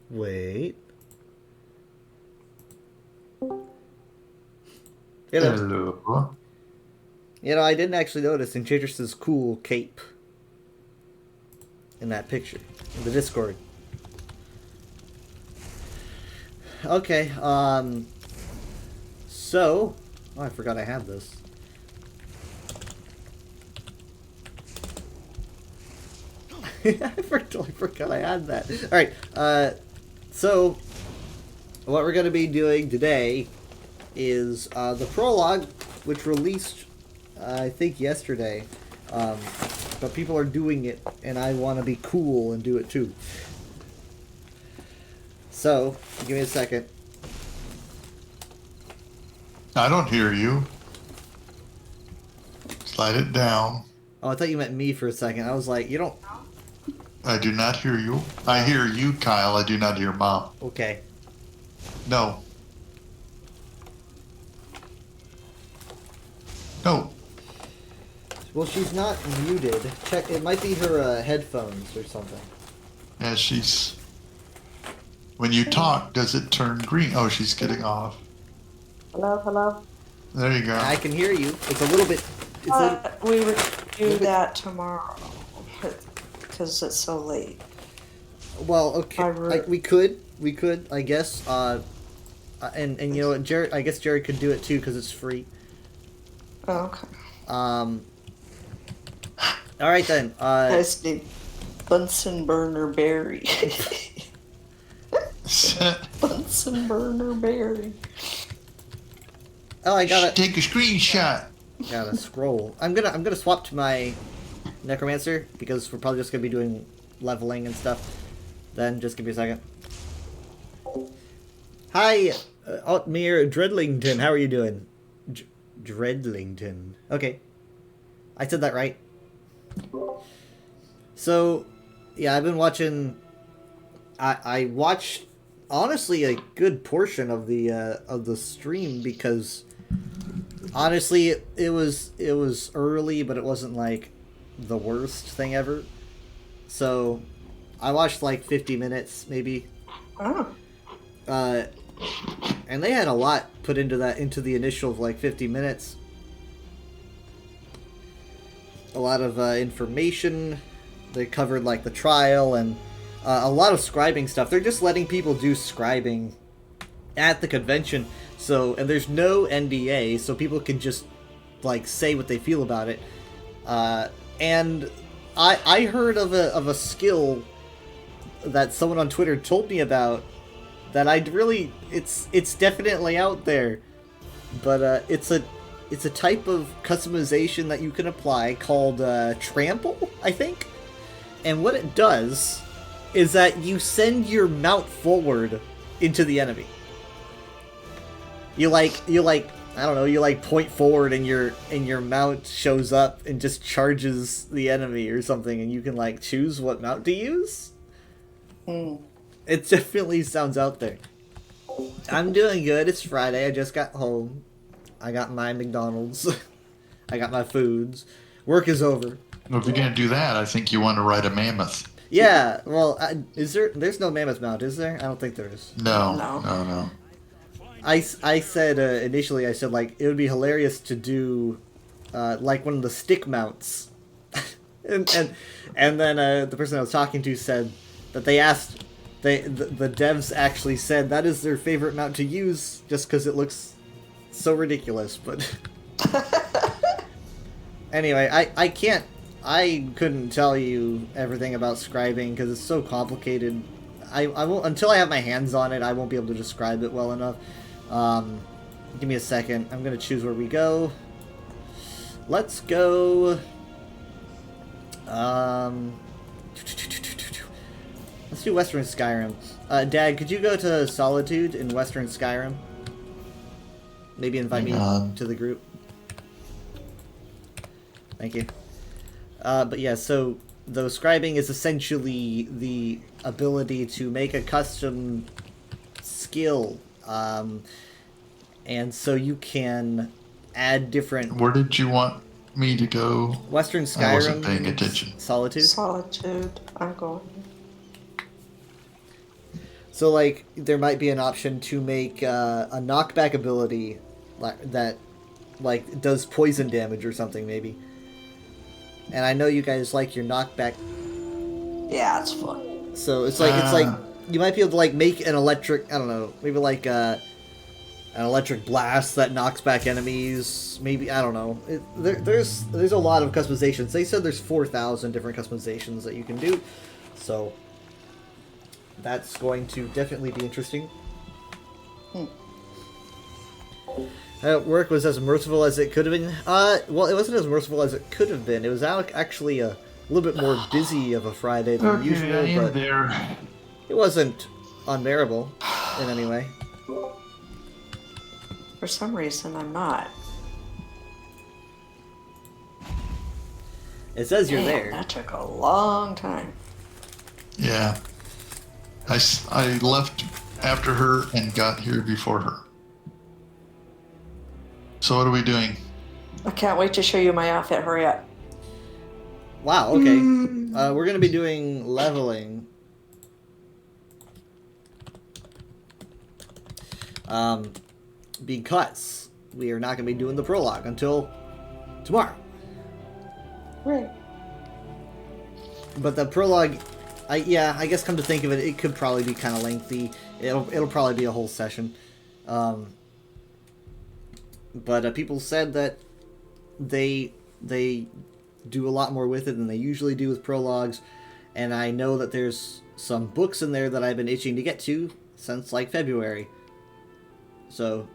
Wait. Hello. I didn't actually notice Enchantress's cool cape in that picture in the Discord. Okay, so... Oh, I forgot I had this. I totally forgot I had that. Alright, so... What we're going to be doing today is the prologue, which released, I think, yesterday. But people are doing it, and I want to be cool and do it too. So, give me a second. I don't hear you. Slide it down. Oh, I thought you meant me for a second. I was like, you don't... I do not hear you. I hear you, Kyle. I do not hear Mom. Okay. No. No. Well, she's not muted. Check. It might be her headphones or something. Yeah, she's... When you talk, does it turn green? Oh, she's getting off. Hello, hello. There you go. I can hear you. It's a little bit... We would do that tomorrow because it's so late. Well, okay. We could, I guess. And you know what, Jared? I guess Jared could do it too because it's free. Oh, okay. All right then. Nice name, Bunsen Burner Berry. Bunsen Burner Berry. Oh, I gotta take a screenshot. Gotta scroll. I'm gonna swap to my Necromancer because we're probably just gonna be doing leveling and stuff. Then just give me a second. Hi, Otmir Dreadlington. How are you doing? Dreadlington. Okay, I said that right. So, yeah, I've been watching. I watched honestly a good portion of the stream because honestly it was early, but it wasn't like the worst thing ever. So I watched like 50 minutes maybe. Oh. And they had a lot put into the initial like 50 minutes. A lot of information. They covered like the trial and a lot of scribing stuff. They're just letting people do scribing at the convention. So, and there's no NDA, so people can just like say what they feel about it. And I heard of a skill that someone on Twitter told me about that I'd really it's definitely out there, but it's a type of customization that you can apply called trample, I think. And what it does is that you send your mount forward into the enemy. You like I don't know, you like point forward and your mount shows up and just charges the enemy or something, and you can like choose what mount to use. It definitely sounds out there. I'm doing good. It's Friday. I just got home. I got my McDonald's. I got my foods. Work is over. Well, if you're gonna do that, I think you want to ride a mammoth. Yeah. Well, there's no mammoth mount, is there? I don't think there is. No. I said initially. I said like it would be hilarious to do like one of the stick mounts, and then the person I was talking to said that they asked. The devs actually said that is their favorite mount to use just because it looks so ridiculous, but anyway, I couldn't tell you everything about scribing because it's so complicated. I won't, until I have my hands on it, I won't be able to describe it well enough. Give me a second. I'm gonna choose where we go. Let's go. Let's do Western Skyrim. Dad, could you go to Solitude in Western Skyrim? Maybe invite me to the group. Thank you. But yeah, so the scribing is essentially the ability to make a custom skill. And so you can add different... Where did you want me to go? Western Skyrim. I wasn't paying attention. Solitude? Solitude. I'm going. So, like, there might be an option to make a knockback ability that, like, does poison damage or something, maybe. And I know you guys like your knockback, Yeah, it's fun. so it's like you might be able to like make an electric. I don't know, maybe like an electric blast that knocks back enemies. Maybe I don't know. There's a lot of customizations. They said there's 4,000 different customizations that you can do, so that's going to definitely be interesting. Work was as merciful as it could have been. Well, it wasn't as merciful as it could have been. It was actually a little bit more busy of a Friday than usual, but there. it wasn't unbearable in any way. For some reason, I'm not. It says you're Damn, there. that took a long time. Yeah. I left after her and got here before her. So what are we doing? I can't wait to show you my outfit. Hurry up. Wow, okay. We're going to be doing leveling. Because we are not going to be doing the prologue until tomorrow. Right. But the prologue, I guess come to think of it, it could probably be kind of lengthy. It'll probably be a whole session. But people said that they do a lot more with it than they usually do with prologues, and I know that there's some books in there that I've been itching to get to since like February. So,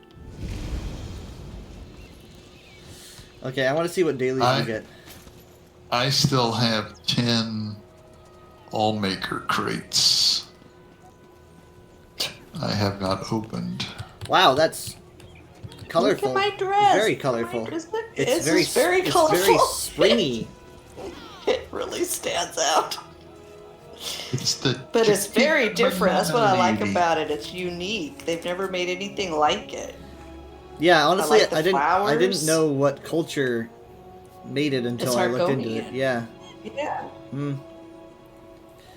okay, I want to see what dailies you get. I still have 10 Allmaker crates. I have not opened. Wow, that's colorful. Look at my dress. Very colorful. It's very It's colorful. very springy. It really stands out. It's the But it's very different. That's what I like lady. about it. It's unique. They've never made anything like it. Yeah, honestly, like the I didn't flowers. know what culture made it until It's I looked into it. Argonian. Yeah. Yeah. Mm.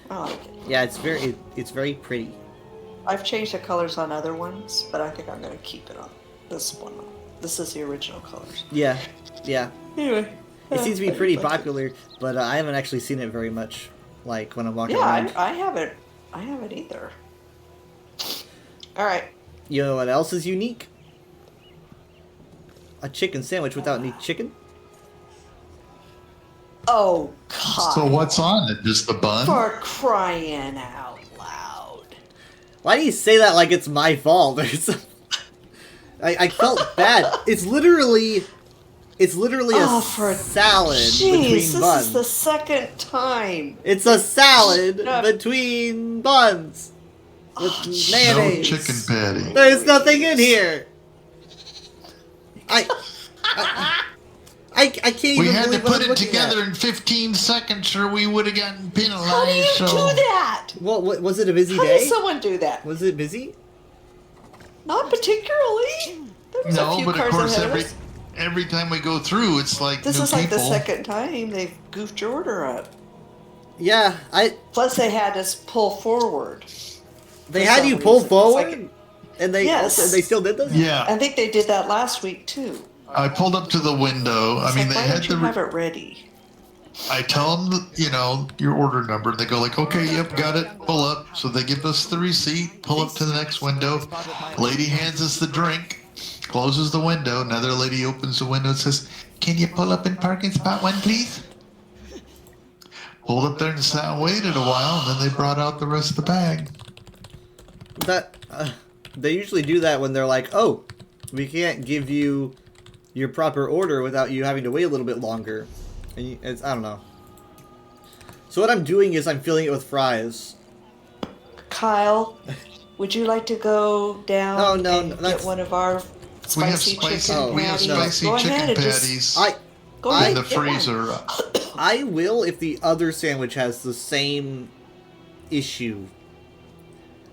I like it. Yeah, it's very pretty. I've changed the colors on other ones, but I think I'm going to keep it on this one. This is the original colors. Yeah. Yeah. Anyway. It seems to be pretty popular, but I haven't actually seen it very much, like when I'm walking Yeah, around. I haven't. I haven't either. All right. You know what else is unique? A chicken sandwich without any chicken? Oh God! So what's on it? Just the bun? For crying out loud! Why do you say that like it's my fault? I felt bad. It's literally Oh, a for salad Jeez, between this buns. is the second time. It's a salad Shut up. between buns with Oh, No mayonnaise. chicken patty. There's nothing in here. I can't even We had to believe what put I'm it looking together at. in 15 seconds or we would have gotten penalized. How do you so do that? Well, was it a busy How day? does someone do that? Was it busy? Not particularly. There's a No, few but of cars course ahead of us. every time we go through it's like This new is like people. the second time they've goofed your order up. Yeah, Plus, they had us pull forward. they For had some you pull reason. It's forward, like- and they Yes. they still did this. Yeah. I think they did that last week too. I pulled up to the window. It's I mean, like, they why had don't you the. have it ready? I tell them, your order number. They go like, okay, yep, got it. Pull up. So they give us the receipt. Pull up to the next window. Lady hands us the drink. Closes the window. Another lady opens the window and says, "Can you pull up in parking spot 1, please?" Pulled up there and sat and waited a while. And then they brought out the rest of the bag. That they usually do that when they're like, "Oh, we can't give you your proper order without you having to wait a little bit longer." And I don't know. So what I'm doing is I'm filling it with fries. Kyle, would you like to go down Oh, no, and that's- get one of our We have spicy spicy. chicken We have patties? spicy Go chicken ahead and just patties go I- ahead in the and get one. freezer. I will if the other sandwich has the same issue.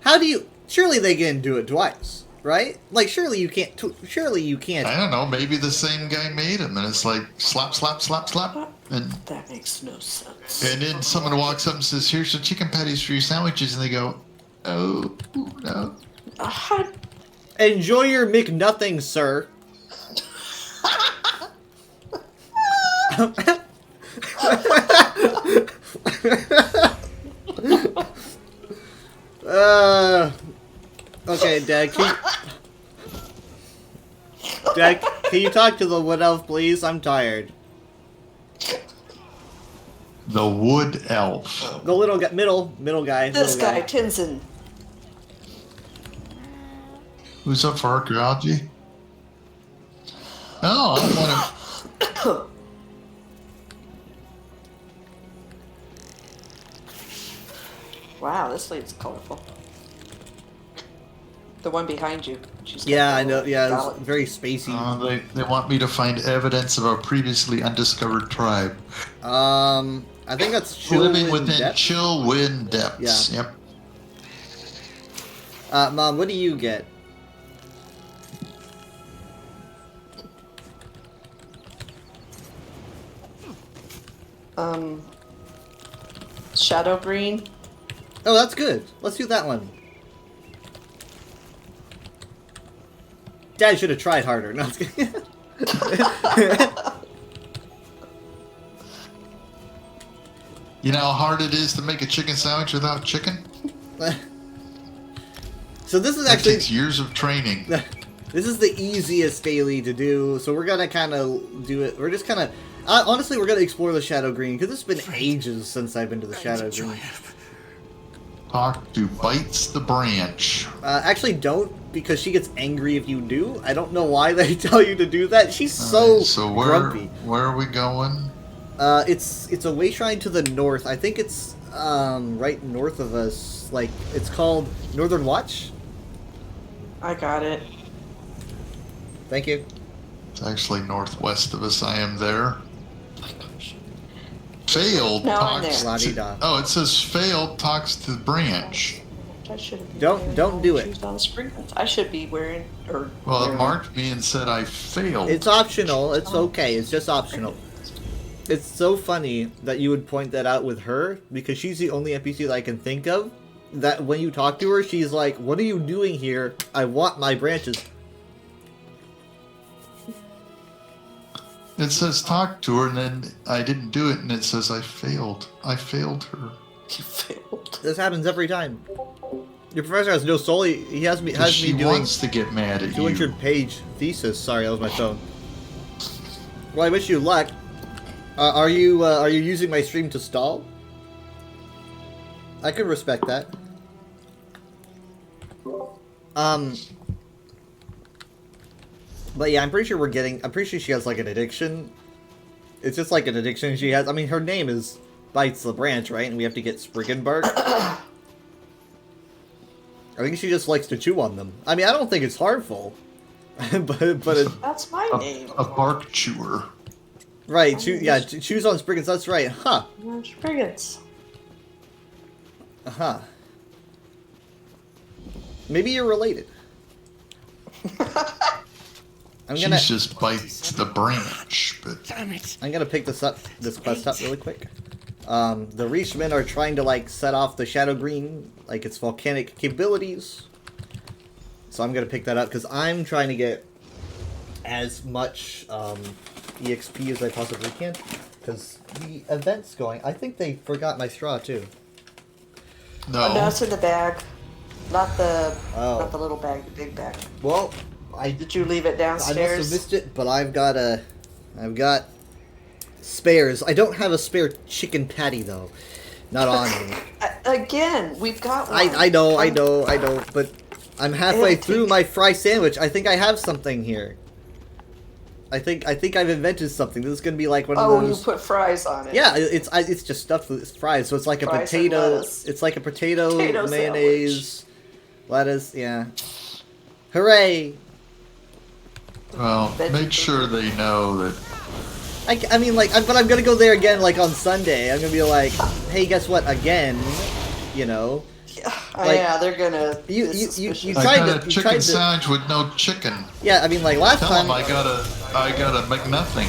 How do you? Surely they can do it twice, right? Like surely you can't. Surely you can't. I don't know. Maybe the same guy made them, and it's like slap, slap, slap, slap, and That makes no sense. then someone walks up and says, "Here's the chicken patties for your sandwiches," and they go, Oh, no. Ah, Enjoy your McNothing, sir. Okay, Dad, Dad, can you talk to the wood elf, please? I'm tired. The wood elf. The little guy, middle guy. this little guy, Tenzin. Who's up for archaeology? Oh, I want Wow, this lady's colorful. The one behind you. She's got Yeah, the I know. little Yeah, ballot. it's very spacey. they want me to find evidence of a previously undiscovered tribe I think that's chill living wind within depth. chill wind depths. Yeah. Yep. Mom, what do you get? Shadow green. Oh, that's good. Let's do that one. Dad should have tried harder. No, I'm just kidding. You know how hard it is to make a chicken sandwich without chicken? So this is That actually takes years of training. this is the easiest daily to do. So we're gonna kind of do it. We're just kind of honestly, we're gonna explore the Shadow Green because it's been ages since I've been to the Shadow Green. Talk to bites the branch. Actually, don't because she gets angry if you do. I don't know why they tell you to do that. She's so Alright, so grumpy. where are we going? It's a way shrine to the north. I think it's right north of us. Like it's called Northern Watch. I got it. Thank you. It's actually northwest of us. I am there. Failed No, I'm talks there. to, La-di-da. oh, it says failed talks to the branch. I should have. Don't do it. On spring. I should be wearing or. Well, it wearing- marked me and said I failed. It's optional. It's okay. It's just optional. It's so funny that you would point that out with her because she's the only NPC that I can think of that when you talk to her, she's like, "What are you doing here? I want my branches." It says talk to her, and then I didn't do it, and it says I failed. I failed her. You failed. This happens every time. Your professor has no soul. He has me 'Cause she doing wants to get mad at you. 200-page thesis. Sorry, that was my phone. Well, I wish you luck. Are you using my stream to stall? I could respect that. But yeah, I'm pretty sure she has like an addiction. It's just like an addiction she has. I mean, her name is Bites the Branch, right? And we have to get Sprigganbark. I think she just likes to chew on them. I mean, I don't think it's harmful. but it, That's my name. A bark chewer. right, choose on Spriggans, that's right. Huh. Spriggans. Uh-huh. Maybe you're related. I'm gonna She's just bites the branch, but I'm gonna pick this quest up really quick. The Reachmen are trying to like set off the Shadow Green, like its volcanic capabilities. So I'm gonna pick that up because I'm trying to get as much EXP as I possibly can. Because the event's going. I think they forgot my straw too. no. Oh, no, it's in the bag. Not the Oh. not the little bag, the big bag. Well, I Did you leave it must have downstairs? missed it, but I've got spares. I don't have a spare chicken patty though. Not on me. Again, we've got one. I know, but I'm halfway through my fry sandwich. I think I have something here. I think I've invented something. This is gonna be like one of Oh, you those. put fries on it. Yeah, it's just stuffed with fries. So it's like a Fries and potato. lettuce. It's like a potato Potato mayonnaise, lettuce. Yeah. Hooray! Well, Veggie make sure they know that I mean, like, but I'm gonna go there again, like on Sunday. I'm gonna be like, hey, guess what? Again, you know. Like, yeah, they're gonna. you- be you- suspicious. you I tried got to- a you chicken tried to- sandwich with no chicken. Yeah, I mean, like last Tell time. them I got a McNothing.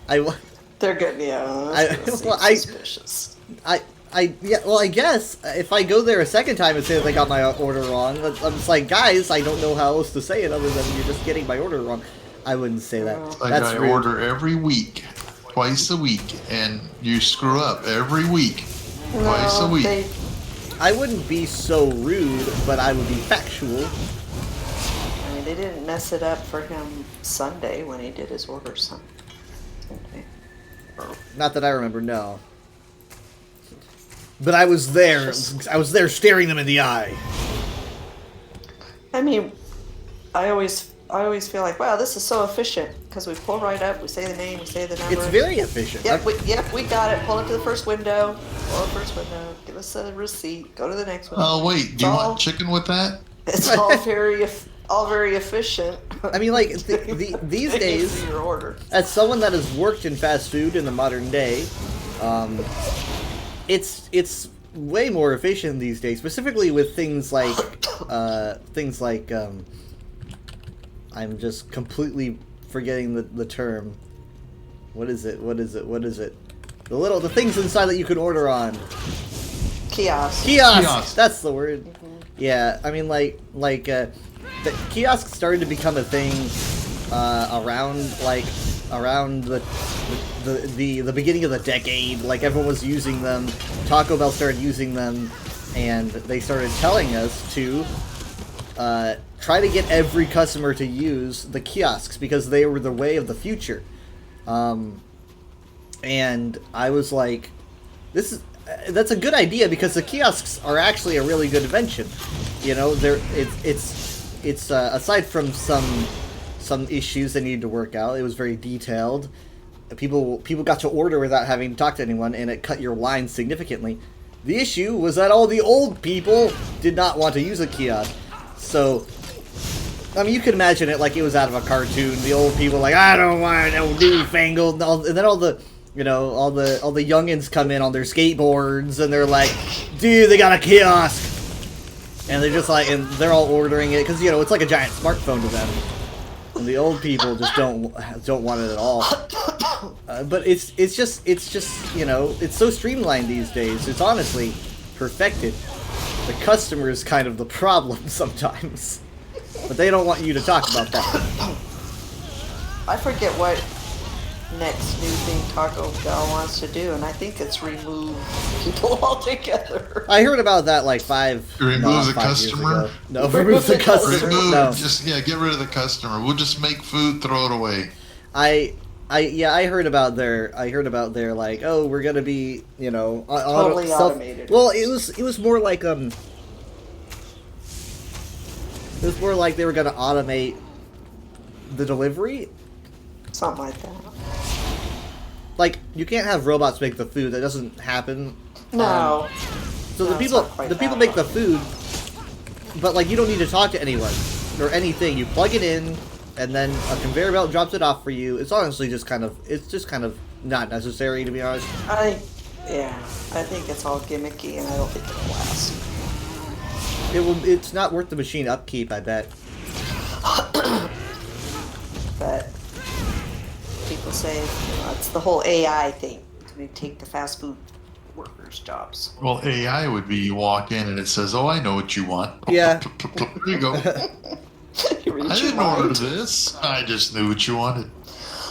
I They're gonna. Yeah. I- That's gonna seem well, I- suspicious. I guess if I go there a second time and say that they got my order wrong, I'm just like, guys, I don't know how else to say it other than you're just getting my order wrong. I wouldn't say that. Like That's I rude. order every week, twice a week, and you screw up every week, twice a week. I wouldn't be so rude, but I would be factual. I mean, they didn't mess it up for him Sunday when he did his order Sunday. Not that I remember, no. But I was there. I was there staring them in the eye. I mean, I always feel like, wow, this is so efficient because we pull right up, we say the name, we say the number. It's very efficient. Yep, we got it. Pull up to the first window. Pull up first window. Give us a receipt. Go to the next one. Oh wait, do you want chicken with that? It's all very efficient. I mean, like these days, your order. as someone that has worked in fast food in the modern day, it's way more efficient these days. Specifically with things like I'm just completely forgetting the term. What is it? The things inside that you can order on. Kiosk. Kiosk. That's the word. Yeah, I mean, the kiosks started to become a thing around the beginning of the decade. Like, everyone was using them. Taco Bell started using them, and they started telling us to try to get every customer to use the kiosks because they were the way of the future. And I was like, that's a good idea because the kiosks are actually a really good invention. You know, it's aside from some issues they needed to work out, it was very detailed. People got to order without having to talk to anyone, and it cut your line significantly. The issue was that all the old people did not want to use a kiosk. So, I mean, you can imagine it like it was out of a cartoon. The old people like, I don't want no newfangled, and then all the youngins come in on their skateboards, and they're like, dude, they got a kiosk, and they're just like, and they're all ordering it because it's like a giant smartphone to them. And the old people just don't want it at all. But it's just it's so streamlined these days. It's honestly perfected. The customer is kind of the problem sometimes, but they don't want you to talk about that. I forget what next new thing Taco Bell wants to do, and I think it's remove people altogether. I heard about that like Remove the customer? No, remove the customer. No. Get rid of the customer. We'll just make food, throw it away. I heard about their like, oh, we're gonna be totally automated. Well, it was more like they were gonna automate the delivery. Something like that. Like, you can't have robots make the food. That doesn't happen. No. So the people make the food, but like you don't need to talk to anyone or anything. You plug it in, and then a conveyor belt drops it off for you. It's honestly just kind of not necessary, to be honest. I think it's all gimmicky, and I don't think it'll last. It's not worth the machine upkeep, I bet. But people say it's the whole AI thing. It's going to take the fast food workers' jobs. Well, AI would be you walk in and it says, "Oh, I know what you want." Yeah. There you go. I didn't order this. I just knew what you wanted.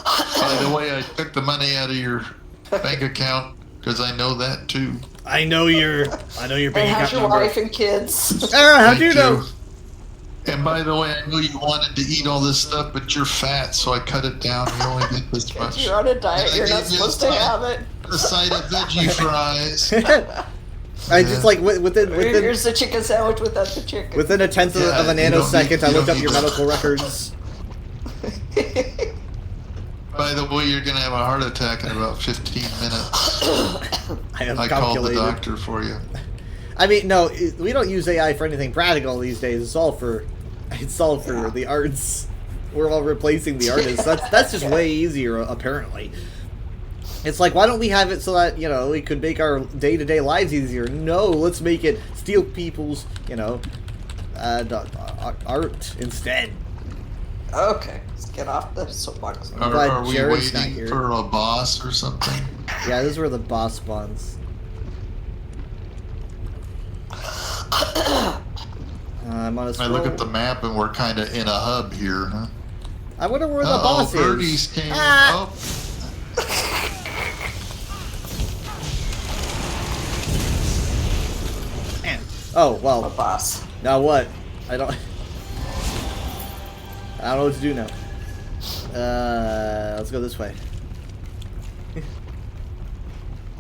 By the way, I took the money out of your bank account because I know that too. I know your bank account And how's your number. wife and kids? How do you know? And by the way, I know you wanted to eat all this stuff, but you're fat, so I cut it down. You only get this much. You're on a diet. You're not supposed to have it. A side of veggie fries. I just like within Here's the chicken sandwich without the chicken. within a tenth of a nanosecond, I looked up your medical records. By the way, you're gonna have a heart attack in about 15 minutes. I have I called the calculated. doctor for you. I mean, no, we don't use AI for anything practical these days. It's all for the arts. We're all replacing the artists. That's just way easier, apparently. It's like, why don't we have it so that, we could make our day-to-day lives easier? No, let's make it steal people's, art instead. Okay, let's get off the soapbox. Are we Jared's not waiting here. for a boss or something? Yeah, those were the boss spawns. I'm on a I scroll. look at the map and we're kind of in a hub here, huh? I wonder where the Uh-oh, boss birdies is. came. Ah! Oh, Oh, A well, boss. now what? I don't know what to do now. Let's go this way.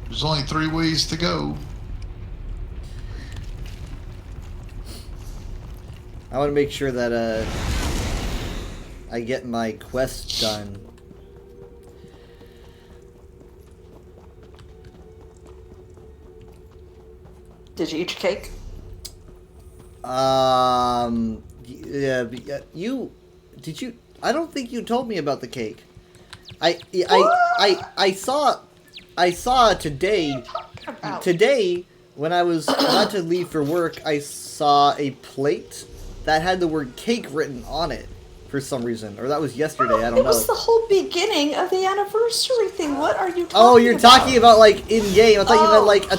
there's only 3 ways to go. I want to make sure that, I get my quest done. Did you eat your cake? Yeah, did you, I don't think you told me about the cake. I saw today, About. when I was about to leave for work, I saw a plate that had the word cake written on it for some reason, or that was yesterday, I don't It know. was the whole beginning of the anniversary thing. What are you talking Oh, you're talking about like in game. I thought you meant like you're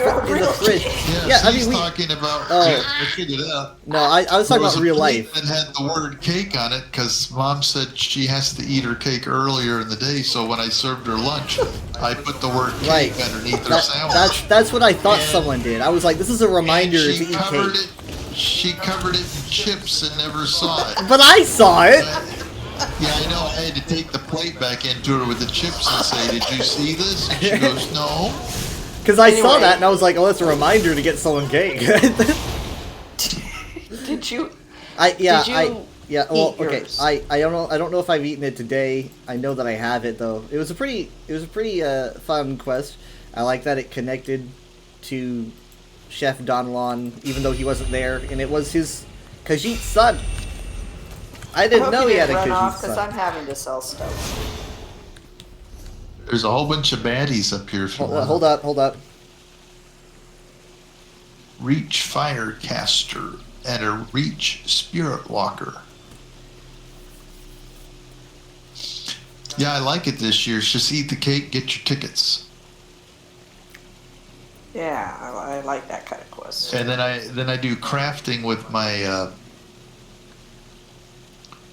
talking about in the real fridge. cake. Yeah, I she's mean talking about. Oh. Yeah, I figured it out. No, I was talking There was about a real plate life. that had the word cake on it because Mom said she has to eat her cake earlier in the day. So when I served her lunch, I put the word cake Right. underneath her sandwich. That's what I thought someone did. I was like, this is a reminder And to she eat covered cake. it. She covered it in chips and never saw it. But I saw it. Yeah, I know. I had to take the plate back into her with the chips and say, "Did you see this?" And she goes, "No." Because I saw Anyway. that and I was like, oh, that's a reminder to get someone cake. Did you? Well, eat okay. yours? I don't know if I've eaten it today. I know that I have it though. It was a pretty fun quest. I like that it connected to Chef Donlon, even though he wasn't there, and it was his Khajiit's son. I didn't know he had a run Khajiit's off because son. I'm having to sell stuff. There's a whole bunch of baddies up here. Hold up. Reach Firecaster and a Reach Spirit Walker. Yeah, I like it this year. It's just eat the cake, get your tickets. Yeah, I like that kind of quest. And then I do crafting with my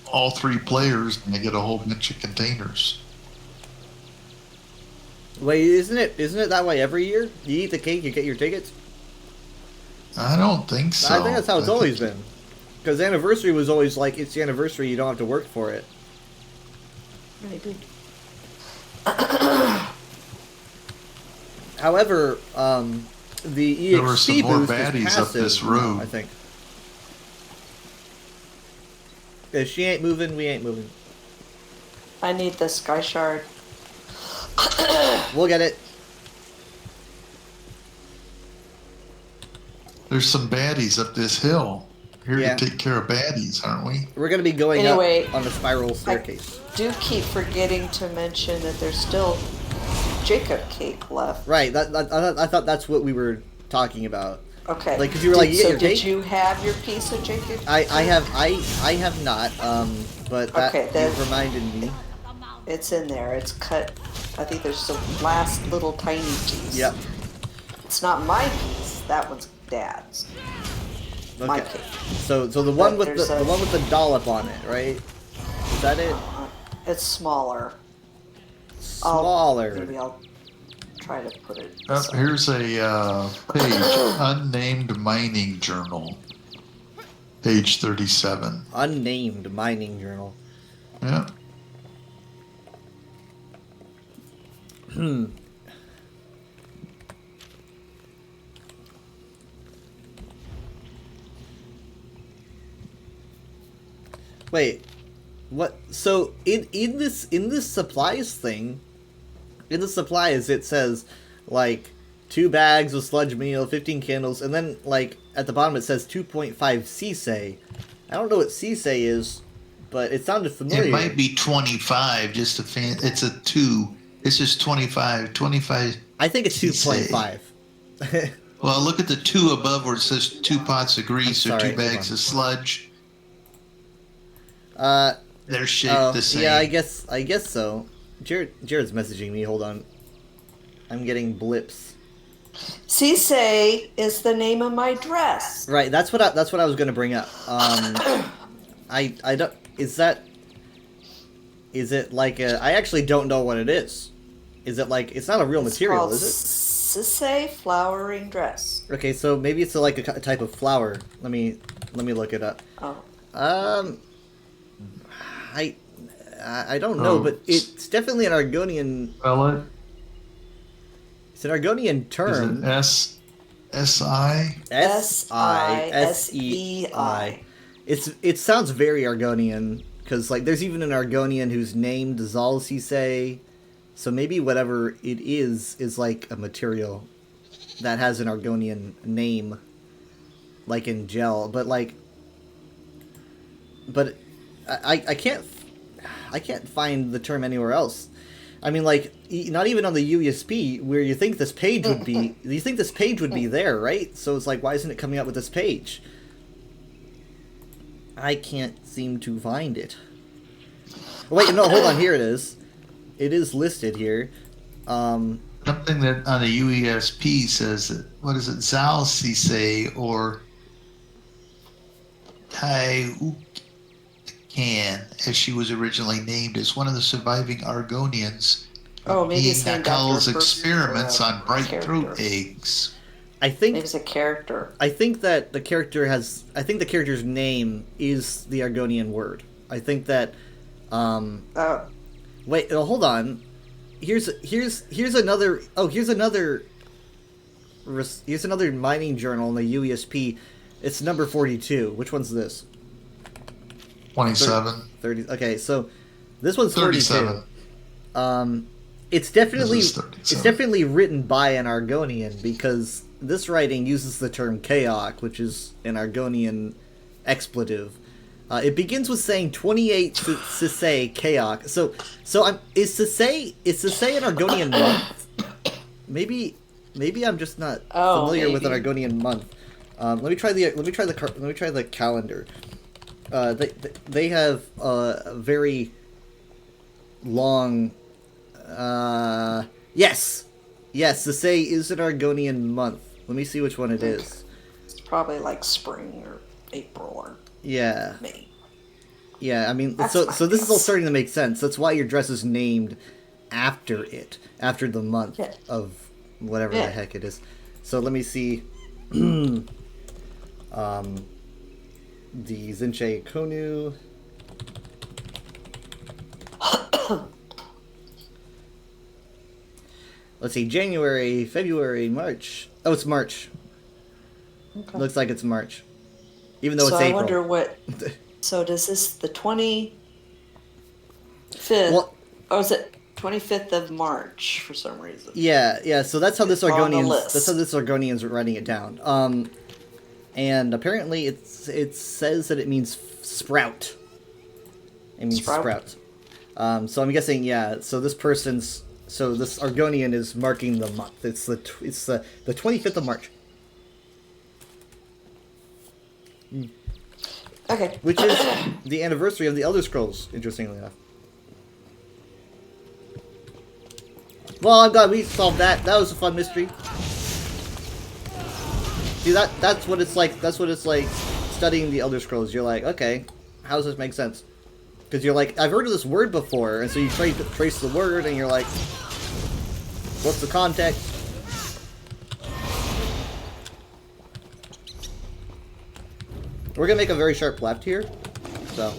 all 3 players, and I get a whole bunch of containers. Wait, isn't it that way every year? You eat the cake, you get your tickets. I don't think so. I think that's how it's always been. Because the anniversary was always like, it's the anniversary, you don't have to work for it. Maybe. However, the EXP There were some more boost is baddies up passive this now, road. I think. If she ain't moving, we ain't moving. I need the Sky Shard. We'll get it. There's some baddies up this hill. Here Yeah. to take care of baddies, aren't we? We're gonna be going Anyway, up on the spiral staircase. Do keep forgetting to mention that there's still Jacob cake left. Right. I thought that's what we were talking about. Okay. Like, 'cause you were like, you get so your did cake? you have your piece of Jacob? I have not. But that Okay, then- you reminded me. It's in there. It's cut. I think there's the last little tiny piece. Yep. It's not my piece. That one's Dad's. My Okay. cake. So the one with there's the a- one with the dollop on it, right? Is that it? It's smaller. Smaller. Maybe I'll try to put it. Here's a page, Unnamed Mining Journal, page 37. Unnamed mining journal. Yeah. Wait, what? So in this supplies thing, in the supplies it says like 2 bags of sludge meal, 15 candles, and then like at the bottom it says 2.5 CSA. I don't know what CSA is, but it sounded familiar. It might be 25, just a fan. It's a 2. It's just 25. 25. I think it's CSA. 2.5. Well, look at the 2 above where it says 2 pots of grease or sorry, 2 hold bags on. of sludge. uh, They're shaped the same. yeah, I guess so. Jared's messaging me. Hold on. I'm getting blips. Sisei is the name of my dress. Right, that's what I was gonna bring up. I don't. Is that? Is it like a? I actually don't know what it is. Is it like? It's not a real It's material, called is it? Sisei flowering dress. Okay, so maybe it's like a type of flower. Let me look it up. Oh. Um, I I don't know, Oh. but it's definitely an Argonian. Spell it. It's an Argonian Is term. it S-I? Sisei. It sounds very Argonian because like there's even an Argonian who's named Zal Sisei. So maybe whatever it is like a material that has an Argonian name, like in gel. But I can't find the term anywhere else. I mean, like not even on the UESP where you think this page would be. You think this page would be there, right? So it's like, why isn't it coming up with this page? I can't seem to find it. Wait, no, hold on. Here it is. It is listed here. Something that on the UESP says that, what is it, Zal Sisei or Tai Can, as she was originally named, as one of the surviving Argonians. Oh, maybe Being it's named after a Nakal's person experiments or a on bright throat character. eggs. I Maybe think it's a character. I think that the character has. I think the character's name is the Argonian word. I think that. Oh, Wait, hold on. Here's another. Oh, here's another mining journal in the UESP. It's number 42. Which one's this? 27. 30. Okay, so this one's 37. 42. It's definitely This is 37. it's definitely written by an Argonian because this writing uses the term Kaok, which is an Argonian expletive. It begins with saying 28 Sisei Kaok. So is Sisei an Argonian month? Maybe I'm just not Oh, familiar with an maybe. Argonian month. Let me try the calendar. They have a very long. Yes, Sisei is an Argonian month. Let me see which one it is. it's probably like spring or April or Yeah, May. yeah. I mean, That's so my this is all guess. starting to make sense. That's why your dress is named after it, after the month Yeah. of whatever Yeah. the heck it is. So let me see. The Zinche Konu. Let's see, January, February, March. Oh, it's March. Okay. Looks like it's March. Even though So it's I April. wonder what. So does this the 25th? Well- Or is it 25th of March for some reason? Yeah, so that's how this It's on the Argonian's writing it down. And apparently it says that it means sprout. It means Sprout? sprout. So I'm guessing, yeah, so this Argonian is marking the month. It's the 25th of March, Okay. which is the anniversary of the Elder Scrolls, interestingly enough. Well, I'm glad we solved that. That was a fun mystery. See, that's what it's like. That's what it's like studying the Elder Scrolls. You're like, okay, how does this make sense? Because you're like, I've heard of this word before, and so you try to trace the word, and you're like, what's the context? We're gonna make a very sharp left here, so.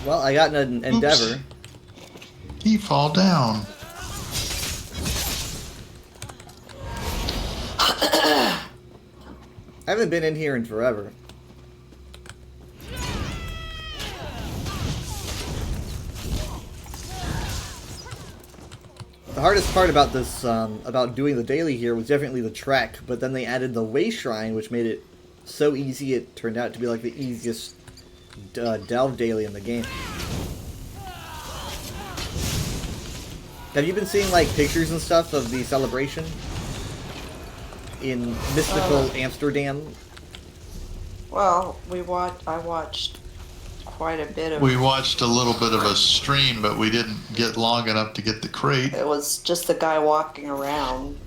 Well, I got an endeavor. He fall down. I haven't been in here in forever. The hardest part about this, about doing the daily here was definitely the trek, but then they added the way shrine, which made it so easy it turned out to be like the easiest delve daily in the game. Have you been seeing like pictures and stuff of the celebration in mystical Amsterdam? Well, I watched quite a bit of. We watched a little bit of a stream, but we didn't get long enough to get the crate. It was just the guy walking around.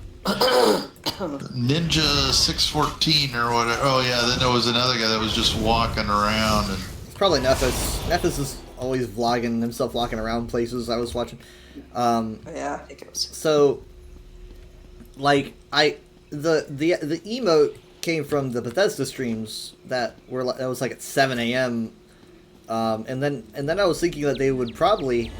Ninja 614 or whatever. Oh yeah, then there was another guy that was just walking around and. It's probably Nephis. Nephis is always vlogging himself walking around places I was watching. Yeah, I think it was. So, like, the emote came from the Bethesda streams that was like at 7 a.m. And then I was thinking that they would probably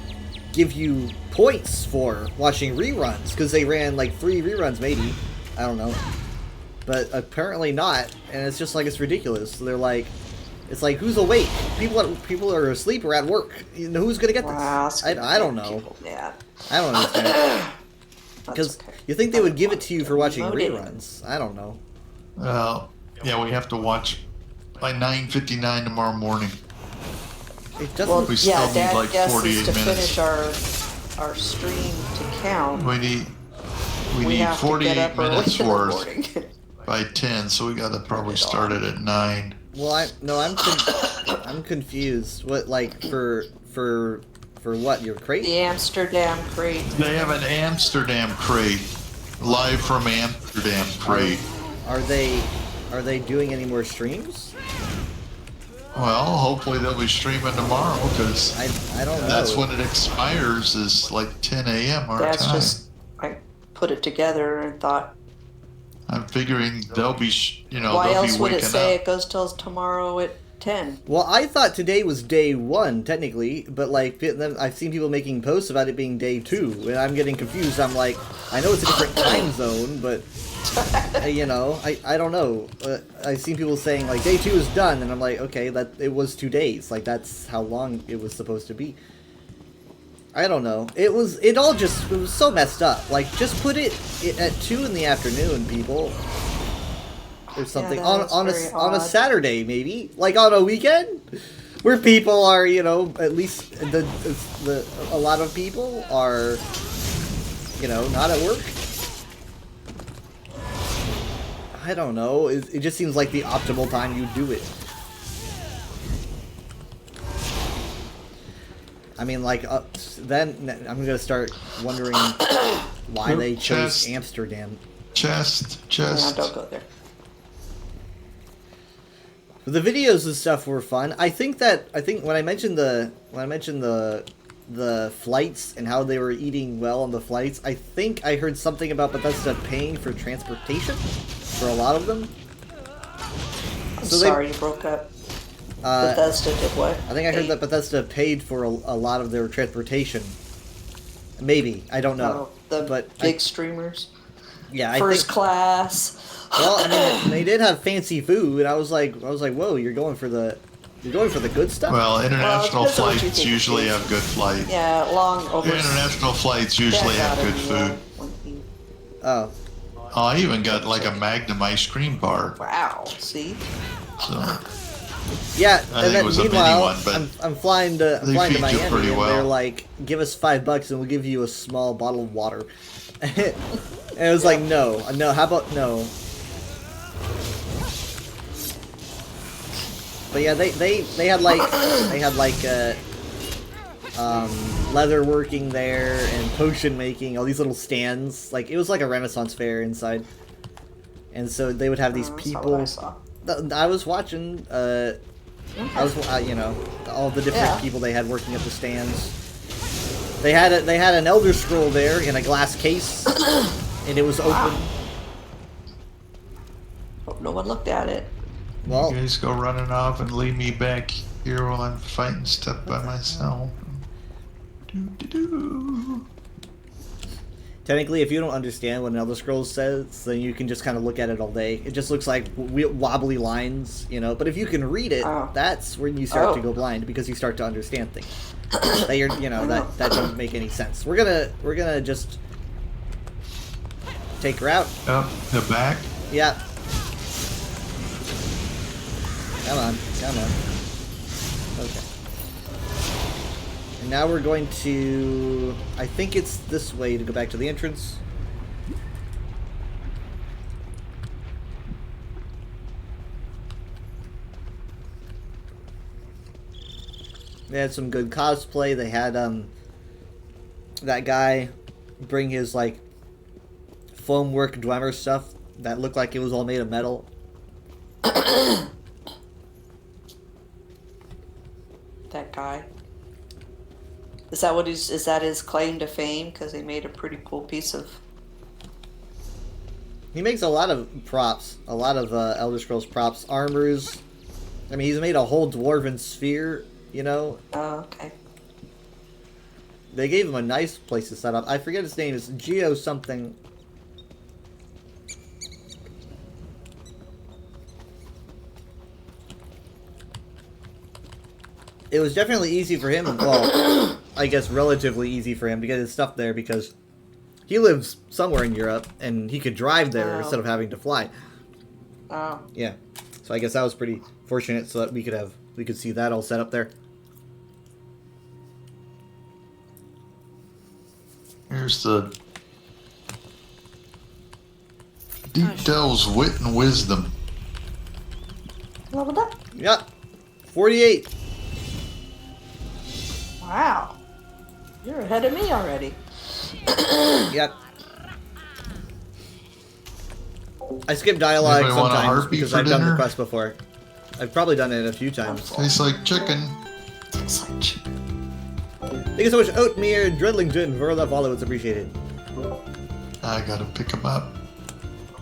give you points for watching reruns because they ran like 3 reruns maybe. I don't know, but apparently not. And it's just like it's ridiculous. They're like, it's like who's awake? People are asleep or at work. You know, who's gonna get this? Wow, I don't know. people mad. I don't understand. Because That's okay. you think they would give it to you for watching Emoted. reruns. I don't know. Yeah, we have to watch by 9:59 tomorrow morning. It doesn't. Well, We still yeah, need Dad like guesses 48 to minutes. finish our stream to count. We need have to get 48 up early minutes in the worth morning. by 10, so we got to probably start it at 9. Well, I'm confused. What, like, for what, your crate? The Amsterdam crate. They have an Amsterdam crate, live from Amsterdam crate. Are they doing any more streams? Well, hopefully they'll be streaming tomorrow because I don't know. that's when it expires. Is like 10 a.m. our That's time. just, I put it together and thought, I'm figuring they'll be, why they'll else be would it waking say up. it goes till tomorrow at 10? Well, I thought today was day 1, technically, but, like, then I've seen people making posts about it being day 2, and I'm getting confused. I'm like, I know it's a different time zone, but, you know, I don't know. I've seen people saying, like, day 2 is done, and I'm like, okay, that it was 2 days. Like, that's how long it was supposed to be. I don't know. It was so messed up. Like, just put it at 2 in the afternoon, people. Or something that on is very a odd. Saturday, maybe, like on a weekend, where people are, you know, at least a lot of people are, you know, not at work. I don't know. It just seems like the optimal time you do it. I mean, like, then I'm gonna start wondering why they chose Chest. Amsterdam. Chest. Yeah, don't go there. The videos and stuff were fun. I think when I mentioned the flights and how they were eating well on the flights, I think I heard something about Bethesda paying for transportation for a lot of them. I'm So sorry you broke up. Bethesda did what? I think I heard that Bethesda paid for a lot of their transportation. Maybe, I don't know. The but big streamers. yeah, I First think. class. Well, I mean, they did have fancy food, and I was like, whoa, you're going for the good stuff. Well, international depends on what you flights think it usually is. have good flights. Yeah, long over. International flights usually have good food. Oh, Oh, I even got like a Magnum ice cream bar. Wow. See. So yeah. I And think then it was a mini meanwhile, one, but I'm flying to they feed you Miami, pretty and well. they're like, give us $5 and we'll give you a small bottle of water. And it was like, no. How about no? But yeah, they had leather working there and potion making, all these little stands. Like, it was like a Renaissance fair inside. And so they would have these That's people. what I saw. I was watching. I was, you know, all the different Yeah. people they had working at the stands. They had an Elder Scroll there in a glass case, and it was open. Wow. Hope no one looked at it. Well, you guys go running off and leave me back here while I'm fighting stuff by myself. Do-do-do. technically, if you don't understand what an Elder Scrolls says, then you can just kind of look at it all day. It just looks like wobbly lines, you know. But if you can read it, Oh. that's when you start to Oh. go blind because you start to understand things. That you're, you know, that doesn't make any sense. We're gonna just take her out. Up the back. Yeah. Come on. Okay. And now we're going to... I think it's this way to go back to the entrance. They had some good cosplay. They had that guy bring his like foam work Dwemer stuff that looked like it was all made of metal. That guy. Is that what is that his claim to fame? Because he made a pretty cool piece of. He makes a lot of props, a lot of Elder Scrolls props, armors. I mean, he's made a whole dwarven sphere, you know? Oh, okay. They gave him a nice place to set up. I forget his name. It's Geo something. It was definitely easy for him. Well, I guess relatively easy for him to get his stuff there because he lives somewhere in Europe and he could drive there instead of having to fly. Oh. Yeah. So I guess that was pretty fortunate so that we could see that all set up there. Here's the Deep Delves Wit and Wisdom. Leveled up. Yep. 48. Wow. You're ahead of me already. Yep. I skip dialogue Anybody want a sometimes heartbeat because for I've done the dinner? quest before. I've probably done it a few times. Tastes like chicken. Tastes like chicken. Thank you so much, Oatmeal Dredlington, for the follow. It's appreciated. I gotta pick him up.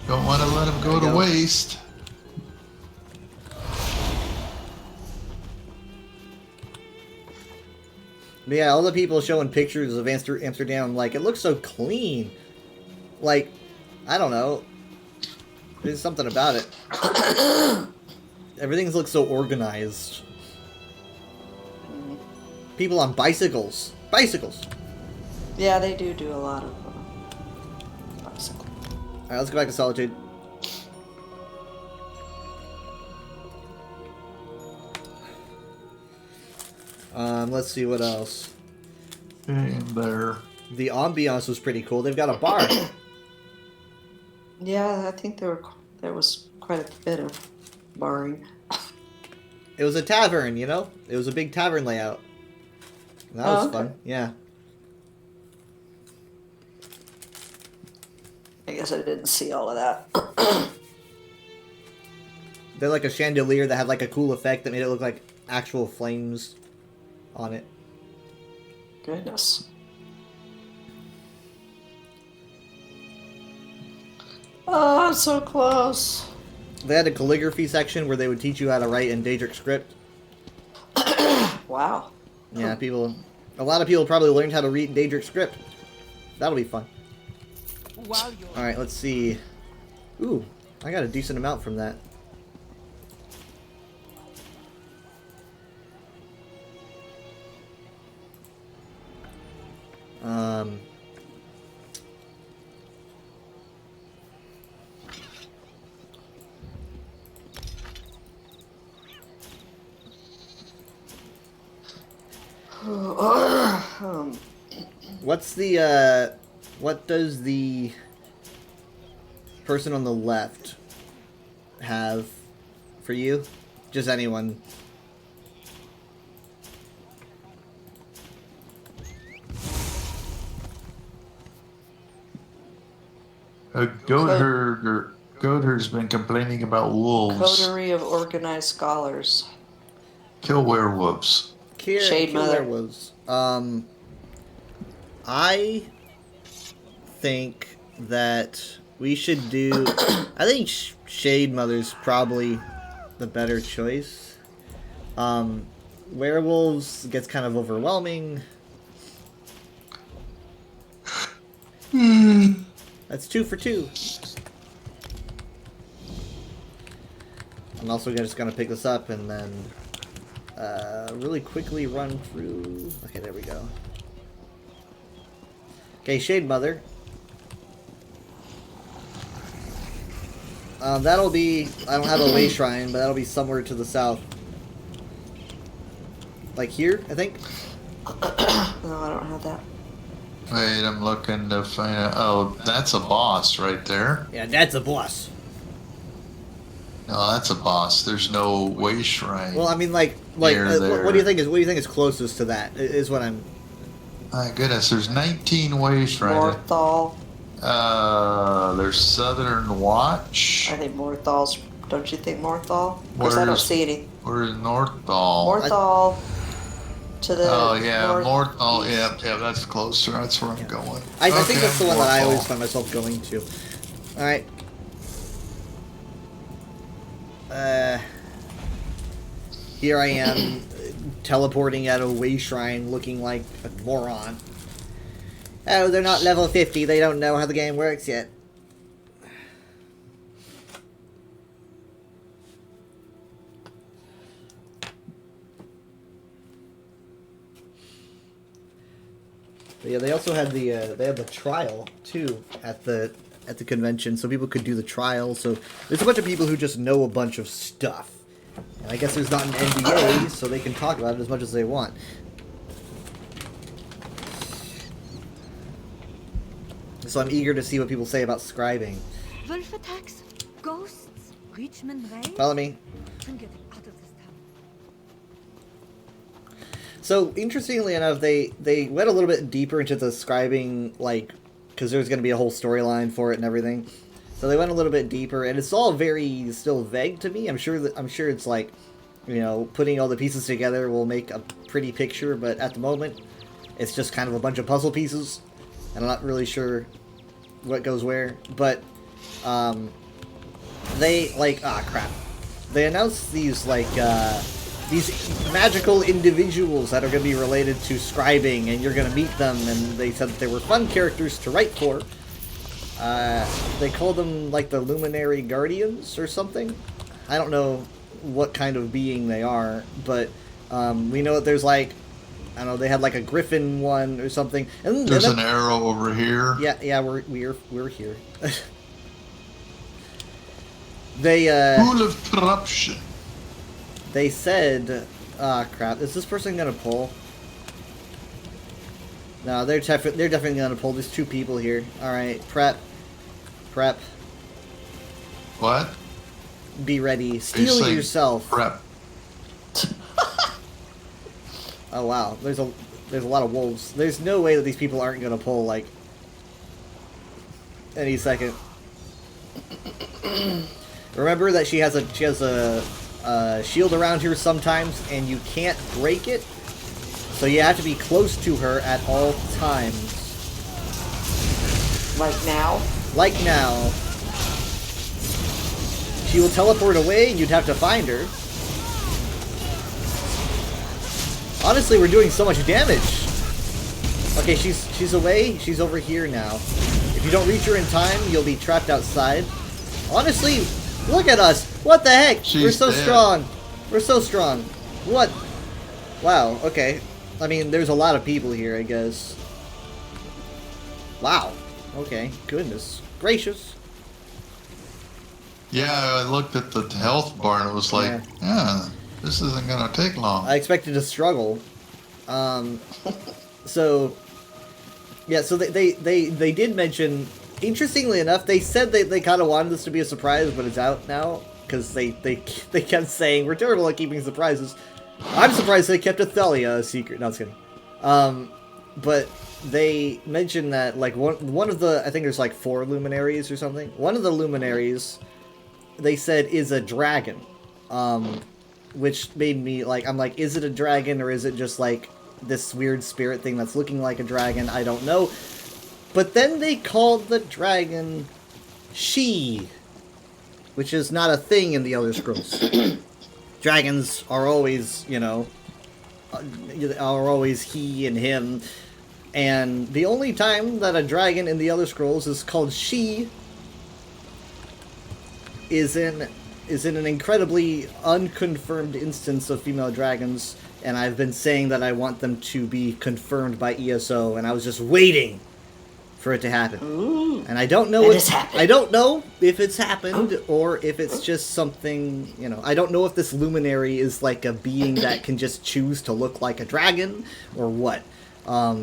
Don't want to let him go There you to go. waste. But yeah, all the people showing pictures of Amsterdam, like, it looks so clean. Like, I don't know. There's something about it. Everything looks so organized. People on bicycles. Bicycles! Yeah, they do a lot of bicycle. Alright, let's go back to Solitude. Let's see what else. And there. The ambiance was pretty cool. They've got a bar. Yeah, I think there was quite a bit of barring. It was a tavern, you know? It was a big tavern layout. That was okay. fun, yeah. I guess I didn't see all of that. They're like a chandelier that had like a cool effect that made it look like actual flames on it. Goodness. Oh, I'm so close. They had a calligraphy section where they would teach you how to write in Daedric script. Wow. Yeah, a lot of people probably learned how to read Daedric script. That'll be fun. Alright, let's see. Ooh, I got a decent amount from that. What's the, what does the person on the left have for you? Just anyone. A Goatherd's been complaining about wolves. Coterie of organized scholars. Kill werewolves. Shade Mother. Was. I think that we should do. I think Shade Mother's probably the better choice. Werewolves gets kind of overwhelming. That's 2 for 2. I'm also just gonna pick this up and then really quickly run through. Okay, there we go. Okay, Shade Mother. That'll be. I don't have a way shrine, but that'll be somewhere to the south. Like here, I think. No, I don't have that. Wait, I'm looking to find out. Oh, that's a boss right there. Yeah, that's a boss. No, that's a boss. There's no way shrine. Well, I mean, like Like, near there. what do you think is closest to that? Is what I'm. My goodness, there's 19 ways right Morthal. There's Southern Watch. I think Morthal's. Don't you think Morthal? Because I don't Where's- see any. Where's Northall? Morthal. To the. Oh yeah, north- Morthall. Yeah, that's closer. That's where I'm going. I think that's the one that I always Morthal. find myself going to. All right. Here I am, teleporting at a way shrine, looking like a moron. Oh, they're not level 50. They don't know how the game works yet. But yeah, they also had the trial too at the convention, so people could do the trial. So there's a bunch of people who just know a bunch of stuff. And I guess there's not an NDA, so they can talk about it as much as they want. So I'm eager to see what people say about scribing. Wolf attacks, ghosts, Richmond raids. Follow me. I'm getting out of this town. So interestingly enough, they went a little bit deeper into the scribing, like, because there's going to be a whole storyline for it and everything. So they went a little bit deeper, and it's all very still vague to me. I'm sure it's like, you know, putting all the pieces together will make a pretty picture, but at the moment, it's just kind of a bunch of puzzle pieces, and I'm not really sure what goes where. But they crap. They announced these these magical individuals that are going to be related to scribing, and you're going to meet them, and they said that they were fun characters to write for. They call them, like, the Luminary Guardians or something. I don't know what kind of being they are, but we know that there's, like, I don't know, they had, like, a griffin one or something. And There's then, an arrow over here. Yeah, we're here. They, Pool of corruption. They said, crap, is this person gonna pull? No, they're definitely gonna pull. There's two people here. Alright, prep. What? Be ready. Are Steel saying yourself. Prep. Oh wow, there's a lot of wolves. There's no way that these people aren't gonna pull, like, any second. Remember that she has a shield around her sometimes, and you can't break it, so you have to be close to her at all times. Like now? Like now. She will teleport away, and you'd have to find her. Honestly, we're doing so much damage. Okay, she's away. She's over here now. If you don't reach her in time, you'll be trapped outside. Honestly, look at us. What the heck? We're She's so dead. strong. We're so strong. What? Wow, okay. I mean, there's a lot of people here, I guess. Wow. Okay, goodness gracious. Yeah, I looked at the health bar and it was like, this isn't gonna take long. I expected to struggle. So they did mention, interestingly enough, they said they kind of wanted this to be a surprise, but it's out now, because they kept saying, we're terrible at keeping surprises. I'm surprised they kept Athelia a secret. No, I'm just kidding. But they mentioned that, like, one of the, I think there's like 4 luminaries or something. One of the luminaries, they said, is a dragon. Which made me, like, I'm like, is it a dragon, or is it just, like, this weird spirit thing that's looking like a dragon? I don't know. But then they called the dragon She, which is not a thing in the Elder Scrolls. Dragons are always, you know, are always he and him. And the only time that a dragon in the Elder Scrolls is called She is in an incredibly unconfirmed instance of female dragons, and I've been saying that I want them to be confirmed by ESO, and I was just waiting for it to happen. Ooh. And I don't know It if has happened. I don't know if it's happened or if it's just something, you know. I don't know if this luminary is like a being that can just choose to look like a dragon or what. We're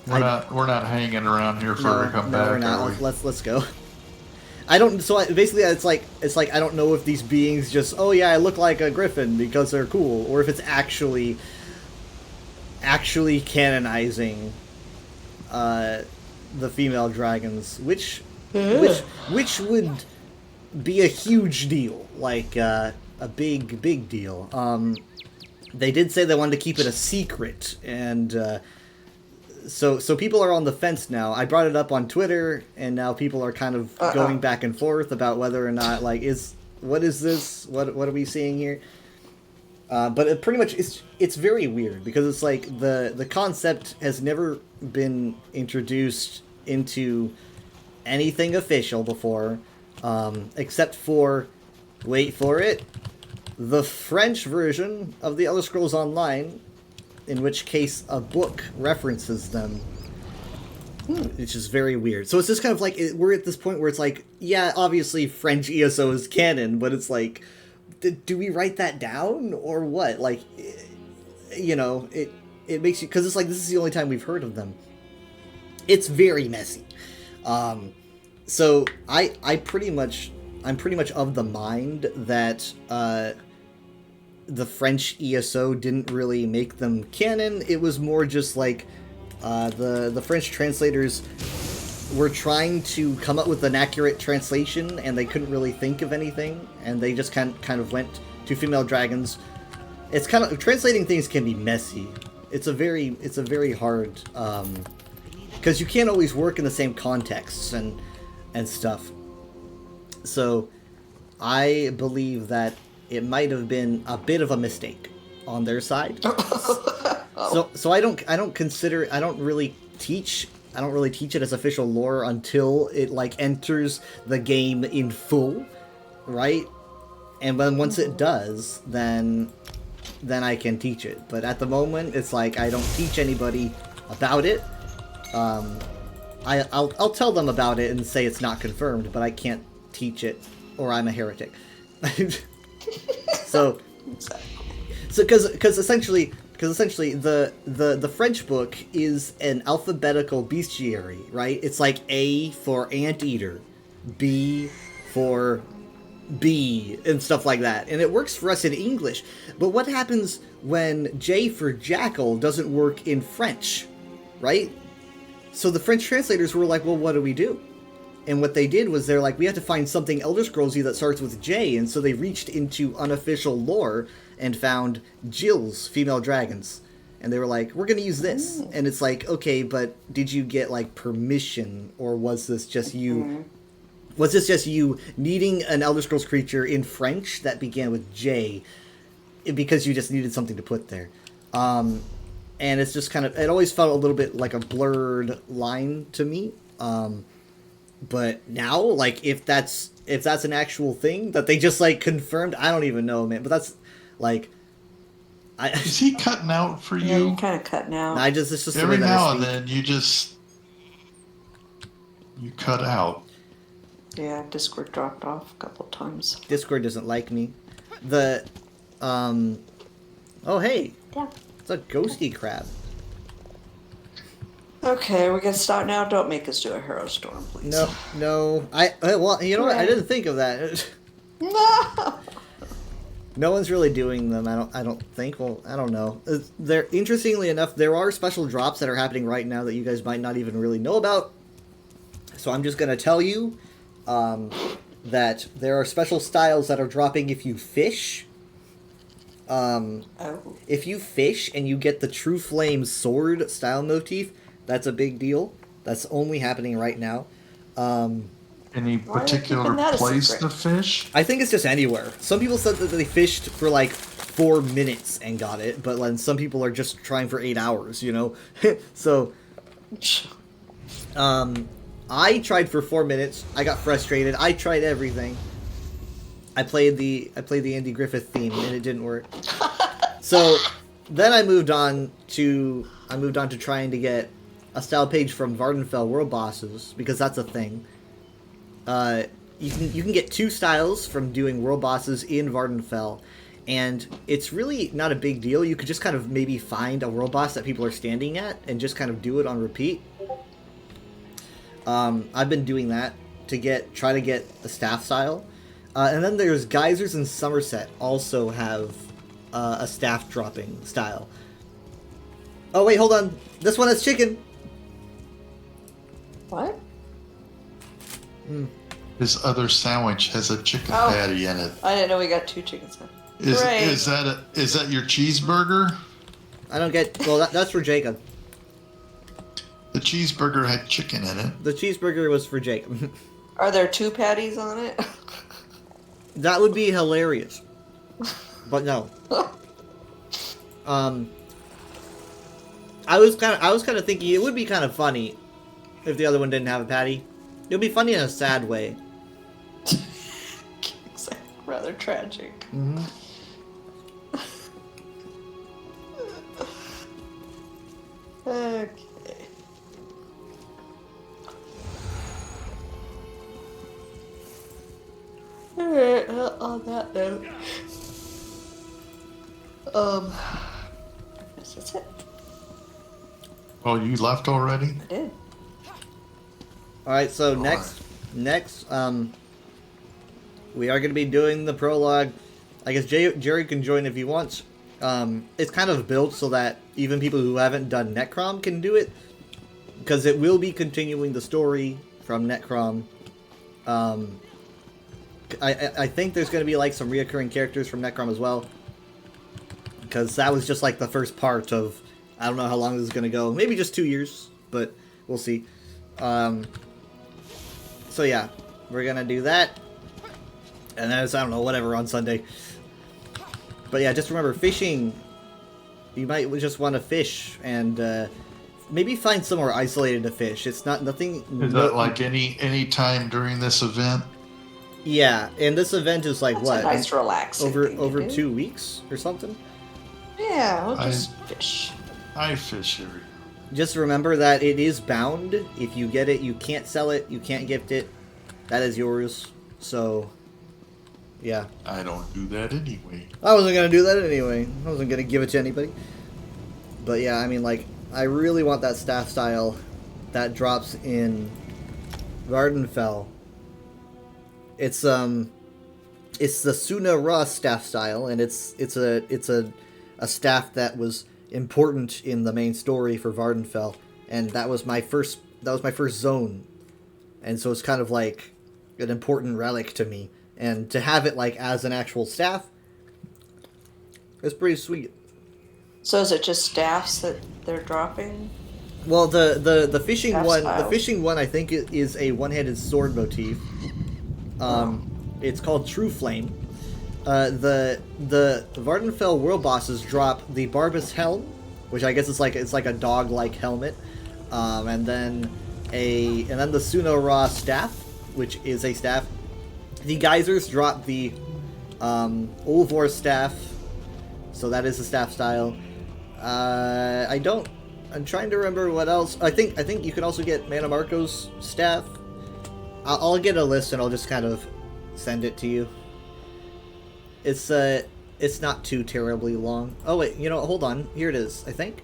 not hanging around here for her to come back, we're not. are we? Let's go. I don't. So basically, it's like I don't know if these beings just, oh yeah, I look like a griffin because they're cool, or if it's actually canonizing the female dragons, which would be a huge deal, like a big deal. They did say they wanted to keep it a secret, and so people are on the fence now. I brought it up on Twitter, and now people are kind of going back and forth about whether or not, like, what is this? What are we seeing here? But it pretty much it's very weird because it's like the concept has never been introduced into anything official before, except for, wait for it, the French version of the Elder Scrolls Online, in which case a book references them, which is very weird. So it's just kind of like, we're at this point where it's like, yeah, obviously French ESO is canon, but it's like, do we write that down or what? Like, you know, it makes you, because it's like, this is the only time we've heard of them. It's very messy. So I'm pretty much of the mind that the French ESO didn't really make them canon. It was more just like the French translators were trying to come up with an accurate translation, and they couldn't really think of anything, and they just kind of went to female dragons. It's kind of, translating things can be messy. It's a very hard, because you can't always work in the same contexts and stuff. So I believe that it might have been a bit of a mistake on their side. So I don't really teach it as official lore until it like enters the game in full, right? And then once it does, then I can teach it. But at the moment, it's like I don't teach anybody about it. I'll tell them about it and say it's not confirmed, but I can't teach it, or I'm a heretic. So because essentially the French book is an alphabetical bestiary, right? It's like A for anteater, B for bee, and stuff like that. And it works for us in English. But what happens when J for jackal doesn't work in French, right? So the French translators were like, well, what do we do? And what they did was they're like, we have to find something Elder Scrollsy that starts with J, and so they reached into unofficial lore and found Jill's female dragons. And they were like, we're going to use this. And it's like, okay, but did you get, like, permission? Or was this just you... Was this just you needing an Elder Scrolls creature in French that began with J because you just needed something to put there? And it's just kind of... It always felt a little bit like a blurred line to me. But now, like, if that's an actual thing that they just, like, confirmed, I don't even know, man. But that's... Like, is he cutting out for you? Yeah, you're kind of cutting out. It's just every now and then you cut out. Yeah, Discord dropped off a couple times. Discord doesn't like me. Oh hey, Yeah. it's a ghosty crab. Okay, we can start now. Don't make us do a hero storm, please. No. Well, you know what? I didn't think of that. No. No one's really doing them. I don't think. Well, I don't know. There, interestingly enough, there are special drops that are happening right now that you guys might not even really know about. So I'm just gonna tell you that there are special styles that are dropping if you fish. If you fish and you get the True Flame sword style motif, that's a big deal. That's only happening right now. Any particular place to fish? I think it's just anywhere. Some people said that they fished for like 4 minutes and got it, but then some people are just trying for 8 hours, you know? So, I tried for 4 minutes. I got frustrated. I tried everything. I played the Andy Griffith theme and it didn't work. So then I moved on to trying to get a style page from Vardenfell World Bosses, because that's a thing. You can get 2 styles from doing World Bosses in Vardenfell, and it's really not a big deal. You could just kind of maybe find a World Boss that people are standing at and just kind of do it on repeat. I've been doing that to try to get the staff style. And then there's Geysers and Somerset also have a staff dropping style. Oh wait, hold on. This one has chicken. What? His other sandwich has a chicken Oh. patty in it. I didn't know we got 2 chickens now. Is that your cheeseburger? I don't get. Well, that's for Jacob. The cheeseburger had chicken in it. The cheeseburger was for Jacob. Are there 2 patties on it? That would be hilarious. But no. I was kind of thinking it would be kind of funny if the other one didn't have a patty. It would be funny in a sad way. Rather tragic. Mm-hmm. Okay. Alright, well, on that note, I guess that's it. Oh, you left already? I did. All right, so next, we are going to be doing the prologue. I guess Jerry can join if he wants. It's kind of built so that even people who haven't done Necrom can do it, because it will be continuing the story from Necrom. I think there's going to be like some reoccurring characters from Necrom as well, because that was just like the first part of, I don't know how long this is going to go, maybe just 2 years, but we'll see. So yeah, we're going to do that, and then it's, I don't know, whatever, on Sunday. But yeah, just remember, fishing, you might just want to fish, and maybe find somewhere isolated to fish. It's not nothing. Is that like any time during this event? Yeah, and this event is like That's what? a nice relaxing thing to over do. 2 weeks or something. Yeah, we'll just fish. I fish every. Just remember that it is bound. If you get it, you can't sell it, you can't gift it. That is yours. So, yeah. I don't do that anyway. I wasn't gonna do that anyway. I wasn't gonna give it to anybody. But yeah, I mean, like, I really want that staff style that drops in Vardenfell. It's the Suna Ra staff style, and it's a staff that was important in the main story for Vardenfell, and that was my first zone, and so it's kind of like an important relic to me, and to have it like as an actual staff, it's pretty sweet. So is it just staffs that they're dropping? Well, the fishing Staff one, style. the fishing one, I think it is a one-handed sword motif. It's called True Flame. The Vardenfell world bosses drop the Barbus helm, which I guess it's like a dog-like helmet, and then the Suna Ra staff, which is a staff. The Geysers drop the Ulvor staff, so that is the staff style. I'm trying to remember what else. I think you can also get Mana Marco's staff. I'll get a list and I'll just kind of send it to you. It's not too terribly long. Oh wait, hold on. Here it is, I think.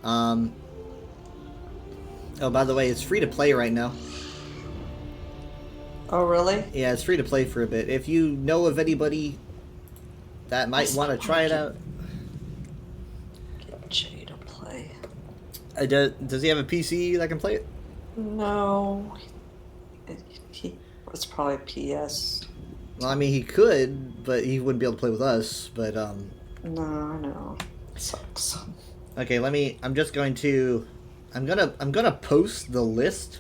Oh, by the way, it's free to play right now. Oh, really? Yeah, it's free to play for a bit. If you know of anybody that might want to try it out. Get Jay to play. Does he have a PC that can play it? No. It's probably PS. Well, I mean, he could, but he wouldn't be able to play with us. But No, I know. It sucks. okay, I'm gonna post the list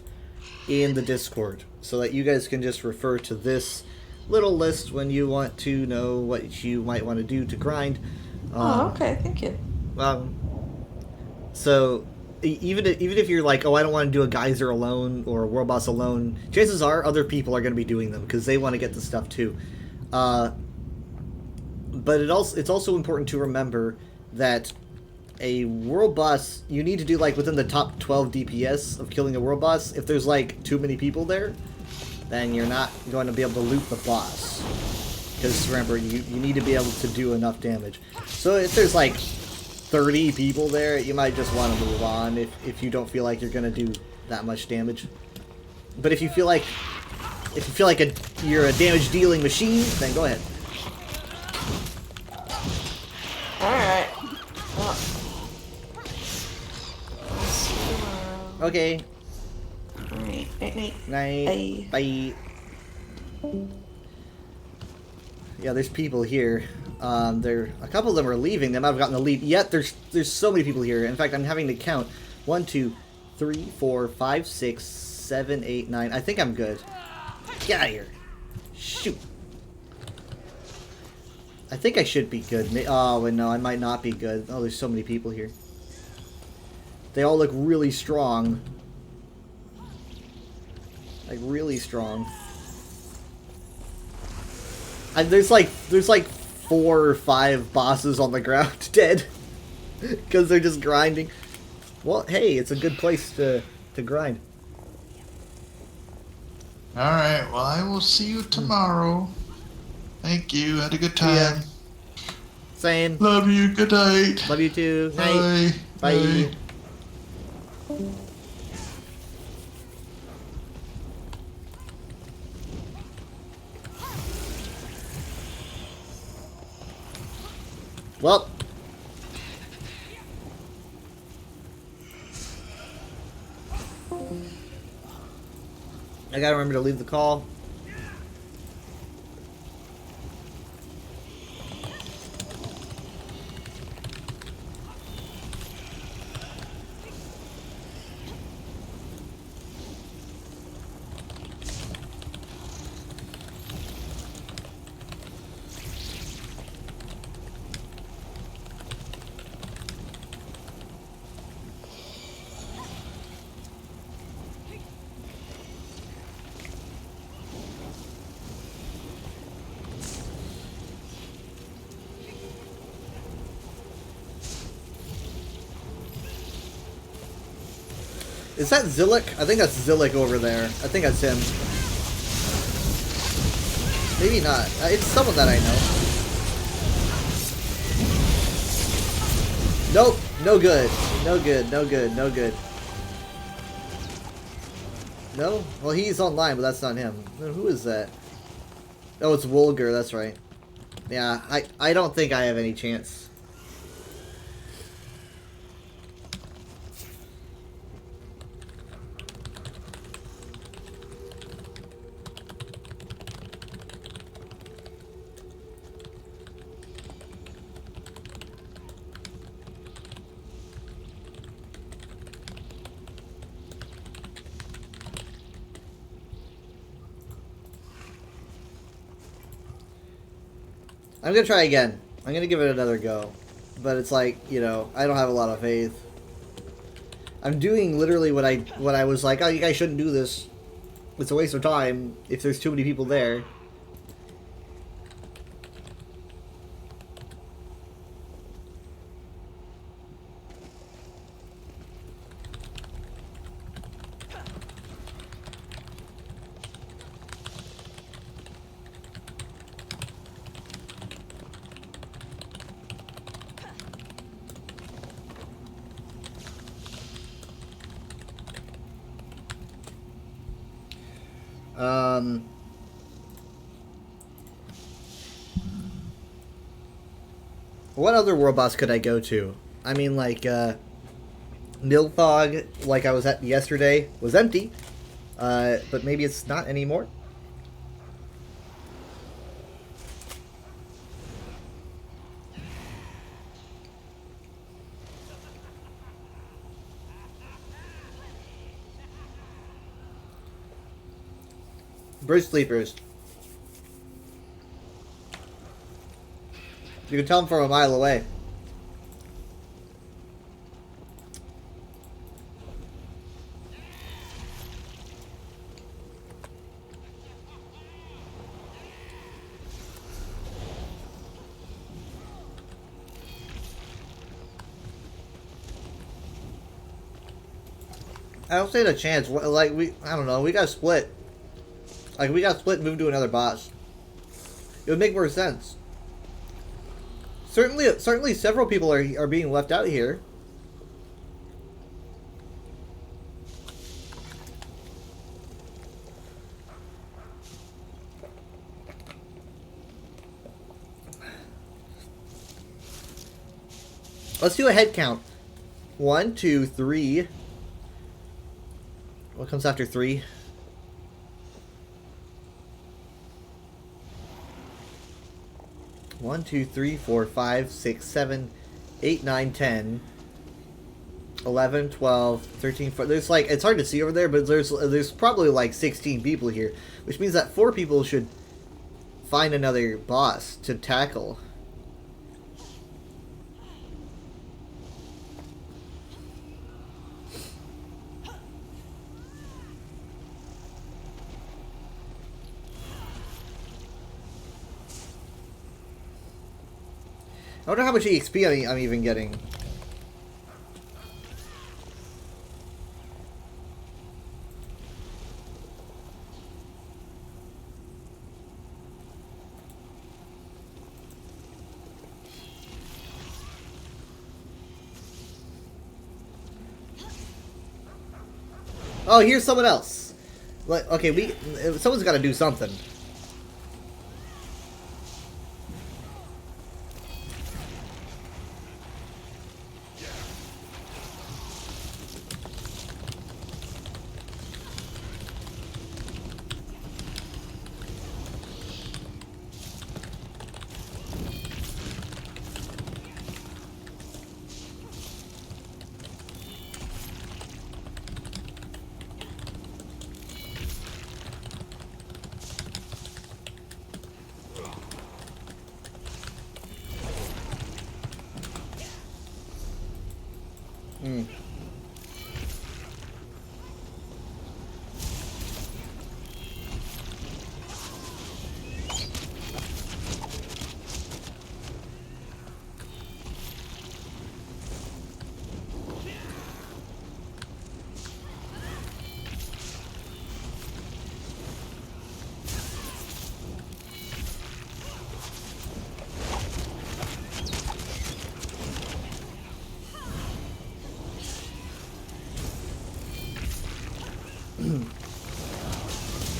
in the Discord so that you guys can just refer to this little list when you want to know what you might want to do to grind. Oh, okay. Thank you. So even if you're like, oh, I don't want to do a geyser alone or a world boss alone, chances are other people are going to be doing them because they want to get the stuff too. But it's also important to remember that a world boss, you need to do like within the top 12 DPS of killing a world boss. If there's like too many people there, then you're not going to be able to loot the boss. Because remember, you need to be able to do enough damage. So if there's like 30 people there, you might just want to move on if you don't feel like you're going to do that much damage. But if you feel like you're a damage dealing machine, then go ahead. Alright. Well, I'll see you tomorrow. Okay. Alright. Night. Night. Bye. Yeah, there's people here. A couple of them are leaving. They might have gotten the lead. Yet there's so many people here. In fact, I'm having to count. 1, 2, 3, 4, 5, 6, 7, 8, 9. I think I'm good. Get out of here. Shoot. I think I should be good. Oh, wait, no, I might not be good. Oh, there's so many people here. They all look really strong. Like, really strong. And there's like 4 or 5 bosses on the ground dead. Because they're just grinding. Well, hey, it's a good place to grind. Alright, well, I will see you tomorrow. Thank you. Had a good time. Yeah. Same. Love you. Good night. Love you too. Bye. Night. Bye. Well. I gotta remember to leave the call. Is that Zillik? I think that's Zillik over there. I think that's him. Maybe not. It's someone that I know. Nope. No good. No good. No good. No good. No? Well, he's online, but that's not him. Who is that? Oh, it's Wulgar. That's right. Yeah, I don't think I have any chance. I'm gonna try again. I'm gonna give it another go. But it's like, you know, I don't have a lot of faith. I'm doing literally what I was like, oh, you guys shouldn't do this. It's a waste of time if there's too many people there. What other world boss could I go to? I mean, like, Nilthog, like I was at yesterday, was empty. But maybe it's not anymore. Bridge Sleepers. You can tell them from a mile away. I don't stand a chance. Like, I don't know, we got split. Like, we got split and moved to another boss. It would make more sense. Certainly several people are being left out here. Let's do a head count. 1, 2, 3. What comes after 3? One, 2, 3, 4, 5, 6, 7, 8, 9, 10, 11, 12, 13, 14. There's like, it's hard to see over there, but there's probably like 16 people here, which means that 4 people should find another boss to tackle. I wonder how much EXP I'm even getting. Oh, here's someone else. Like, okay, someone's got to do something.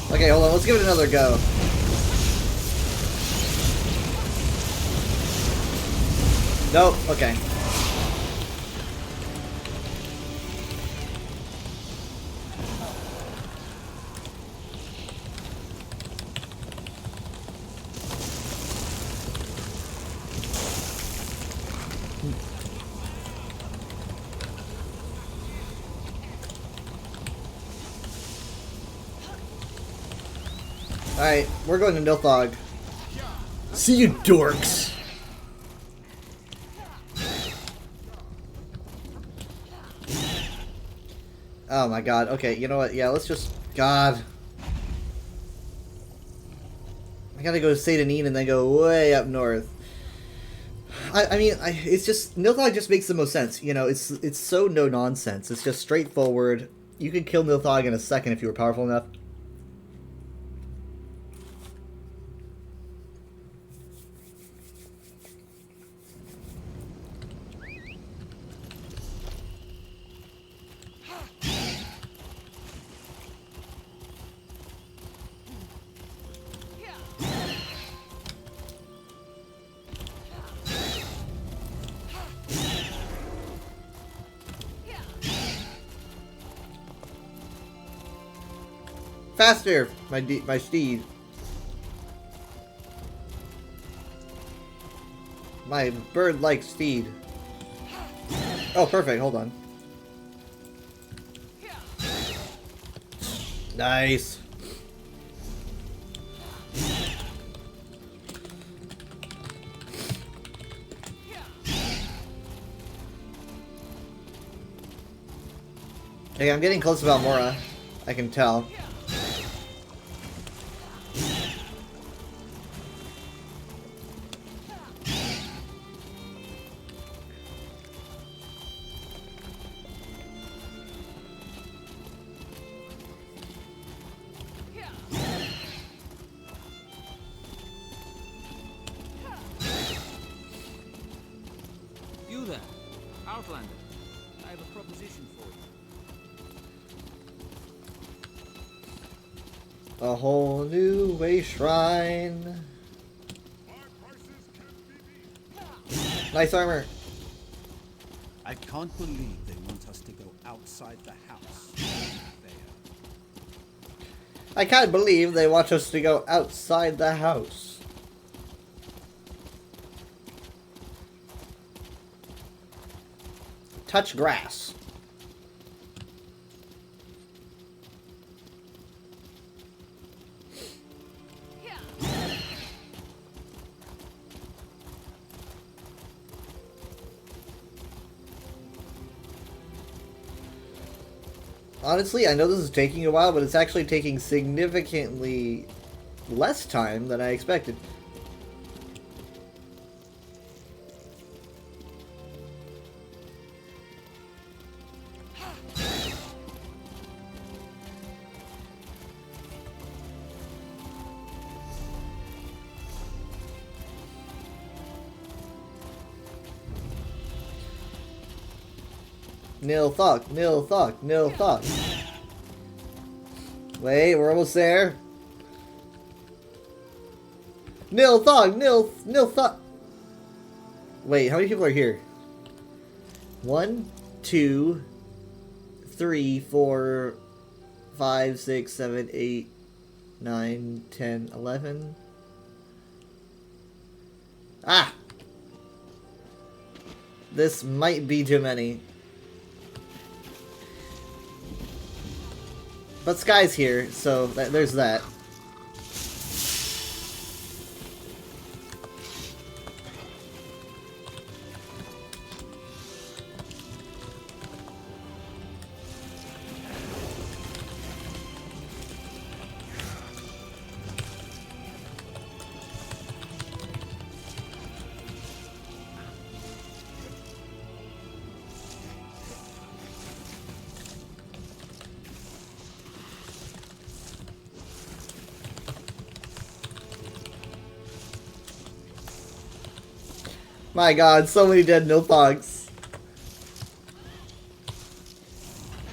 Okay, hold on, let's give it another go. Nope, okay. Alright, we're going to Nilthog. See you, dorks! Oh my god, okay, you know what, yeah, let's just... God. I gotta go to Satanin and then go way up north. I mean, it's just... Nilthog just makes the most sense, you know, it's so no-nonsense. It's just straightforward. You could kill Nilthog in a second if you were powerful enough. Faster, my steed. My bird-like steed. Oh, perfect. Hold on. Nice. Hey, I'm getting close to Valmora. I can tell. You there, Outlander. I have a proposition for you. A whole new way shrine. Nice armor. I can't believe they want us to go outside the house. I can't believe they want us to go outside the house. Touch grass. Honestly, I know this is taking a while, but it's actually taking significantly less time than I expected. Nil thug, nil thug, nil thug. Wait, we're almost there. Nil thug, nil thug. Wait, how many people are here? 1, 2, 3, 4, 5, 6, 7, 8, 9, 10, 11. Ah! This might be too many. But Sky's here, so there's that. My god, so many dead Nilthogs.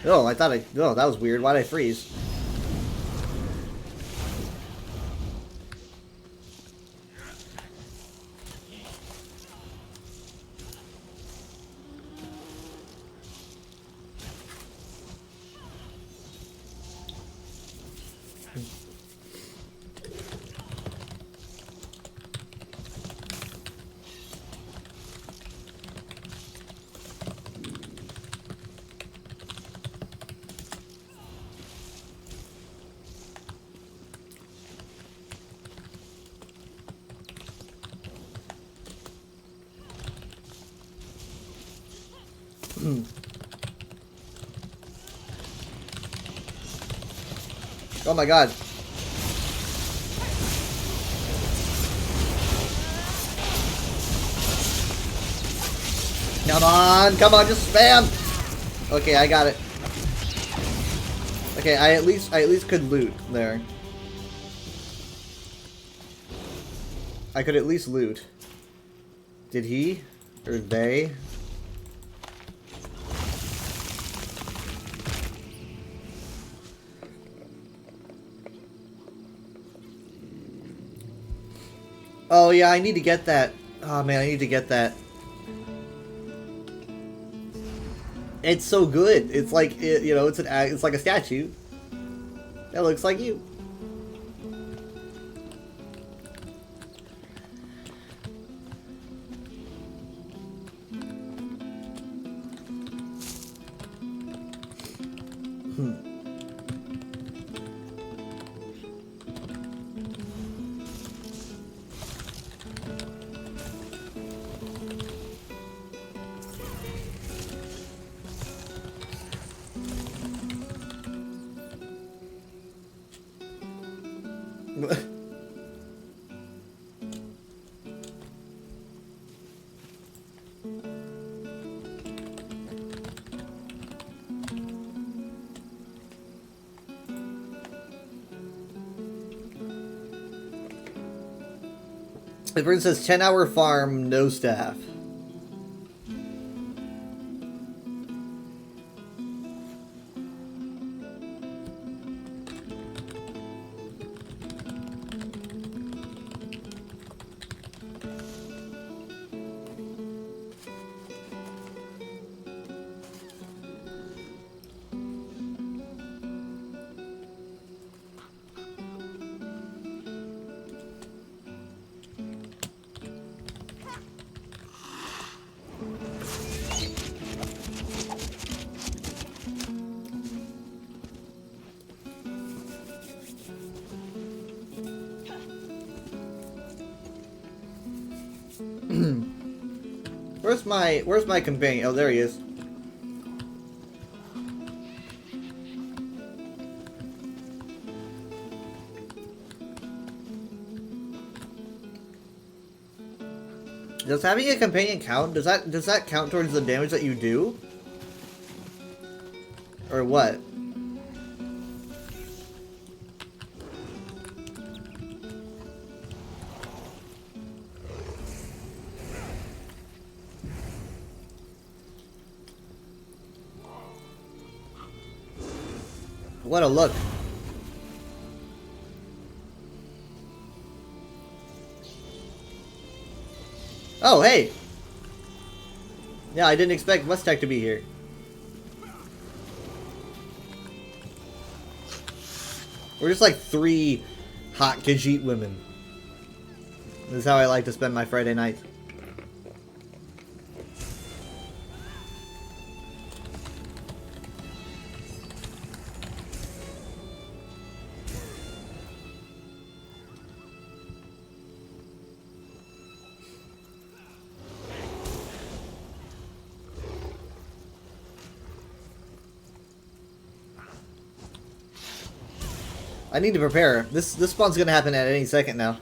Oh, I thought oh, that was weird. Why'd I freeze? Oh my god. Come on, just spam! Okay, I got it. Okay, I at least could loot there. I could at least loot. Did he? Or they? Oh yeah, I need to get that. Oh man, I need to get that. It's so good. It's like you know, it's like a statue. That looks like you. The person says 10-hour farm, no staff. where's my companion? Oh, there he is. Does having a companion count? Does that count towards the damage that you do? Or what? What a look. Oh, hey! Yeah, I didn't expect Mustang to be here. We're just like 3 hot Khajiit women. This is how I like to spend my Friday nights. I need to prepare. This spawn's gonna happen at any second now.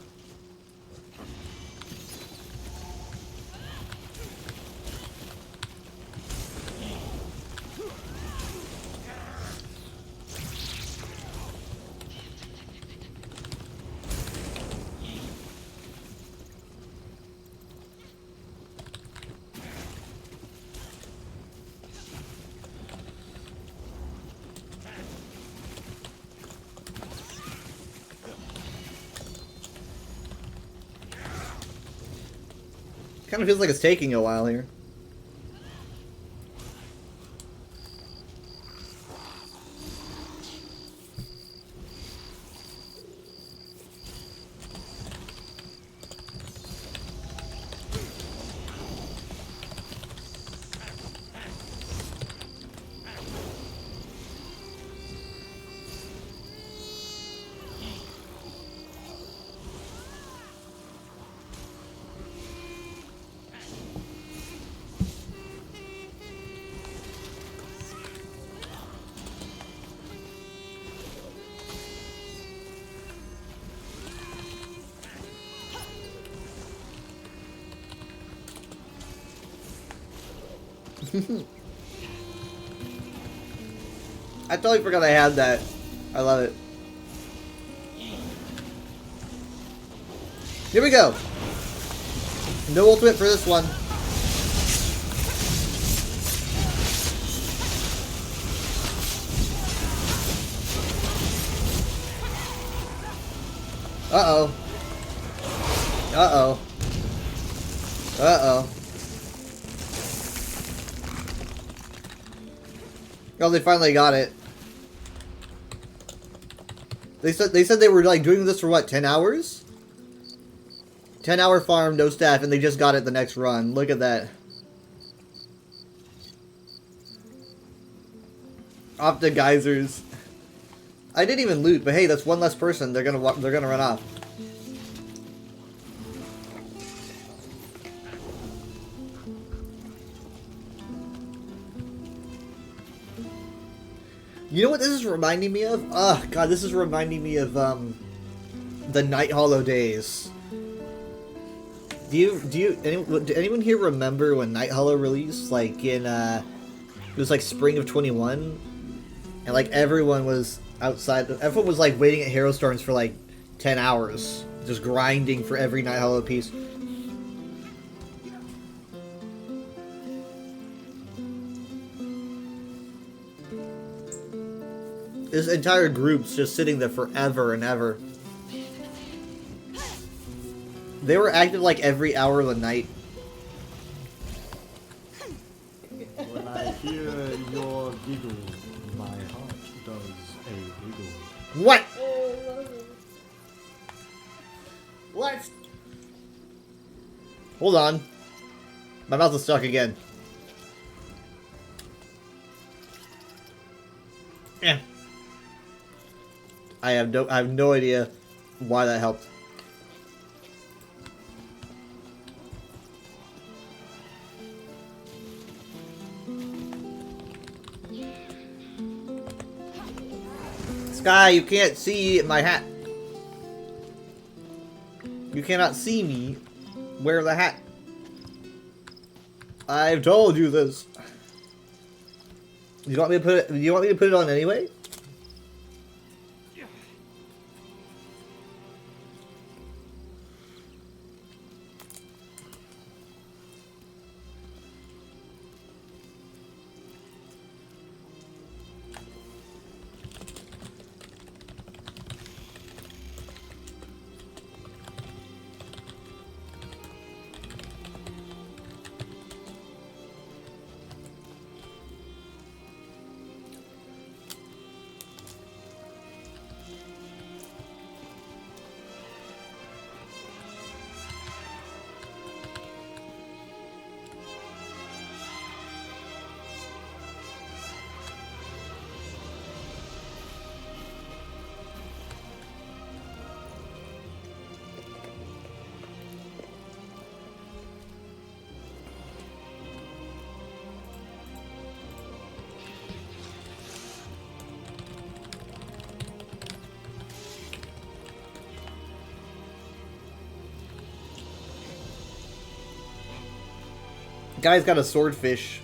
Kind of feels like it's taking a while here. I totally forgot I had that. I love it. Here we go. No ultimate for this one. Uh-oh. Uh-oh. Uh-oh. Oh, they finally got it. They said they were like doing this for what, 10 hours? 10-hour farm, no staff, and they just got it the next run. Look at that. Optic geysers. I didn't even loot, but hey, that's one less person. They're gonna run off. You know what this is reminding me of? Oh, God, this is reminding me of, the Night Hollow days. Did anyone here remember when Night Hollow released? Like, in, it was like spring of 21? And, like, everyone was outside, everyone was, like, waiting at Hero Storms for, like, 10 hours. Just grinding for every Night Hollow piece. This entire group's just sitting there forever and ever. They were active like every hour of the night. When I hear your giggle, my heart does a wiggle. What? What? Hold on. My mouth is stuck again. Yeah. I have no idea why that helped. Sky, you can't see my hat. You cannot see me wear the hat. I've told you this. You want me to put it? You want me to put it on anyway? Guy's got a swordfish.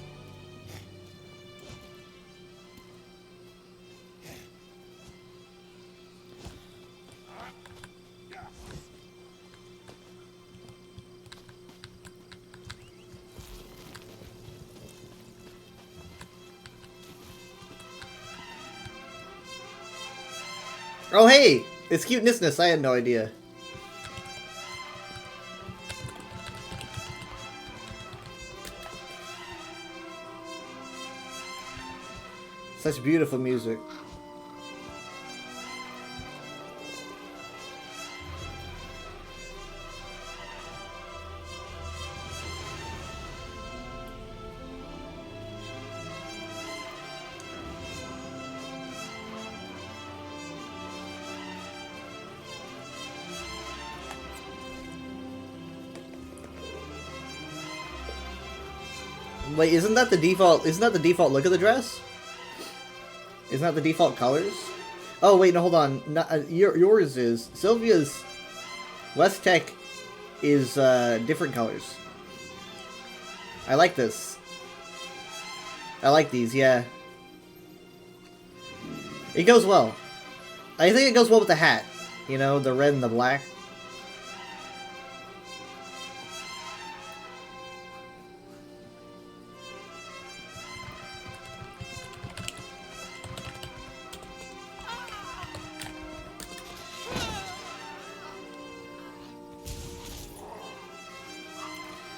Oh hey! It's Cutenessness, I had no idea. Such beautiful music. Wait, isn't that the default look of the dress? Isn't that the default colors? Oh wait, no, hold on. Not, yours is Sylvia's. West Tech is different colors. I like this. I like these, yeah. It goes well. I think it goes well with the hat. You know, the red and the black.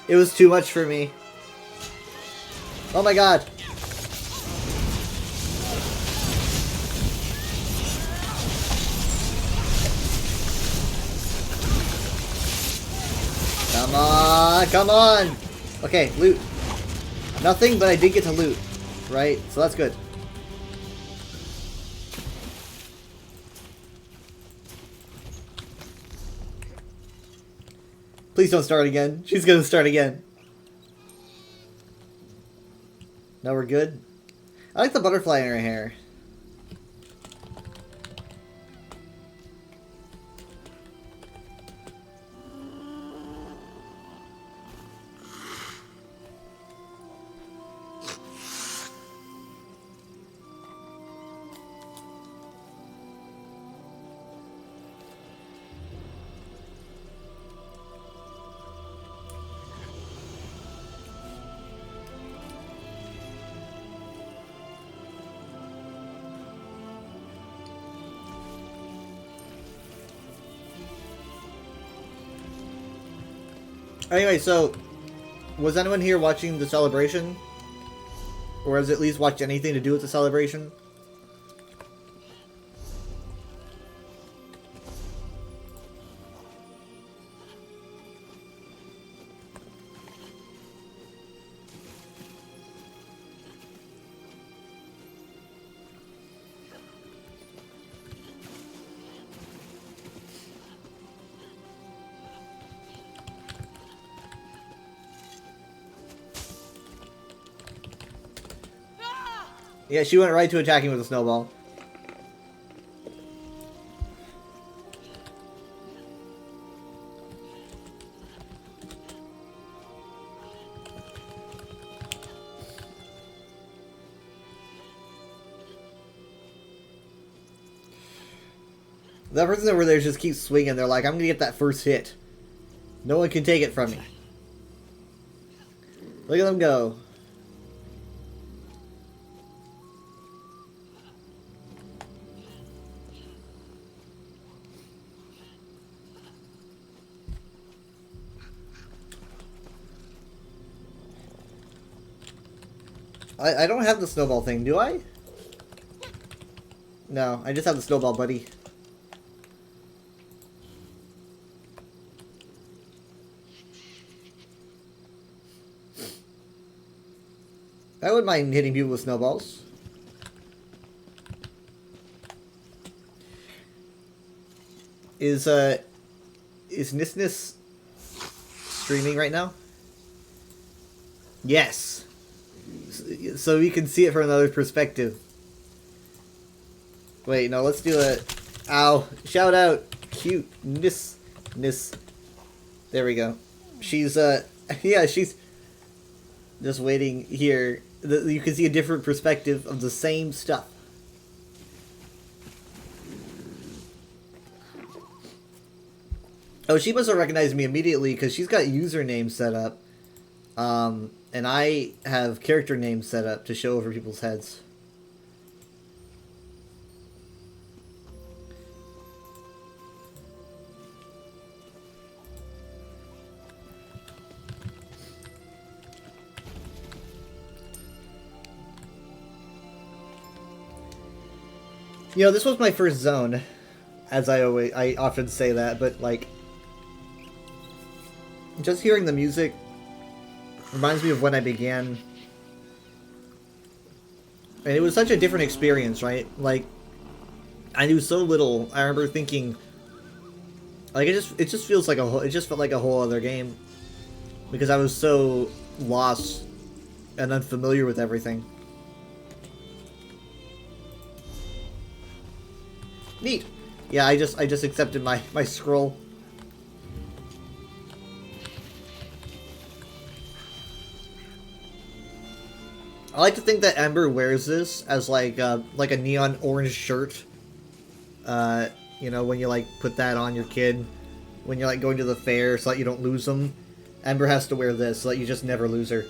It was too much for me. Oh my god. Come on, come on. Okay, loot. Nothing, but I did get to loot, right? So that's good. Please don't start again. She's gonna start again. No, we're good. I like the butterfly in her hair. Anyway, so, was anyone here watching the celebration? Or has at least watched anything to do with the celebration? Yeah, she went right to attacking with a snowball. That person over there just keeps swinging. They're like, I'm gonna get that first hit. No one can take it from me. Look at them go. I don't have the snowball thing, do I? No, I just have the snowball buddy. I wouldn't mind hitting people with snowballs. Is Nisnis streaming right now? Yes. So you can see it from another perspective. Wait, no, let's do it. Ow. Shout out. Cute. Nis. There we go. She's, yeah, she's just waiting here. You can see a different perspective of the same stuff. Oh, she must have recognized me immediately because she's got username set up. And I have character names set up to show over people's heads. You know, this was my first zone, as I often say that, but like, just hearing the music reminds me of when I began. And it was such a different experience, right? Like, I knew so little. I remember thinking, like, it just feels like it just felt like a whole other game. Because I was so lost and unfamiliar with everything. Neat. Yeah, I just accepted my scroll. I like to think that Ember wears this as like a neon orange shirt. You know, when you like put that on your kid when you're like going to the fair so that you don't lose them. Ember has to wear this so that you just never lose her.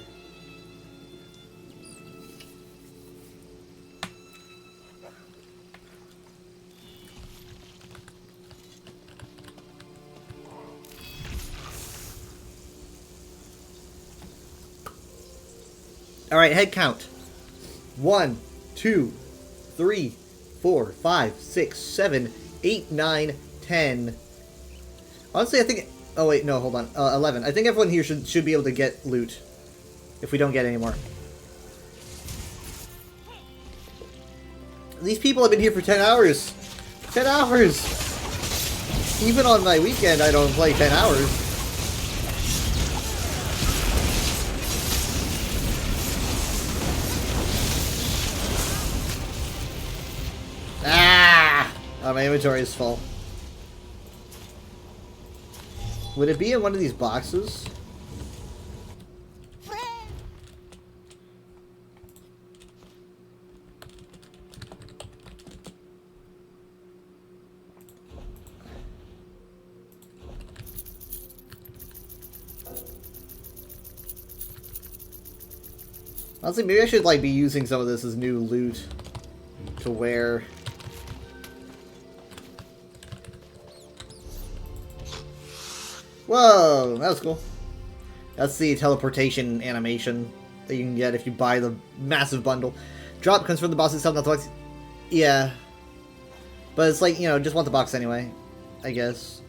Alright, head count. 1, 2, 3, 4, 5, 6, 7, 8, 9, 10. Honestly, I think... Oh, wait, no, hold on. 11. I think everyone here should be able to get loot. If we don't get any more. These people have been here for 10 hours. 10 hours! Even on my weekend, I don't play 10 hours. Oh, my inventory is full. Would it be in one of these boxes? Honestly, maybe I should like be using some of this as new loot to wear. Whoa, that was cool. That's the teleportation animation that you can get if you buy the massive bundle. Drop comes from the box itself, not the box. Yeah. But it's like, you know, just want the box anyway, I guess.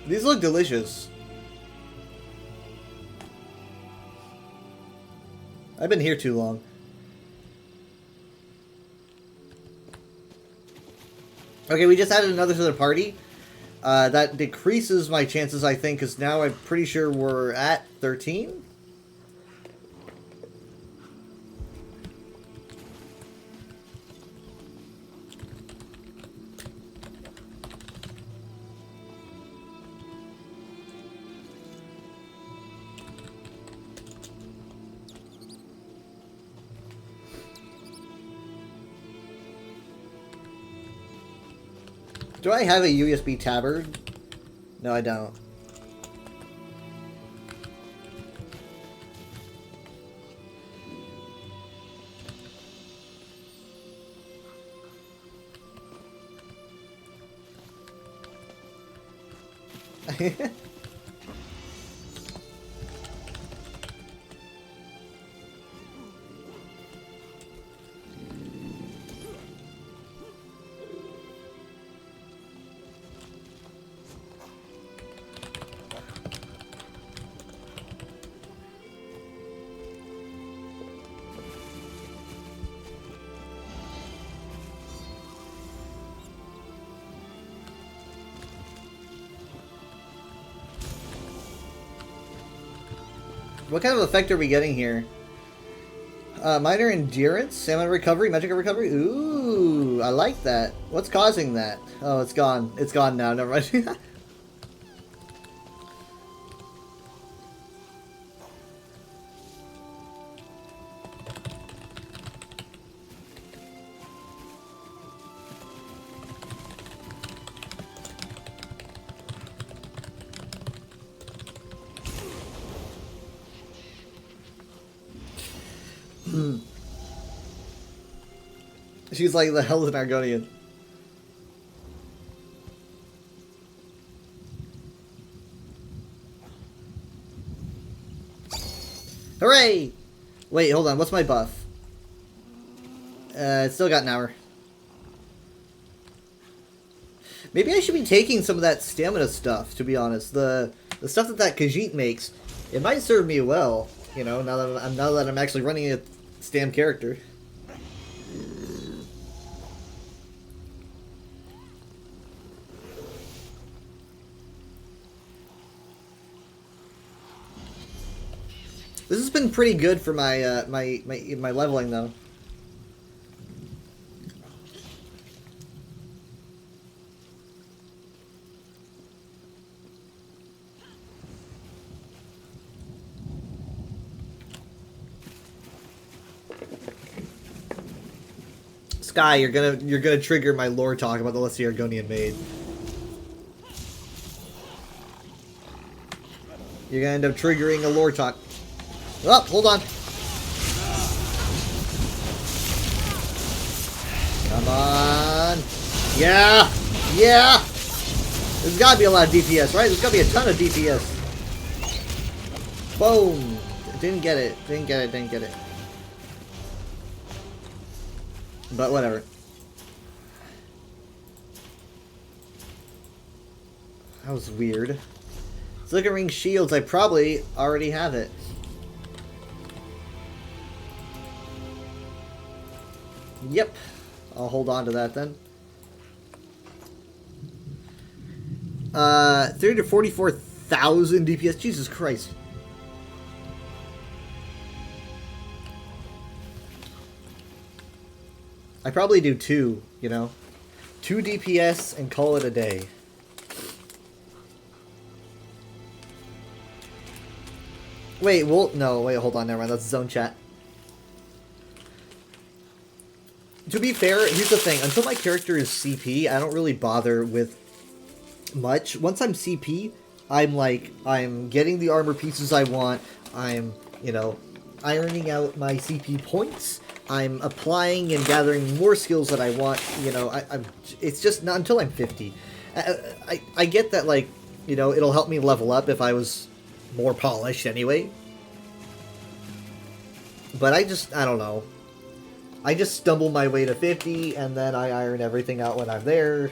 These look delicious. I've been here too long. Okay, we just added another to the party. That decreases my chances, I think, because now I'm pretty sure we're at 13. Do I have a USB tabard? No, I don't. What kind of effect are we getting here? Minor endurance, stamina recovery, magic recovery. Ooh, I like that. What's causing that? Oh, it's gone. It's gone now. Never mind. She's like, the hell is an Argonian? Hooray! Wait, hold on. What's my buff? It's still got an hour. Maybe I should be taking some of that stamina stuff, to be honest. The stuff that Khajiit makes, it might serve me well, you know, now that I'm actually running a stam character. This has been pretty good for my my leveling though. Sky, you're gonna trigger my lore talk about the Lesser Argonian Maid. You're gonna end up triggering a lore talk. Oh, hold on. Come on. Yeah! Yeah! There's gotta be a lot of DPS, right? There's gotta be a ton of DPS. Boom! Didn't get it. Didn't get it. Didn't get it. But whatever. That was weird. Silicon Ring Shields, I probably already have it. Yep. I'll hold on to that then. 344,000 DPS. Jesus Christ. I probably do 2, you know. 2 DPS and call it a day. Wait, well, no, wait, hold on, never mind. That's zone chat. To be fair, here's the thing. Until my character is CP, I don't really bother with much. Once I'm CP, I'm getting the armor pieces I want. I'm, you know, ironing out my CP points. I'm applying and gathering more skills that I want. You know, it's just not until I'm 50. I get that, like, you know, it'll help me level up if I was more polished anyway. But I don't know. I just stumble my way to 50, and then I iron everything out when I'm there.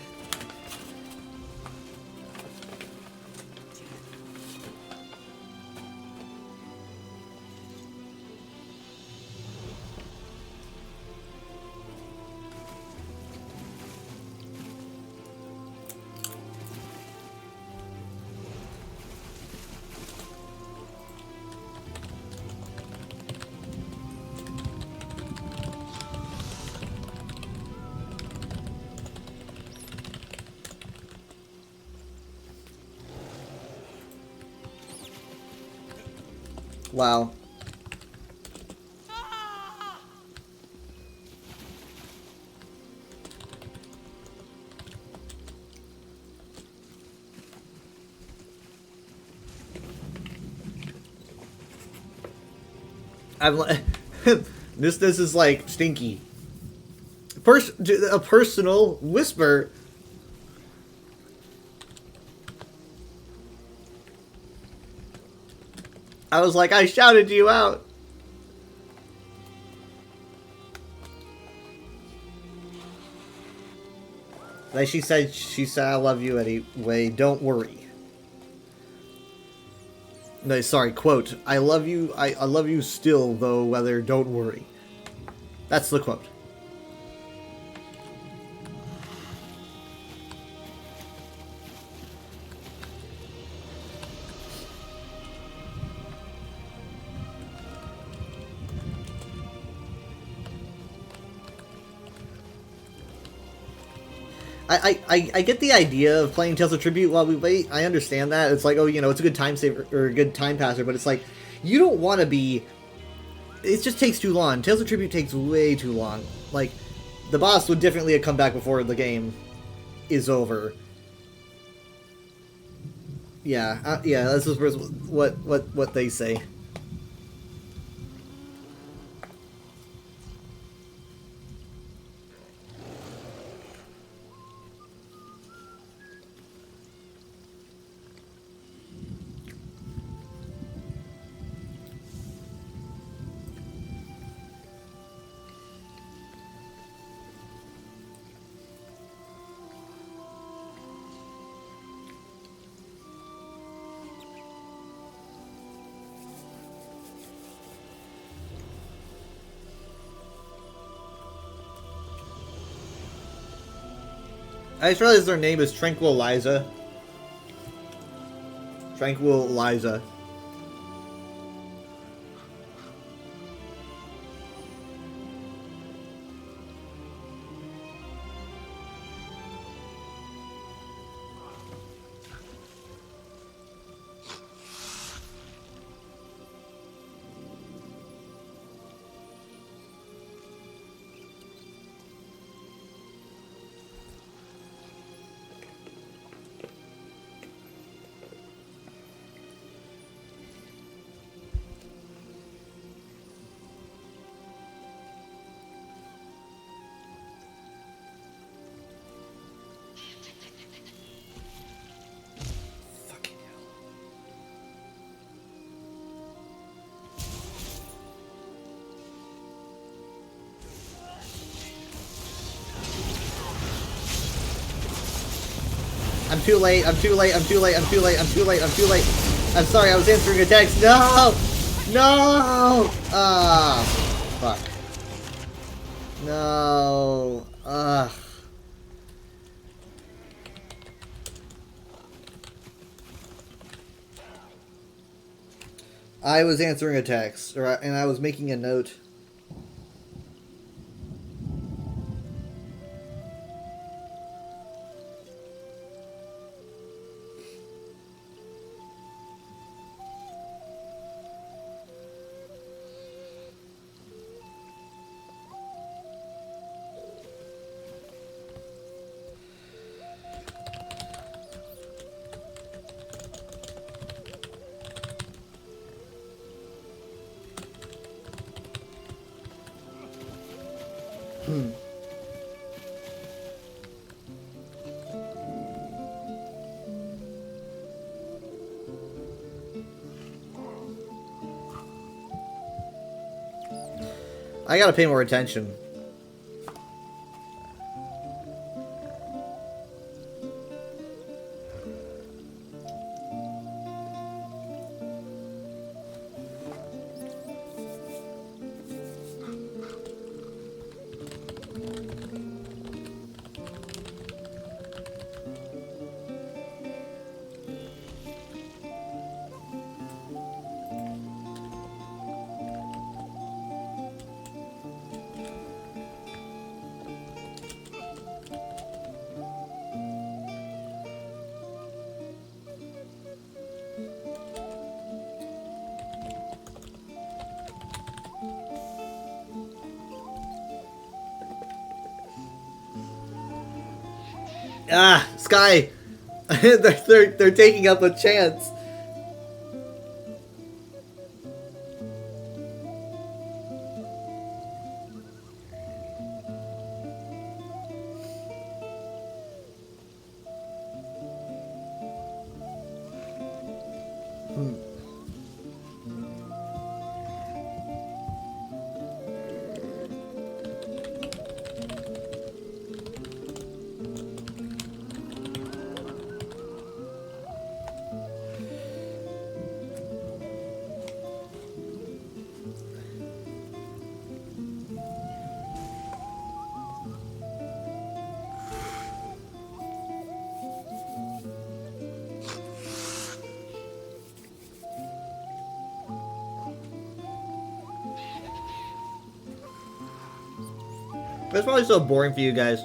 Wow. I'm like, this is like stinky. A personal whisper. I was like, I shouted you out. Like she said, I love you anyway. Don't worry. No, sorry. Quote: I love you. I love you still, though. Whether don't worry. That's the quote. I get the idea of playing Tales of Tribute while we wait. I understand that. It's like, oh, you know, it's a good time saver or a good time passer, but it's like, you don't want to be... It just takes too long. Tales of Tribute takes way too long. Like, the boss would definitely have come back before the game is over. Yeah, yeah, this is what they say. I just realized their name is Tranquil Liza. Tranquil Liza. I'm too late, I'm too late, I'm too late, I'm too late, I'm too late, I'm too late. I'm sorry, I was answering a text. No! No! Ah, fuck. No. Ugh. I was answering a text, and I was making a note. I gotta pay more attention. Sky! they're taking up a chance. It's probably so boring for you guys.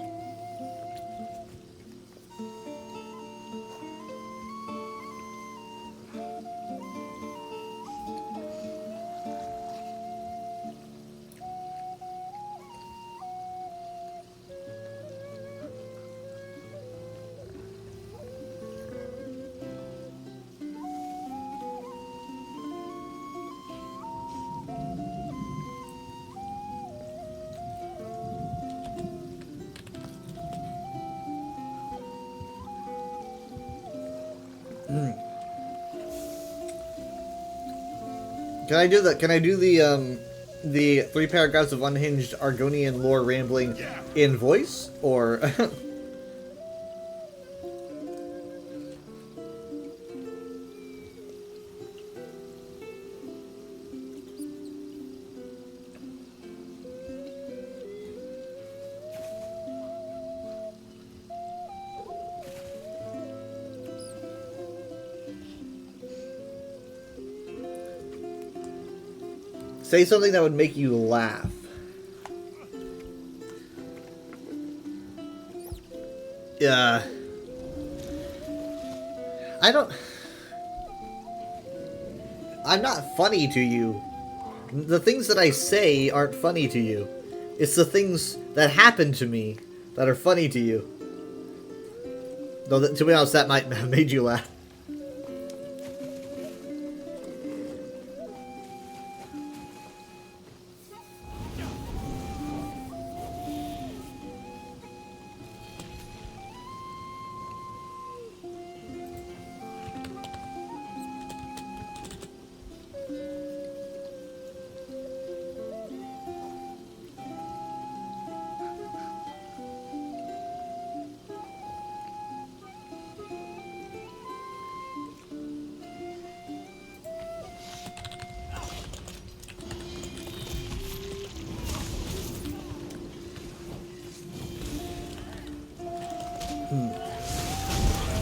Can I do the? Can I do the 3 paragraphs of unhinged Argonian lore rambling in voice, or? Say something that would make you laugh. Yeah. I'm not funny to you. The things that I say aren't funny to you. It's the things that happen to me that are funny to you. Though, to be honest, that might have made you laugh.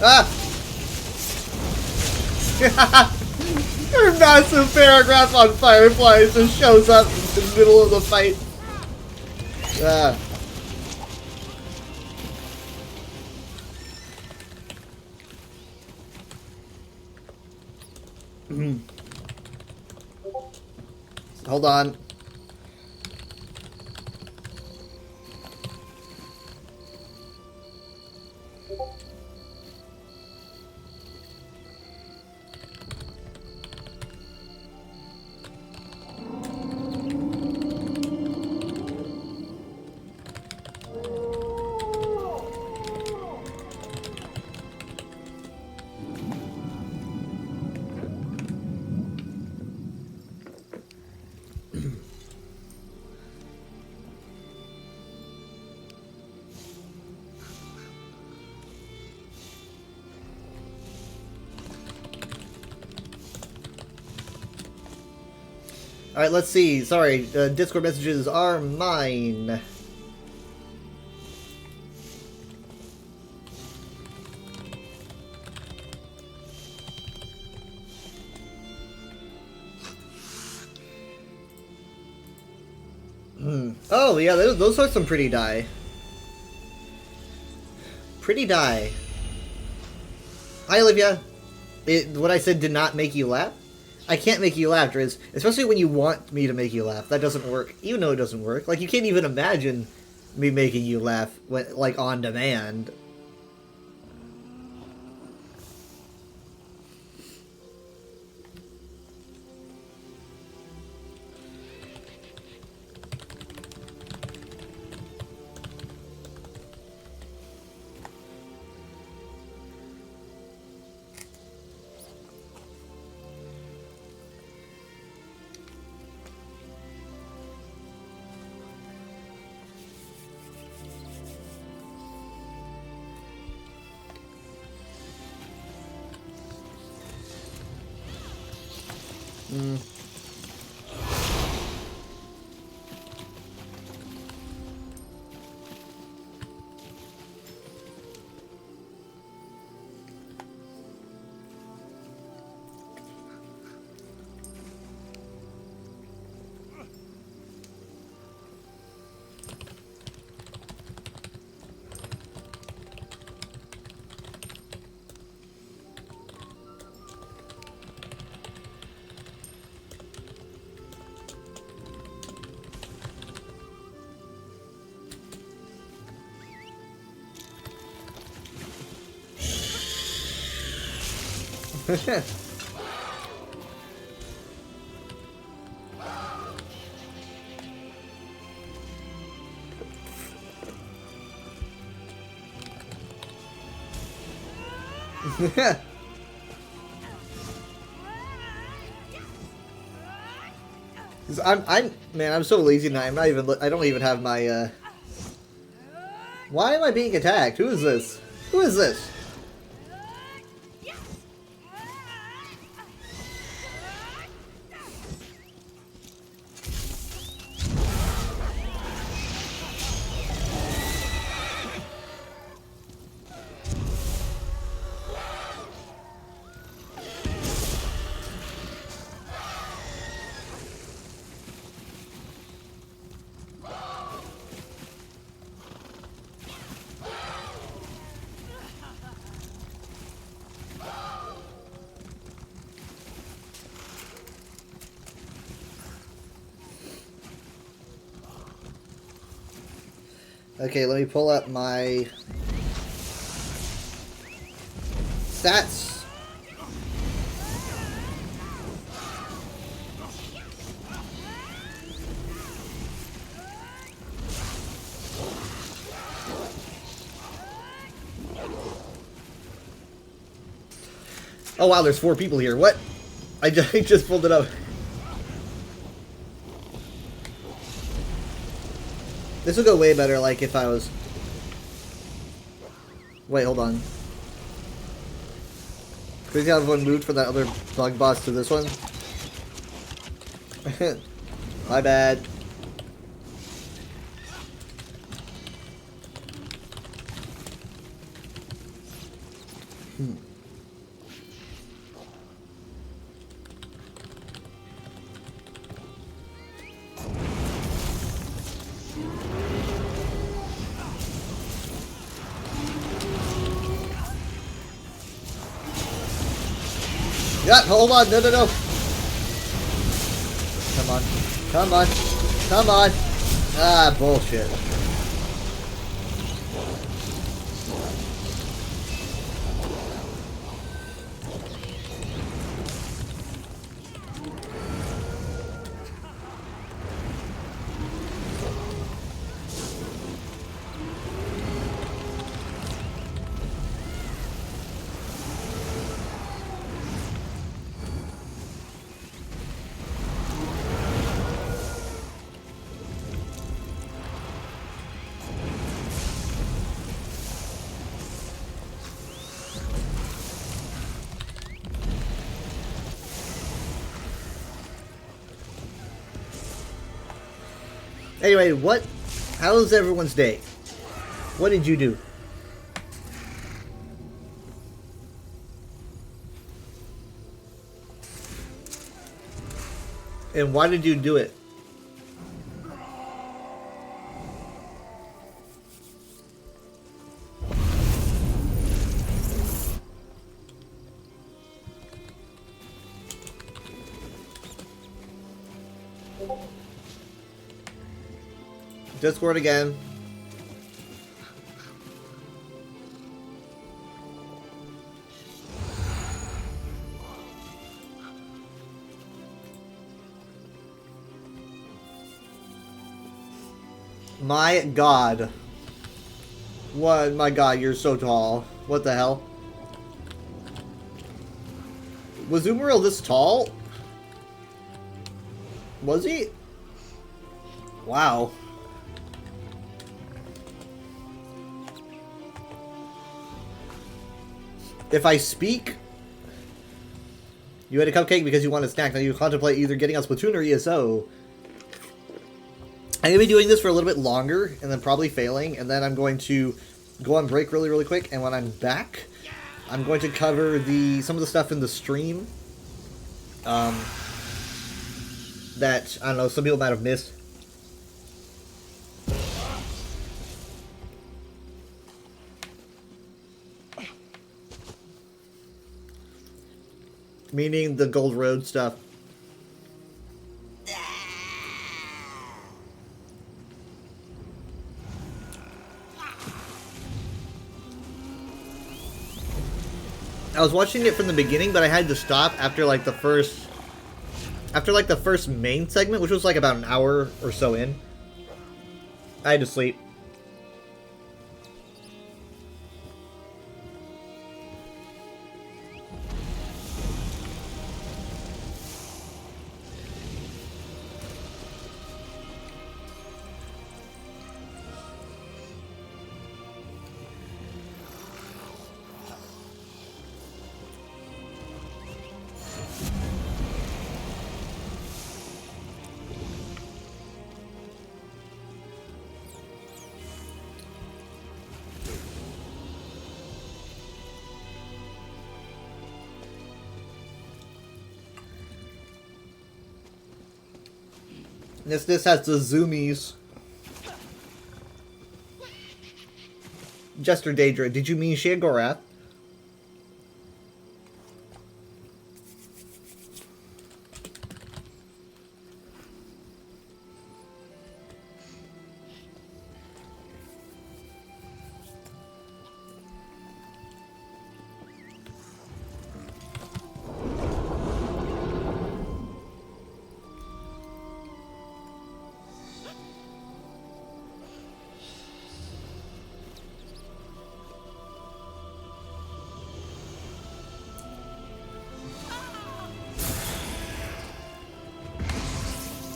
Ah! Her massive paragraph on Fireflies just shows up in the middle of the fight. Ah. Hold on. Alright, let's see. Sorry, Discord messages are mine. Oh, yeah, those are some pretty die. Pretty die. Hi, Olivia. What I said did not make you laugh? I can't make you laugh, Driz. Especially when you want me to make you laugh. That doesn't work. You know it doesn't work. Like, you can't even imagine me making you laugh, when, like, on demand. I'm so lazy now. I'm not even. I don't even have my. Why am I being attacked? Who is this? Who is this? Okay, let me pull up my stats. Oh wow, there's 4 people here. What? I just pulled it up. This would go way better, like, if I was... Wait, hold on. Could you have one moved from that other bug boss to this one? My bad. Yeah, hold on, no. Come on. Ah, bullshit. Anyway, how was everyone's day? What did you do? And why did you do it? Discord again. My god. What? My god, you're so tall. What the hell? Was Umaril this tall? Was he? Wow. If I speak, You ate a cupcake because you want a snack. Now you contemplate either getting on Splatoon or ESO. I'm going to be doing this for a little bit longer, and then probably failing, and then I'm going to go on break really, really quick, and when I'm back, I'm going to cover some of the stuff in the stream that, I don't know, some people might have missed. Meaning the Gold Road stuff. I was watching it from the beginning, but I had to stop after like the first main segment, which was like about an hour or so in. I had to sleep. This has the zoomies. Jester Daedra, did you mean Shangorath?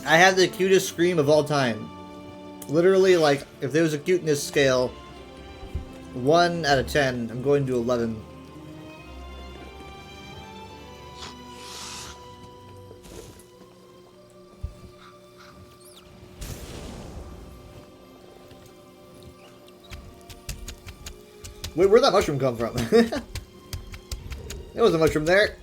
I have the cutest scream of all time. Literally, like, if there was a cuteness scale, 1 out of 10, I'm going to 11. Where'd that mushroom come from? There was a mushroom there.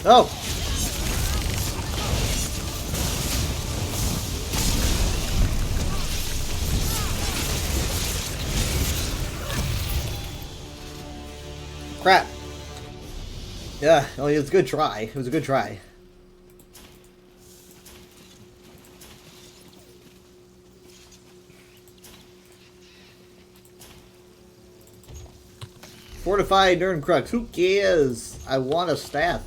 Oh! Crap. Yeah, well, it was a good try. It was a good try. Fortified Nurncrux. Who cares? I want a staff.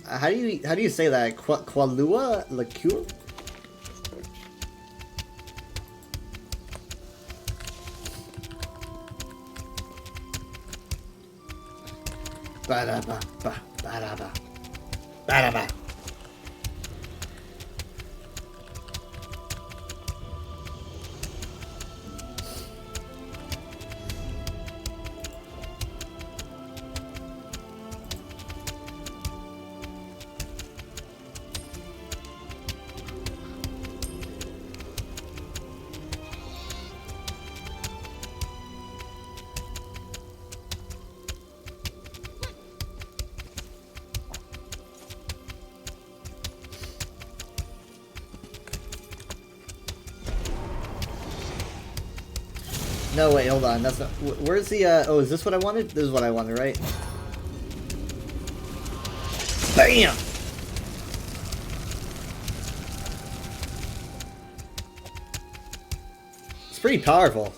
How do you say that? Qualua Lacure? Ba-da-ba, ba-da-ba, ba-da-ba. No, wait, hold on. That's not. Where's the? Oh, is this what I wanted? This is what I wanted, right? Bam! It's pretty powerful.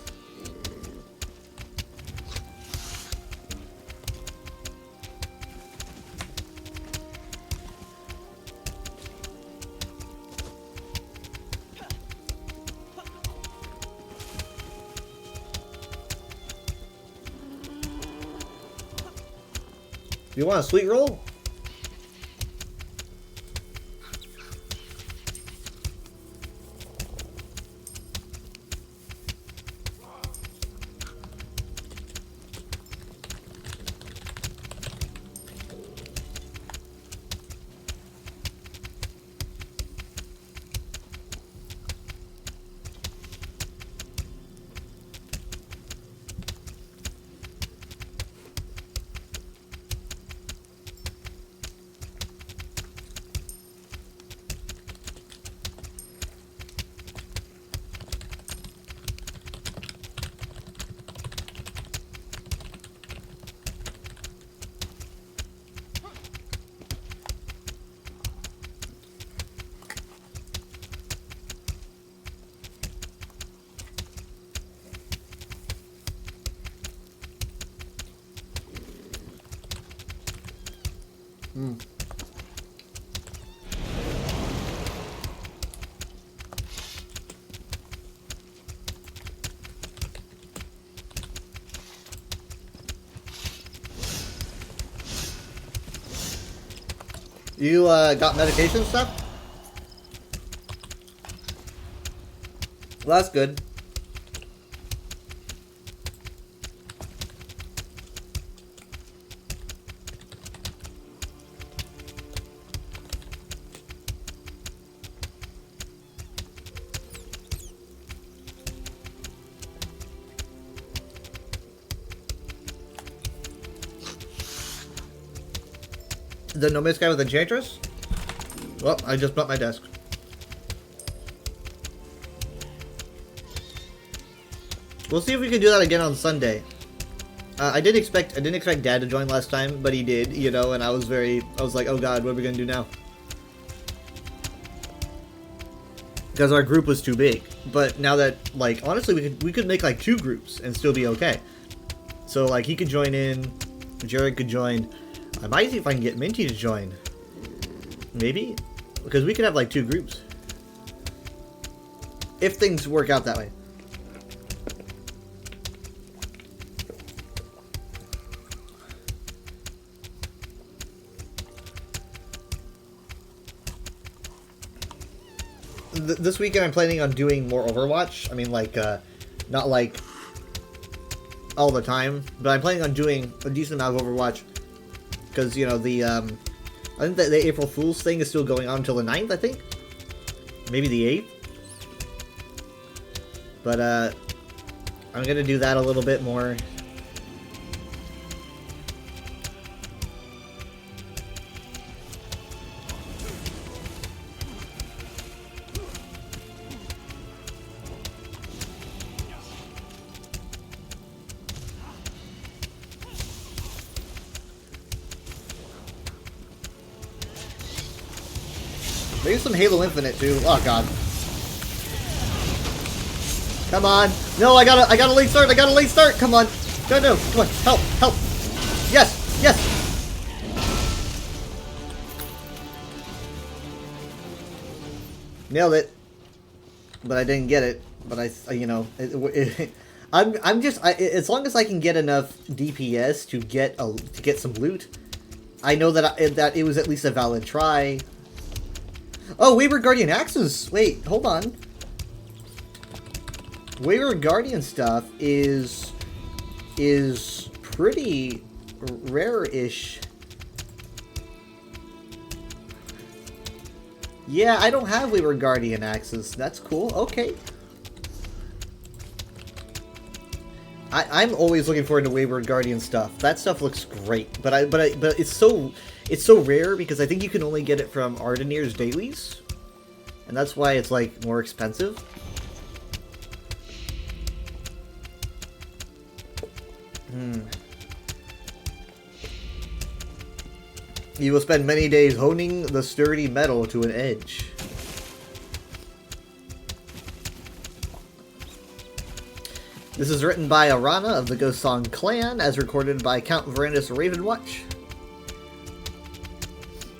You want a sweet roll? You got medication stuff? Well, that's good. The no miss guy with Enchantress? Well, I just bumped my desk. We'll see if we can do that again on Sunday. I didn't expect Dad to join last time, but he did, you know, and I was like, oh god, what are we gonna do now? Because our group was too big. But now that, like, honestly, we could make like 2 groups and still be okay. So like he could join in, Jared could join. I might see if I can get Minty to join. Maybe? Because we could have like 2 groups. If things work out that way. This weekend I'm planning on doing more Overwatch. I mean, like, not like all the time, but I'm planning on doing a decent amount of Overwatch. Because, you know, I think that the April Fool's thing is still going on until the 9th, I think? Maybe the 8th? But, I'm gonna do that a little bit more. Maybe some Halo Infinite too. Oh god. Come on. No, I got a late start. I got a late start. Come on. No. Come on. Help. Help. Yes. Yes. Nailed it. But I didn't get it. But you know, I'm just as long as I can get enough DPS to get some loot, I know that that it was at least a valid try. Oh, Wayward Guardian Axes! Wait, hold on. Wayward Guardian stuff is pretty rare-ish. Yeah, I don't have Wayward Guardian Axes. That's cool. Okay. I'm always looking forward to Wayward Guardian stuff. That stuff looks great, but it's so rare because I think you can only get it from Ardenir's dailies, and that's why it's like more expensive. You will spend many days honing the sturdy metal to an edge. This is written by Arana of the Ghost Song Clan, as recorded by Count Verandus Ravenwatch.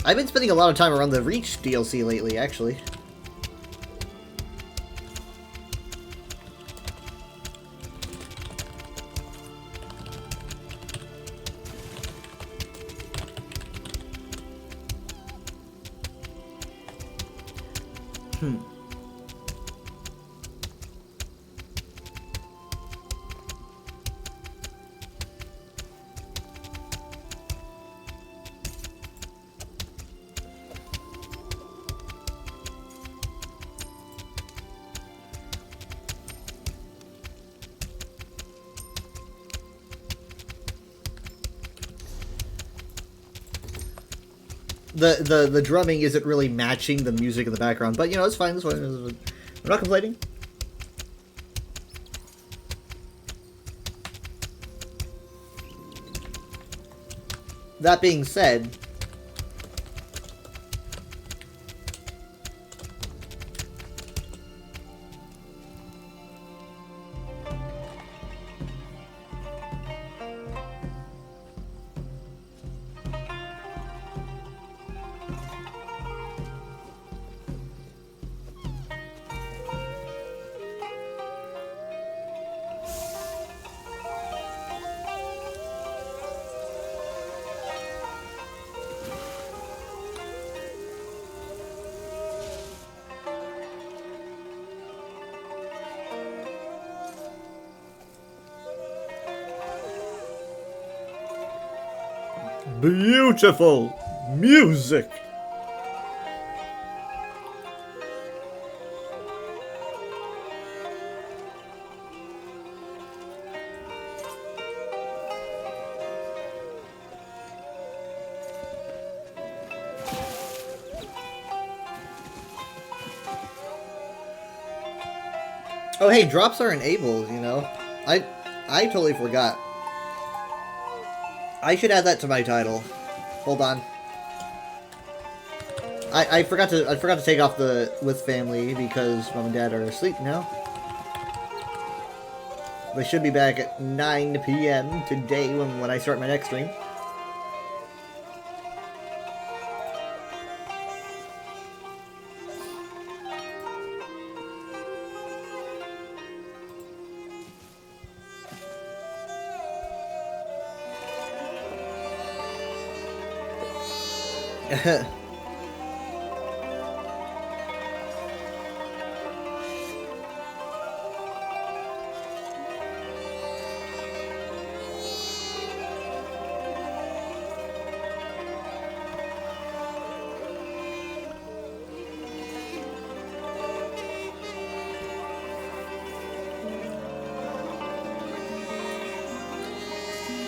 I've been spending a lot of time around the Reach DLC lately, actually. The drumming isn't really matching the music in the background, but you know, it's fine. This one, I'm not complaining. That being said, beautiful music. Oh hey, drops are enabled, you know. I totally forgot. I should add that to my title. Hold on. I forgot to take off the with family because mom and dad are asleep now. They should be back at 9 p.m. today when I start my next stream.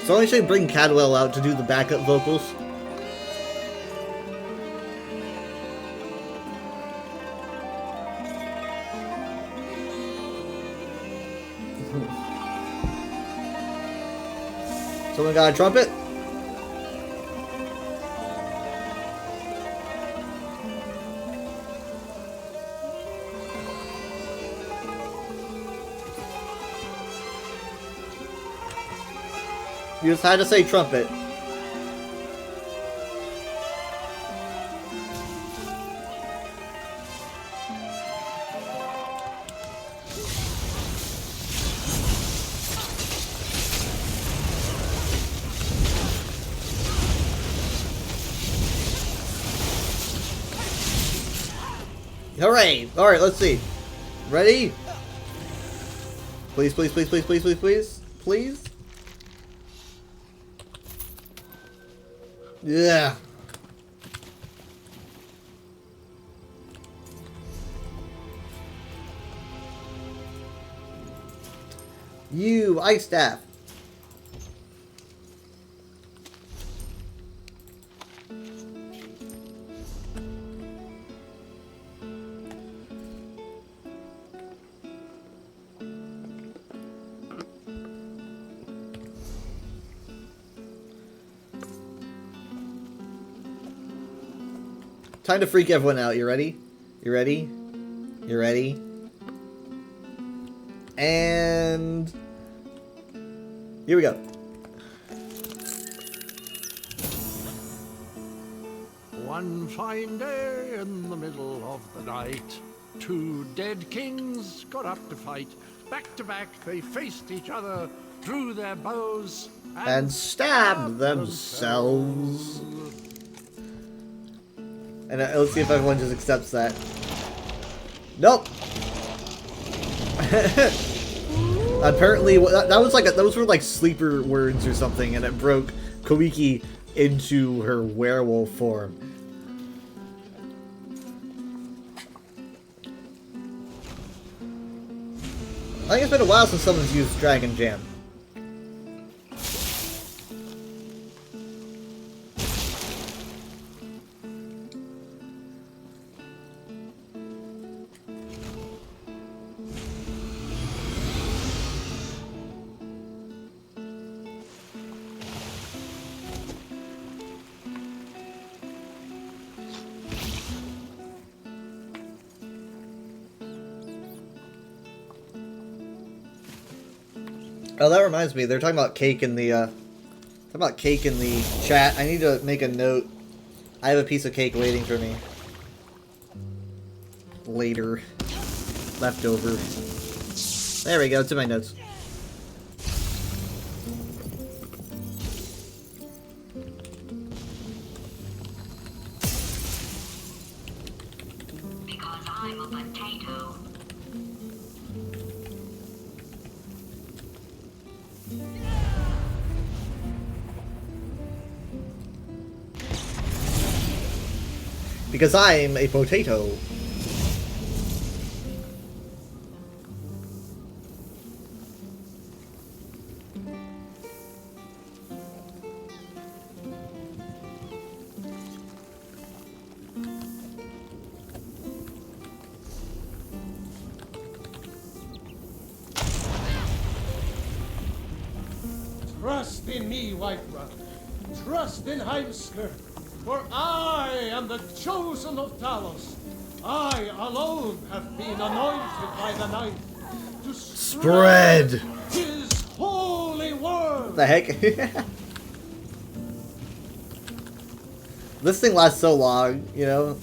So I should bring Cadwell out to do the backup vocals. Someone got a trumpet? You just had to say trumpet. Hooray! Alright, let's see. Ready? Please, please, please, please, please, please, please. Please? Yeah. You, Ice Staff. Time to freak everyone out. You ready? You ready? You ready? And here we go. One fine day in the middle of the night, two dead kings got up to fight. Back to back they faced each other, drew their bows, and stabbed themselves. And let's see if everyone just accepts that. Nope. Apparently, that was like those were like sleeper words or something, and it broke Koiki into her werewolf form. I think it's been a while since someone's used Dragon Jam. Oh, that reminds me. They're talking about cake in the chat. I need to make a note. I have a piece of cake waiting for me. Later. Leftover. There we go. It's in my notes. Because I'm a potato. Because I'm a potato. Trust in me, white brother. Trust in Heimskr. For I am the chosen of Talos. I alone have been anointed by the Ninth to Spread his holy word. The heck? This thing lasts so long, you know?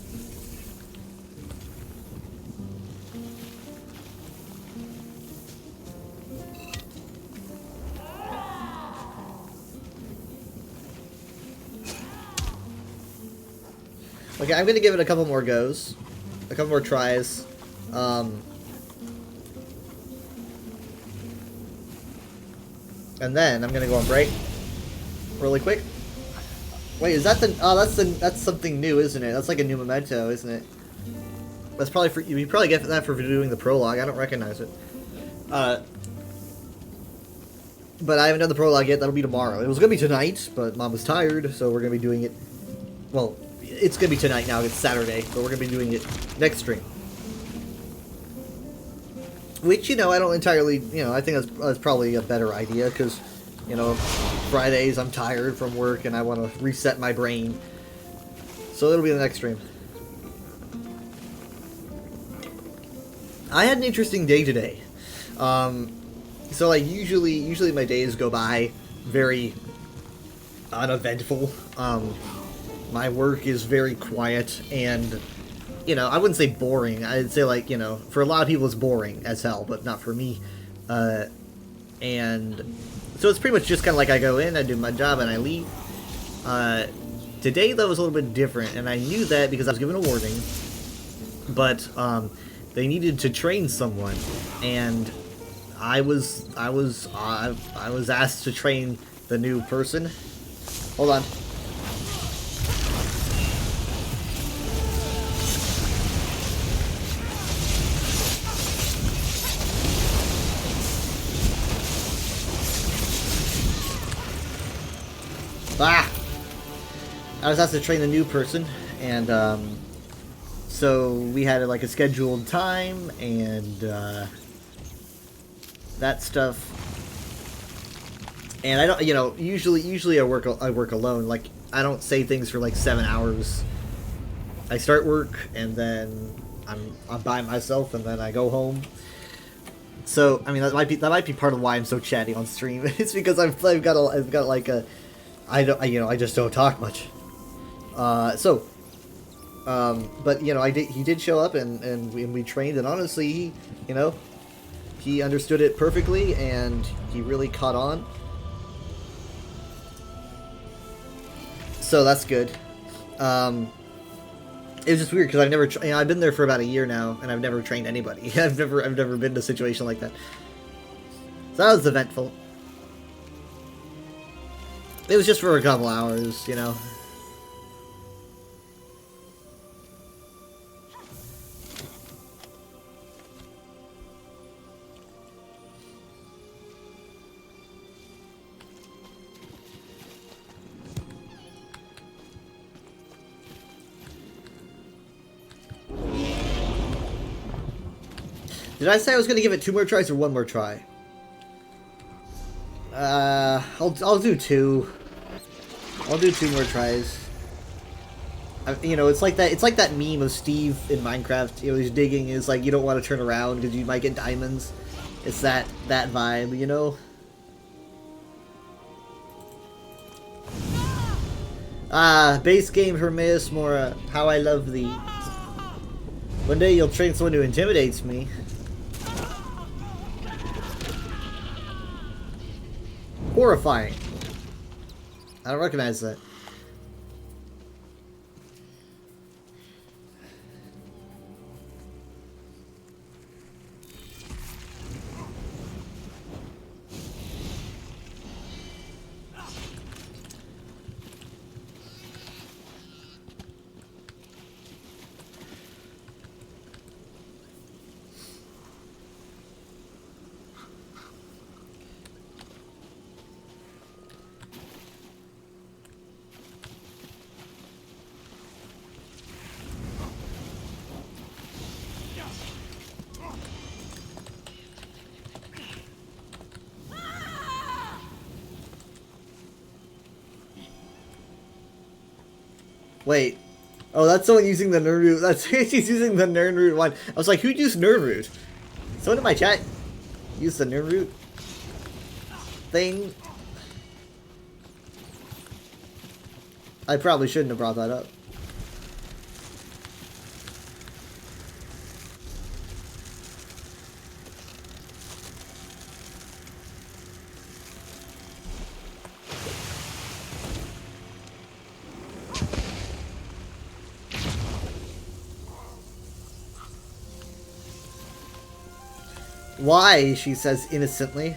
Okay, I'm gonna give it a couple more goes. A couple more tries. And then I'm gonna go on break. Really quick. Wait, is that the... Oh, that's something new, isn't it? That's like a new memento, isn't it? That's probably for... You probably get that for doing the prologue. I don't recognize it. But I haven't done the prologue yet. That'll be tomorrow. It was gonna be tonight, but Mom was tired, so we're gonna be doing it... Well... It's gonna be tonight now, it's Saturday, but we're gonna be doing it next stream. Which, you know, I don't entirely, you know, I think that's probably a better idea, because, you know, Fridays I'm tired from work and I want to reset my brain. So it'll be the next stream. I had an interesting day today. So like usually my days go by very uneventful. My work is very quiet and, you know, I wouldn't say boring. I'd say, like, you know, for a lot of people it's boring as hell, but not for me. And so it's pretty much just kind of like I go in, I do my job, and I leave. Today, though, was a little bit different, and I knew that because I was given a warning. But they needed to train someone, and I was asked to train the new person. Hold on. Ah! I was asked to train the new person, and so we had like a scheduled time, and that stuff. And I don't, you know, usually I work alone. Like, I don't say things for like 7 hours. I start work, and then I'm by myself, and then I go home. So I mean that might be part of why I'm so chatty on stream. It's because I've got like a I just don't talk much. But you know, he did show up and we trained, and honestly, he understood it perfectly, and he really caught on. So that's good. It was just weird because I've never, I've been there for about a year now, and I've never trained anybody. I've never been in a situation like that. So that was eventful. It was just for a couple hours, you know. Did I say I was going to give it 2 more tries or 1 more try? I'll do 2. I'll do 2 more tries. You know, it's like that meme of Steve in Minecraft. You know, he's digging. It's like you don't want to turn around because you might get diamonds. It's that vibe, you know. Base game Hermes Mora. How I love thee. One day you'll train someone who intimidates me. Horrifying. I don't recognize that. Wait. Oh, that's someone using the Nernroot. That's she's using the Nernroot one. I was like, who used Nernroot? Someone in my chat used the Nernroot thing. I probably shouldn't have brought that up. Why? She says innocently.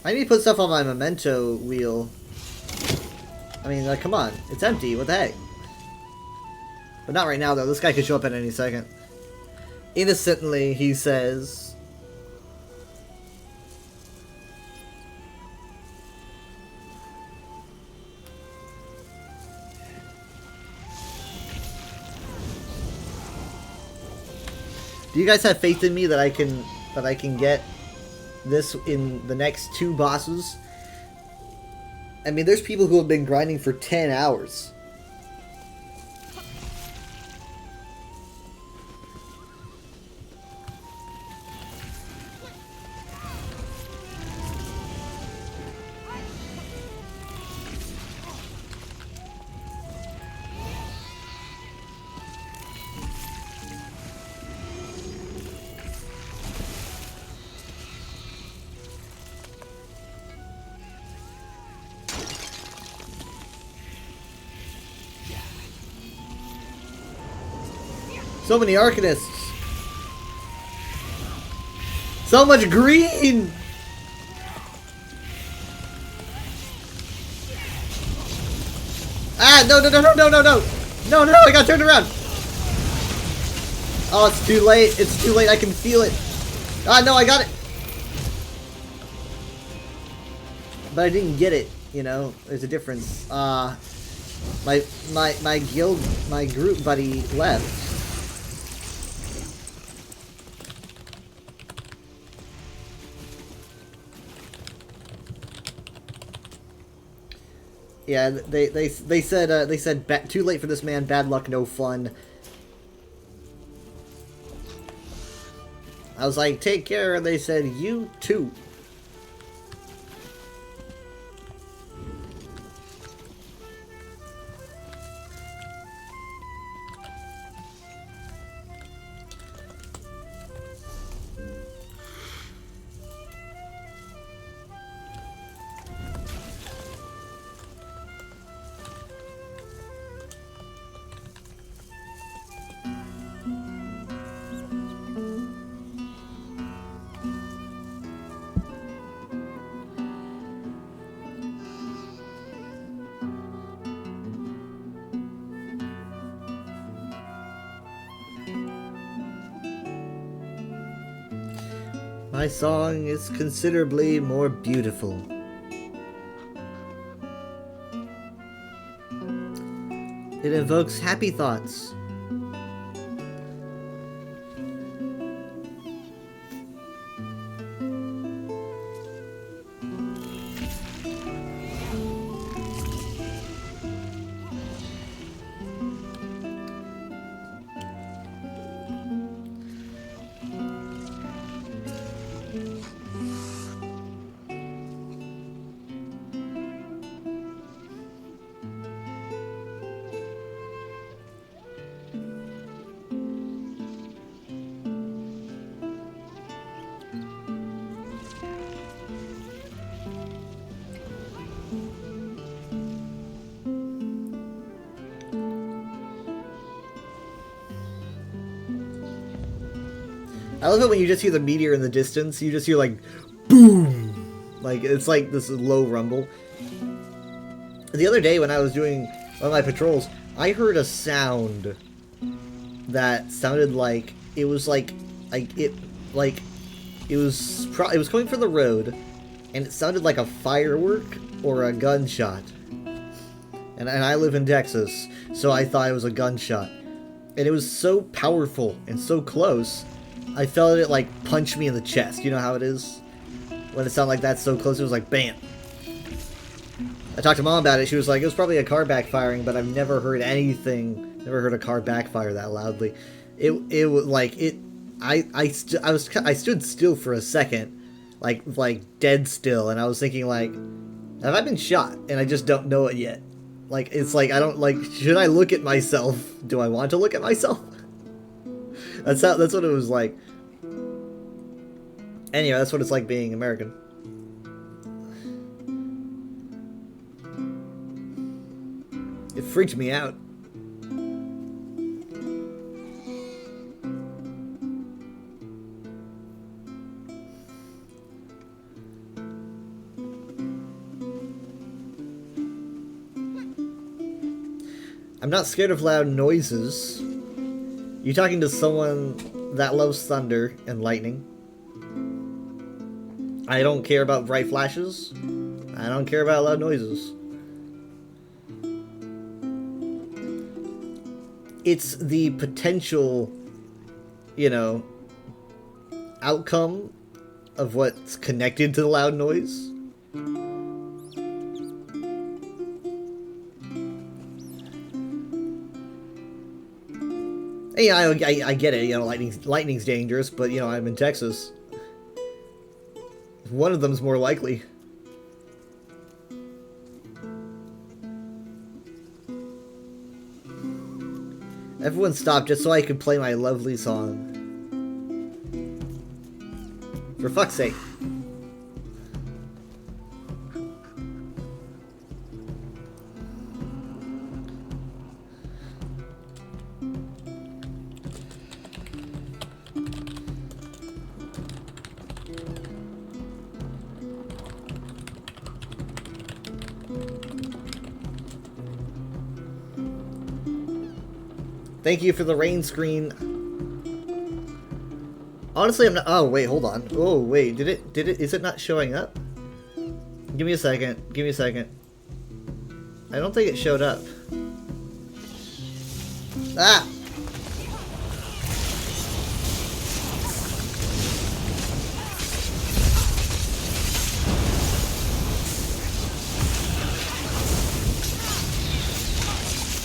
I need to put stuff on my memento wheel. I mean, like, come on. It's empty. What the heck? But not right now, though. This guy could show up at any second. Innocently, he says. Do you guys have faith in me that I can get this in the next 2 bosses? I mean, there's people who have been grinding for 10 hours. So many Arcanists. So much green. Ah, no, no, no, no, no, no, no. No, no, I got turned around. Oh, it's too late. It's too late. I can feel it. Ah, no, I got it. But I didn't get it, you know. There's a difference. My guild, my group buddy left. Yeah, they said too late for this man, bad luck, no fun. I was like, take care, and they said, you too. My song is considerably more beautiful. It evokes happy thoughts. I love it when you just hear the meteor in the distance. You just hear like, boom! Like, it's like this low rumble. The other day when I was doing one of my patrols, I heard a sound that sounded like, it was it was coming from the road, and it sounded like a firework or a gunshot. And I live in Texas, so I thought it was a gunshot. And it was so powerful and so close, I felt it like punch me in the chest. You know how it is? When it sounded like that so close, it was like BAM! I talked to Mom about it. She was like, it was probably a car backfiring, but I've never heard anything, never heard a car backfire that loudly. It was like, I stood still for a second, like dead still, and I was thinking like, have I been shot? And I just don't know it yet. Like, it's like, I don't, like, should I look at myself? Do I want to look at myself? That's what it was like. Anyway, that's what it's like being American. It freaked me out. I'm not scared of loud noises. You talking to someone that loves thunder and lightning? I don't care about bright flashes. I don't care about loud noises. It's the potential, you know, outcome of what's connected to the loud noise. Yeah, I get it, you know, lightning's dangerous, but, you know, I'm in Texas. One of them's more likely. Everyone stopped just so I could play my lovely song. For fuck's sake. Thank you for the rain screen. Honestly, I'm not. Oh wait, hold on. Oh wait, did it? Is it not showing up? Give me a second. Give me a second. I don't think it showed up. Ah!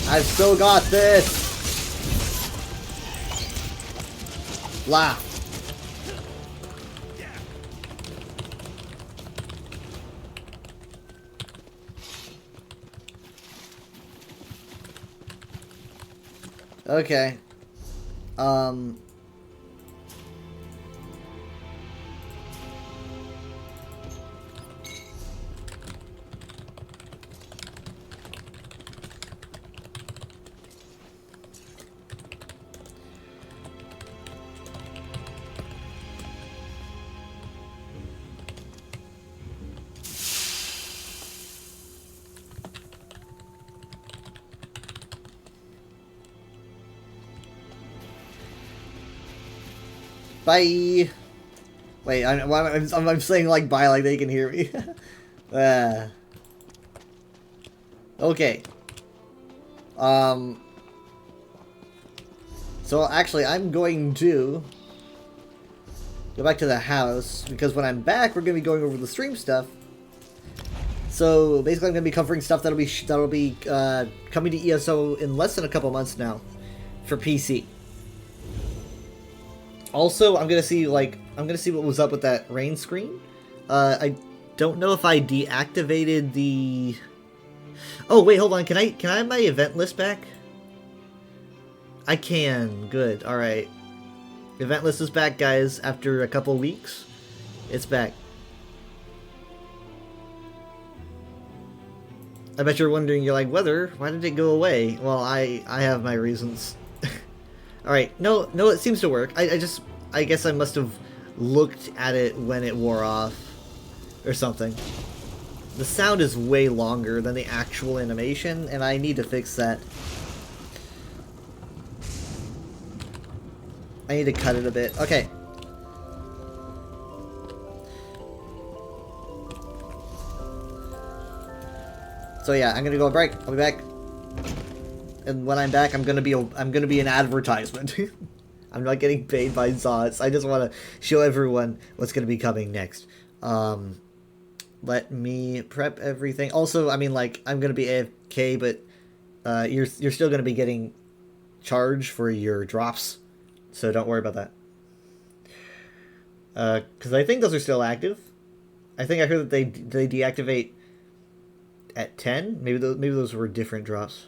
I've still got this. Blah. Okay. Bye. Wait, I'm saying like bye like they can hear me. Okay. So actually, I'm going to go back to the house, because when I'm back, we're going to be going over the stream stuff. So basically, I'm going to be covering stuff that'll be coming to ESO in less than a couple months now for PC. Also, I'm going to see what was up with that rain screen. I don't know if I deactivated the... Oh wait, hold on. Can I have my event list back? I can. Good. All right. Event list is back, guys. After a couple weeks, it's back. I bet you're wondering. You're like, Weather, why did it go away? Well, I have my reasons. All right. No, it seems to work. I guess I must have looked at it when it wore off, or something. The sound is way longer than the actual animation, and I need to fix that. I need to cut it a bit. Okay. So yeah, I'm gonna go on break. I'll be back. And when I'm back, I'm gonna be an advertisement. I'm not getting paid by Zots. I just want to show everyone what's gonna be coming next. Let me prep everything. Also, I mean, like, I'm gonna be AFK, but you're still gonna be getting charged for your drops. So don't worry about that. Because I think those are still active. I think I heard that they deactivate at 10. Maybe those were different drops.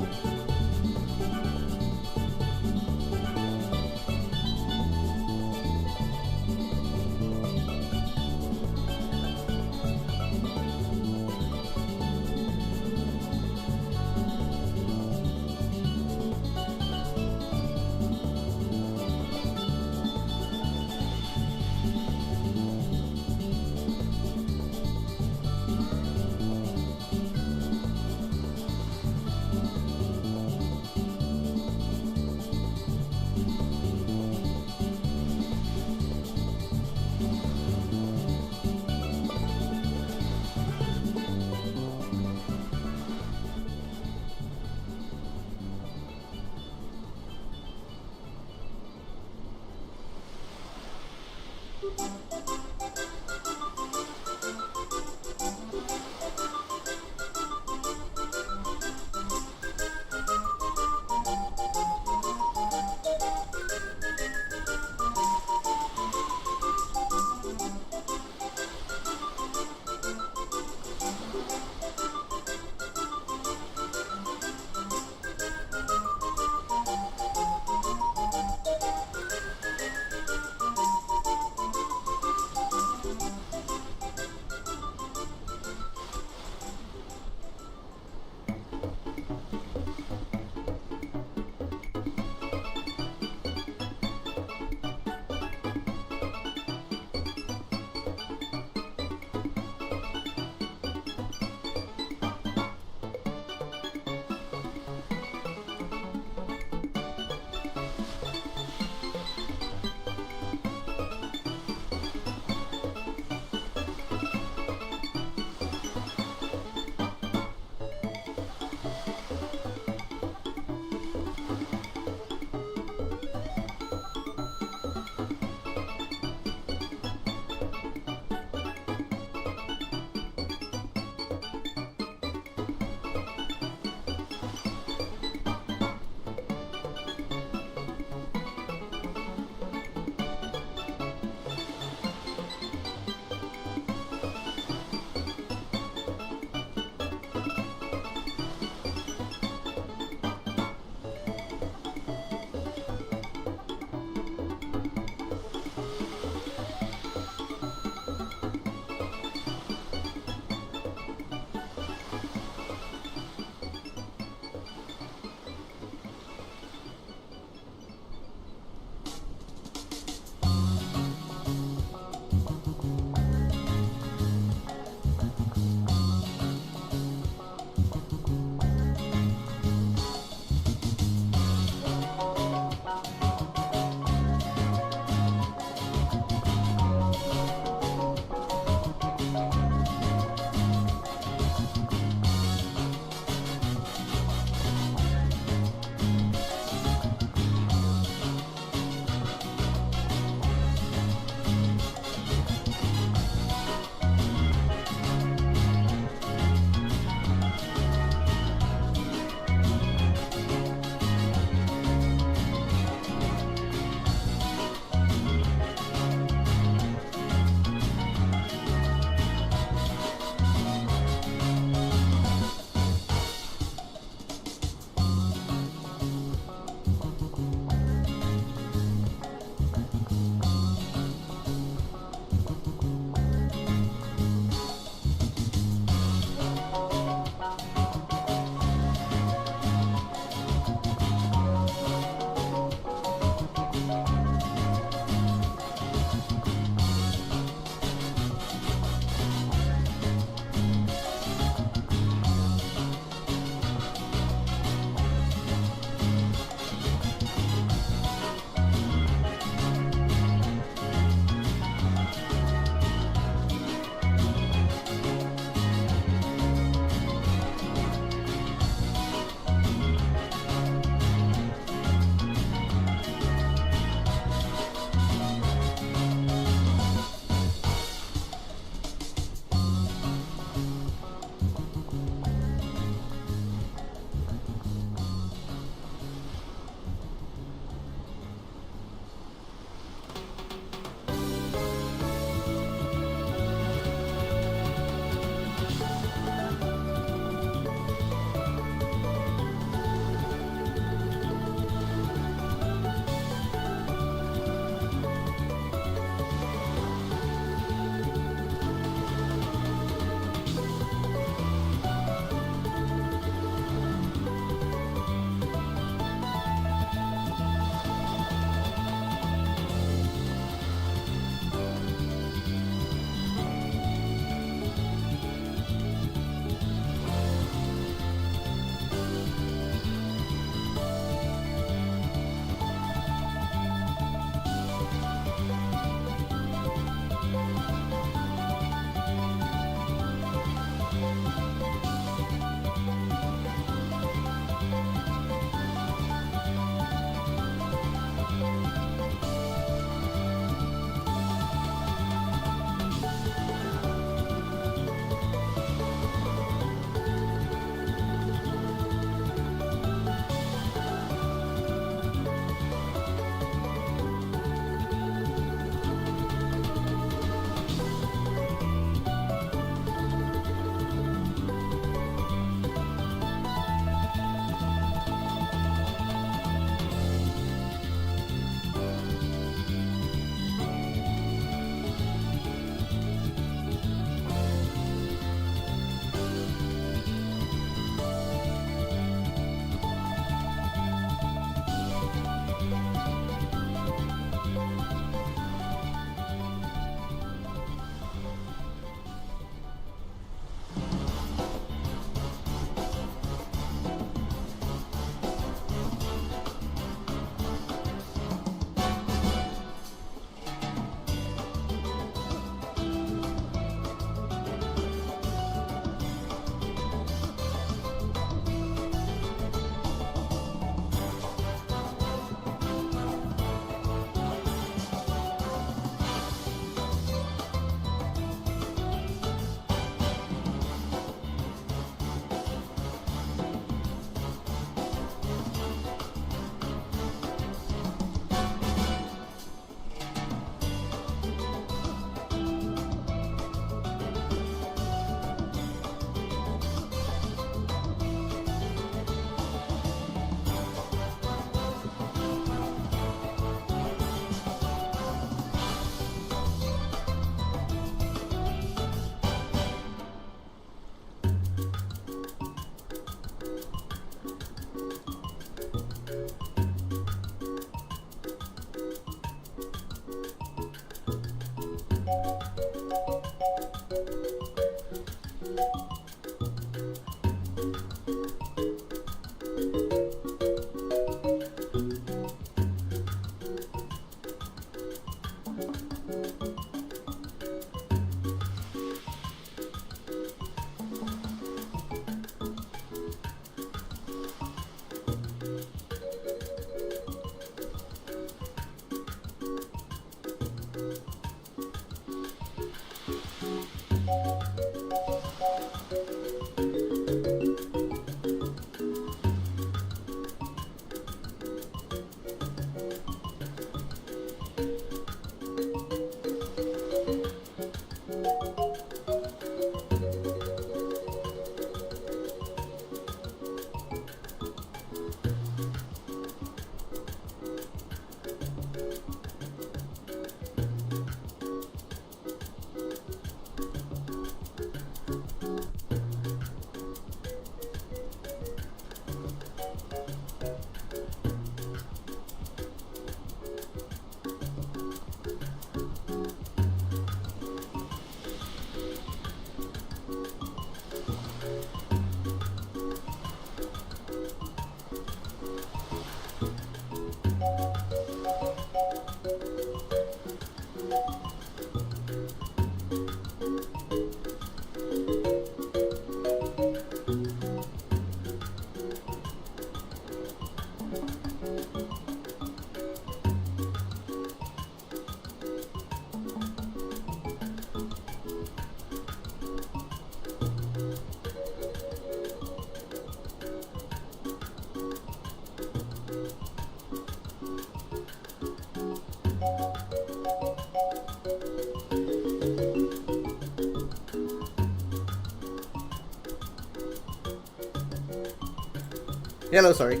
Yeah, no, sorry.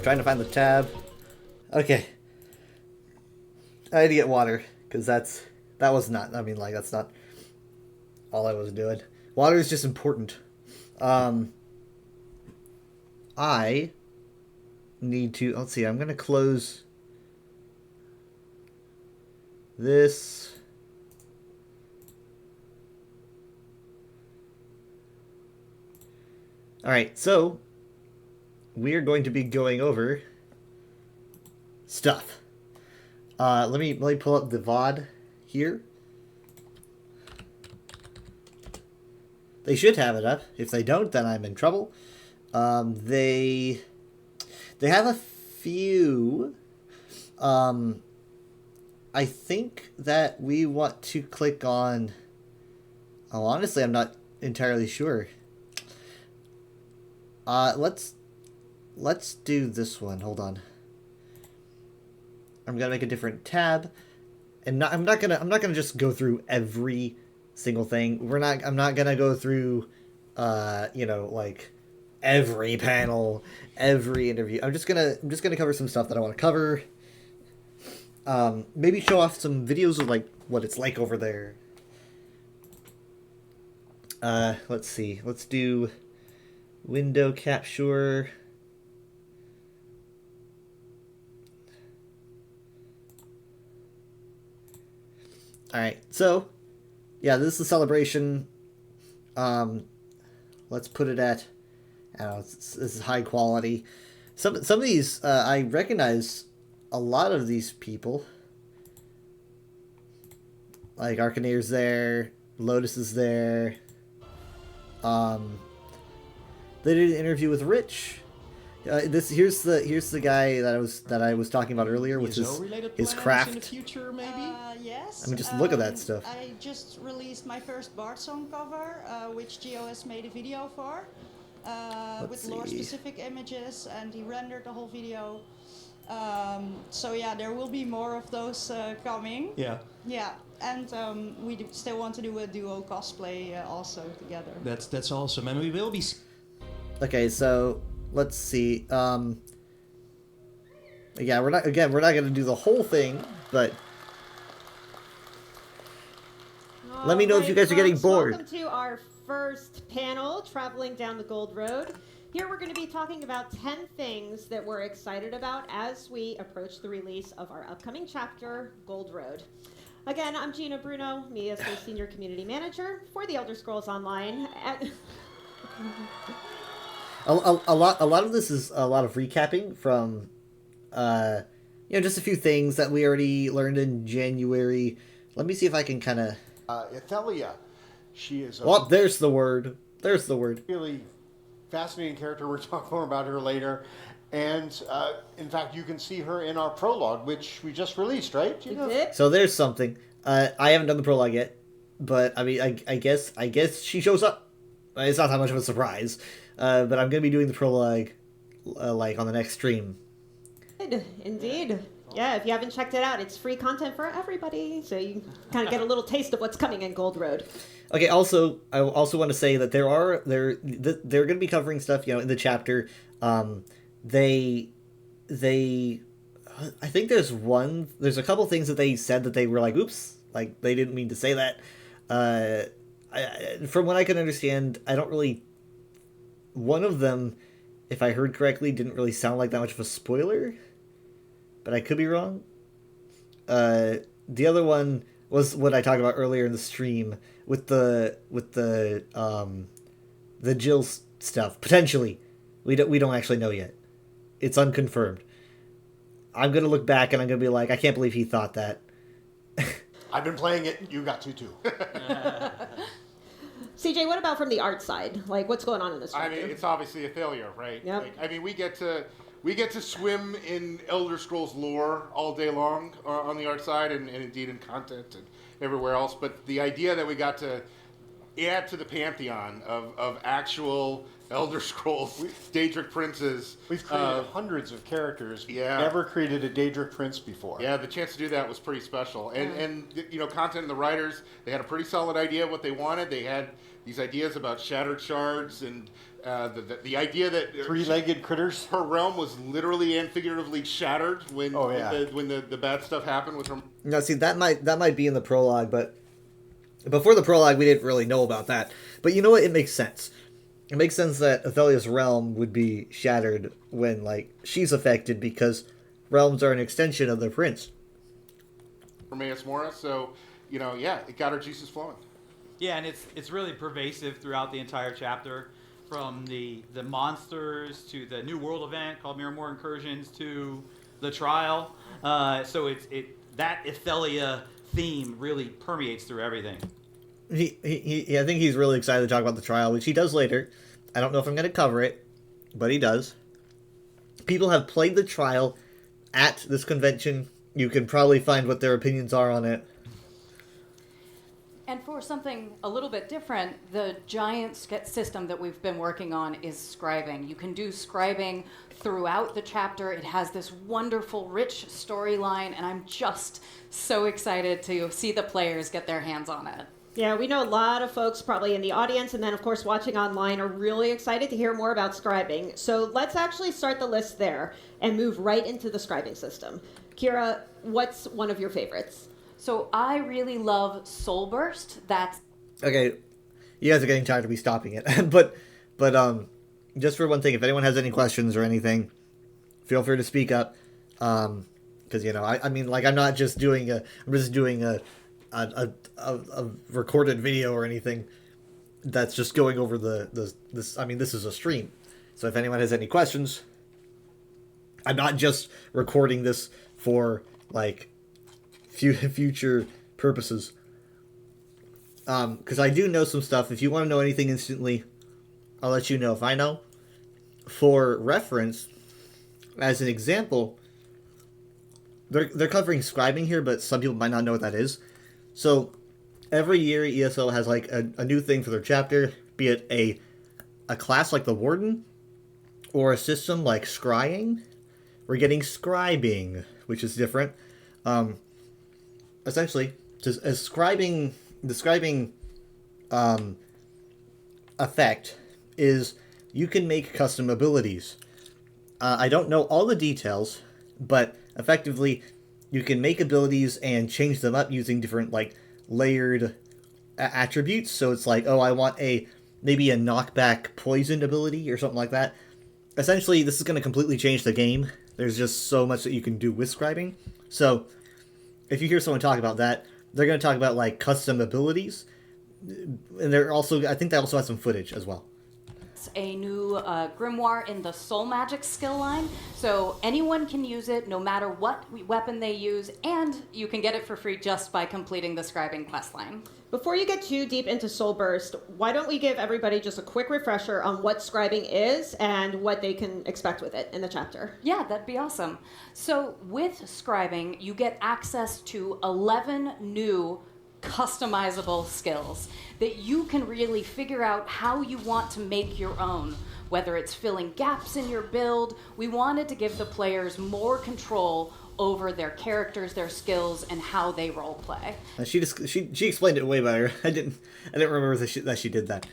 Trying to find the tab. Okay. I need to get water, because that was not, I mean, like, that's not all I was doing. Water is just important. I need to, let's see, I'm going to close this. Alright, so we're going to be going over stuff. Let me pull up the VOD here. They should have it up. If they don't, then I'm in trouble. They have a few. I think that we want to click on. Oh, honestly, I'm not entirely sure. Let's do this one. Hold on. I'm gonna make a different tab, and I'm not gonna just go through every single thing. I'm not gonna go through, you know, like every panel, every interview. I'm just gonna cover some stuff that I want to cover. Maybe show off some videos of like what it's like over there. Let's see. Let's do window capture. Alright, so, yeah, this is the celebration. Let's put it at, I don't know, this is high quality. Some of these, I recognize a lot of these people. Like, Arcaneer's there, Lotus is there. They did an interview with Rich. Here's the guy that I was talking about earlier, which is his craft. In the future, maybe? Yes. I mean, just look at that stuff. I just released my first Bard song cover, which Geo has made a video for, with lore-specific images, and he rendered the whole video. So yeah, there will be more of those coming. Yeah. Yeah, and we still want to do a duo cosplay also together. That's awesome, and we will be. Okay, so let's see. Yeah, we're not gonna do the whole thing, but let me know if you guys are getting bored. Welcome to our first panel, Traveling Down the Gold Road. Here we're going to be talking about 10 things that we're excited about as we approach the release of our upcoming chapter, Gold Road. Again, I'm Gina Bruno, Mia's Senior Community Manager for the Elder Scrolls Online. A lot of this is a lot of recapping from, just a few things that we already learned in January. Let me see if I can kind of. Ethelia, she is. There's the word. There's the word. Really fascinating character. We'll talk more about her later, and in fact, you can see her in our prologue, which we just released, right? So there's something. I haven't done the prologue yet, but I mean, I guess she shows up. It's not that much of a surprise. But I'm going to be doing the prologue, like, on the next stream. Indeed. Yeah, if you haven't checked it out, it's free content for everybody, so you kind of get a little taste of what's coming in Gold Road. Okay, also, I also want to say that they're going to be covering stuff, in the chapter. I think there's a couple things that they said that they were like, oops, like, they didn't mean to say that. From what I can understand, I don't really... One of them, if I heard correctly, didn't really sound like that much of a spoiler, but I could be wrong. The other one was what I talked about earlier in the stream with the Jill stuff. Potentially, we don't actually know yet. It's unconfirmed. I'm gonna look back and I'm gonna be like, I can't believe he thought that. I've been playing it. You got to too. CJ, what about from the art side? Like, what's going on in this chapter? I mean, it's obviously a failure, right? Yep. Like, I mean, we get to swim in Elder Scrolls lore all day long on the art side, and indeed in content and everywhere else. But the idea that we got to add to the pantheon of actual Elder Scrolls Daedric princes. We've created hundreds of characters. Yeah. Never created a Daedric prince before. Yeah, the chance to do that was pretty special. And content and the writers, they had a pretty solid idea of what they wanted. They had these ideas about shattered shards and the idea that three-legged critters. Her realm was literally and figuratively shattered when when the bad stuff happened with her. Now, see, that might be in the prologue, but before the prologue, we didn't really know about that. But you know what? It makes sense. It makes sense that Athalia's realm would be shattered when, like, she's affected because realms are an extension of the prince. Hermaeus Mora, so, you know, yeah, it got her juices flowing. Yeah, and it's really pervasive throughout the entire chapter, from the monsters to the New World event called Miramore Incursions to the trial. So that Athalia theme really permeates through everything. I think he's really excited to talk about the trial, which he does later. I don't know if I'm going to cover it, but he does. People have played the trial at this convention. You can probably find what their opinions are on it. And for something a little bit different, the giant system that we've been working on is scribing. You can do scribing throughout the chapter. It has this wonderful, rich storyline, and I'm just so excited to see the players get their hands on it. Yeah, we know a lot of folks probably in the audience and then, of course, watching online are really excited to hear more about scribing. So let's actually start the list there and move right into the scribing system. Kira, what's one of your favorites? So I really love Soulburst. That's... Okay, you guys are getting tired of me stopping it. but just for one thing, if anyone has any questions or anything, feel free to speak up. Because, you know, I mean, like, I'm not just doing a recorded video or anything that's just going over this. I mean, this is a stream. So if anyone has any questions, I'm not just recording this for, like, future purposes. Because I do know some stuff. If you want to know anything instantly, I'll let you know if I know. For reference, as an example, they're covering scribing here, but some people might not know what that is. So every year ESO has like a new thing for their chapter, be it a class like the Warden or a system like scrying. We're getting scribing, which is different. Essentially, just the scribing effect is you can make custom abilities. I don't know all the details, but effectively you can make abilities and change them up using different, like, layered attributes. So it's like, oh, I want maybe a knockback poison ability or something like that. Essentially, this is going to completely change the game. There's just so much that you can do with scribing. So if you hear someone talk about that, they're going to talk about, like, custom abilities. And they're also, I think they also have some footage as well. It's a new grimoire in the Soul Magic skill line, so anyone can use it no matter what weapon they use, and you can get it for free just by completing the scribing questline. Before you get too deep into Soulburst, why don't we give everybody just a quick refresher on what scribing is and what they can expect with it in the chapter? Yeah, that'd be awesome. So with scribing, you get access to 11 new customizable skills that you can really figure out how you want to make your own, whether it's filling gaps in your build. We wanted to give the players more control over their characters, their skills, and how they role play. She explained it way better. I didn't remember that she did that.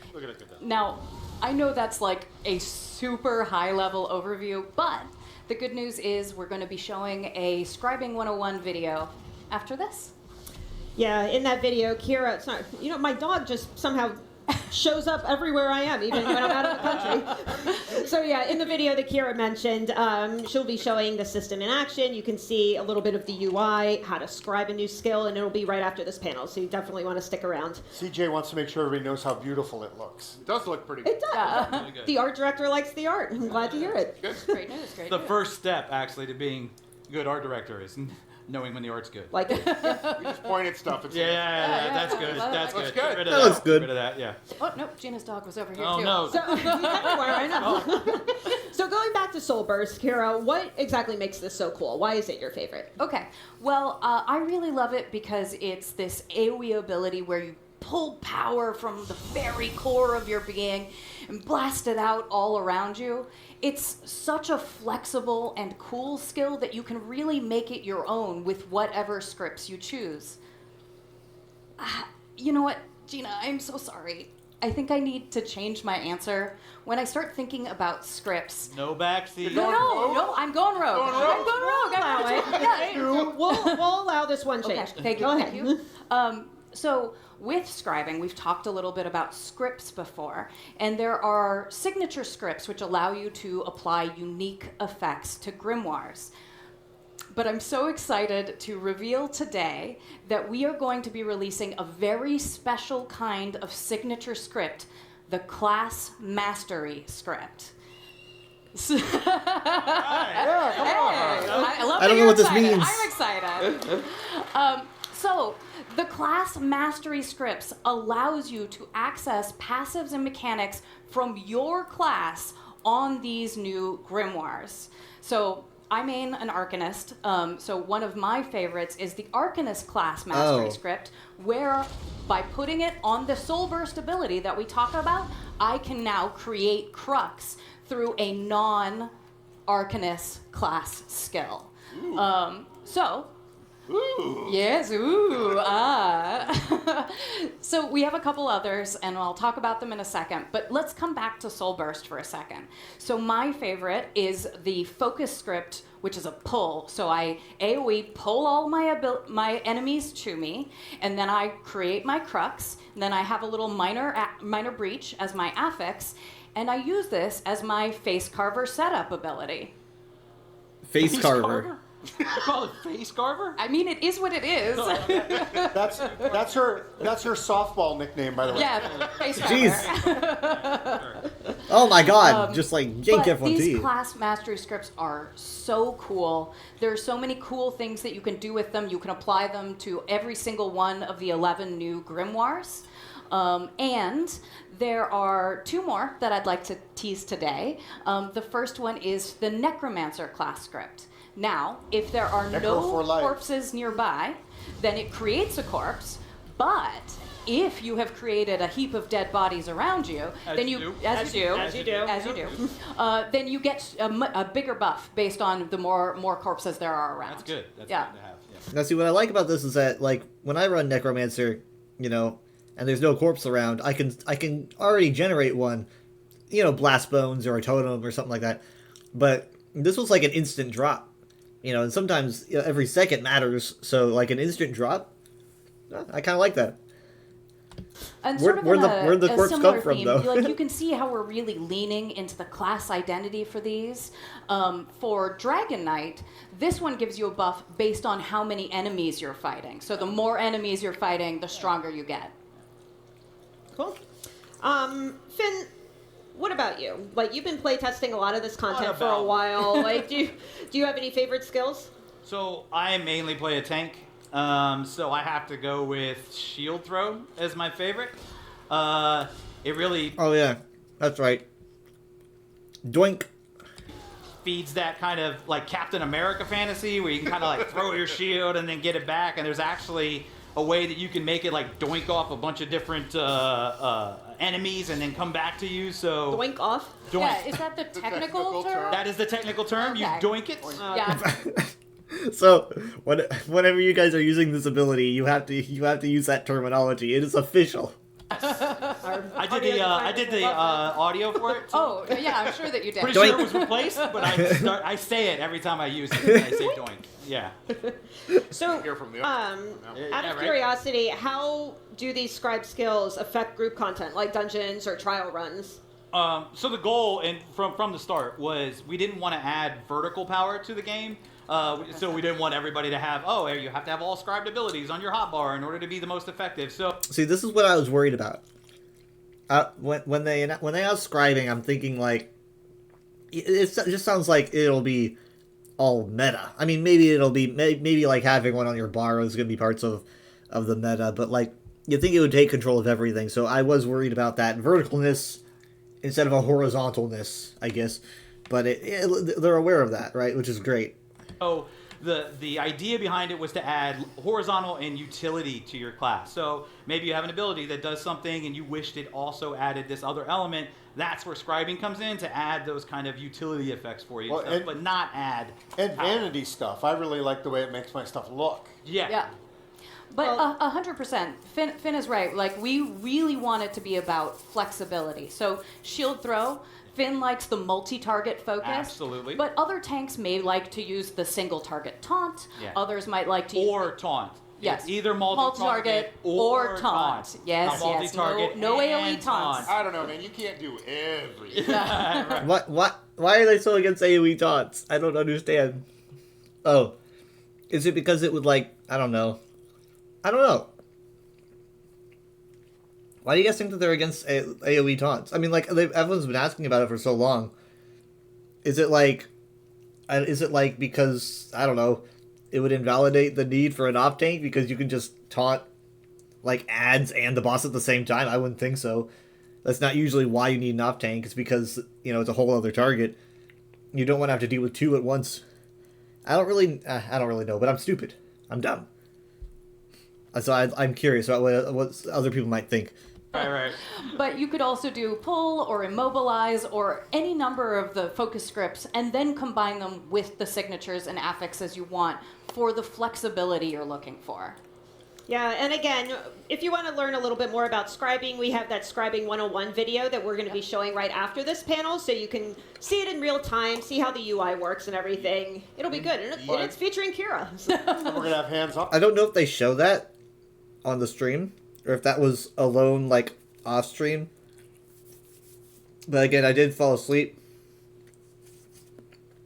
Now, I know that's like a super high level overview, but the good news is we're going to be showing a Scribing 101 video after this. Yeah, in that video, Kira, it's not, you know, my dog just somehow shows up everywhere I am, even when I'm out of the country. So yeah, in the video that Kira mentioned, she'll be showing the system in action. You can see a little bit of the UI, how to scribe a new skill, and it'll be right after this panel, so you definitely want to stick around. CJ wants to make sure everybody knows how beautiful it looks. It does look pretty good. It does. Really good. The art director likes the art. I'm glad to hear it. Good. Great news, great The news. first step, actually, to being a good art director is knowing when the art's good. Like it. We just point at stuff. And say, yeah, that's good. That's Looks good. good. Get rid of That looks good. Get rid of that, yeah. Oh, no, Gina's dog was over here, Oh, too. no. So, he's everywhere, I know. So going back to Soulburst, Kira, what exactly makes this so cool? Why is it your favorite? Okay, well, I really love it because it's this AoE ability where you pull power from the very core of your being and blast it out all around you. It's such a flexible and cool skill that you can really make it your own with whatever scripts you choose. You know what, Gina, I'm so sorry. I think I need to change my answer. When I start thinking about scripts, No backseat. no, I'm going rogue. I'm going rogue. Allow it. Yeah. We'll allow this one change. Okay, thank you. Go Thank ahead. you. So with scribing, we've talked a little bit about scripts before, and there are signature scripts which allow you to apply unique effects to grimoires. But I'm so excited to reveal today that we are going to be releasing a very special kind of signature script, the Class Mastery script. Yeah, come on. I love I that don't know you're what this excited. means. I'm excited. So, the Class Mastery scripts allows you to access passives and mechanics from your class on these new grimoires. So, I main an Arcanist, so one of my favorites is the Arcanist Class Mastery script, where by putting it on the Soul Burst ability that we talk about, I can now create Crux through a non-Arcanist class skill. Yes, So we have a couple others, and I'll talk about them in a second. But let's come back to Soul Burst for a second. So my favorite is the Focus script, which is a pull. So I AoE pull all my enemies to me, and then I create my Crux, and then I have a little minor breach as my affix, and I use this as my Face Carver setup ability. Face Carver. You call it Face Carver? I mean, it is what it is. That's her softball nickname, by the way. Yeah, Face Carver. Jeez. Oh my God! Just like yank but everyone's these teeth. class mastery scripts are so cool. There are so many cool things that you can do with them. You can apply them to every single one of the 11 new grimoires. And there are 2 more that I'd like to tease today. The first one is the Necromancer class script. Now, if there are no corpses nearby, then it creates a corpse, but if you have created a heap of dead bodies around you, then you get a bigger buff based on the more corpses there are around. That's good. That's yeah. good to have. Yeah. Now, see, what I like about this is that, like, when I run Necromancer, and there's no corpse around, I can already generate one, Blast Bones or a totem or something like that. But this was like an instant drop, and sometimes every second matters. So, like, an instant drop, I kind of like that. And Where'd the corpse come from, theme, though? Like, you can see how we're really leaning into the class identity for these. For Dragon Knight, this one gives you a buff based on how many enemies you're fighting. So the more enemies you're fighting, the stronger you get. Cool. Finn, what about you? Like, you've been playtesting a lot of this content for a while. Like, do you have any favorite skills? So I mainly play a tank. So I have to go with Shield Throw as my favorite. It really... Oh, yeah. That's right. Doink. Feeds that kind of, like, Captain America fantasy where you can kind of, like, throw your shield and then get it back. And there's actually a way that you can make it, like, doink off a bunch of different enemies and then come back to you. So Doink off? Doink. Yeah, is that the technical term? That is the technical term. Okay. You doink it. Yeah. So, whenever you guys are using this ability, you have to use that terminology. It is official. I did the audio for it. Too. Oh, yeah, I'm sure that you did. Pretty sure it was replaced, but I say it every time I use it. I say doink. Yeah. So, out of curiosity, how do these scribe skills affect group content, like dungeons or trial runs? So the goal, and from the start, was we didn't want to add vertical power to the game. So we didn't want everybody to have, you have to have all scribed abilities on your hotbar in order to be the most effective. So see, this is what I was worried about. When they announced scribing, I'm thinking like, it just sounds like it'll be all meta. I mean, maybe it'll be maybe like having one on your bar is going to be parts of the meta, but like you think it would take control of everything. So I was worried about that verticalness instead of a horizontalness, I guess. But they're aware of that, right? Which is great. So the idea behind it was to add horizontal and utility to your class. So maybe you have an ability that does something and you wished it also added this other element. That's where scribing comes in, to add those kind of utility effects for you, but not add and vanity stuff. I really like the way it makes my stuff look. Yeah. But 100%, Finn is right. Like, we really want it to be about flexibility. So shield throw, Finn likes the multi-target focus. Absolutely. But other tanks may like to use the single-target taunt. Yeah. Others might like to Or use taunt. Yes. It's either multi-target or taunt. Yes, Not multi-target No and AoE taunts. I don't know, man. You can't do everything. Why are they so against AoE taunts? I don't understand. Oh, is it because it would like I don't know. Why do you guys think that they're against AoE taunts? I mean, like everyone's been asking about it for so long. Is it like because I don't know? It would invalidate the need for an op tank because you can just taunt like ads and the boss at the same time? I wouldn't think so. That's not usually why you need an op tank. It's because, you know, it's a whole other target. You don't want to have to deal with two at once. I don't really know, but I'm stupid. I'm dumb. So I'm curious about what other people might think. Right. But you could also do pull or immobilize or any number of the focus scripts and then combine them with the signatures and affixes you want for the flexibility you're looking for. Yeah, and again, if you want to learn a little bit more about scribing, we have that Scribing 101 video that we're going to be showing right after this panel, so you can see it in real time, see how the UI works and everything. It'll be good, and it's featuring Kira. We're going to have hands on. I don't know if they show that on the stream, or if that was alone, like, off-stream. But again, I did fall asleep.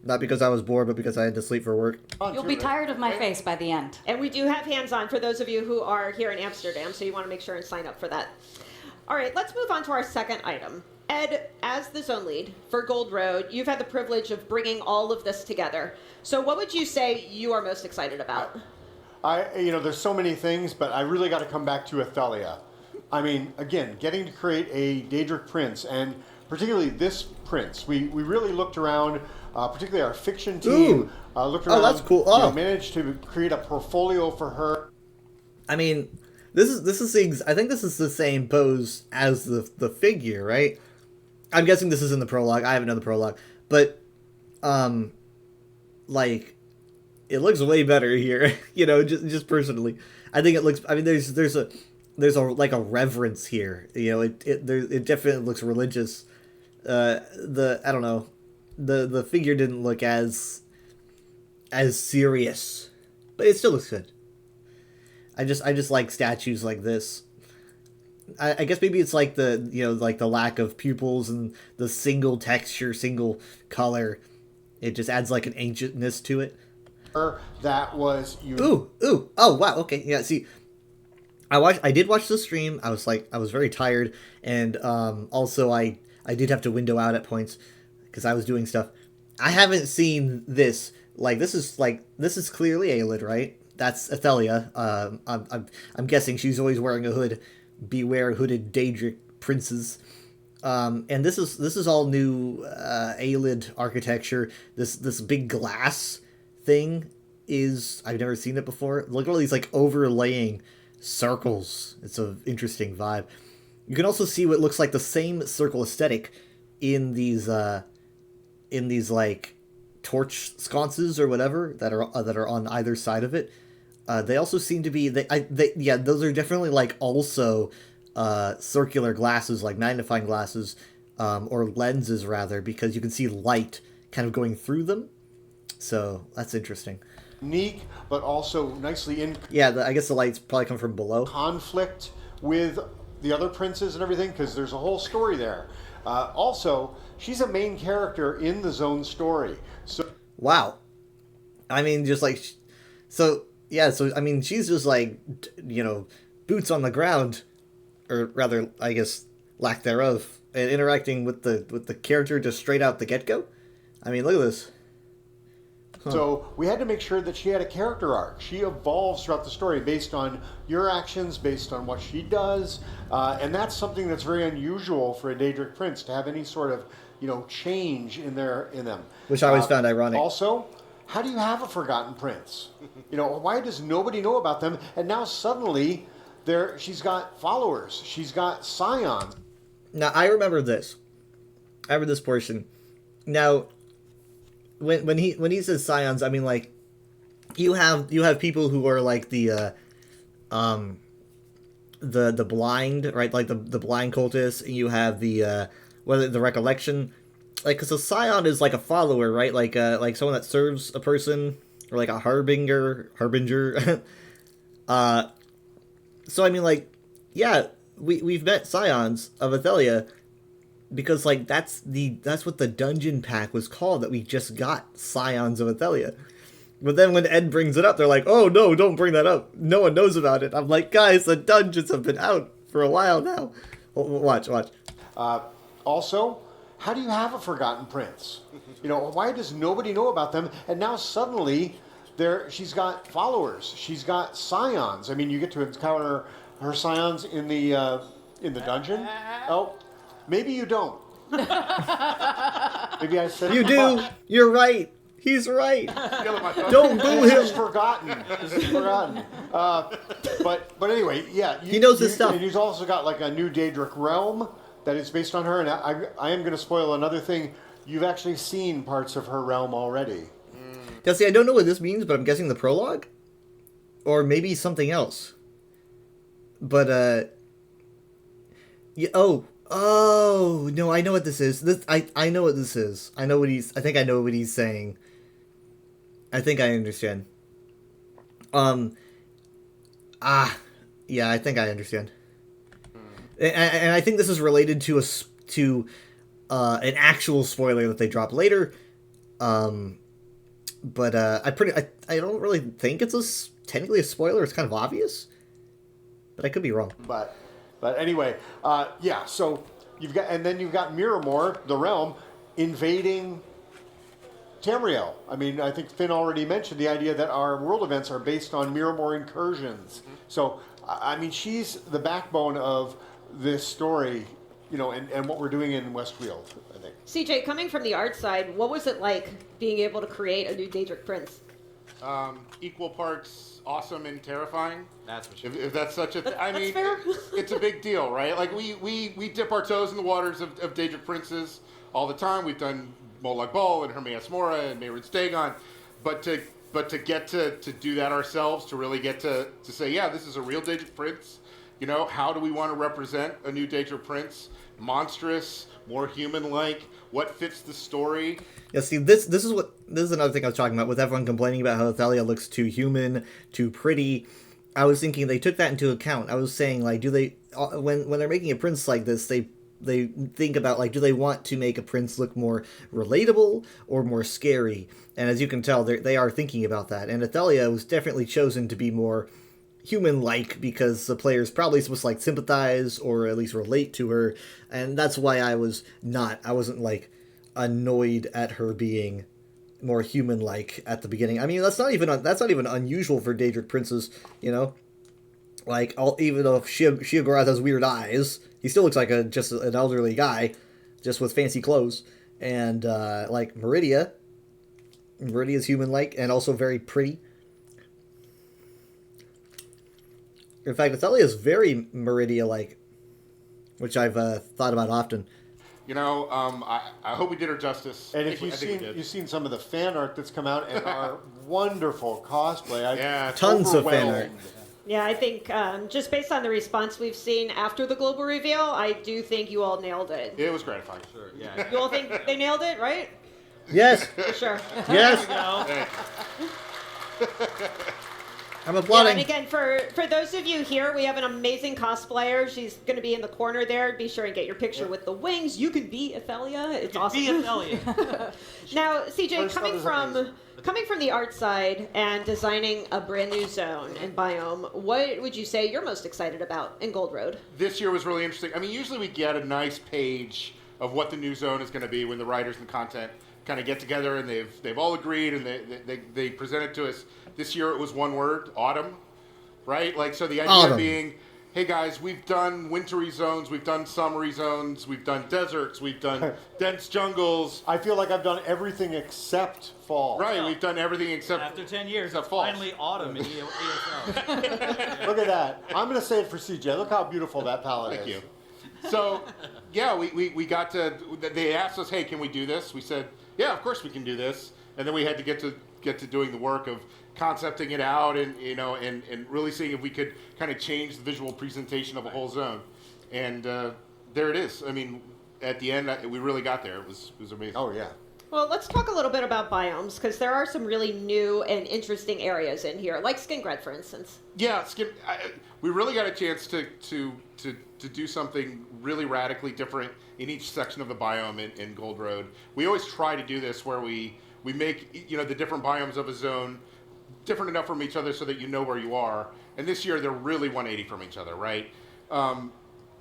Not because I was bored, but because I had to sleep for work. You'll be tired of my face by the end. And we do have hands-on for those of you who are here in Amsterdam, so you want to make sure and sign up for that. All right, let's move on to our second item. Ed, as the zone lead for Gold Road, you've had the privilege of bringing all of this together. So what would you say you are most excited about? There's so many things, but I really got to come back to Athelia. I mean, again, getting to create a Daedric prince, and particularly this prince. We really looked around, particularly our fiction team. Looked around. Oh, that's cool. Oh. Managed to create a portfolio for her. I mean, this is I think this is the same pose as the figure, right? I'm guessing this is in the prologue. I haven't done the prologue, but like, it looks way better here. You know, just personally, I think it looks. I mean, there's a like a reverence here. You know, it definitely looks religious. I don't know, the figure didn't look as serious, but it still looks good. I just like statues like this. I guess maybe it's like the lack of pupils and the single texture, single color. It just adds like an ancientness to it. That was you. Ooh! Oh wow! Okay, yeah. See, I did watch the stream. I was very tired, and also I did have to window out at points because I was doing stuff. I haven't seen this. Like this is clearly Aelid, right? That's Athelia. I'm guessing she's always wearing a hood. Beware hooded Daedric princes. And this is all new Aelid architecture. This big glass thing I've never seen it before. Look at all these like overlaying circles. It's an interesting vibe. You can also see what looks like the same circle aesthetic in these like torch sconces or whatever that are on either side of it. They also seem to be those are definitely like also circular glasses, like magnifying glasses, or lenses rather, because you can see light kind of going through them. So that's interesting. Unique, but also nicely in. Yeah, I guess the lights probably come from below. Conflict with the other princes and everything, because there's a whole story there. Also, she's a main character in the Zone story. So wow, I mean, just like so. Yeah, so I mean, she's just like, you know, boots on the ground, or rather, I guess, lack thereof, and interacting with the character just straight out the get-go. I mean, look at this. Huh. So we had to make sure that she had a character arc. She evolves throughout the story based on your actions, based on what she does, and that's something that's very unusual for a Daedric prince to have any sort of, you know, change in them. Which I always found ironic. Also, how do you have a forgotten prince? You know, why does nobody know about them? And now suddenly, she's got followers. She's got scions. Now I remember this. I remember this portion. Now, when he says scions, I mean like, you have people who are like the the blind, right? Like the blind cultist. And you have the recollection. Like, because a scion is like a follower, right? Like someone that serves a person, or like a harbinger. So I mean, like, yeah, we've met scions of Athelia, because like that's what the dungeon pack was called that we just got, Scions of Athelia. But then when Ed brings it up, they're like, "Oh no, don't bring that up. No one knows about it." I'm like, guys, the dungeons have been out for a while now. Watch. Also, how do you have a Forgotten Prince? You know, why does nobody know about them? And now suddenly, she's got followers. She's got scions. I mean, you get to encounter her scions in the dungeon. Oh, maybe you don't. Maybe I said you do. You're right. He's right. Don't boo him. This is forgotten. But anyway, yeah. He knows his stuff. And he's also got like a new Daedric realm that is based on her. And I am going to spoil another thing. You've actually seen parts of her realm already. Now, see, I don't know what this means, but I'm guessing the prologue? Or maybe something else. But, yeah, oh, no, I know what this is. I know what this is. I think I know what he's saying. I think I understand. Yeah, I think I understand. And I think this is related to an actual spoiler that they drop later. But I don't really think it's technically a spoiler. It's kind of obvious, but I could be wrong. But anyway, yeah. So you've got Miramor, the realm, invading Tamriel. I mean, I think Finn already mentioned the idea that our world events are based on Miramor incursions. So I mean, she's the backbone of this story, you know, and what we're doing in Westfield, I think. CJ, coming from the art side, what was it like being able to create a new Daedric Prince? Equal parts awesome and terrifying. That's for sure. If that's such a thing. I mean, fair. It's a big deal, right? Like, we dip our toes in the waters of Daedric Princes all the time. We've done Molag Bal and Hermaeus Mora and Mehrunes Dagon. But to get to do that ourselves, to really get to say, yeah, this is a real Daedric Prince. You know, how do we want to represent a new Daedric Prince? Monstrous, more human-like. What fits the story? Yeah, see, this is another thing I was talking about with everyone complaining about how Athelia looks too human, too pretty. I was thinking they took that into account. I was saying, like, do they when they're making a prince like this, they think about, like, do they want to make a prince look more relatable or more scary? And as you can tell, they are thinking about that. And Athelia was definitely chosen to be more human-like because the player's probably supposed to, like, sympathize or at least relate to her, and that's why I wasn't like annoyed at her being more human-like at the beginning. I mean, that's not even unusual for Daedric princes, you know. Like, even though Sheogorath has weird eyes, he still looks like just an elderly guy, just with fancy clothes. And like Meridia's human-like and also very pretty. In fact, Athelia is very Meridia-like, which I've thought about often. You know, I hope we did her justice. And if you've seen some of the fan art that's come out and our wonderful cosplay, tons of fan art. Yeah, I think just based on the response we've seen after the global reveal, I do think you all nailed it. It was gratifying. Sure, yeah. You all think they nailed it, right? Yes. For sure. Yes. I'm applauding. Yeah, and again, for those of you here, we have an amazing cosplayer. She's going to be in the corner there. Be sure and get your picture with the wings. You can be Athelia. It's awesome. Be Athelia. Now, CJ, coming from the art side and designing a brand new zone and biome, what would you say you're most excited about in Gold Road? This year was really interesting. I mean, usually we get a nice page of what the new zone is going to be when the writers and content kind of get together and they've all agreed and they present it to us. This year it was one word, autumn, right? Like, so the idea being, hey guys, we've done wintry zones, we've done summery zones, we've done deserts, we've done dense jungles. I feel like I've done everything except fall. Right, we've done everything except after 10 years, it's finally autumn in ESO. Look at that. I'm going to say it for CJ. Look how beautiful that palette is. Thank you. So, yeah, we got to, they asked us, hey, can we do this? We said, yeah, of course we can do this. and then we had to get to doing the work of concepting it out, and and really seeing if we could kind of change the visual presentation of a whole zone. And there it is. I mean, at the end, we really got there. It was amazing. Oh yeah. Well, let's talk a little bit about biomes, because there are some really new and interesting areas in here, like Skingrad, for instance. Yeah, we really got a chance to do something really radically different in each section of the biome in Gold Road. We always try to do this where we make the different biomes of a zone different enough from each other so that you know where you are. And this year they're really 180 from each other, right?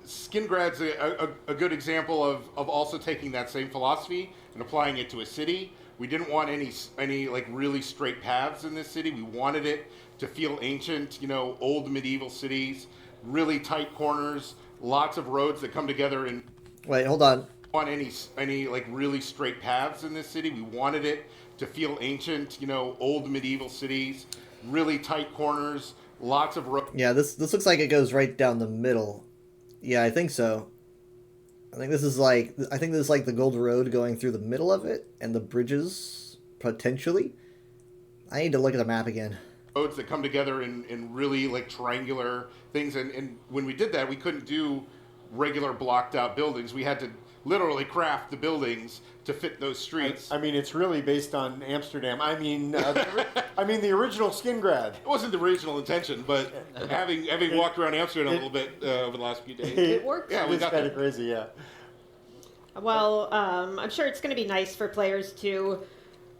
Skingrad's a good example of also taking that same philosophy and applying it to a city. We didn't want any like really straight paths in this city. We wanted it to feel ancient, old medieval cities, really tight corners, lots of roads that come together in. Wait, hold on. Want any like really straight paths in this city. We wanted it to feel ancient, old medieval cities, really tight corners, lots of roads. Yeah, this looks like it goes right down the middle. Yeah, I think so. I think this is like the Gold Road going through the middle of it, and the bridges potentially. I need to look at the map again. Roads that come together in really like triangular things, and when we did that, we couldn't do regular blocked out buildings. We had to literally craft the buildings to fit those streets. I mean, it's really based on Amsterdam. I mean, the original Skingrad. It wasn't the original intention, but having walked around Amsterdam a little bit over the last few days, it works. Yeah, we got kind there. of crazy, yeah. Well, I'm sure it's going to be nice for players to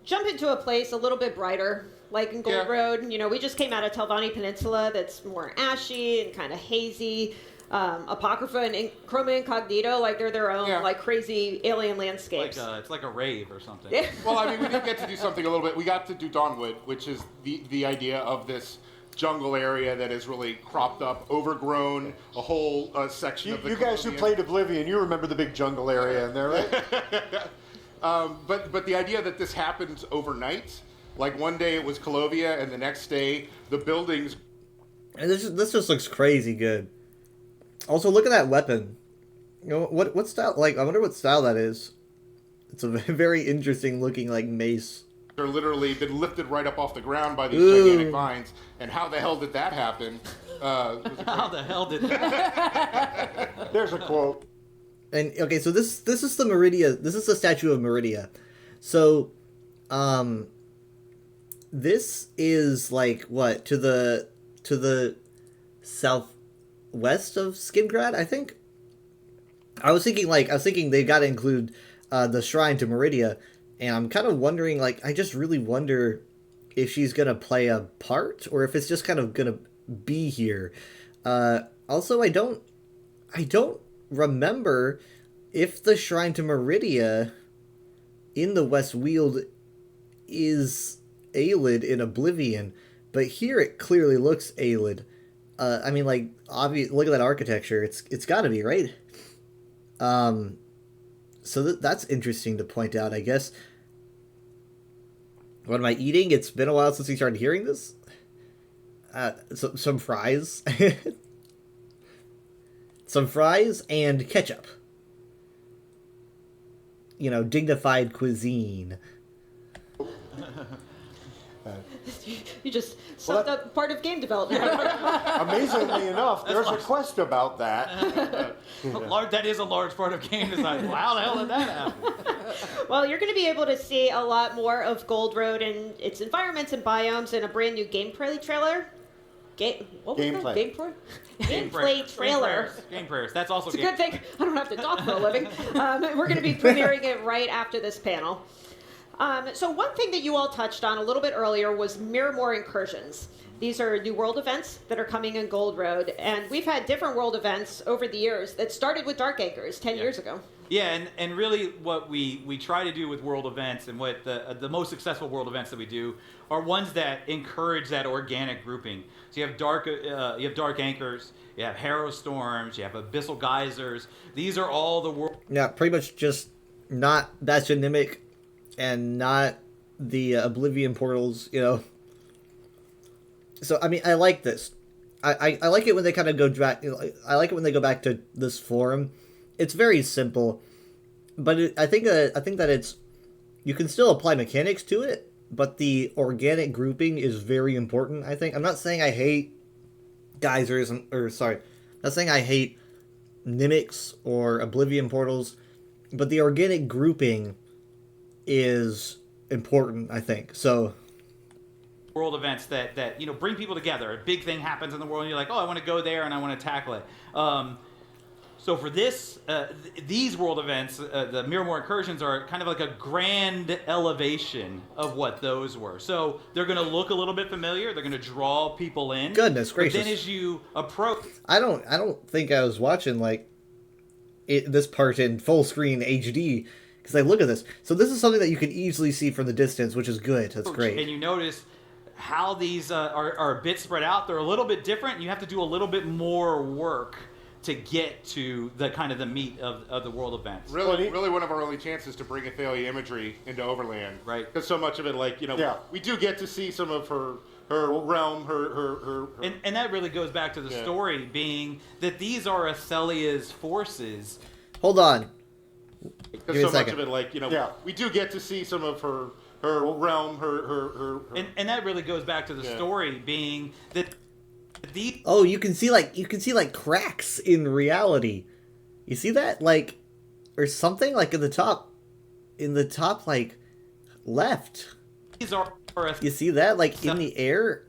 jump into a place a little bit brighter, like in Gold Road. We just came out of Telvanni Peninsula that's more ashy and kind of hazy. Apocrypha and Chroma Incognito, like they're their own like crazy alien landscapes. It's like a rave or something. Yeah. Well, I mean, we did get to do something a little bit. We got to do Dawnwood, which is the idea of this jungle area that is really cropped up, overgrown, a whole section of the. You guys who played Oblivion, you remember the big jungle area in there, right? But the idea that this happens overnight, like one day it was Colovia, and the next day the buildings. And this just looks crazy good. Also, look at that weapon. What style? Like, I wonder what style that is. It's a very interesting looking like mace. They're literally been lifted right up off the ground by these gigantic vines. And how the hell did that happen? How the hell did that? There's a quote. And okay, so this is the Meridia. This is the statue of Meridia. So, this is like what to the southwest of Skingrad, I think. I was thinking they got to include the shrine to Meridia, and I'm kind of wondering, like, I just really wonder if she's gonna play a part or if it's just kind of gonna be here. Also, I don't remember if the shrine to Meridia in the West Weald is Aelid in Oblivion, but here it clearly looks Aelid. I mean, like, look at that architecture. It's got to be, right? So that's interesting to point out, I guess. What am I eating? It's been a while since we started hearing this. Some fries. Some fries and ketchup. Dignified cuisine. You just summed up part of game development. Amazingly enough, there's a quest about that. That is a large part of game design. How the hell did that happen? Well, you're going to be able to see a lot more of Gold Road and its environments and biomes in a brand new gameplay trailer. Gameplay trailer. Game prayers. That's also it's a good thing I don't have to talk for a living. We're going to be premiering it right after this panel. So one thing that you all touched on a little bit earlier was Miramore Incursions. These are new world events that are coming in Gold Road, and we've had different world events over the years that started with Dark Anchors 10 years ago. Yeah, and really what we try to do with world events, and what the most successful world events that we do are ones that encourage that organic grouping. So you have dark anchors, you have harrow storms, you have abyssal geysers. These are all the world. Yeah, pretty much just not Bastionimic and not the Oblivion portals, So I mean, I like this. I like it when they kind of go back. I like it when they go back to this forum. It's very simple, but I think that you can still apply mechanics to it, but the organic grouping is very important, I think. I'm not saying I hate geysers, I'm not saying I hate mimics or oblivion portals, but the organic grouping is important, I think. So world events that bring people together. A big thing happens in the world, and you're like, oh, I want to go there and I want to tackle it. So for this, these world events, the Miramore Incursions are kind of like a grand elevation of what those were. So they're going to look a little bit familiar. They're going to draw people in. Goodness gracious! But then as you approach, I don't think I was watching this part in full screen HD, because look at this. So this is something that you can easily see from the distance, which is good. That's great. And you notice how these are a bit spread out. They're a little bit different. And you have to do a little bit more work to get to the kind of the meat of the world events. Really one of our only chances to bring Athalia imagery into Overland. Right. Because so much of it, we do get to see some of her realm, her. And that really goes back to the story being that these are Athalia's forces. Hold on. Because so much of it, we do get to see some of her realm, her. And that really goes back to the story being that. Oh, you can see cracks in reality. You see that, or something in the top, left. These are. You see that, in the air.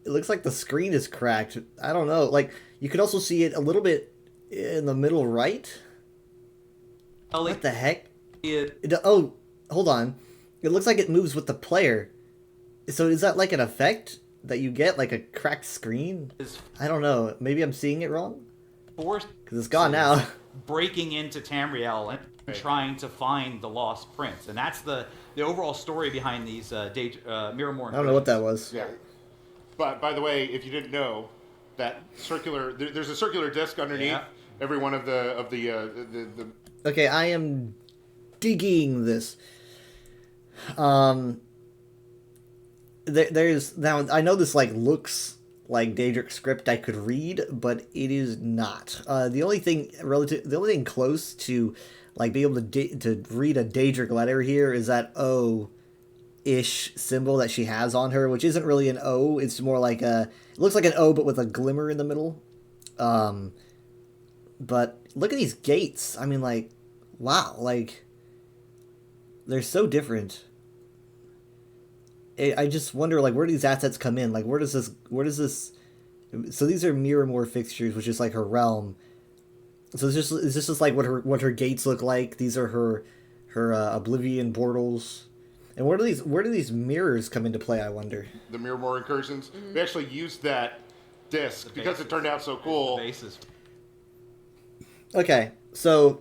It looks like the screen is cracked. I don't know. You can also see it a little bit in the middle right. What the heck? Oh, hold on. It looks like it moves with the player. So is that an effect that you get, a cracked screen? I don't know. Maybe I'm seeing it wrong? Because it's gone now. Breaking into Tamriel and trying to find the lost prince. And that's the overall story behind these Miramore. I don't know what that was. Yeah. But, by the way, if you didn't know, that there's a circular disc underneath every one of the... Okay, I am digging this. There's now. I know this looks like Daedric script I could read, but it is not. The only thing close to being able to read a Daedric letter here is that O-ish symbol that she has on her, which isn't really an O. It's more it looks like an O, but with a glimmer in the middle. But look at these gates. I mean, wow, they're so different. I just wonder, where do these assets come in? Where does this... So these are Miramore fixtures, which is, her realm. So is this just, what her gates look like? These are her Oblivion portals. And where do these mirrors come into play, I wonder? The Miramore Incursions. Mm-hmm. We actually used that disc because it turned out so cool. The bases. Okay, so...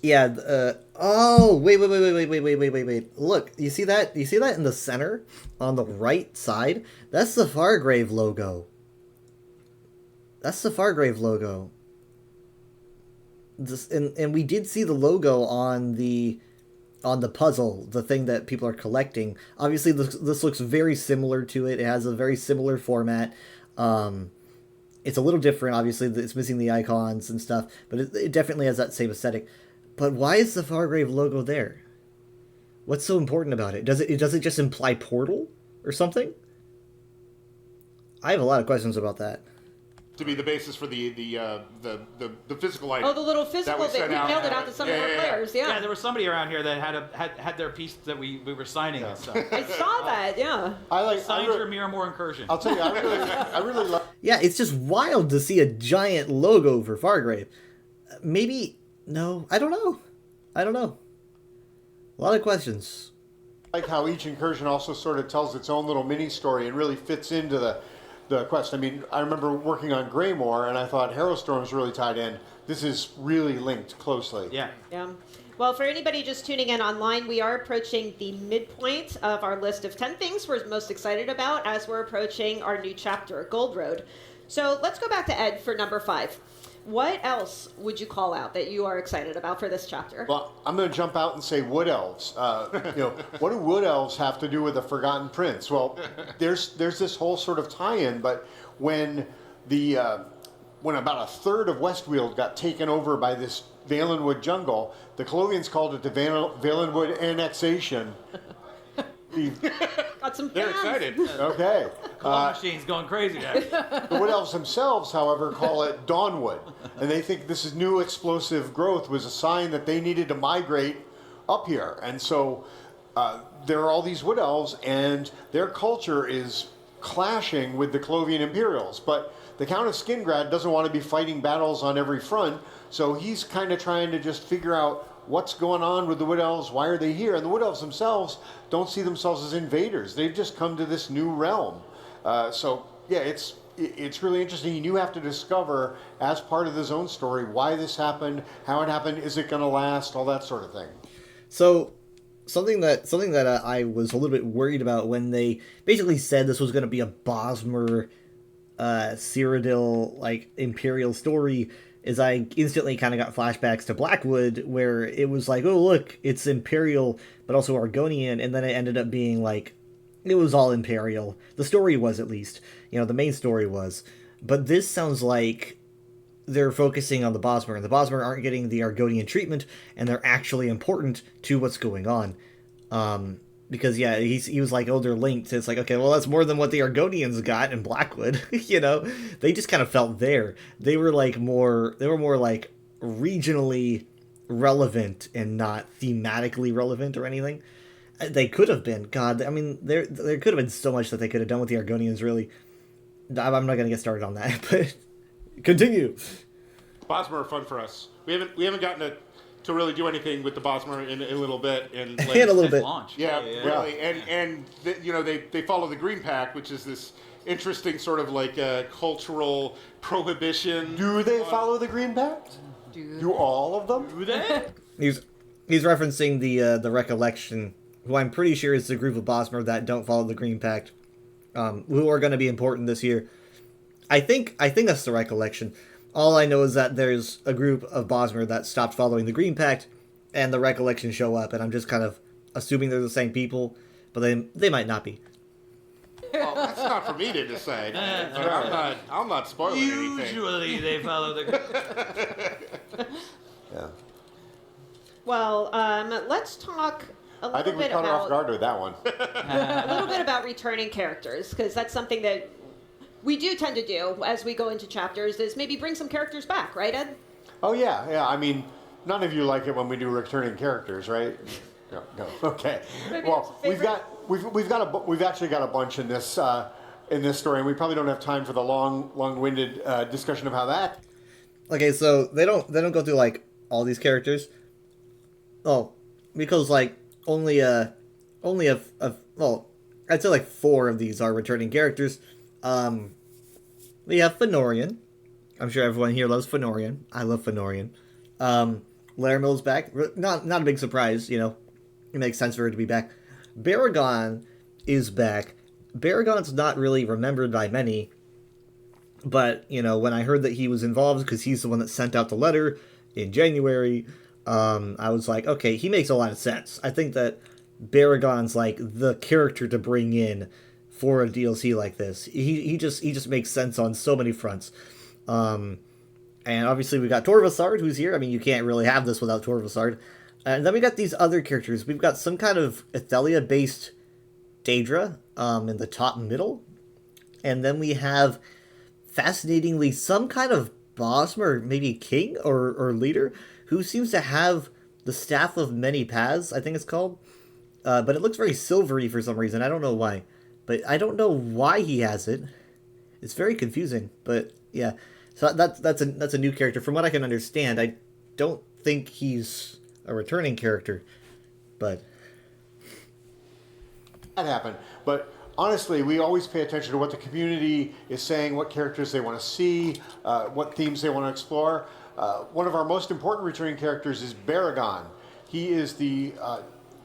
Yeah, oh, wait. Look, you see that? You see that in the center? On the right side? That's the Fargrave logo. That's the Fargrave logo. And we did see the logo on the puzzle, the thing that people are collecting. Obviously, this looks very similar to it. It has a very similar format. It's a little different, obviously. It's missing the icons and stuff, but it definitely has that same aesthetic. But why is the Fargrave logo there? What's so important about it? Does it just imply portal or something? I have a lot of questions about that. To be the basis for the physical item. Oh, the little physical thing. We mailed it out to some of our players. Yeah. Yeah, there was somebody around here that had their piece that we were signing and stuff. I saw that. Yeah. Signed your Miramore Incursion. I'll tell you, I really love. Yeah, it's just wild to see a giant logo for Fargrave. Maybe. No, I don't know. A lot of questions. I like how each incursion also sort of tells its own little mini story and really fits into the quest. I mean, I remember working on Greymore, and I thought Harrowstorm's really tied in. This is really linked closely. Yeah. Yeah. Well, for anybody just tuning in online, we are approaching the midpoint of our list of 10 things we're most excited about as we're approaching our new chapter, Gold Road. So let's go back to Ed for number 5. What else would you call out that you are excited about for this chapter? Well, I'm going to jump out and say wood elves. What do wood elves have to do with the Forgotten Prince? Well, there's this whole sort of tie-in, but when about a third of Westweald got taken over by this Valenwood jungle. The Colovians called it the Valenwood annexation. Got some They're fans. excited. Okay. Claw machine's going crazy there. The Wood Elves themselves, however, call it Dawnwood. And they think this is new explosive growth was a sign that they needed to migrate up here. And so there are all these Wood Elves, and their culture is clashing with the Colovian Imperials. But the Count of Skingrad doesn't want to be fighting battles on every front, so he's kind of trying to just figure out what's going on with the Wood Elves, why are they here? And the Wood Elves themselves don't see themselves as invaders. They've just come to this new realm. So, yeah, it's really interesting. You have to discover, as part of the Zone story, why this happened, how it happened, is it going to last, all that sort of thing. So, something that I was a little bit worried about when they basically said this was going to be a Bosmer, Cyrodiil, like, Imperial story, is I instantly kind of got flashbacks to Blackwood, where it was like, oh, look, it's Imperial, but also Argonian, and then it ended up being like, it was all Imperial. The story was, at least. You know, the main story was. But this sounds like they're focusing on the Bosmer, and the Bosmer aren't getting the Argonian treatment, and they're actually important to what's going on. Because, yeah, he was like, oh, they're linked. It's like, okay, well, that's more than what the Argonians got in Blackwood, you know? They just kind of felt there. They were more like regionally relevant and not thematically relevant or anything. They could have been. God, I mean, there could have been so much that they could have done with the Argonians, really. I'm not going to get started on that, but continue. Bosmer are fun for us. We haven't gotten to really do anything with the Bosmer in a little bit. And like, in a little bit. Launch. Yeah, really. And they follow the Green Pact, which is this interesting sort of like cultural prohibition. Do they follow the Green Pact? Do all of them? Do they? He's referencing the Recollection, who I'm pretty sure is the group of Bosmer that don't follow the Green Pact, who are going to be important this year. I think that's the Recollection. All I know is that there's a group of Bosmer that stopped following the Green Pact, and the Recollection show up, and I'm just kind of assuming they're the same people, but they might not be. Well, that's not for me to decide. I'm not spoiling anything. Usually they follow the... Yeah. Well, let's talk a little I think we bit caught her off about guard with that one. a little bit about returning characters, because that's something that we do tend to do as we go into chapters, is maybe bring some characters back, right, Ed? Oh yeah. I mean, none of you like it when we do returning characters, right? No. Okay. Well, we've actually got a bunch in this story, and we probably don't have time for the long-winded discussion of how that. Okay, so they don't go through like all these characters. Oh, because like only I'd say like 4 of these are returning characters. We have Fëanorian. I'm sure everyone here loves Fëanorian. I love Fëanorian. Laramill's back. Not a big surprise, you know. It makes sense for her to be back. Baragon is back. Baragon's not really remembered by many, but, you know, when I heard that he was involved, because he's the one that sent out the letter in January, I was like, okay, he makes a lot of sense. I think that Baragon's, like, the character to bring in for a DLC like this. He just makes sense on so many fronts. And obviously we got Torvasard, who's here. I mean, you can't really have this without Torvasard. And then we got these other characters. We've got some kind of Ethelia-based Daedra in the top middle. And then we have, fascinatingly, some kind of Bosmer, maybe king or leader, who seems to have the Staff of Many Paths, I think it's called. But it looks very silvery for some reason. I don't know why. But I don't know why he has it. It's very confusing. But, yeah. So that's a new character. From what I can understand, I don't think he's a returning character, but that happened. But honestly, we always pay attention to what the community is saying, what characters they want to see, what themes they want to explore. One of our most important returning characters is Baragon. He is the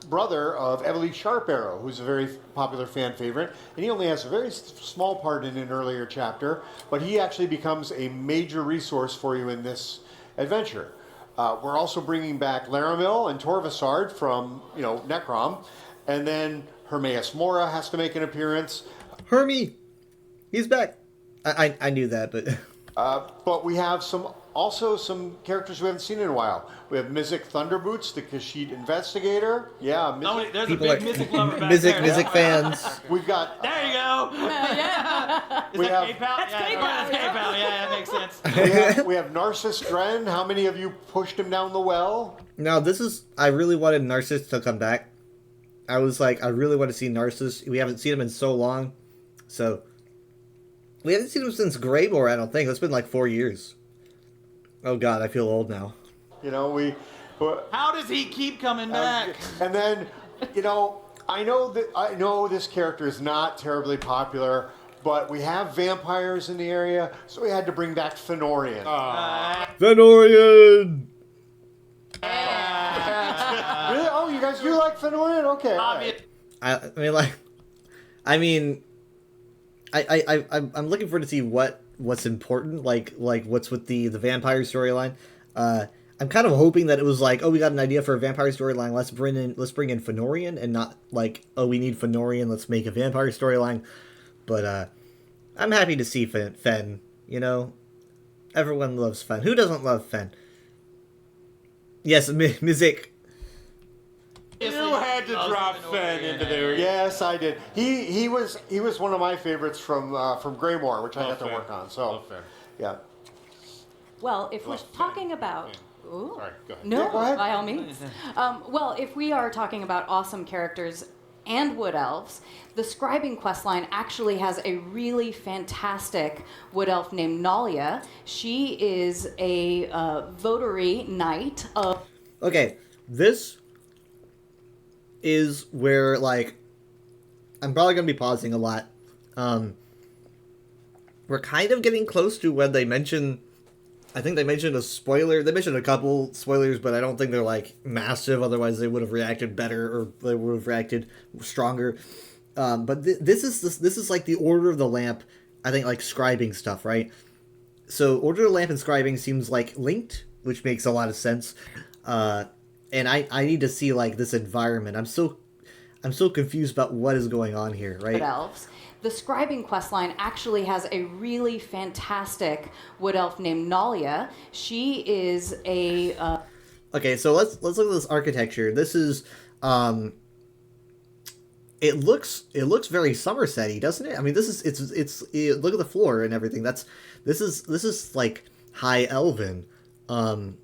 brother of Evely Sharparrow, who's a very popular fan favorite, and he only has a very small part in an earlier chapter, but he actually becomes a major resource for you in this adventure. We're also bringing back Laramill and Torvasard from, Necrom, and then Hermaeus Mora has to make an appearance. Hermie! He's back! I knew that, but... but we have some also some characters we haven't seen in a while. We have Mizik Thunderboots, the Kashyyyk investigator. Yeah, Mizik. There's People a big are- Mizik lover back Mizik- there. Mizik fans. We've got There you go. Is We that have- PayPal? That's Yeah, PayPal, that's yeah. PayPal. Yeah, that makes sense. we have Narcissus Dren. How many of you pushed him down the well? Now, this is... I really wanted Narcissus to come back. I was like, I really want to see Narcissus. We haven't seen him in so long. So... We haven't seen him since Greymore, I don't think. It's been like 4 years. Oh god, I feel old now. You know, How does he keep coming back? And then, you know, I know this character is not terribly popular, but we have vampires in the area, so we had to bring back Fenorian. Fenorian! Really? Oh, you guys do like Fenorian? Okay. all right. I'm looking forward to see what's important, like what's with the vampire storyline. I'm kind of hoping that it was like, oh, we got an idea for a vampire storyline. Let's bring in Fenorian, and not like, oh, we need Fenorian. Let's make a vampire storyline. But I'm happy to see Fen. You know, everyone loves Fen. Who doesn't love Fen? Yes, Mizik. You had to drop Fen into there. Yes, I did. He was one of my favorites from Greymore, which I got to work on. So, yeah. Well, if we're talking about... Ooh. Sorry, go ahead. No, Yeah, go ahead. by all means. Well, if we are talking about awesome characters and wood elves, the scribing questline actually has a really fantastic wood elf named Nalia. She is a votary knight of... Okay, this is where, like, I'm probably going to be pausing a lot. We're kind of getting close to when they mention... I think they mentioned a spoiler. They mentioned a couple spoilers, but I don't think they're, like, massive. Otherwise, they would have reacted better, or they would have reacted stronger. But this is like the Order of the Lamp, I think, like, scribing stuff, right? So Order of the Lamp and scribing seems, like, linked, which makes a lot of sense. And I need to see, like, this environment. I'm so confused about what is going on here, right? wood elves. The scribing questline actually has a really fantastic wood elf named Nalia. She is a... Okay, so let's look at this architecture. This is it looks very Somerset-y, doesn't it? I mean, this is look at the floor and everything. This is like High Elven. I'm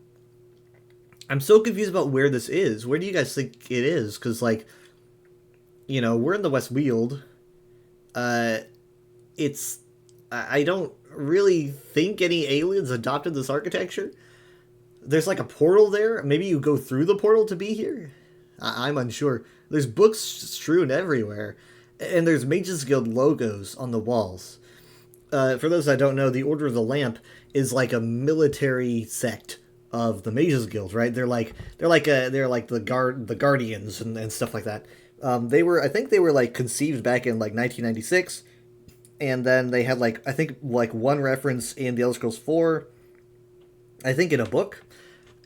so confused about where this is. Where do you guys think it is? Because, like, you know, we're in the West Weald. I don't really think any aliens adopted this architecture. There's like a portal there. Maybe you go through the portal to be here. I'm unsure. There's books strewn everywhere, and there's Mages Guild logos on the walls. For those that don't know, the Order of the Lamp is like a military sect of the Mages Guild, right? They're like the Guardians and stuff like that. I think they were like conceived back in like 1996, and then they had like, I think, like one reference in The Elder Scrolls 4, I think in a book,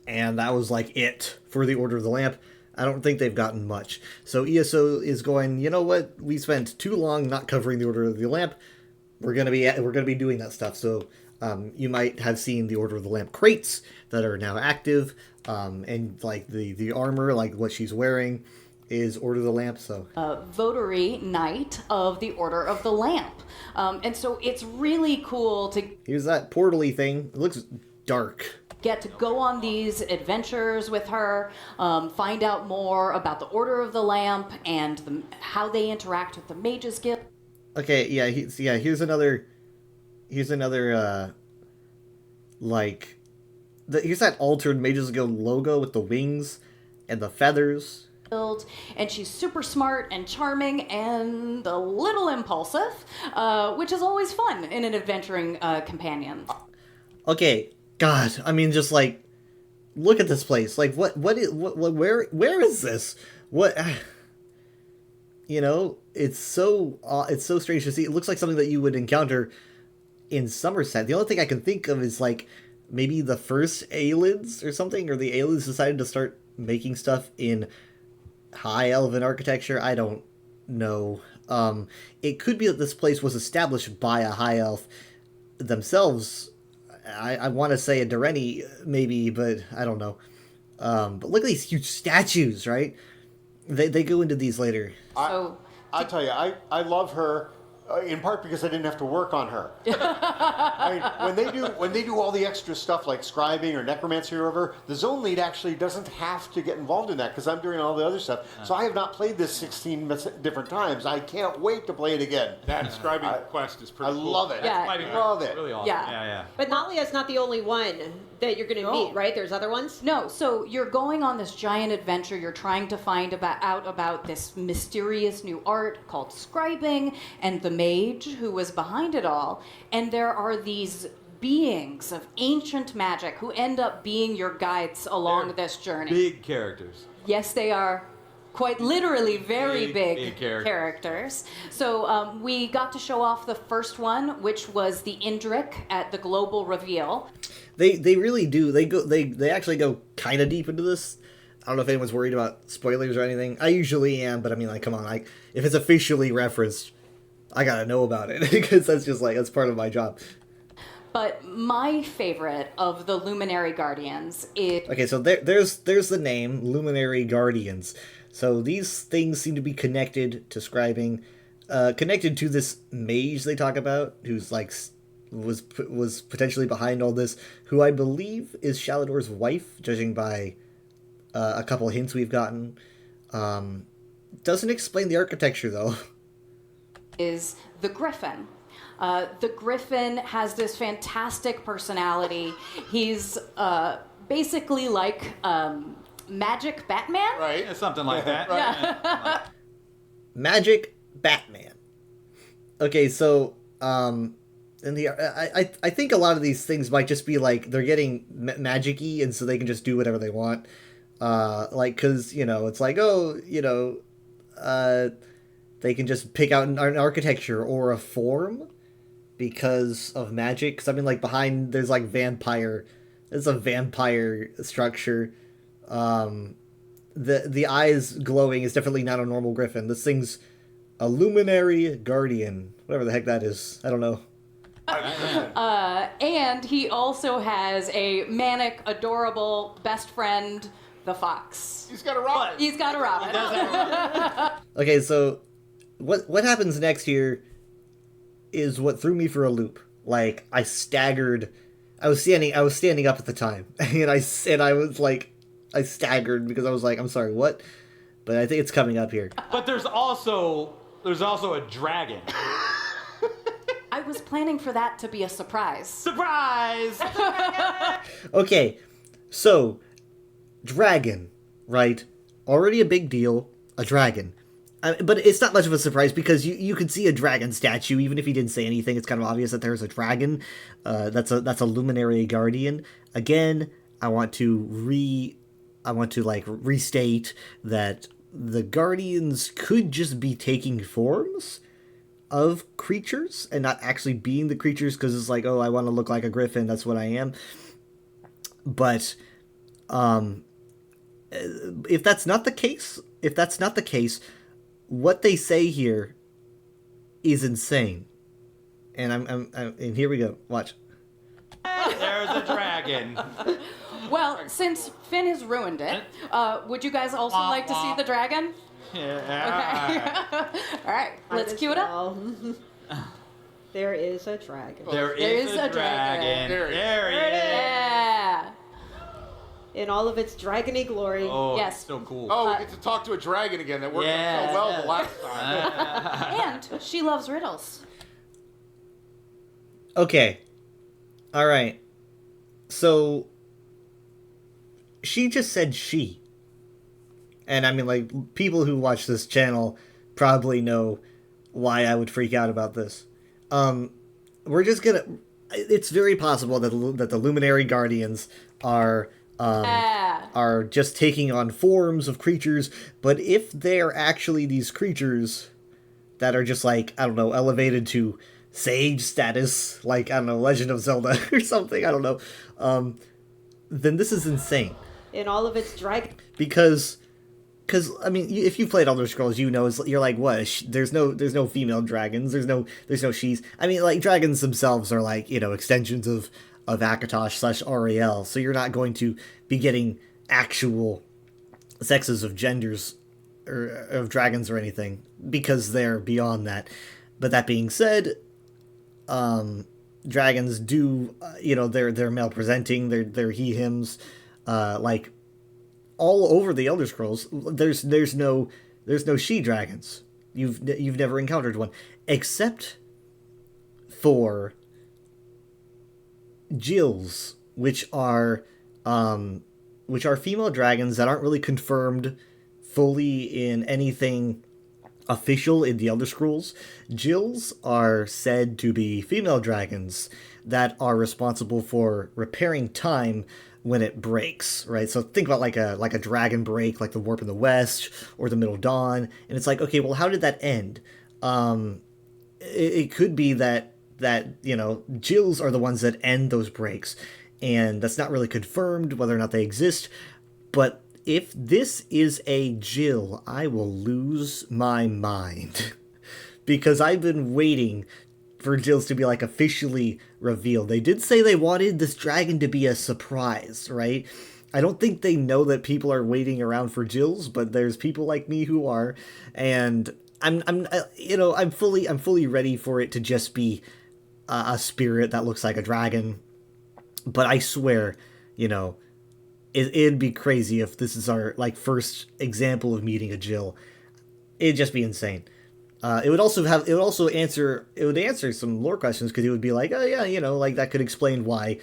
and that was like it for the Order of the Lamp. I don't think they've gotten much. So ESO is going, you know what? We spent too long not covering the Order of the Lamp. We're gonna be doing that stuff. So you might have seen the Order of the Lamp crates that are now active, and like the armor, like what she's wearing, is Order of the Lamp. So votary knight of the Order of the Lamp. And so it's really cool to here's that portal-y thing. It looks dark. get to go on these adventures with her, find out more about the Order of the Lamp and how they interact with the Mages Guild. Okay, yeah, here's another here's that altered Mages Guild logo with the wings and the feathers. And she's super smart and charming and a little impulsive, which is always fun in an adventuring companion. Okay, God, I mean, just like, look at this place. Like, where is this? What, you know, it's so strange to see. It looks like something that you would encounter in Somerset. The only thing I can think of is like maybe the first Aelids or something, or the Aelids decided to start making stuff in High Elven architecture. I don't know. It could be that this place was established by a High Elf themselves, I want to say a Dureni, maybe, but I don't know. But look at these huge statues, right? They go into these later. I tell you, I love her. In part because I didn't have to work on her. I mean, when they do all the extra stuff like scribing or necromancy or whatever, the zone lead actually doesn't have to get involved in that because I'm doing all the other stuff. So I have not played this 16 different times. I can't wait to play it again. That scribing quest is pretty cool. love it. Yeah. I love it. Really awesome. Yeah. But Nalia's not the only one that you're going to meet, right? There's other ones? No, so you're going on this giant adventure. You're trying to find out about this mysterious new art called scribing and the mage who was behind it all. And there are these beings of ancient magic who end up being your guides along this journey. Big characters. Yes, they are. Quite literally very big characters. characters. So we got to show off the first one, which was the Indrik at the global reveal. They really do. They actually go kind of deep into this. I don't know if anyone's worried about spoilers or anything. I usually am, but I mean, like, come on. If it's officially referenced, I gotta know about it because that's part of my job. But my favorite of the Luminary Guardians is... Okay, so there's the name, Luminary Guardians. So these things seem to be connected to scribing, connected to this mage they talk about, who's like was potentially behind all this, who I believe is Shalador's wife, judging by a couple of hints we've gotten. Doesn't explain the architecture though. Is the Griffin. The Griffin has this fantastic personality. He's basically like Magic Batman? Right, yeah, something like that. Yeah. Magic Batman. Okay, so in the I think a lot of these things might just be like they're getting magic-y, and so they can just do whatever they want. Like, because it's like, they can just pick out an architecture or a form because of magic. Because I mean, like, behind there's like vampire. It's a vampire structure. The eyes glowing is definitely not a normal griffin. This thing's a luminary guardian. Whatever the heck that is. I don't know. And he also has a manic, adorable best friend, the fox. He's got a robin. He's got a robin. Okay, so what happens next here is what threw me for a loop. Like, I staggered. I was standing up at the time, and I was like, I staggered because I was like, I'm sorry, what? But I think it's coming up here. But there's also a dragon. I was planning for that to be a surprise. Surprise! Okay, so dragon, right? Already a big deal. A dragon. But it's not much of a surprise because you could see a dragon statue even if he didn't say anything. It's kind of obvious that there's a dragon. That's a luminary guardian. Again, I want to restate that the guardians could just be taking forms of creatures and not actually being the creatures because it's like, oh, I want to look like a griffin. That's what I am. But if that's not the case, what they say here is insane. And I'm and here we go. Watch. There's a dragon. Well, since Finn has ruined it, would you guys also like to see the dragon? Yeah. Okay. All right, let's cue it up. There is a dragon. There is a dragon. There he is. Yeah. In all of its dragony glory. Oh, yes. So cool. Oh, we get to talk to a dragon again. That worked out so well the last time. And she loves riddles. Okay. All right. So she just said she. And I mean, like, people who watch this channel probably know why I would freak out about this. We're just gonna... It's very possible that the Luminary Guardians are just taking on forms of creatures, but if they're actually these creatures that are just, like, I don't know, elevated to sage status, like, I don't know, Legend of Zelda or something, I don't know, then this is insane. In all of its dragon... Because I mean, if you've played Elder Scrolls, you're like, what? There's no female dragons. There's no she's. I mean, like, dragons themselves are like, extensions of Akatosh/Ariel, so you're not going to be getting actual sexes of genders or of dragons or anything, because they're beyond that. But that being said, dragons do, they're male presenting, they're he/hims, like all over the Elder Scrolls. There's no she dragons. You've never encountered one, except for Jills, which are female dragons that aren't really confirmed fully in anything official in the Elder Scrolls. Jills are said to be female dragons that are responsible for repairing time when it breaks, right? So think about like a dragon break, like the Warp in the West or the Middle Dawn, and it's like, okay, well, how did that end? It could be that Jills are the ones that end those breaks, and that's not really confirmed whether or not they exist. But if this is a Jill, I will lose my mind. Because I've been waiting for Jills to be, like, officially revealed. They did say they wanted this dragon to be a surprise, right? I don't think they know that people are waiting around for Jills, but there's people like me who are, and I'm fully ready for it to just be a spirit that looks like a dragon. But I swear, it'd be crazy if this is our first example of meeting a Jill. It'd just be insane. It would answer some lore questions, because it would be like, oh yeah, that could explain why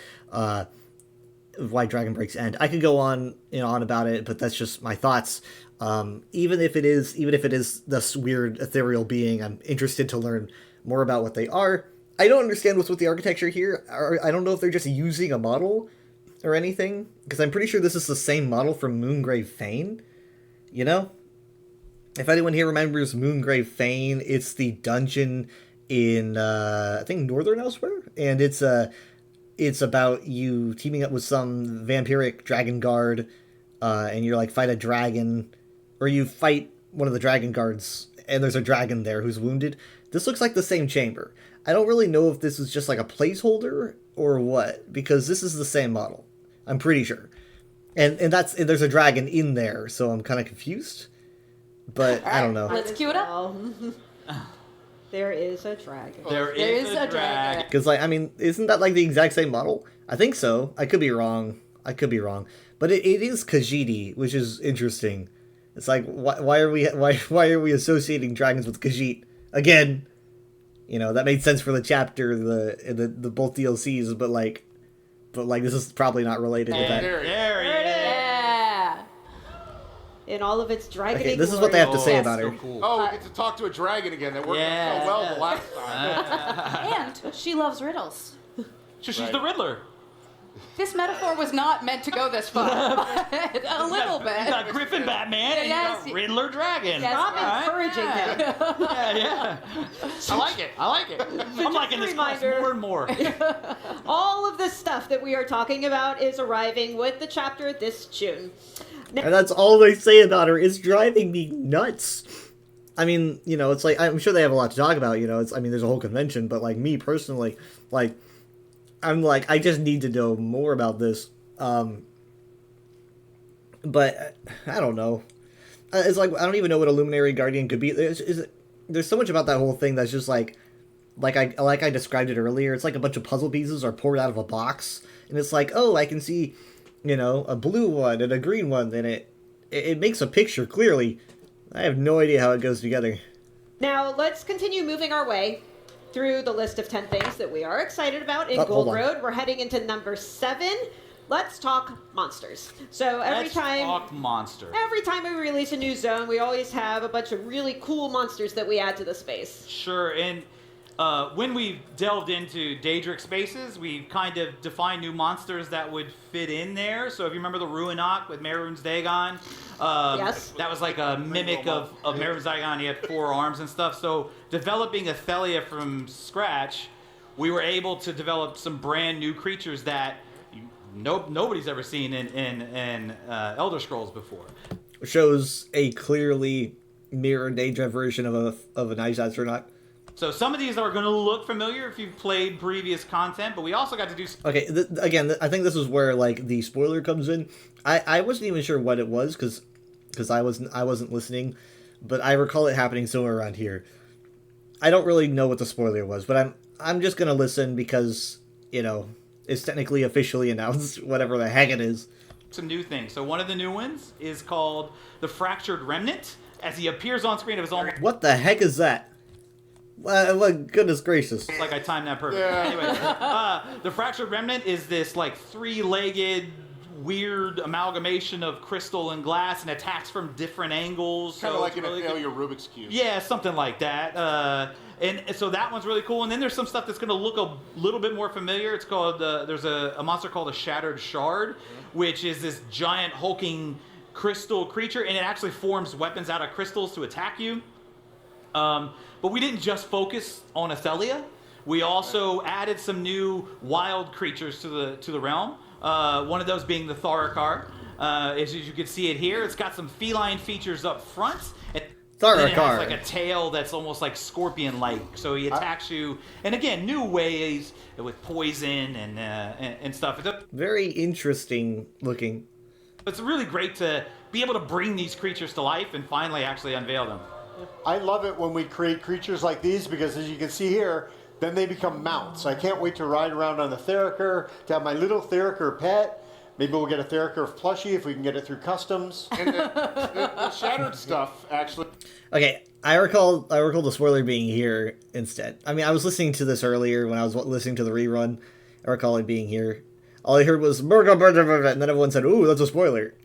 dragon breaks end. I could go on about it, but that's just my thoughts. Even if it is this weird ethereal being, I'm interested to learn more about what they are. I don't understand what's with the architecture here. I don't know if they're just using a model or anything, because I'm pretty sure this is the same model from Moongrave Fane. If anyone here remembers Moongrave Fane, it's the dungeon in I think Northern Elsewhere, and it's about you teaming up with some vampiric dragon guard, and you're fight a dragon, or you fight one of the dragon guards, and there's a dragon there who's wounded. This looks like the same chamber. I don't really know if this is just a placeholder or what, because this is the same model. I'm pretty sure. And there's a dragon in there, so I'm kind of confused. But I don't know. Let's cue it up. There is a dragon. There is a dragon. Because, isn't that the exact same model? I think so. I could be wrong. But it is Khajiit, which is interesting. It's why are we associating dragons with Khajiit again? That made sense for the chapter, the both DLCs, but this is probably not related to that. There it is. Yeah. In all of its dragon. Okay, this is what they have to say about her. So cool. Oh, we get to talk to a dragon again. That worked out so well the last time. And she loves riddles. She's the Riddler. This metaphor was not meant to go this far, but a little bit. You got Griffin Batman, and you got Riddler Dragon. Yes, I'm encouraging him. Yeah. I like it. I'm liking this class more and more. All of the stuff that we are talking about is arriving with the chapter this June. And that's all they say about her. It's driving me nuts. I mean, it's I'm sure they have a lot to talk about, there's a whole convention, but me personally, I'm I just need to know more about this. But I don't know. It's I don't even know what a Luminary Guardian could be. There's so much about that whole thing that's just like I described it earlier. It's a bunch of puzzle pieces are poured out of a box, and it's oh, I can see, a blue one and a green one, and it makes a picture clearly. I have no idea how it goes together. Now let's continue moving our way through the list of 10 things that we are excited about in hold Gold on. Road. We're heading into number 7. Let's talk monsters. So every time we release a new zone, we always have a bunch of really cool monsters that we add to the space. Sure, and when we delved into Daedric spaces, we kind of defined new monsters that would fit in there. So if you remember the Ruinok with Mehrunes Dagon, yes, that was a mimic of Mehrunes Dagon. He had 4 arms and stuff. So developing Athelia from scratch, we were able to develop some brand new creatures that nobody's ever seen in Elder Scrolls before. Shows a clearly mirror Daedra version of an Ice Astronaut. So some of these are going to look familiar if you've played previous content, but we also got to do... Okay, again, I think this is where, like, the spoiler comes in. I wasn't even sure what it was, because I wasn't listening, but I recall it happening somewhere around here. I don't really know what the spoiler was, but I'm just gonna listen because, you know, it's technically officially announced, whatever the heck it is. Some new things. So one of the new ones is called the Fractured Remnant, as he appears on screen of his own... What the heck is that? Well, goodness gracious. Like I timed that perfect. Yeah. Anyway, the Fractured Remnant is this like three-legged weird amalgamation of crystal and glass and attacks from different angles. Kind of so like an really Athalia Rubik's Cube. Yeah, something like that. And so that one's really cool. And then there's some stuff that's going to look a little bit more familiar. It's called, there's a monster called a Shattered Shard, which is this giant hulking crystal creature, and it actually forms weapons out of crystals to attack you. But we didn't just focus on Athalia. We also added some new wild creatures to the realm. One of those being the Tharakar. As you can see it here, it's got some feline features up front. Then it has like a tail that's almost like scorpion-like. So he attacks you, and again, new ways with poison and stuff. Very interesting looking. It's really great to be able to bring these creatures to life and finally actually unveil them. I love it when we create creatures like these because, as you can see here, then they become mounts. I can't wait to ride around on the Theriker, to have my little Theriker pet. Maybe we'll get a Theriker plushie if we can get it through customs. And the Shattered stuff, actually. Okay, I recall the spoiler being here instead. I mean, I was listening to this earlier when I was listening to the rerun. I recall it being here. All I heard was, and then everyone said, ooh, that's a spoiler.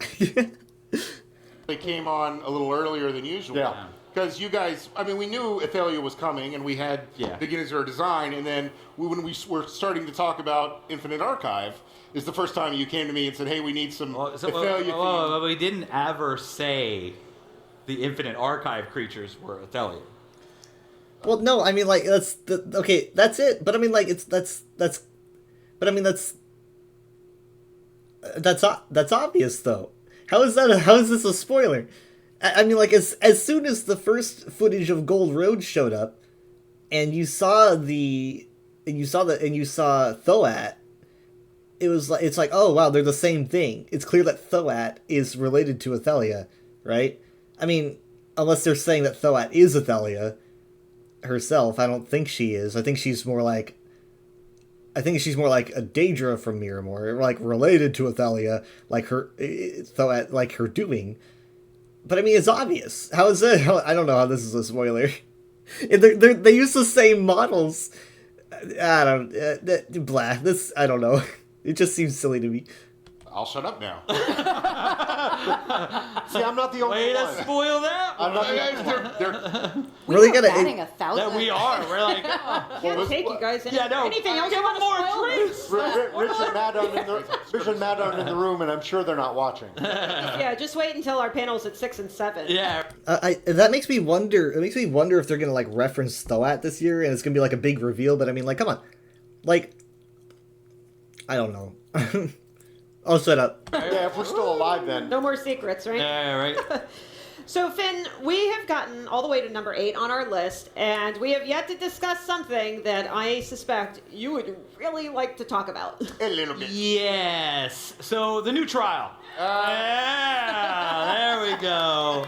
They came on a little earlier than usual. Yeah. Because you guys, I mean, we knew Athalia was coming, and we had beginnings of her design, and then when we were starting to talk about Infinite Archive, is the first time you came to me and said, hey, we need some Athalia. We didn't ever say the Infinite Archive creatures were Athalia. Well, no, I mean, like, okay, that's it. But I mean, like, but I mean, that's obvious, though. How is this a spoiler? I mean, like, as soon as the first footage of Gold Road showed up, and you saw Thoat, it's like, oh wow, they're the same thing. It's clear that Thoat is related to Athalia, right? I mean, unless they're saying that Thoat is Athalia herself, I don't think she is. I think she's more like a Daedra from Miramor, like related to Athalia, like her Thoat, like her doing. But I mean, it's obvious. How is it? I don't know how this is a spoiler. They use the same models. I don't. This I don't know. It just seems silly to me. I'll shut up now. See, I'm not the only one. Way to spoil that. I'm not the only one. Really gonna batting 1,000. That we are. We're like, Can't take you guys. Yeah, no. Anything else Give you want them to more drinks. Rich and Madon in the room, and I'm sure they're not watching. Yeah, just wait until our panel's at 6 and 7. Yeah. That makes me wonder. It makes me wonder if they're gonna like reference Thoat this year, and it's gonna be like a big reveal. But I mean, like, come on, like, I don't know. I'll shut up. Yeah, if we're still alive, then. No more secrets, right? Yeah, right. So, Finn, we have gotten all the way to number 8 on our list, and we have yet to discuss something that I suspect you would really like to talk about. A little bit. Yes. So, the new trial. Yeah, there we go.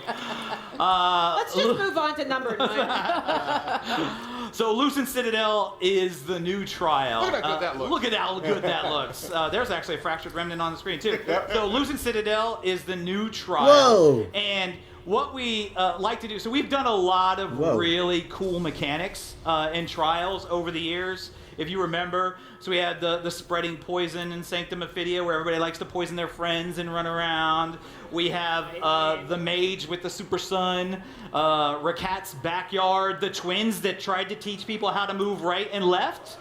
Let's just move on to number 9. So, Lucent Citadel is the new trial. Look at how good that looks. Look at how good that looks. There's actually a Fractured Remnant on the screen, too. So, Lucent Citadel is the new trial. Whoa. And what we like to do, so we've done a lot of really cool mechanics in trials over the years. If you remember, so we had the spreading poison in Sanctum Ophidia, where everybody likes to poison their friends and run around. We have the mage with the super sun, Rakat's backyard, the twins that tried to teach people how to move right and left,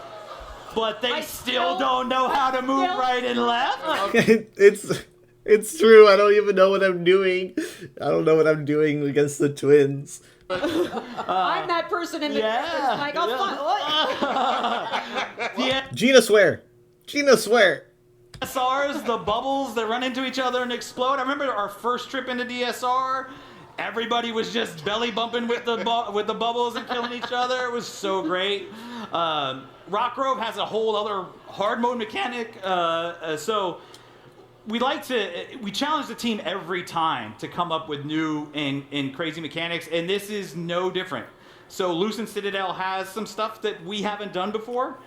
but they still don't know how to move right and left. It's true. I don't even know what I'm doing. I don't know what I'm doing against the twins. I'm that person in the like, Gina swear. DSRs, the bubbles that run into each other and explode. I remember our first trip into DSR, everybody was just belly bumping with the bubbles and killing each other. It was so great. Rock Grove has a whole other hard mode mechanic. So we challenge the team every time to come up with new and crazy mechanics, and this is no different. So Lucent Citadel has some stuff that we haven't done before.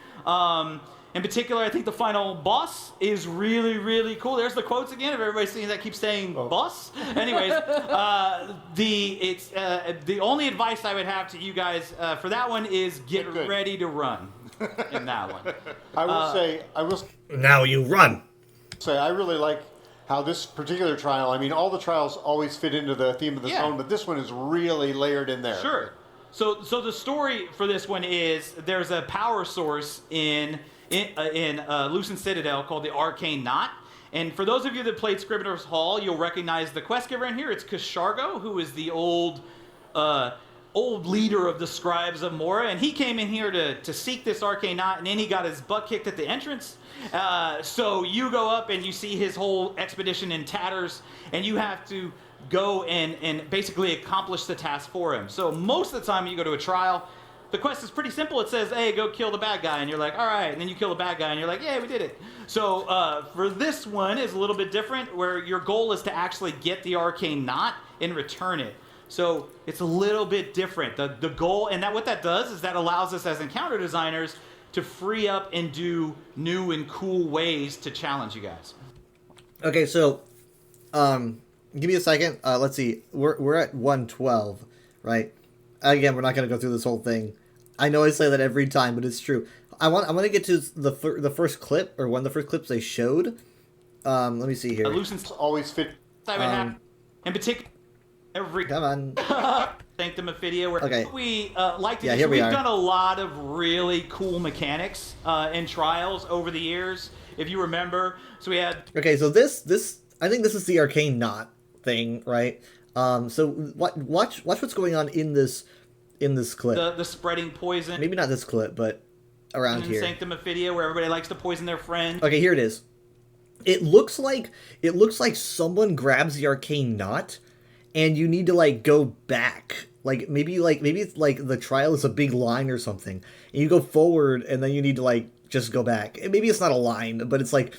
In particular, I think the final boss is really, really cool. There's the quotes again. If everybody's seeing that, keeps saying boss. Anyways, the only advice I would have to you guys for that one is get ready to run in that one. I will Now you run. I really like how this particular trial, I mean, all the trials always fit into the theme of the zone, but this one is really layered in there. Sure. So the story for this one is there's a power source in Lucent Citadel called the Arcane Knot. And for those of you that played Scrivener's Hall, you'll recognize the quest giver in here. It's Kashargo, who is the old leader of the Scribes of Mora. And he came in here to seek this Arcane Knot, and then he got his butt kicked at the entrance. So you go up and you see his whole expedition in tatters, and you have to go and basically accomplish the task for him. So most of the time you go to a trial, the quest is pretty simple. It says, hey, go kill the bad guy. And you're like, all right. And then you kill the bad guy and you're like, yeah, we did it. So for this one is a little bit different, where your goal is to actually get the Arcane Knot and return it. So it's a little bit different. The goal, and what that does is that allows us as encounter designers to free up and do new and cool ways to challenge you guys. Okay, so give me a second. Let's see. We're at 112, right? Again, we're not going to go through this whole thing. I know I say that every time, but it's true. I want to get to the first clip, or one of the first clips they showed. Let me see here. Lucent's always fit. In particular, every come on. Sanctum Ophidia, where okay. we like to yeah, do. Here We've are. done a lot of really cool mechanics in trials over the years, if you remember. So we had. Okay, so this I think this is the Arcane Knot thing, right? So watch what's going on in this clip. The spreading poison. Maybe not this clip, but around here. Sanctum Ophidia, where everybody likes to poison their friend. Okay, here it is. It looks like someone grabs the Arcane Knot, and you need to like go back. Maybe it's like the trial is a big line or something, and you go forward, and then you need to like just go back. And maybe it's not a line, but it's like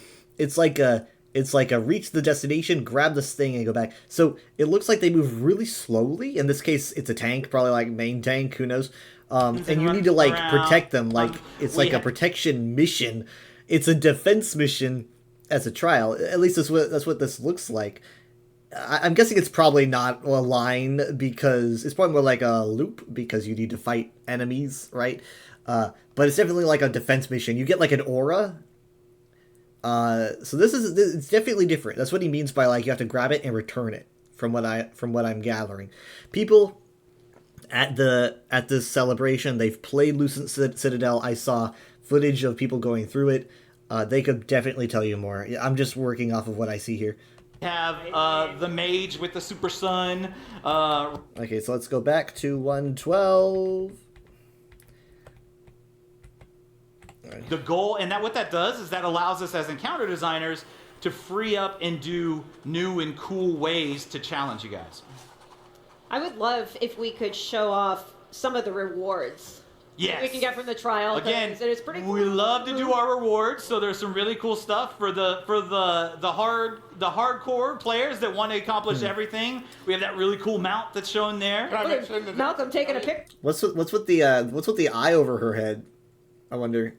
a reach the destination, grab this thing, and go back. So it looks like they move really slowly. In this case, it's a tank, probably like main tank, who knows? And you need to like protect them. Like it's like a protection mission. It's a defense mission as a trial. At least that's what this looks like. I'm guessing it's probably not a line, because it's probably more like a loop, because you need to fight enemies, right? But it's definitely like a defense mission. You get like an aura. So it's definitely different. That's what he means by like you have to grab it and return it. From what I'm gathering, people at this celebration, they've played Lucent Citadel. I saw footage of people going through it. They could definitely tell you more. I'm just working off of what I see here. Have the mage with the super sun. Okay, so let's go back to 112. The goal, and what that does is that allows us as encounter designers to free up and do new and cool ways to challenge you guys. I would love if we could show off some of the rewards Yes. we can get from the trial. Again, it's pretty cool. We love to do our rewards, so there's some really cool stuff for the hardcore players that want to accomplish everything. We have that really cool mount that's shown there. Malcolm taking a pic. What's with the eye over her head? I wonder.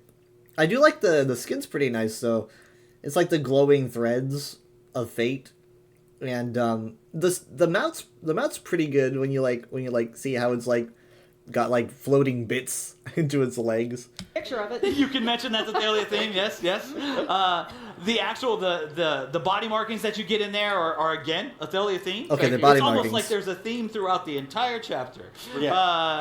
I do like the skin's pretty nice though. It's like the glowing threads of fate, and the mount's pretty good when you see how it's like got like floating bits into its legs. Picture of it. You can mention that's a daily thing. Yes. The actual the body markings that you get in there are again Athelia theme. Okay, so the body it's markings. almost like there's a theme throughout the entire chapter. Yeah.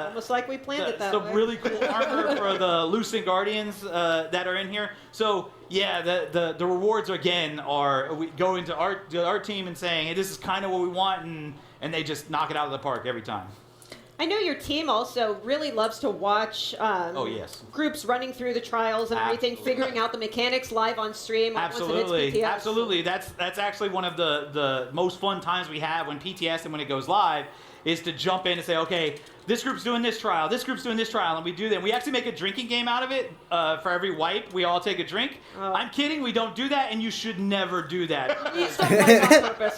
Almost like we planned it that way. Some really cool armor for the Lucent Guardians that are in here. So yeah, the rewards again are we go into our team and saying, hey, this is kind of what we want, and they just knock it out of the park every time. I know your team also really loves to watch Oh, yes. groups running through the trials and everything, figuring out the mechanics live on stream. Absolutely, absolutely. That's actually one of the most fun times we have when PTS and when it goes live, is to jump in and say, okay, this group's doing this trial, this group's doing this trial, and we do that. We actually make a drinking game out of it. For every wipe, we all take a drink. I'm kidding, we don't do that, and you should never do that.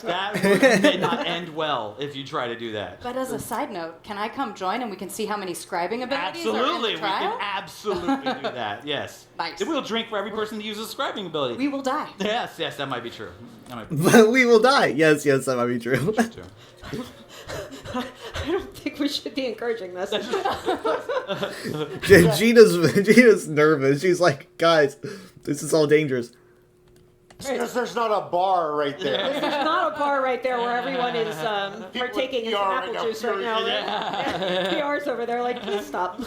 That would not end well if you try to do that. But as a side note, can I come join and we can see how many scribing abilities Absolutely, are in the we trial? can absolutely do that. Yes. Nice. We'll drink for every person that uses a scribing ability. We will die. Yes, that might be true. That might be But we will die. Yes, that might be true. I don't think we should be encouraging this. Gina's nervous. She's like, guys, this is all dangerous. Because there's not a bar right there. There's not a bar right there where everyone is partaking in some apple juice right now. PR's over there like, please stop.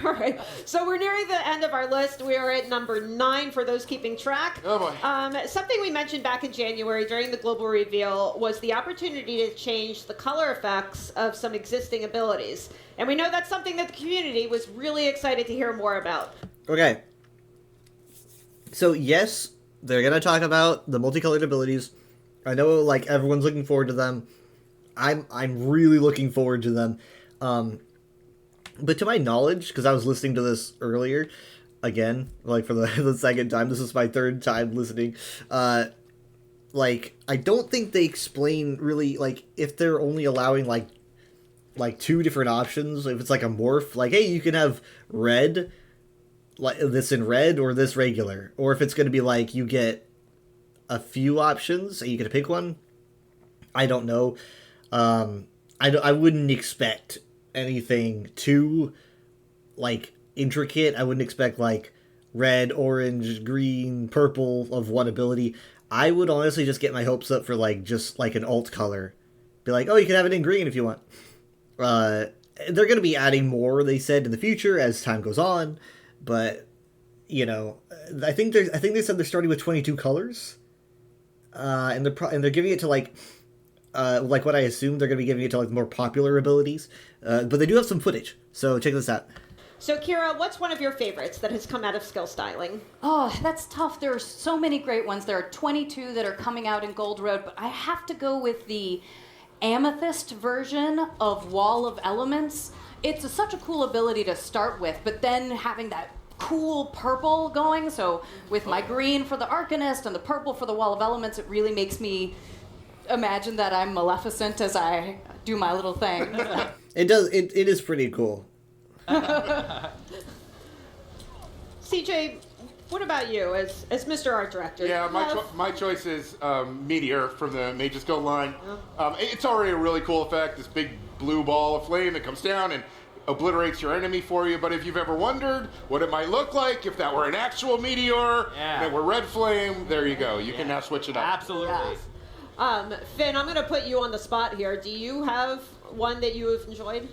All right. So we're nearing the end of our list. We are at number 9 for those keeping track. Oh, boy. Something we mentioned back in January during the global reveal was the opportunity to change the color effects of some existing abilities. And we know that's something that the community was really excited to hear more about. Okay. So yes, they're gonna talk about the multicolored abilities. I know, like, everyone's looking forward to them. I'm really looking forward to them. But to my knowledge, because I was listening to this earlier, again, like for the second time. This is my third time listening. Like, I don't think they explain really, like, if they're only allowing like 2 different options. If it's like a morph, like, hey, you can have red, like this in red, or this regular, or if it's going to be like you get a few options and you get to pick one. I don't know. I wouldn't expect anything too like intricate. I wouldn't expect like red, orange, green, purple of one ability. I would honestly just get my hopes up for like just like an alt color. Be like, oh, you can have it in green if you want. They're going to be adding more, they said, in the future as time goes on. But, you know, I think they said they're starting with 22 colors, and they're giving it to like what I assume they're going to be giving it to like more popular abilities. But they do have some footage, so check this out. So, Kira, what's one of your favorites that has come out of skill styling? Oh, that's tough. There are so many great ones. There are 22 that are coming out in Gold Road, but I have to go with the Amethyst version of Wall of Elements. It's such a cool ability to start with, but then having that cool purple going, so with my green for the Arcanist and the purple for the Wall of Elements, it really makes me imagine that I'm Maleficent as I do my little thing. It is pretty cool. CJ, what about you as Mr. Art Director? Yeah, my choice is Meteor from the Mages Guild line. It's already a really cool effect, this big blue ball of flame that comes down and obliterates your enemy for you. But if you've ever wondered what it might look like if that were an actual meteor and it were red flame, there you go. You can now switch it up. Absolutely. Yes. Finn, I'm going to put you on the spot here. Do you have one that you have enjoyed?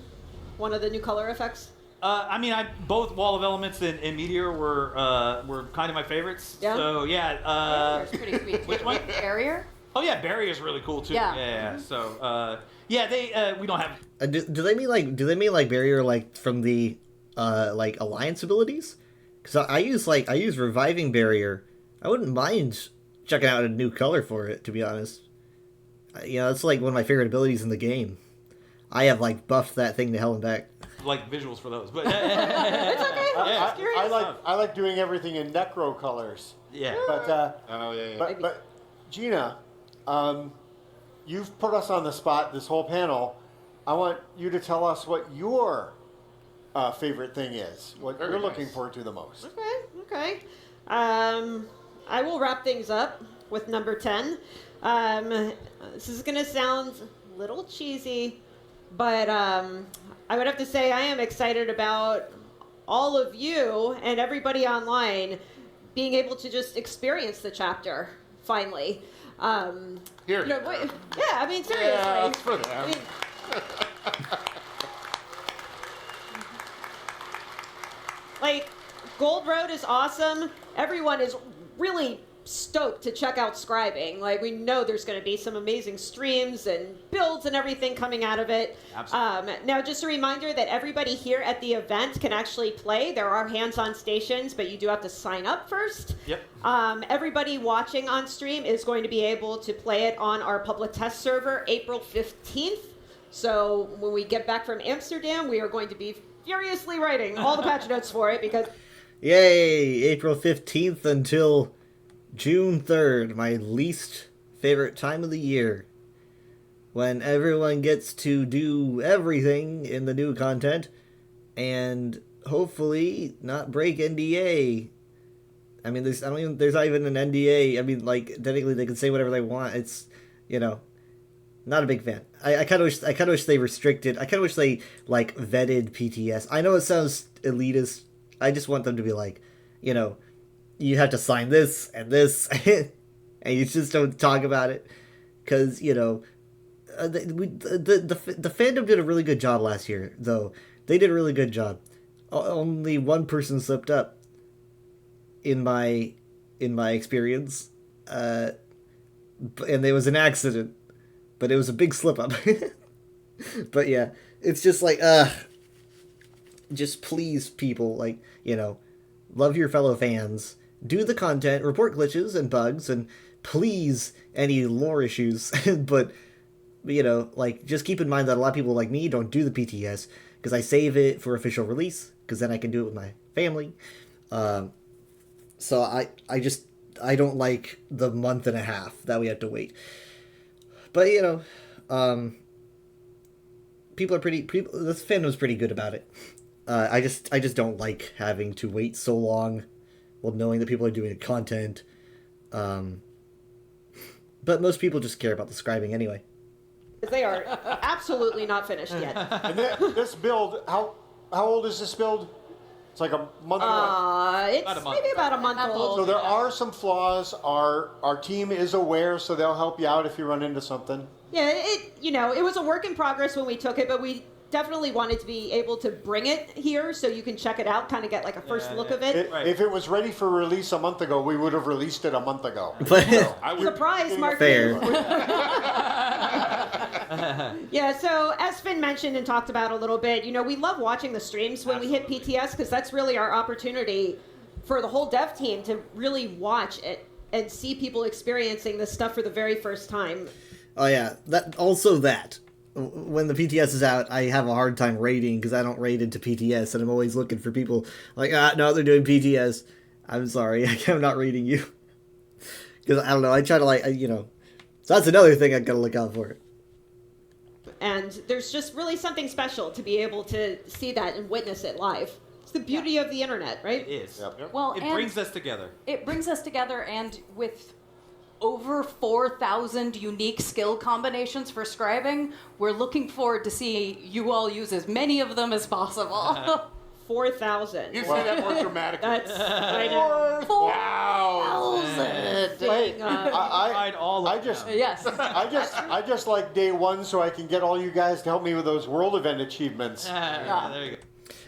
One of the new color effects? I mean, both Wall of Elements and Meteor were kind of my favorites. Yeah? So, yeah. Barrier's pretty sweet. Which one? Barrier? Oh, yeah, Barrier's really cool, too. Yeah. Yeah. So, we don't have... Do they mean like barrier like from the like alliance abilities? Because I use reviving barrier. I wouldn't mind checking out a new color for it, to be honest. You know, it's like one of my favorite abilities in the game. I have like buffed that thing to hell and back. Like visuals for those, but it's okay. I like doing everything in necro colors. Yeah. But but Gina, you've put us on the spot this whole panel. I want you to tell us what your favorite thing is. What you're looking forward to the most. Okay. I will wrap things up with number 10. This is going to sound a little cheesy, but I would have to say I am excited about all of you and everybody online being able to just experience the chapter, finally. Here. You know, I mean, seriously. Yeah, it's for them. I mean, like, Gold Road is awesome. Everyone is really stoked to check out Scribing. Like, we know there's going to be some amazing streams and builds and everything coming out of it. Absolutely. Now, just a reminder that everybody here at the event can actually play. There are hands-on stations, but you do have to sign up first. Yep. Everybody watching on stream is going to be able to play it on our public test server April 15th. So when we get back from Amsterdam, we are going to be furiously writing all the patch notes for it because... Yay! April 15th until June 3rd, my least favorite time of the year. When everyone gets to do everything in the new content and hopefully not break NDA. I mean, there's not even an NDA. I mean, like, technically they can say whatever they want. It's, you know, not a big fan. I kind of wish they restricted. I kind of wish they, like, vetted PTS. I know it sounds elitist. I just want them to be like, you know, you have to sign this, and and you just don't talk about it. Because, you know, the fandom did a really good job last year, though. They did a really good job. Only one person slipped up in my experience. And there was an accident. But it was a big slip up. But yeah, it's just like, just please, people, like, you know, love your fellow fans, do the content, report glitches and bugs, and please, any lore issues, but, you know, like, just keep in mind that a lot of people like me don't do the PTS, because I save it for official release, because then I can do it with my family, so I don't like the month and a half that we have to wait, but, you know, this fandom's pretty good about it. I just don't like having to wait so long while knowing that people are doing content. But most people just care about the scribing anyway. They are absolutely not finished yet. And this build, how old is this build? It's like a month old. It's maybe about a month old. So there are some flaws. Our team is aware, so they'll help you out if you run into something. Yeah, it was a work in progress when we took it, but we definitely wanted to be able to bring it here so you can check it out, kind of get like a first look of it. If it was ready for release a month ago, we would have released it a month ago. Surprise, Mark. Fair. Yeah, so as Finn mentioned and talked about a little bit, you know, we love watching the streams when we hit PTS because that's really our opportunity for the whole dev team to really watch it and see people experiencing this stuff for the very first time. Oh yeah, that. When the PTS is out, I have a hard time rating because I don't rate into PTS, and I'm always looking for people like, no, they're doing PTS. I'm sorry, I'm not rating you. Because, I don't know, I try to, like, you know, so that's another thing I gotta look out for. And there's just really something special to be able to see that and witness it live. It's the beauty of the internet, right? It is. Yep. Well, it brings us together. It brings us together, and with over 4,000 unique skill combinations for scribing, we're looking forward to seeing you all use as many of them as possible. 4,000. You say that more dramatically. That's, I know. 4,000. Hey, I just like day one so I can get all you guys to help me with those world event achievements. There you go.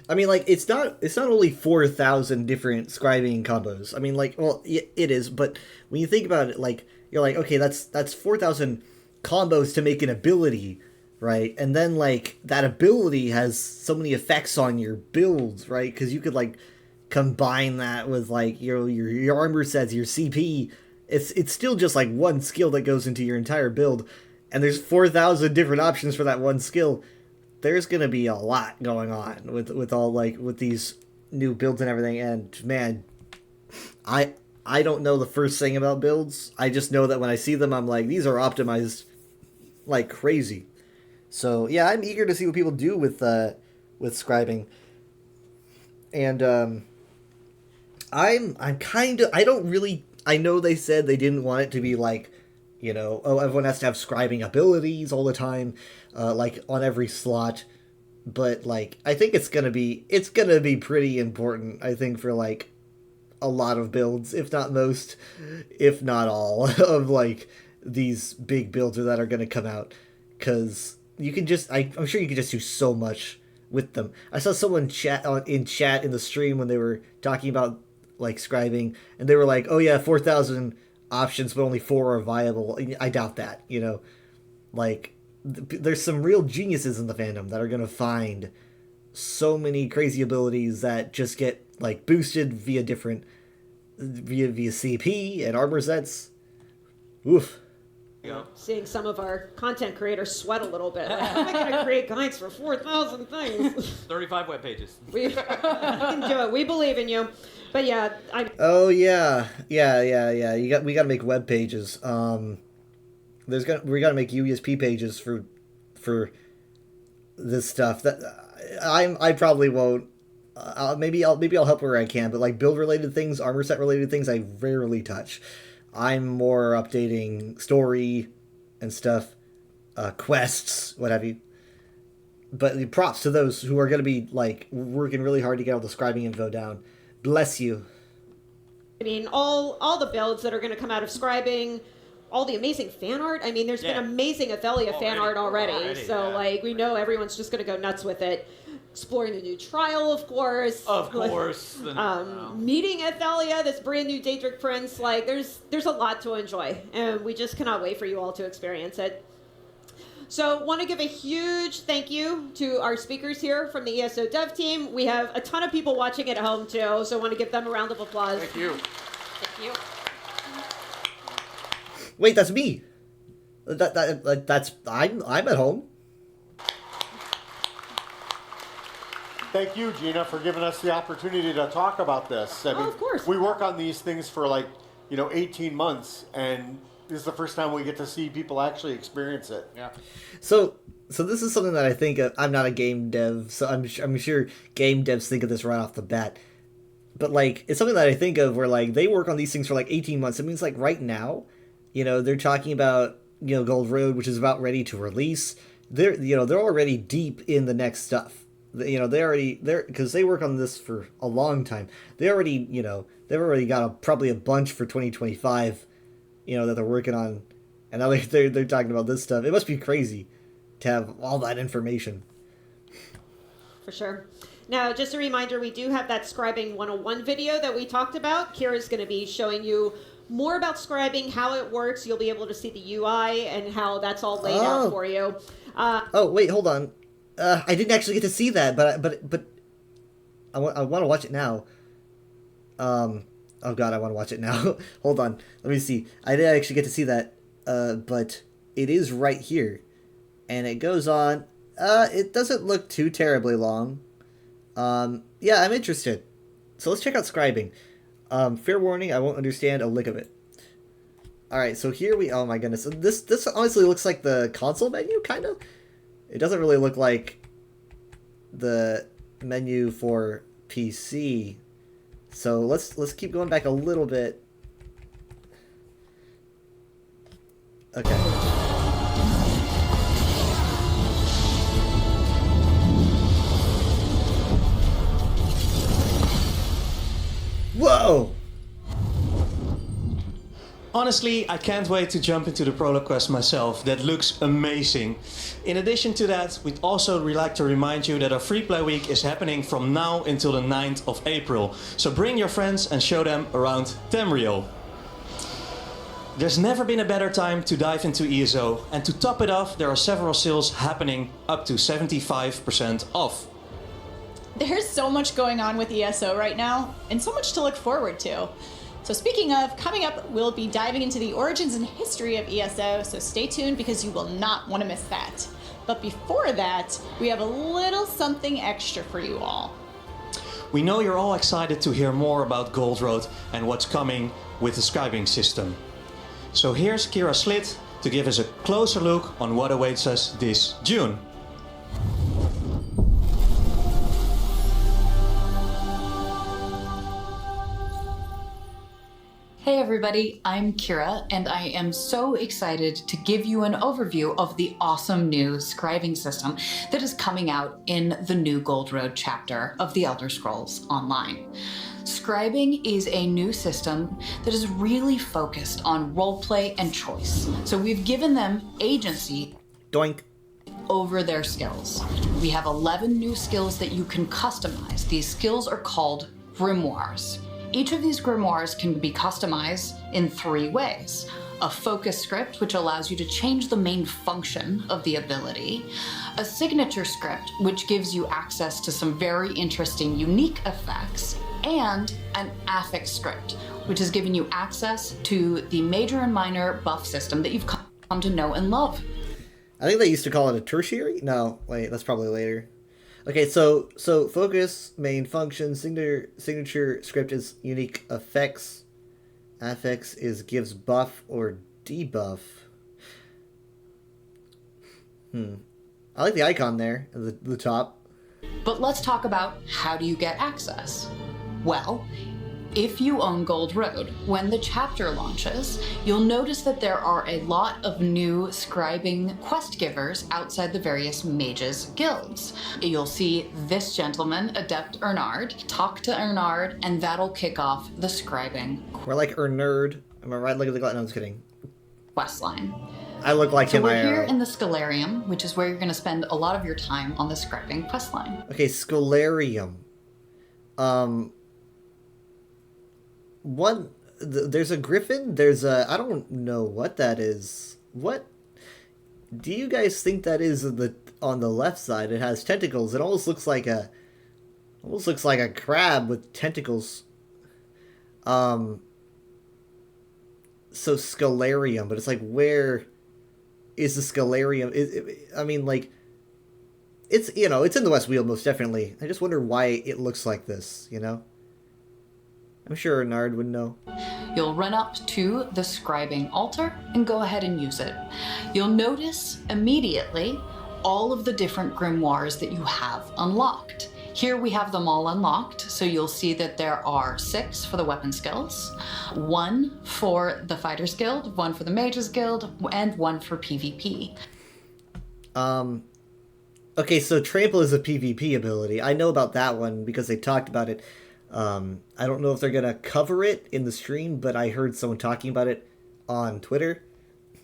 I mean, like, it's not only 4,000 different scribing combos. I mean, like, well, it is, but when you think about it, like, you're like, okay, that's 4,000 combos to make an ability, right? And then, like, that ability has so many effects on your builds, right? Because you could, like, combine that with, like, your armor sets, your CP. It's still just, like, one skill that goes into your entire build. And there's 4,000 different options for that one skill. There's gonna be a lot going on with all, like, with these new builds and everything, and man, I don't know the first thing about builds. I just know that when I see them, I'm like, these are optimized like crazy. So yeah, I'm eager to see what people do with scribing, and I'm kind of, I know they said they didn't want it to be like, you know, oh, everyone has to have scribing abilities all the time, like, on every slot. But, like, I think it's gonna be pretty important, I think, for, like, a lot of builds, if not most, if not all, of, like, these big builds that are gonna come out. Because you can just, I'm sure you can just do so much with them. I saw someone in chat in the stream when they were talking about, like, scribing, and they were like, oh yeah, 4,000 options, but only 4 are viable. I doubt that, you know. Like, there's some real geniuses in the fandom that are going to find so many crazy abilities that just get, like, boosted via different... via CP and armor sets. Oof. Seeing some of our content creators sweat a little bit. Like, how am I going to create guides for 4,000 things? 35 web pages. We can do it. We believe in you. But yeah, Oh yeah. We got to make web pages. We got to make UESP pages for this stuff. That I probably won't. Maybe I'll help where I can, but like build related things, armor set related things, I rarely touch. I'm more updating story and stuff, quests, what have you. But props to those who are going to be like working really hard to get all the scribing info down. Bless you. I mean, all the builds that are going to come out of scribing, all the amazing fan art. I mean, there's been amazing Athalia fan art already. So like we know everyone's just going to go nuts with it. Exploring the new trial, of course. Of course. Meeting Athalia, this brand new Daedric Prince. Like, there's a lot to enjoy, and we just cannot wait for you all to experience it. So, want to give a huge thank you to our speakers here from the ESO Dev team. We have a ton of people watching at home too, so I want to give them a round of applause. Thank you. Thank you. Wait, that's me. That's I'm at home. Thank you, Gina, for giving us the opportunity to talk about this. I mean, of course. We work on these things for 18 months, and this is the first time we get to see people actually experience it. Yeah. So this is something that I think of. I'm not a game dev, so I'm sure game devs think of this right off the bat. But like, it's something that I think of where like they work on these things for like 18 months. It means like right now, you know, they're talking about, you know, Gold Road, which is about ready to release. They're already deep in the next stuff. You know, they're because they work on this for a long time. They've already got probably a bunch for 2025, you know, that they're working on, and now they're talking about this stuff. It must be crazy to have all that information. For sure. Now, just a reminder, we do have that Scribing 101 video that we talked about. Kira's going to be showing you more about scribing, how it works. You'll be able to see the UI and how that's all laid out for you. Wait, hold on. I didn't actually get to see that, but I want to watch it now. Oh god, I want to watch it now. Hold on, let me see. I didn't actually get to see that, but it is right here, and it goes on. It doesn't look too terribly long. Yeah, I'm interested. So let's check out scribing. Fair warning, I won't understand a lick of it. All right, so here we. Oh my goodness, this honestly looks like the console menu, kind of. It doesn't really look like the menu for PC. So let's keep going back a little bit. Okay. Whoa! Honestly, I can't wait to jump into the prologue quest myself. That looks amazing. In addition to that, we'd also like to remind you that our free play week is happening from now until the 9th of April. So bring your friends and show them around Tamriel. There's never been a better time to dive into ESO, and to top it off, there are several sales happening up to 75% off. There's so much going on with ESO right now, and so much to look forward to. So speaking of, coming up, we'll be diving into the origins and history of ESO, so stay tuned because you will not want to miss that. But before that, we have a little something extra for you all. We know you're all excited to hear more about Gold Road and what's coming with the scribing system. So here's Kira Slit to give us a closer look on what awaits us this June. Hey everybody, I'm Kira, and I am so excited to give you an overview of the awesome new scribing system that is coming out in the new Gold Road chapter of The Elder Scrolls Online. Scribing is a new system that is really focused on roleplay and choice. So we've given them agency Doink. over their skills. We have 11 new skills that you can customize. These skills are called grimoires. Each of these grimoires can be customized in 3 ways. A focus script, which allows you to change the main function of the ability. A signature script, which gives you access to some very interesting, unique effects. And an affix script, which is giving you access to the major and minor buff system that you've come to know and love. I think they used to call it a tertiary? No, wait, that's probably later. Okay, so focus, main function, signature script is unique effects. Affix is gives buff or debuff. I like the icon there at the top. But let's talk about how do you get access? Well, if you own Gold Road, when the chapter launches, you'll notice that there are a lot of new scribing quest givers outside the various mages guilds. You'll see this gentleman, Adept Ernard, talk to Ernard, and that'll kick off the scribing. We're like Ernard. Am I right? Look at the glass. No, I'm just kidding. Questline. I look like him. So we're here in the Scholarium, which is where you're going to spend a lot of your time on the scribing questline. Okay, Scholarium. There's a griffin, there's a, I don't know what that is. What do you guys think that is on the left side? It has tentacles. It almost looks like a crab with tentacles. So Scholarium, but it's like, where is the Scholarium? I mean, like, it's, you know, it's in the West Wheel most definitely. I just wonder why it looks like this, you know? I'm sure Ernard would know. You'll run up to the scribing altar and go ahead and use it. You'll notice immediately all of the different grimoires that you have unlocked. Here we have them all unlocked, so you'll see that there are 6 for the weapon skills, 1 for the Fighters Guild, 1 for the Mages Guild, and 1 for PvP. Okay, so Trample is a PvP ability. I know about that one because they talked about it. I don't know if they're gonna cover it in the stream, but I heard someone talking about it on Twitter,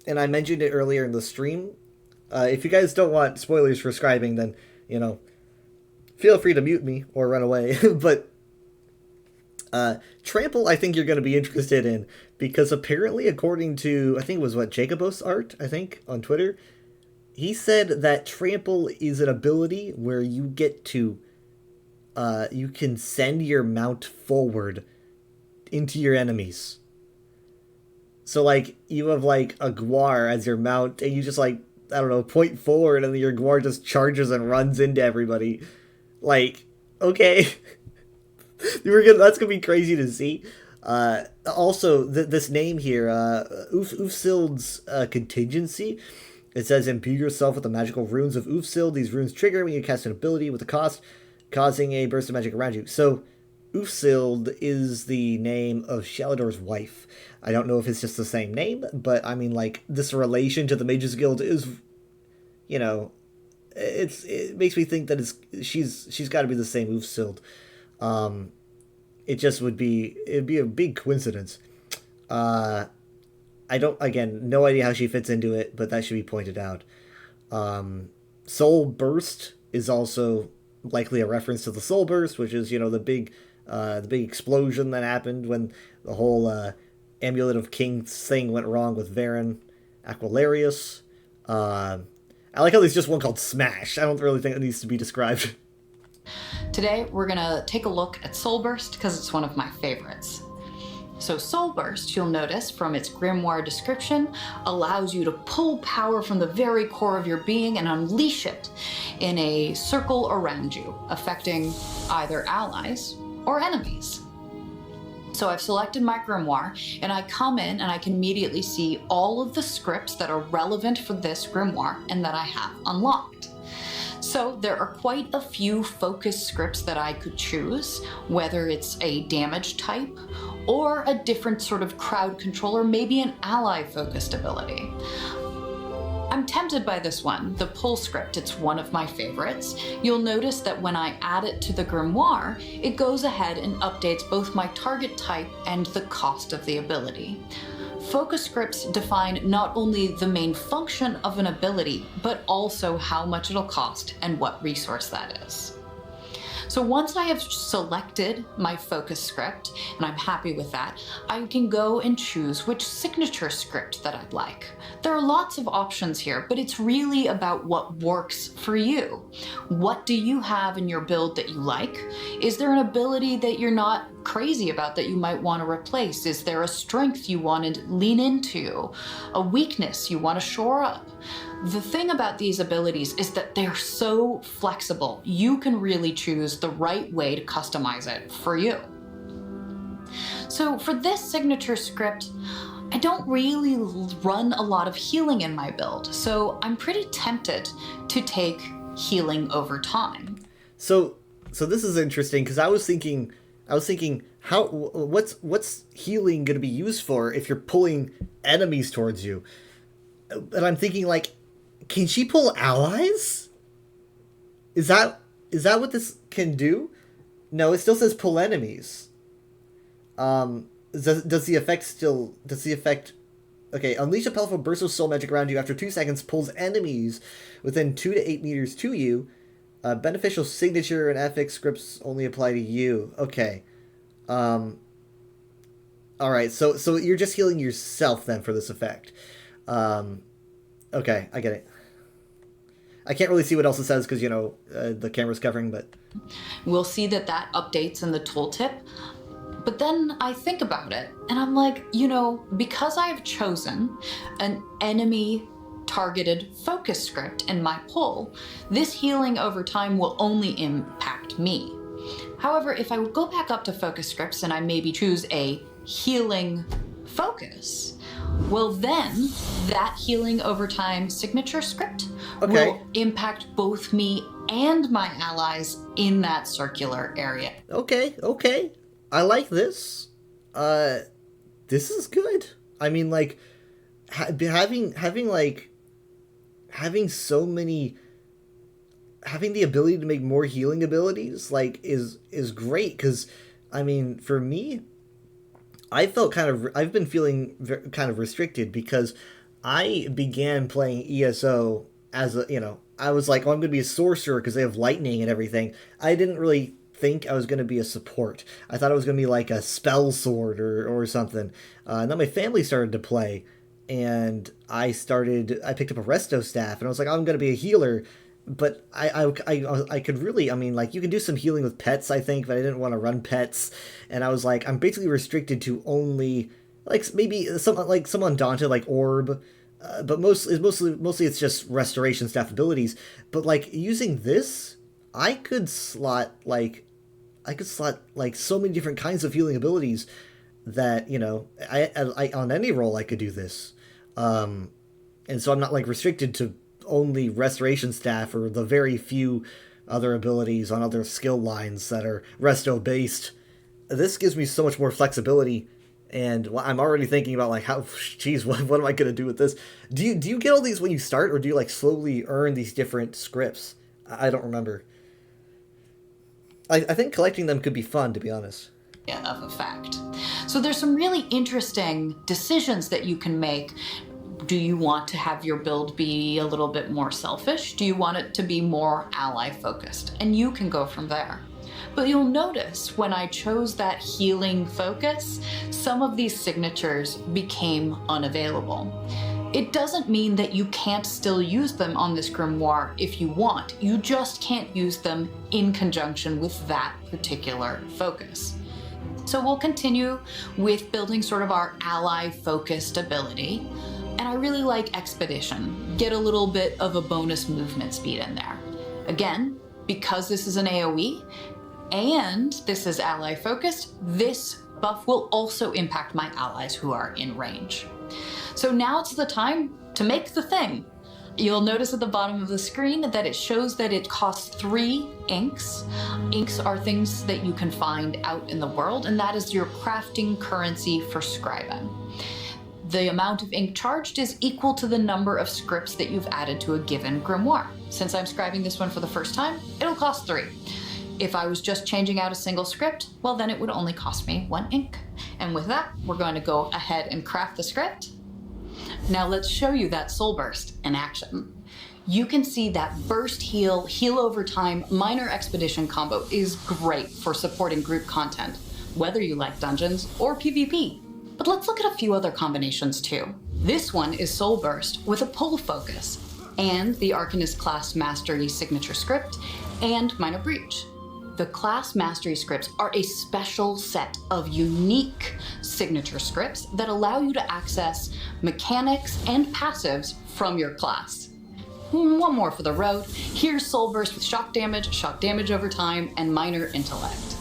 and I mentioned it earlier in the stream. If you guys don't want spoilers for scribing, then, you know, feel free to mute me or run away. But Trample, I think you're going to be interested in, because apparently, according to, I think it was Jacobos Art, I think, on Twitter, he said that Trample is an ability where you get to, you can send your mount forward into your enemies. So, like, you have, like, a Gwar as your mount, and you just, like, I don't know, point forward, and then your Gwar just charges and runs into everybody. Like, okay. That's gonna be crazy to see. Also, this name here, Ufsild's contingency. It says, imbue yourself with the magical runes of Ufsild. These runes trigger when you cast an ability with a cost, causing a burst of magic around you. So, Ufsild is the name of Shalador's wife. I don't know if it's just the same name, but I mean, like, this relation to the Mages Guild is, you know, it makes me think that she's got to be the same Ufsild. It just it'd be a big coincidence. I don't, again, no idea how she fits into it, but that should be pointed out. Soul Burst is also likely a reference to the Soul Burst, which is, you know, the big explosion that happened when the whole Amulet of Kings thing went wrong with Varen Aquilarius. I like how there's just one called Smash. I don't really think it needs to be described. Today, we're gonna take a look at Soul Burst because it's one of my favorites. So Soul Burst, you'll notice from its grimoire description, allows you to pull power from the very core of your being and unleash it in a circle around you, affecting either allies or enemies. So I've selected my grimoire, and I come in and I can immediately see all of the scripts that are relevant for this grimoire and that I have unlocked. So there are quite a few focus scripts that I could choose, whether it's a damage type or a different sort of crowd control or maybe an ally focused ability. I'm tempted by this one, the pull script. It's one of my favorites. You'll notice that when I add it to the grimoire, it goes ahead and updates both my target type and the cost of the ability. Focus scripts define not only the main function of an ability, but also how much it'll cost and what resource that is. So So once I have selected my focus script, and I'm happy with that, I can go and choose which signature script that I'd like. There are lots of options here, but it's really about what works for you. What do you have in your build that you like? Is there an ability that you're not crazy about that you might want to replace? Is there a strength you want to lean into? A weakness you want to shore up? The thing about these abilities is that they're so flexible. You can really choose the right way to customize it for you. So for this signature script, I don't really run a lot of healing in my build, so I'm pretty tempted to take healing over time. So this is interesting because I was thinking what's healing going to be used for if you're pulling enemies towards you? And I'm thinking, like, can she pull allies? Is that what this can do? No, it still says pull enemies. Does the effect okay, unleash a powerful burst of soul magic around you after 2 seconds, pulls enemies within 2 to 8 meters to you. Beneficial signature and affix scripts only apply to you. Okay. Alright, so you're just healing yourself then for this effect. Okay, I get it. I can't really see what else it says because, the camera's covering, but... We'll see that updates in the tooltip. But then I think about it, and I'm like, because I have chosen an enemy-targeted focus script in my pull, this healing over time will only impact me. However, if I would go back up to focus scripts and I maybe choose a healing focus, well then, that healing over time signature script will impact both me and my allies in that circular area. Okay. I like this. This is good. I mean, like, having the ability to make more healing abilities, like, is great, because, I mean, for me, I've been feeling kind of restricted because I began playing ESO as I was like, I'm going to be a sorcerer because they have lightning and everything. I didn't really think I was going to be a support. I thought I was going to be like a spell sword or something. And then my family started to play, and I picked up a resto staff, and I was like, I'm going to be a healer. But I could really, I mean, like, you can do some healing with pets, I think, but I didn't want to run pets. And I was like, I'm basically restricted to only, like, maybe some undaunted, like Orb. But mostly it's just restoration staff abilities. But, like, using this, I could slot so many different kinds of healing abilities that, I on any roll I could do this. And so I'm not, like, restricted to only restoration staff or the very few other abilities on other skill lines that are resto based. This gives me so much more flexibility, and I'm already thinking about, like, what am I gonna do with this? Do you get all these when you start, or do you, like, slowly earn these different scripts? I don't remember. I think collecting them could be fun, to be honest. Of effect. So there's some really interesting decisions that you can make. Do you want to have your build be a little bit more selfish? Do you want it to be more ally focused? And you can go from there. But you'll notice when I chose that healing focus, some of these signatures became unavailable. It doesn't mean that you can't still use them on this grimoire if you want. You just can't use them in conjunction with that particular focus. So we'll continue with building sort of our ally-focused ability. And I really like Expedition. Get a little bit of a bonus movement speed in there. Again, because this is an AoE, and this is ally-focused, this buff will also impact my allies who are in range. So now it's the time to make the thing. You'll notice at the bottom of the screen that it shows that it costs 3 inks. Inks are things that you can find out in the world, and that is your crafting currency for scribing. The amount of ink charged is equal to the number of scripts that you've added to a given grimoire. Since I'm scribing this one for the first time, it'll cost 3. If I was just changing out a single script, well then it would only cost me 1 ink. And with that, we're going to go ahead and craft the script. Now let's show you that Soul Burst in action. you can see that burst heal over time, minor expedition combo is great for supporting group content, whether you like dungeons or PvP. But let's look at a few other combinations too. This one is Soul Burst with a pull focus, and the Arcanist class mastery signature script, and Minor Breach. The class mastery scripts are a special set of unique signature scripts that allow you to access mechanics and passives from your class. One more for the road. Here's Soul Burst with shock damage over time, and minor intellect.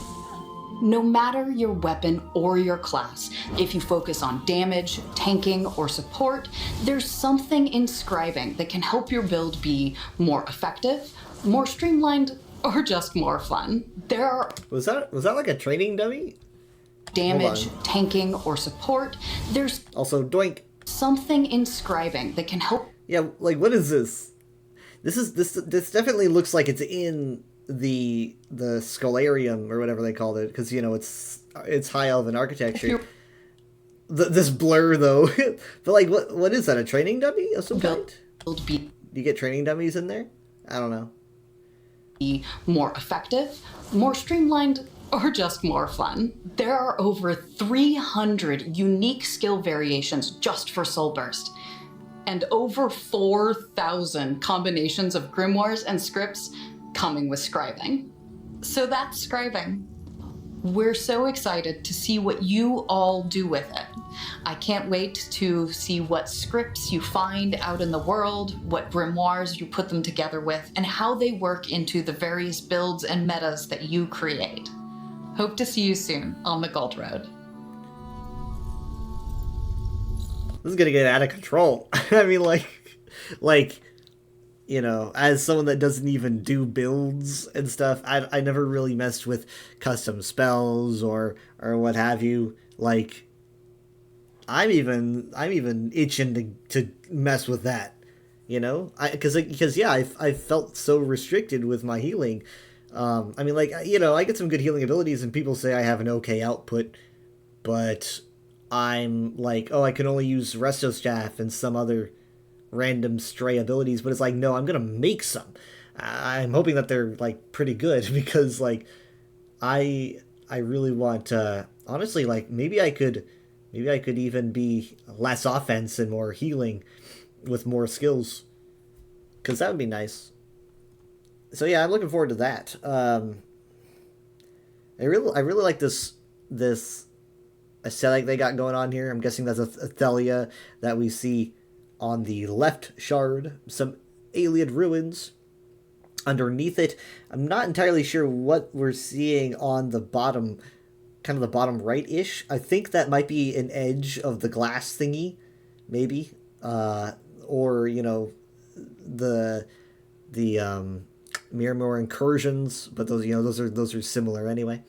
No matter your weapon or your class, if you focus on damage, tanking, or support, there's something in scribing that can help your build be more effective, more streamlined, or just more fun. There are Was that like a training dummy? Damage, tanking, or support. There's also doink. Something in scribing that can help. Yeah, like what is this? This definitely looks like it's in the Scholarium or whatever they called it, because it's High Elven architecture. This blur though, but like what is that? A training dummy of some kind? Do you get training dummies in there? I don't know. Be more effective, more streamlined, or just more fun. There are over 300 unique skill variations just for Soul Burst, and over 4,000 combinations of grimoires and scripts coming with scribing. So that's scribing. We're so excited to see what you all do with it. I can't wait to see what scripts you find out in the world, what grimoires you put them together with, and how they work into the various builds and metas that you create. Hope to see you soon on the Gold Road. This is gonna get out of control. I mean, as someone that doesn't even do builds and stuff, I never really messed with custom spells or what have you. Like, I'm even itching to mess with that, because I felt so restricted with my healing. I get some good healing abilities, and people say I have an okay output, but I'm like, I can only use Resto Staff and some other random stray abilities, but it's like, no, I'm gonna make some. I'm hoping that they're like pretty good, because like I really want honestly, like maybe I could even be less offense and more healing with more skills, because that would be nice. So yeah, I'm looking forward to that. I really like this aesthetic they got going on here. I'm guessing that's a Thelia that we see on the left shard, some Ayleid ruins. Underneath it, I'm not entirely sure what we're seeing on the bottom, kind of the bottom right-ish. I think that might be an edge of the glass thingy, maybe, or the Miramor incursions, but those are similar anyway.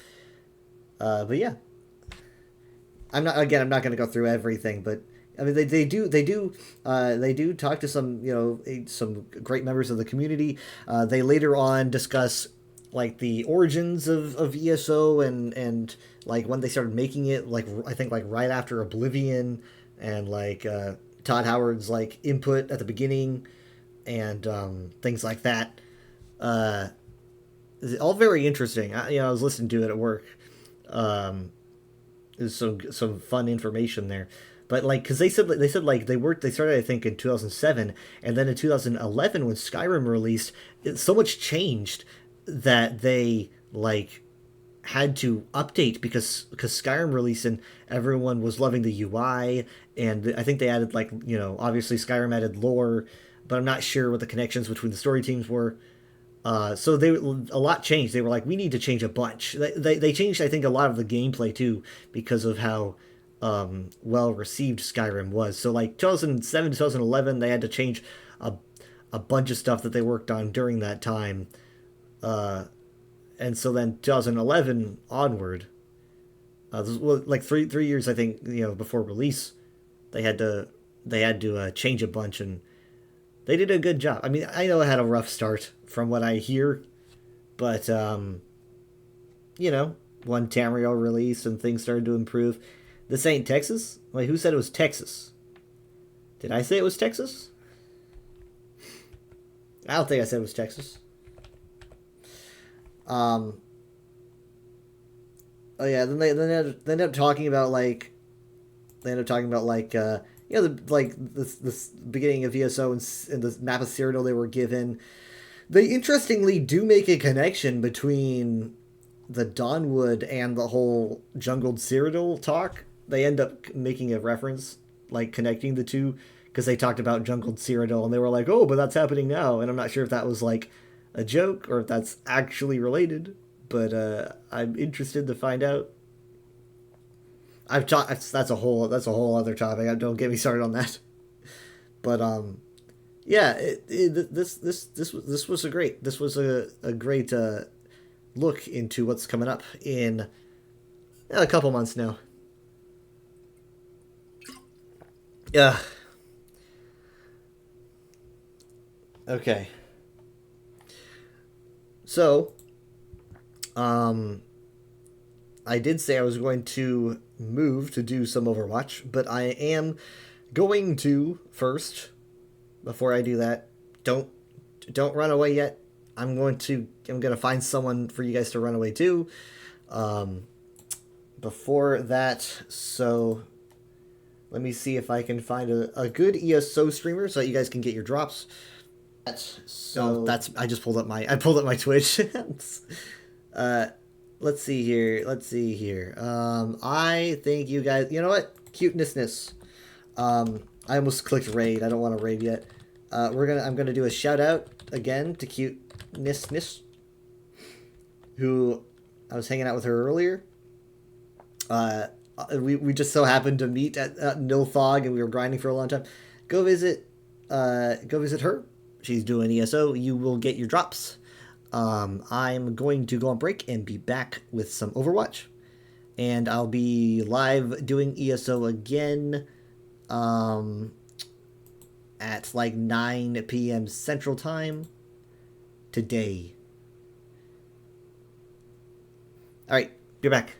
But yeah, I'm not going to go through everything, but I mean they do talk to some great members of the community. They later on discuss like the origins of ESO and like when they started making it, like I think like right after Oblivion, and like Todd Howard's like input at the beginning, and things like that. All very interesting. I was listening to it at work. There's some fun information there, but like because they said they started I think in 2007, and then in 2011 when Skyrim released, so much changed that they like had to update because Skyrim released and everyone was loving the UI, and I think they added like obviously Skyrim added lore, but I'm not sure what the connections between the story teams were. So a lot changed. They were like, we need to change a bunch. They changed, I think, a lot of the gameplay too because of how well received Skyrim was. So like 2007 to 2011, they had to change a bunch of stuff that they worked on during that time. And so then 2011 onward, like three years I think before release, they had to change a bunch, and they did a good job. I mean, I know it had a rough start from what I hear, but when Tamriel released and things started to improve. This ain't Texas? Like, who said it was Texas? Did I say it was Texas? I don't think I said it was Texas. Oh yeah, then they end up talking about like you know, this beginning of ESO and the map of Cyrodiil they were given. They interestingly do make a connection between the Dawnwood and the whole jungled Cyrodiil talk. They end up making a reference, like connecting the two, because they talked about jungled Cyrodiil and they were like, oh, but that's happening now. And I'm not sure if that was like a joke or if that's actually related, but I'm interested to find out. That's a whole other topic. Don't get me started on that. But yeah, this was a great look into what's coming up in a couple months now. Yeah. Okay. So, I did say I was going to move to do some Overwatch, but I am going to first, before I do that, don't run away yet. I'm gonna find someone for you guys to run away to. Before that, so let me see if I can find a good ESO streamer so that you guys can get your drops. I just pulled up my Twitch. Let's see here. I think you guys, you know what? Cutenessness. I almost clicked raid. I don't want to raid yet. I'm gonna do a shout out again to Cutenessness, who I was hanging out with her earlier. We just so happened to meet at Nilthog, and we were grinding for a long time. Go visit her. She's doing ESO. You will get your drops. I'm going to go on break and be back with some Overwatch. And I'll be live doing ESO again at like 9 p.m. Central Time today. Alright, be back.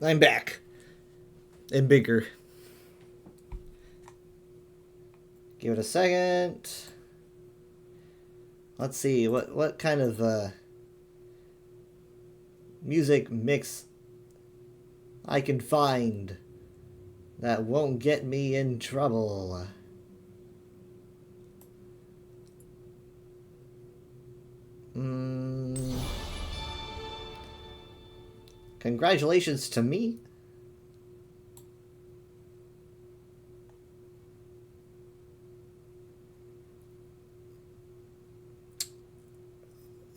I'm back. And bigger. Give it a second. Let's see, what kind of music mix I can find that won't get me in trouble. Congratulations to me.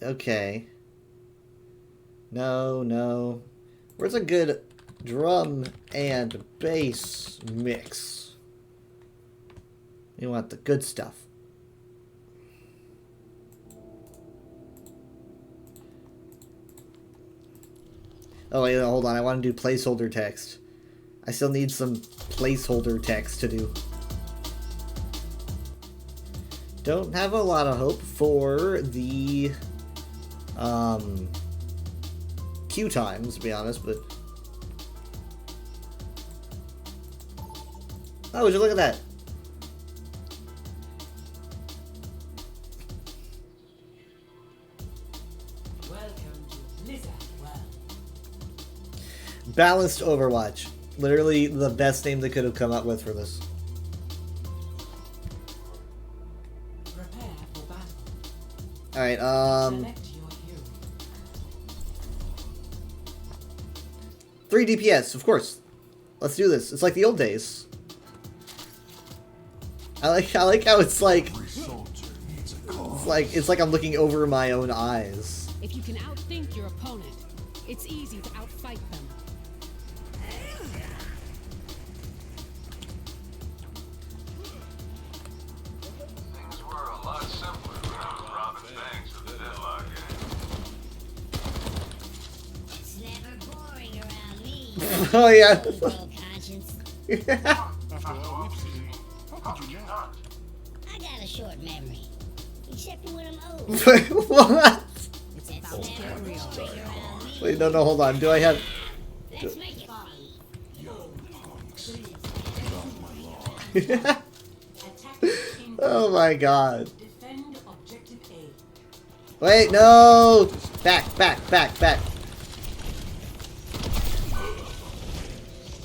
Okay. No. Where's a good drum and bass mix? You want the good stuff. Oh wait, hold on. I want to do placeholder text. I still need some placeholder text to do. Don't have a lot of hope for the queue times, to be honest, but oh, would you look at that? Balanced Overwatch. Literally the best name they could have come up with for this. Alright, 3 DPS, of course. Let's do this. It's like the old days. I like how it's like I'm looking over my own eyes. If you can outthink your opponent, it's easy to outfight them. Things were a lot simpler around Robin's banks with the deadlock in. It's never boring around me. Oh yeah. After all we've seen, how could you not? I got a short memory. Except when I'm old. What? It's never boring around me. Wait, no, hold on. Do I have... Let's make it fun. Oh my god. Wait, no! Back.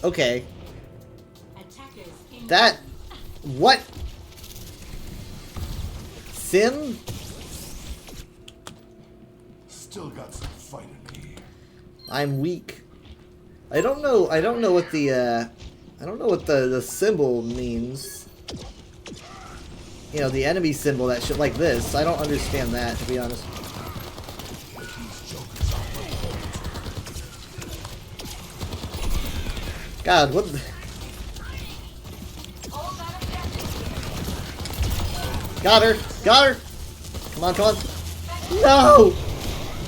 Okay. That... What? Sim? Still got some fight in me. I'm weak. I don't know what the the symbol means. You know, the enemy symbol, that shit like this. I don't understand that, to be honest. God, what the... Got her! Come on. No!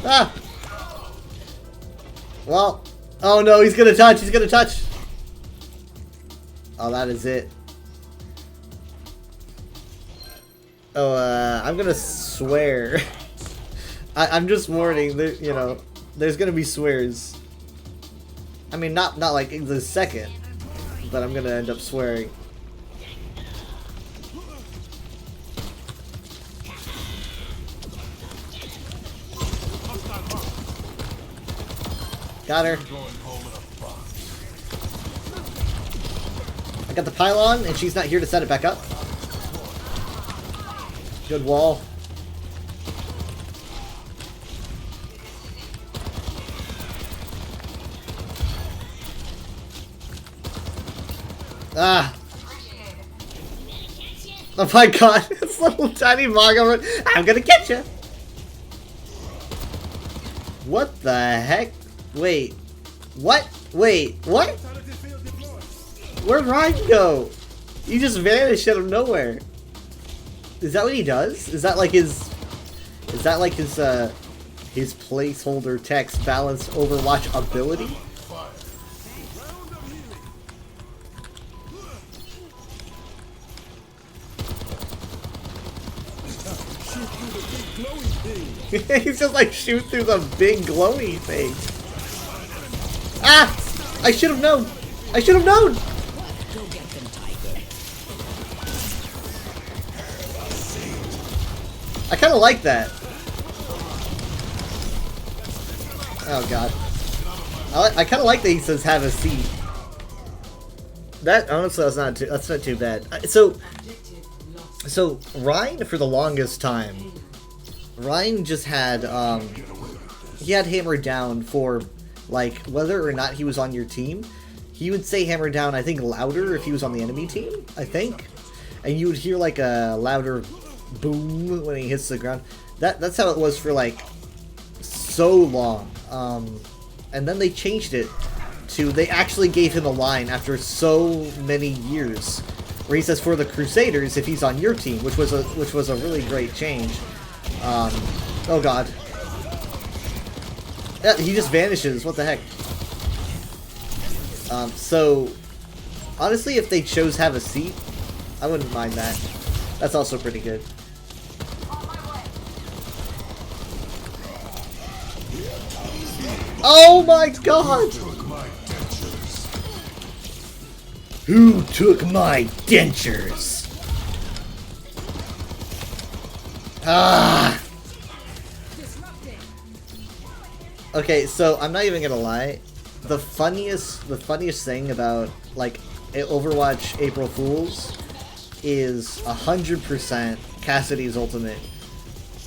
Ah! Well, oh no, he's gonna touch! Oh, that is it. Oh, I'm gonna swear. I'm just warning, you know, there's gonna be swears. I mean, not like in the second, but I'm gonna end up swearing. Got her. I got the pylon, and she's not here to set it back up. Good wall. Ah. Oh my god, this little tiny Maga. I'm gonna get you. What the heck? Wait. What? Wait, what? Where'd Ryan go? He just vanished out of nowhere. Is that what he does? Is that like his placeholder text balanced Overwatch ability? He's just like shoot through the big glowy thing. Ah! I should have known! I should have known! Go get them, Tiger. I kind of like that. Oh god. I kind of like that he says have a seat. That honestly that's not too bad. So Rein for the longest time, Rein just had he had hammer down for like whether or not he was on your team. He would say hammer down, I think, louder if he was on the enemy team, I think. And you would hear like a louder boom when he hits the ground. That's how it was for like so long. And then they changed it to, they actually gave him a line after so many years where he says for the Crusaders if he's on your team, which was a really great change. Oh god. Yeah, he just vanishes. What the heck? So honestly, if they chose have a seat, I wouldn't mind that. That's also pretty good. Oh my god! Who took my dentures? Ah! Okay, so I'm not even gonna lie. The funniest thing about like Overwatch April Fools is 100% Cassidy's ultimate.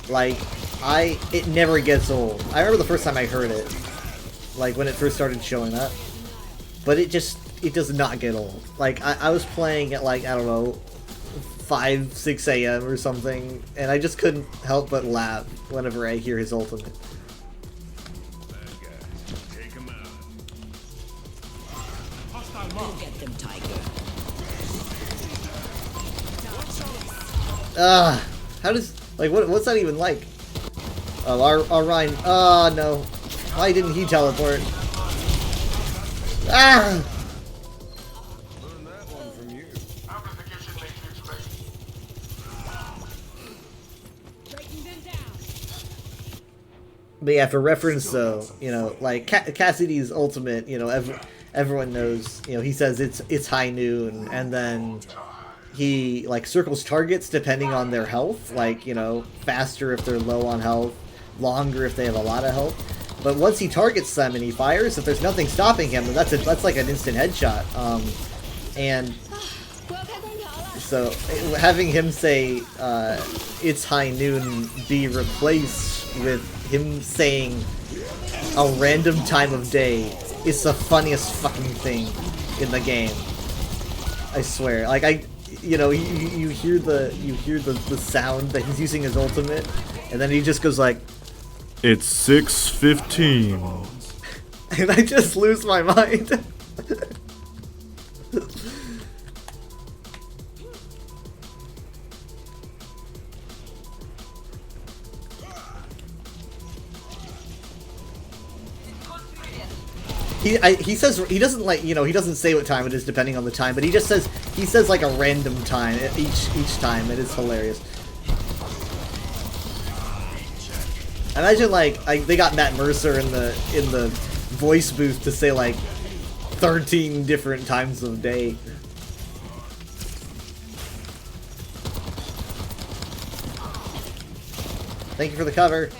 Like, it never gets old. I remember the first time I heard it, like when it first started showing up, but it does not get old. Like I was playing at like, I don't know, 5, 6 a.m. or something, and I just couldn't help but laugh whenever I hear his ultimate. Go get them, Tiger. How does, like, what's that even like? Oh, our Rein, oh no. Why didn't he teleport? Ah! But yeah, for reference though, you know, like Cassidy's ultimate, you know, everyone knows, you know, he says it's high noon, and then he like circles targets depending on their health, like, you know, faster if they're low on health, longer if they have a lot of health. But once he targets them and he fires, if there's nothing stopping him, then that's like an instant headshot. And so having him say it's high noon be replaced with him saying a random time of day is the funniest fucking thing in the game. I swear. Like you know, you hear the sound that he's using his ultimate, and then he just goes like, "It's 6:15," and I just lose my mind. He says he doesn't, like, you know, he doesn't say what time it is depending on the time, but he just says like a random time each time. It is hilarious. Imagine like they got Matt Mercer in the voice booth to say like 13 different times of day. Thank you for the cover.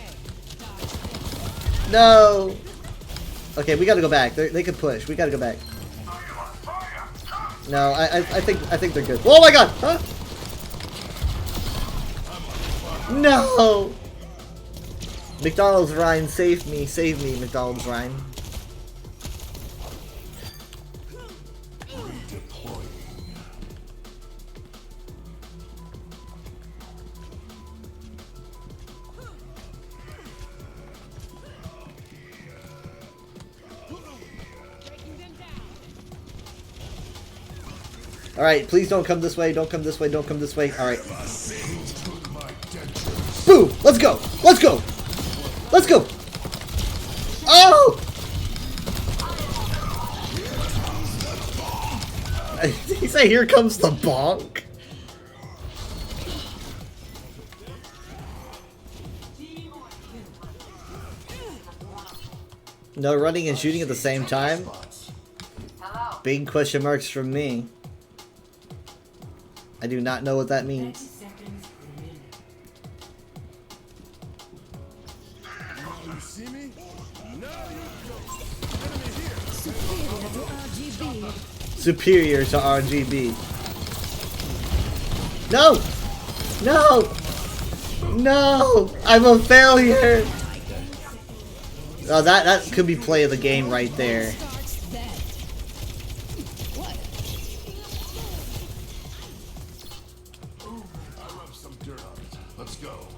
No. Okay, we gotta go back. They could push. We gotta go back. No, I think they're good. Oh my god! Huh? No! McDonald's Rein, save me, McDonald's Rein. Alright, please don't come this way, don't come this way, don't come this way. Alright. Boom! Let's go! Let's go! Let's go! Oh! Did he say here comes the bonk? No running and shooting at the same time? Big question marks from me. I do not know what that means. You see me? Superior to RGB. No! No! No! I'm a failure! Oh, that could be play of the game right there. I rubbed some dirt on it. Let's go.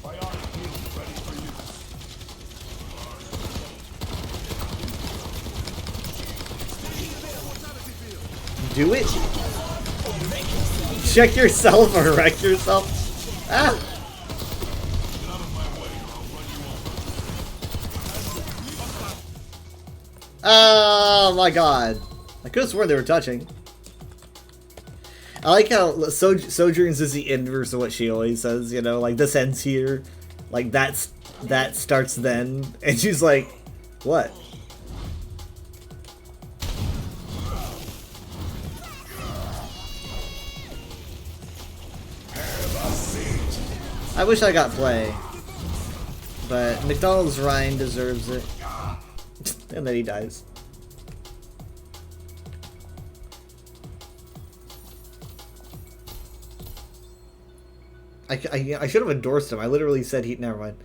Bionic field ready for use. Do it? Check yourself or wreck yourself? Ah! Oh my god. I could have sworn they were touching. I like how Sojourns is the inverse of what she always says, you know, like this ends here. Like that starts then. And she's like, what? I wish I got play. But McDonald's Ryan deserves it. And then he dies. I should have endorsed him. I literally said he... Never mind.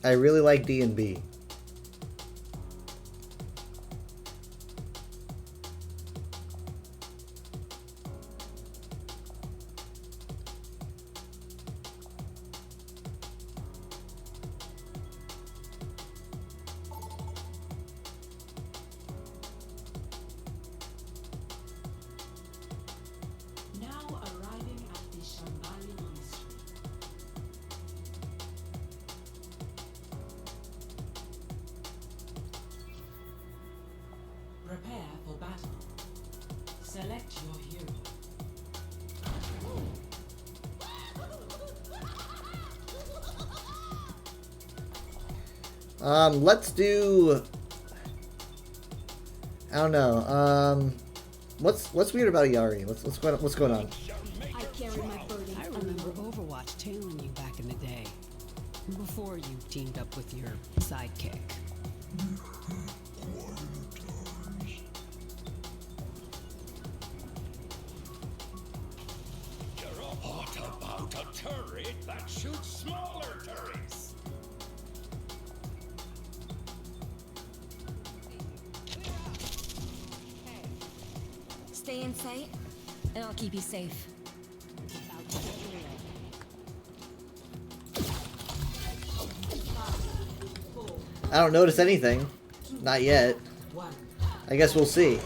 I really like D&B. Now arriving at the Shambhala Monastery. Prepare for battle. Select your hero. Let's do... I don't know. What's weird about Yari? What's going on? I carry my burden. I remember Overwatch tailing you back in the day. Before you teamed up with your sidekick. What about a turret that shoots smaller turrets? Stay in sight, and I'll keep you safe. I don't notice anything. Not yet. I guess we'll see.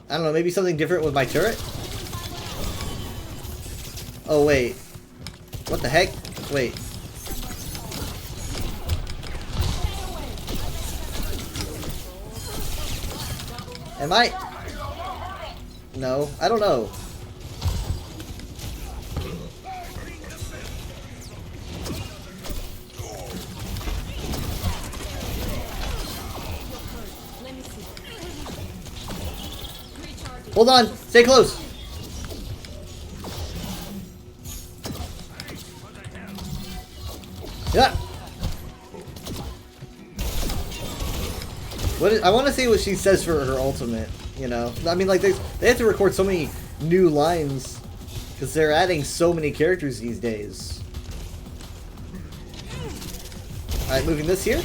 I don't know, maybe something different with my turret? Oh, wait. What the heck? Wait. Am I? No, I don't know. Hold on, stay close. Yeah. I want to see what she says for her ultimate. You know, I mean, like they have to record so many new lines because they're adding so many characters these days. All right, moving this here.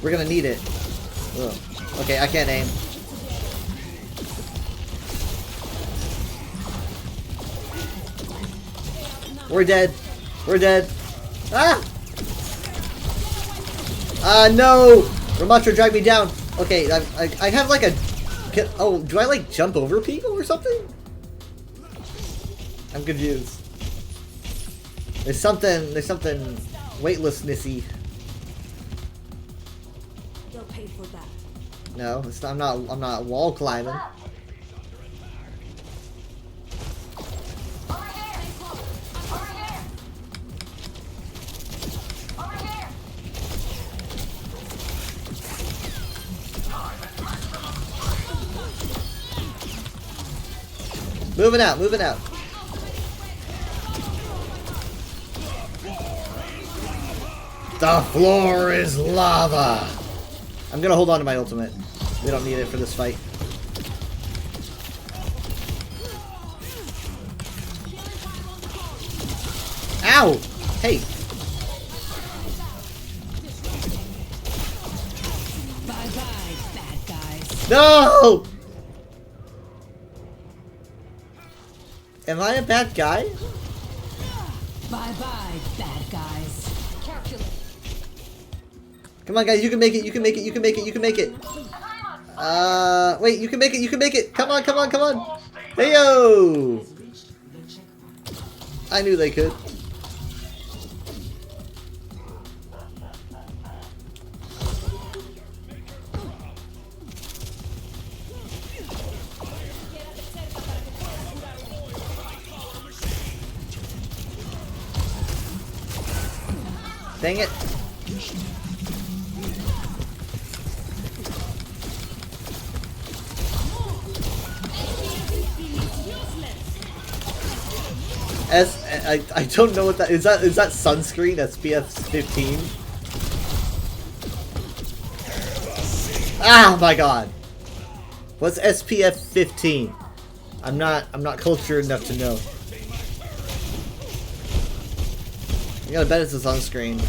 We're gonna need it. Ugh. Okay, I can't aim. We're dead. We're dead. Ah! No! Ramatra dragged me down. Okay, I have like a... Oh, do I like jump over people or something? I'm confused. There's something weightlessnessy. They'll pay for that. No, it's not, I'm not wall climbing. Moving out, moving out. The floor is lava. I'm gonna hold on to my ultimate. We don't need it for this fight. Ow! Hey! Bye-bye, bad guys. No! Am I a bad guy? Bye-bye, bad guys. Calculate. Come on, guys, you can make it, you can make it, you can make it, you can make it. Wait, you can make it, you can make it. Come on, come on, come on. Hey-yo! I knew they could. Dang it. I don't know what that is. That sunscreen? SPF 15. Ah, my God. What's SPF 15? I'm not cultured enough to know. I gotta bet it's a sunscreen.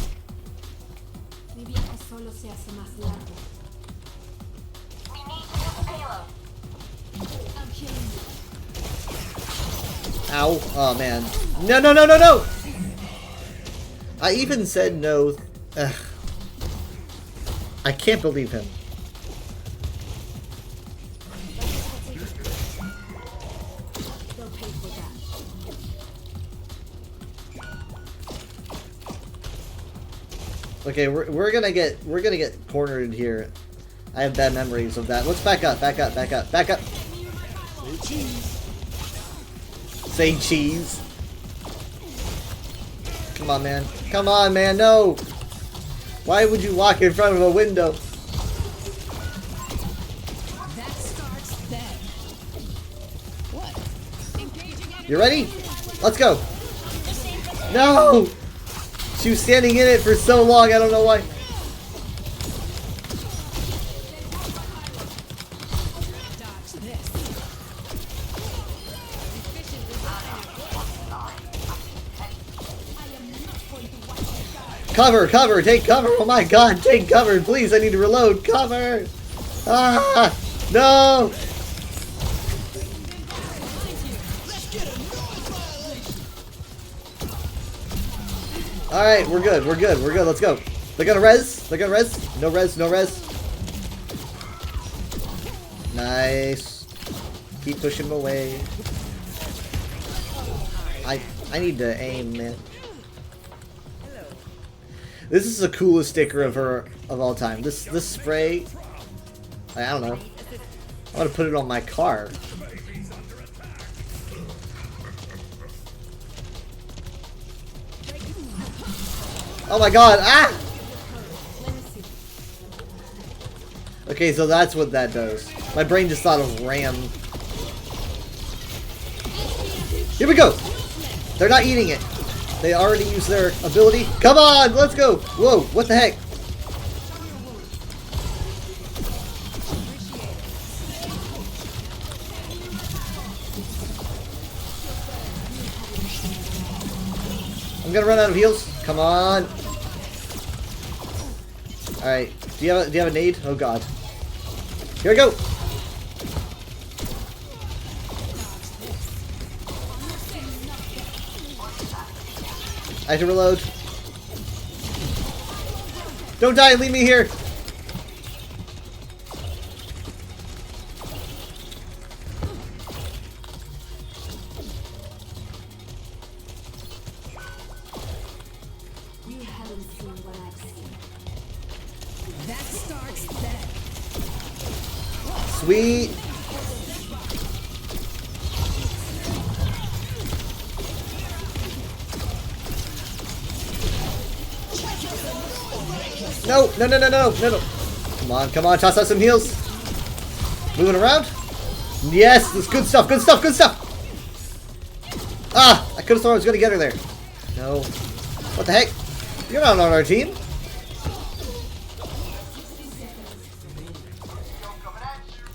Ow. Oh, man. No, no, no, no, no! I even said no. Ugh. I can't believe him. Okay, we're gonna get cornered here. I have bad memories of that. Let's back up, back up, back up, back up. Say cheese. Come on, man. Come on, man. No. Why would you walk in front of a window? That starts then. What? You ready? Let's go. No. She was standing in it for so long. I don't know why. Cover, cover, take cover. Oh my God, take cover. Please, I need to reload. Cover. Ah, no. All right, we're good. We're good. We're good. Let's go. They're gonna res. They're gonna res. No res. No res. Nice. Keep pushing them away. I need to aim, man. This is the coolest sticker of her of all time. This spray. I don't know. I want to put it on my car. Oh my God! Ah! Okay, so that's what that does. My brain just thought of ram. Here we go! They're not eating it. They already used their ability. Come on, let's go! Whoa, what the heck? I'm gonna run out of heals. Come on. Alright. Do you have a nade? Oh God. Here we go! I have to reload. Don't die, leave me here. You haven't seen what I've seen. That starts that. Sweet. No, no, no, no, no, no, no. Come on, toss out some heals. Moving around. Yes, this good stuff, good stuff, good stuff. Ah, I could have thought I was going to get her there. No. What the heck? You're not on our team.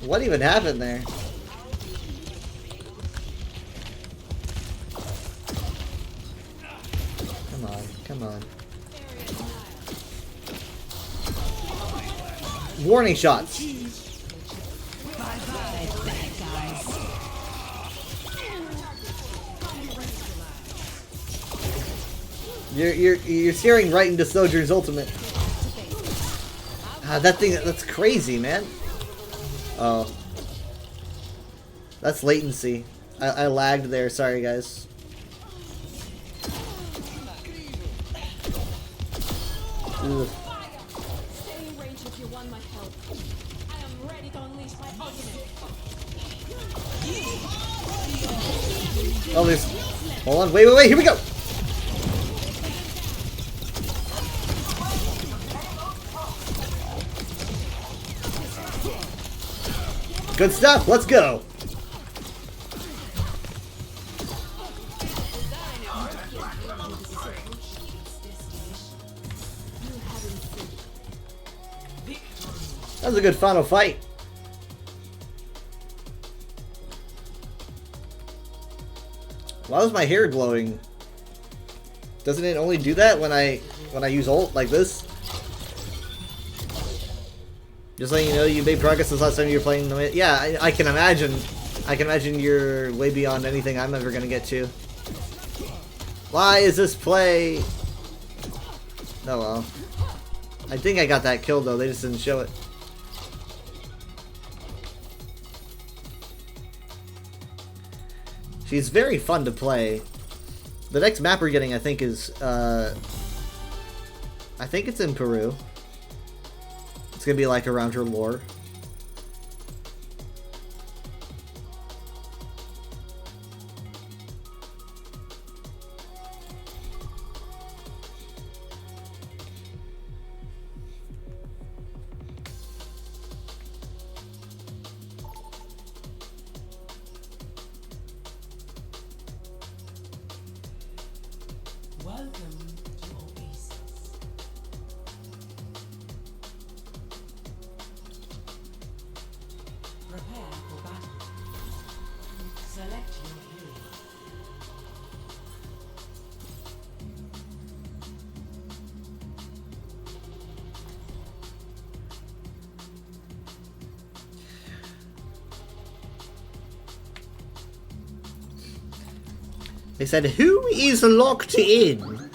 What even happened there? Come on, come on. Warning shots. Bye-bye, bad guys. You're staring right into Sojourn's ultimate. Ah, that thing, that's crazy, man. Oh. That's latency. I lagged there, sorry guys. Ugh. Stay in range if you want my help. I am ready to unleash my ultimate. Oh, there's... Hold on, wait, here we go! Good stuff, let's go! That was a good final fight. Why was my hair glowing? Doesn't it only do that when I use ult like this? Just letting you know you made progress since last time you were playing the... Yeah, I can imagine. I can imagine you're way beyond anything I'm ever gonna get to. Why is this play... Oh well. I think I got that kill though, they just didn't show it. She's very fun to play. The next map we're getting, I think, is... I think it's in Peru. It's gonna be like around her lore. Welcome to Oasis. Prepare for battle. Select your hero. They said, who is locked in?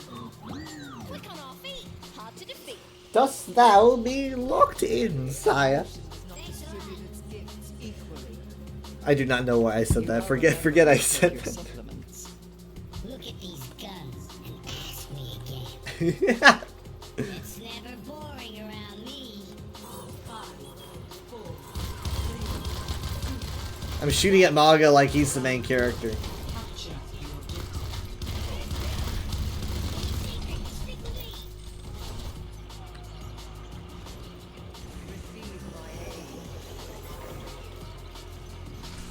Dost thou be locked in, sire? I do not know why I said that. Forget I said that. Look at these guns and ask me again. It's never boring around me. I'm shooting at Maga like he's the main character.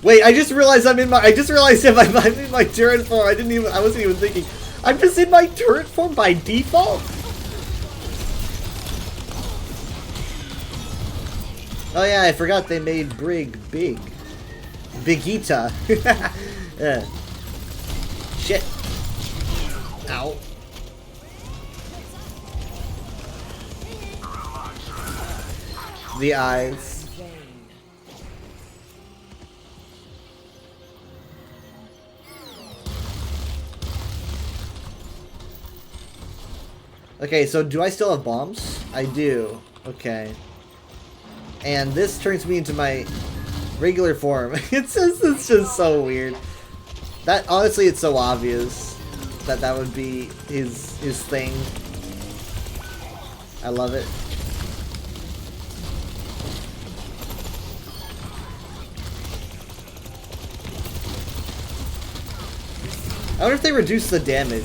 Wait, I just realized I'm in my turret form. I wasn't even thinking. I'm just in my turret form by default? Oh yeah, I forgot they made Brig big. Bigita. Yeah. Shit. Ow. The eyes. Okay, so do I still have bombs? I do. Okay. And this turns me into my regular form. It's just so weird. That honestly, it's so obvious that that would be his thing. I love it. I wonder if they reduce the damage.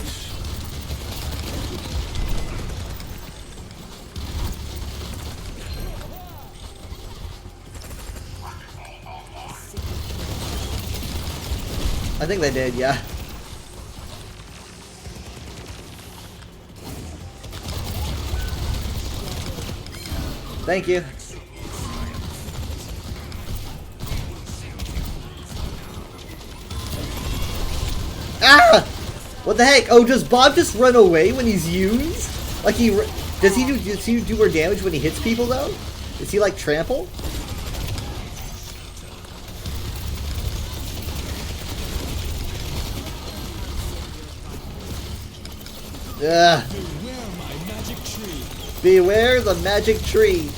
I think they did, yeah. Thank you. Ah! What the heck? Oh, does Bob just run away when he's used? Like does he do more damage when he hits people though? Is he like trample? Ugh. Beware the magic tree.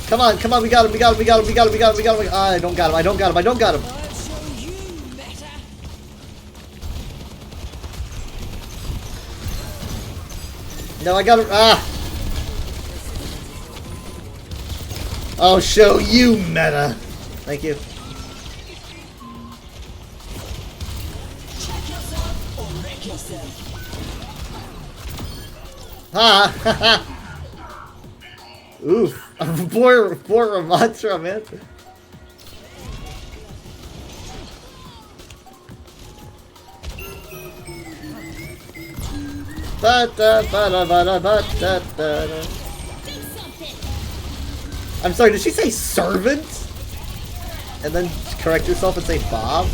Come on, come on, we got him, we got him, we got him, we got him, we got him, we got him. I don't got him, I don't got him, I don't got him. No, I got him. Ah! I'll show you, meta. Thank you. Ha ha ha! Oof. Poor Ramattra, man. I'm sorry, did she say servant? And then correct yourself and say Bob?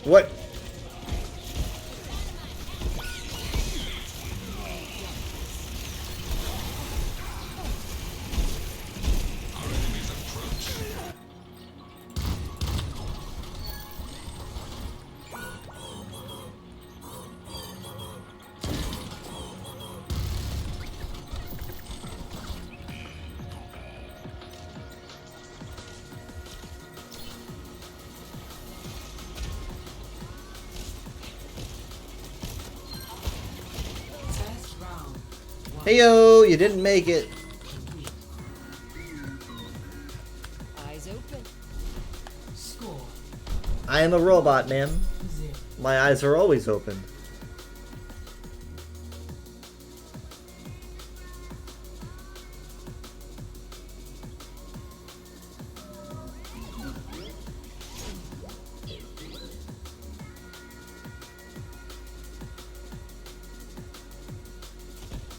What? Heyo, you didn't make it. Eyes open. Score. I am a robot, ma'am. My eyes are always open.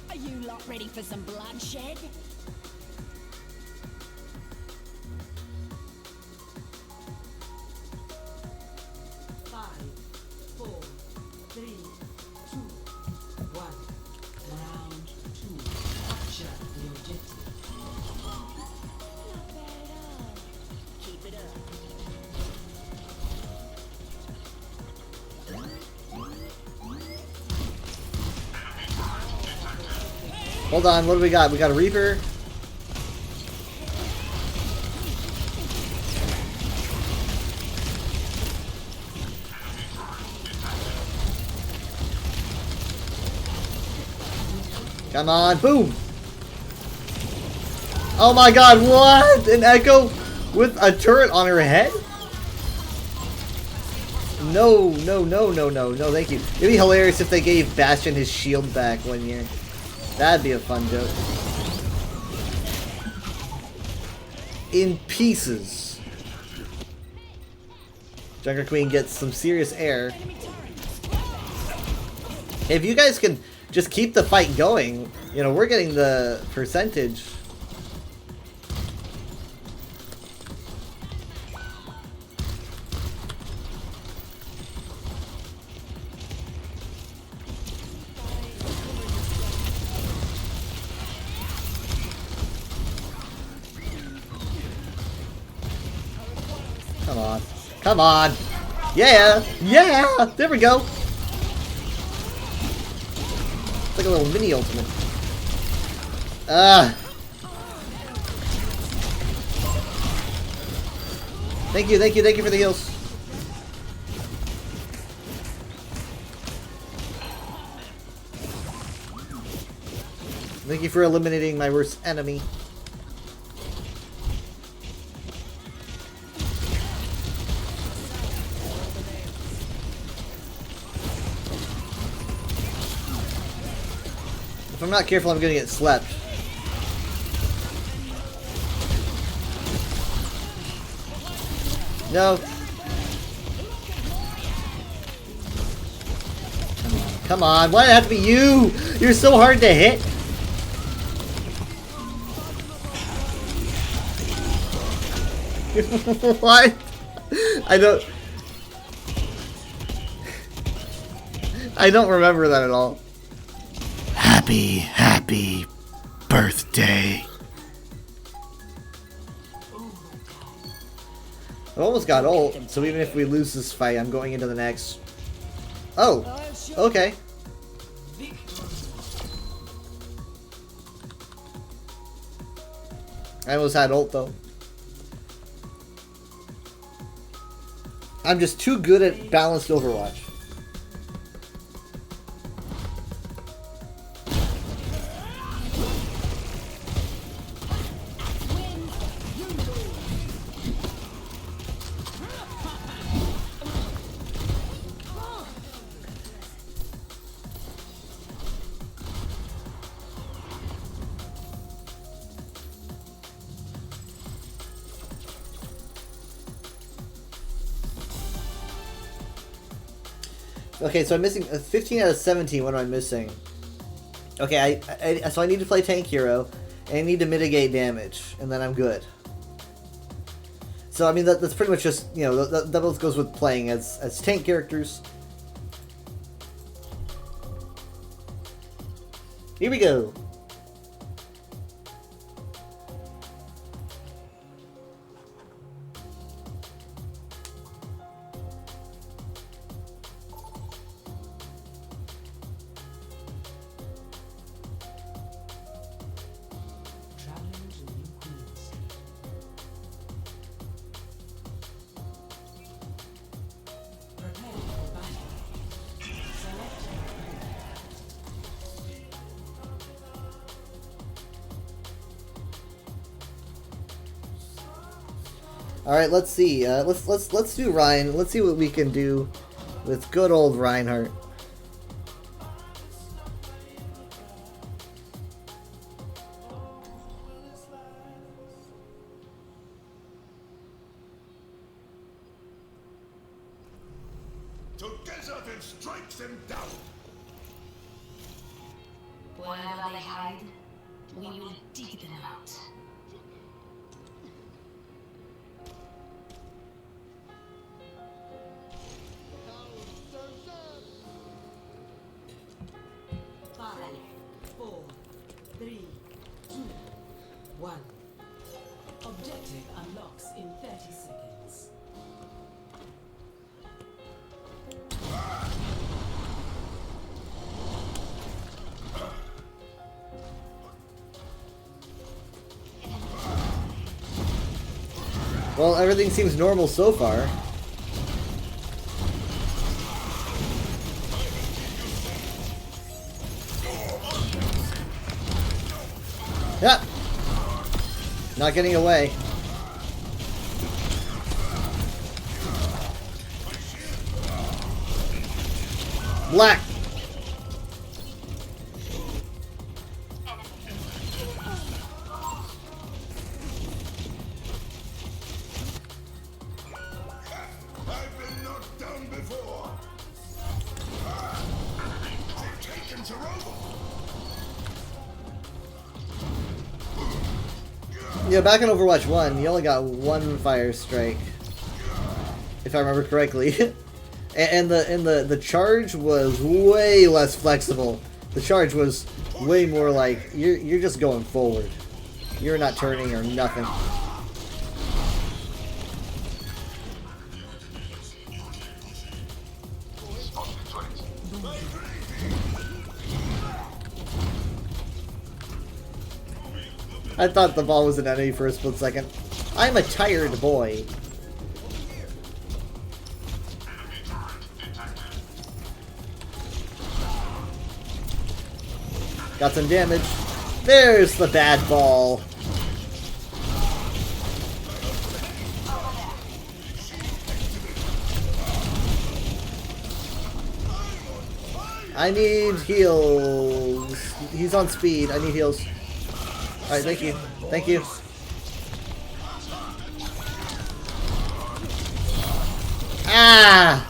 Are you lot ready for some bloodshed? Hold on, what do we got? We got a Reaper. Come on, boom! Oh my god, what? An Echo with a turret on her head? No, no, no, no, no, no, thank you. It'd be hilarious if they gave Bastion his shield back one year. That'd be a fun joke. In pieces. Junker Queen gets some serious air. If you guys can just keep the fight going, you know, we're getting the percentage. Come on. Come on. Yeah. Yeah. There we go. It's like a little mini ultimate. Thank you for the heals. Thank you for eliminating my worst enemy. If I'm not careful, I'm gonna get slapped. No. Come on. Why did it have to be you? You're so hard to hit. What? I don't remember that at all. Happy birthday. I almost got ult, so even if we lose this fight, I'm going into the next. Oh, okay. I almost had ult though. I'm just too good at balanced Overwatch. Okay, so I'm missing 15 out of 17. What am I missing? Okay, so I need to play tank hero, and I need to mitigate damage, and then I'm good. So I mean that's pretty much just, you know, that both goes with playing as tank characters. Here we go. All right, let's see. Let's do Ryan. Let's see what we can do with good old Reinhardt. Together then strike them down. Wherever they hide, we will dig them out. Objective unlocks in 30 seconds. Well, everything seems normal so far. Yeah. Not getting away. Black. I've been knocked down before. They've taken Jerobo. Yeah, back in Overwatch 1, you only got one fire strike, if I remember correctly. and the charge was way less flexible. The charge was way more like you're just going forward. You're not turning or nothing. I thought the ball was an enemy for a split second. I'm a tired boy. Got some damage. There's the bad ball. I need heals. He's on speed. I need heals. Alright, thank you. Thank you. Ah!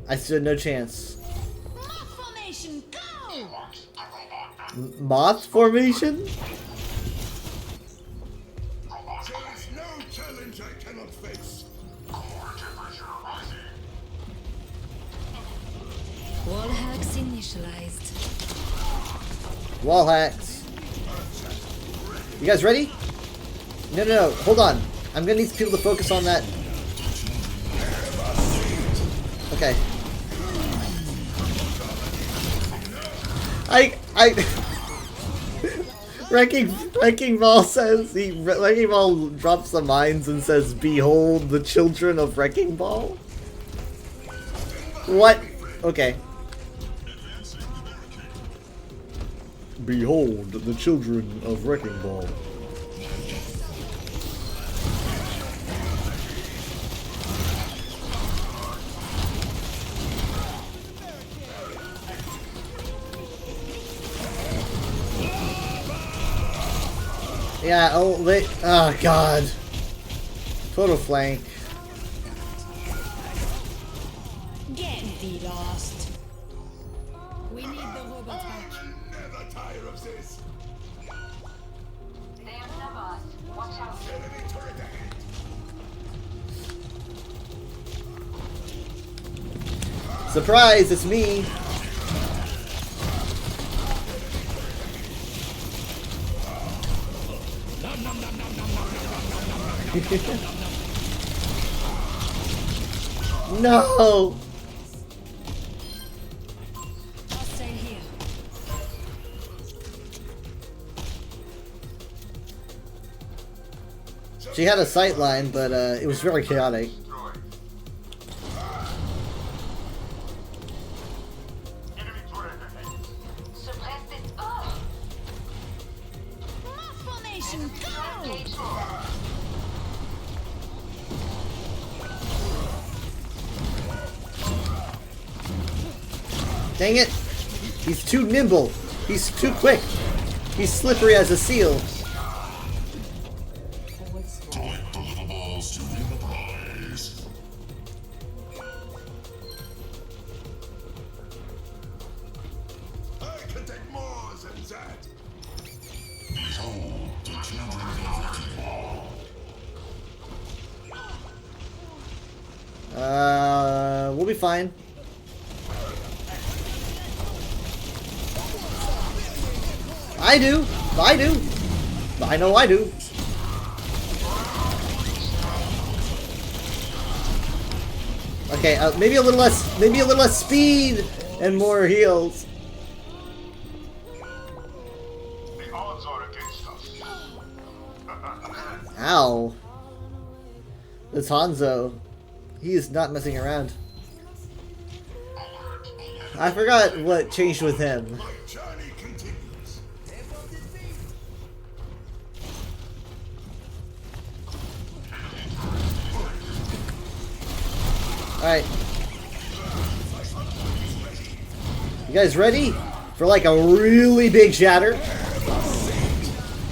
I stood no chance. Formation, go! Moth formation? There is no challenge I cannot face. Wall hacks initialized. Wall hacks. You guys ready? No. Hold on. I'm gonna need people to focus on that. Okay. Wrecking Ball says Wrecking Ball drops the mines and says, "Behold the children of Wrecking Ball." What? Okay. Behold the children of Wrecking Ball. Yeah, oh god. Total flank. Get thee lost. We need the robot back. Never tire of this. They have no boss. Watch out. Enemy turret ahead. Surprise, it's me. No. I'll stay here. She had a sight line, but it was very chaotic. Suppress this. Oh! Formation, go! Dang it! He's too nimble. He's too quick. He's slippery as a seal. I can take more than that. We'll be fine. I do. I know I do. Okay, maybe a little less speed and more heals. The odds are against us. Ow. This Hanzo. He is not messing around. I forgot what changed with him. My journey continues. Alright. You guys ready for like a really big shatter?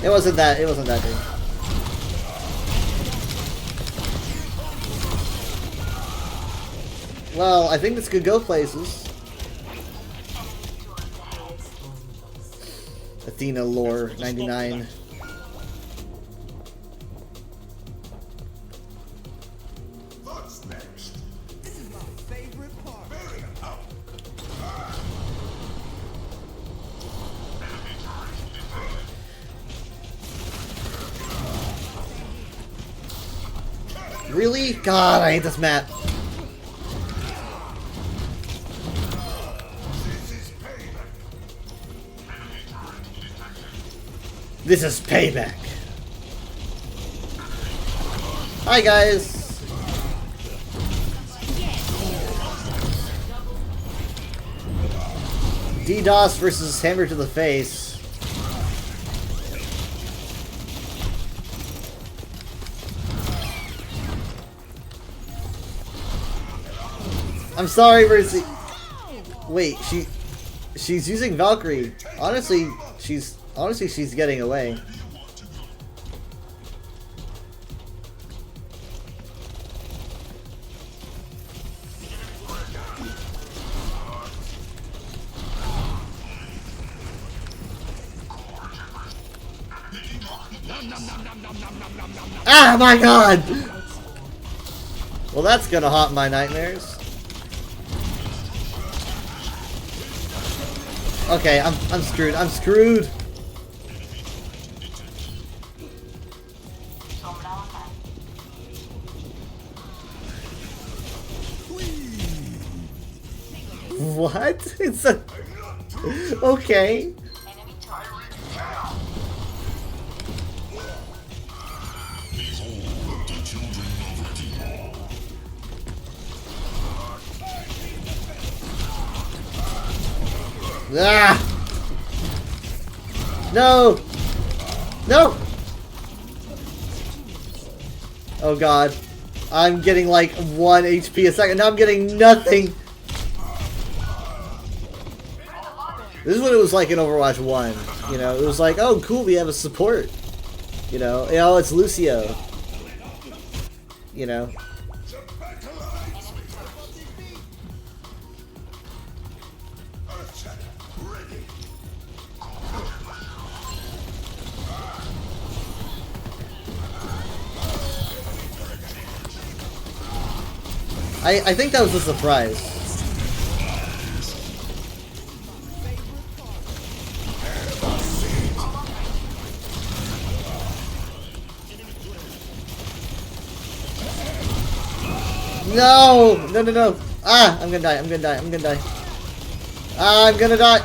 It wasn't that big. Well, I think this could go places. Athena lore 99. What's next? This is my favorite part. Very up. Really? God, I hate this map. This is payback. This is payback. Hi guys. DDoS versus hammer to the face. I'm sorry, Mercy. Wait, she's using Valkyrie. Honestly, she's getting away. Ah, my God! Well, that's gonna haunt my nightmares. Okay, I'm screwed. I'm screwed. What? It's a... Okay. Ah! No! No! Oh god. I'm getting like 1 HP a second. Now I'm getting nothing. This is what it was like in Overwatch 1. You know, it was like, oh cool, we have a support. You know, it's Lucio. You know. I think that was a surprise. No! No, no, no! Ah! I'm gonna die, I'm gonna die, I'm gonna die. Ah, I'm gonna die!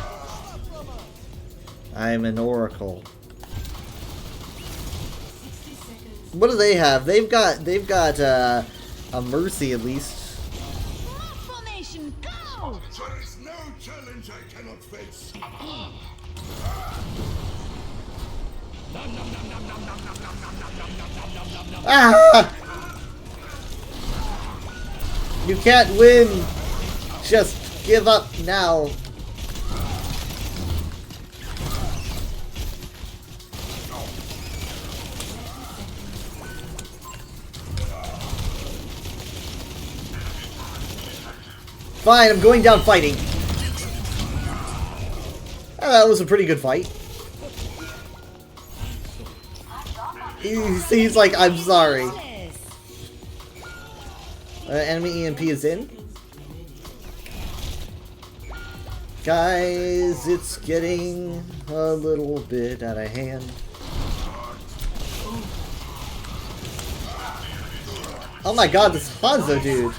I'm an oracle. What do they have? They've got a Mercy at least. Formation, go! There is no challenge I cannot face. Ah! You can't win! Just give up now. Fine, I'm going down fighting. Oh, that was a pretty good fight. He's like, I'm sorry. Enemy EMP is in. Guys, it's getting a little bit out of hand. Oh my god, this Hanzo dude.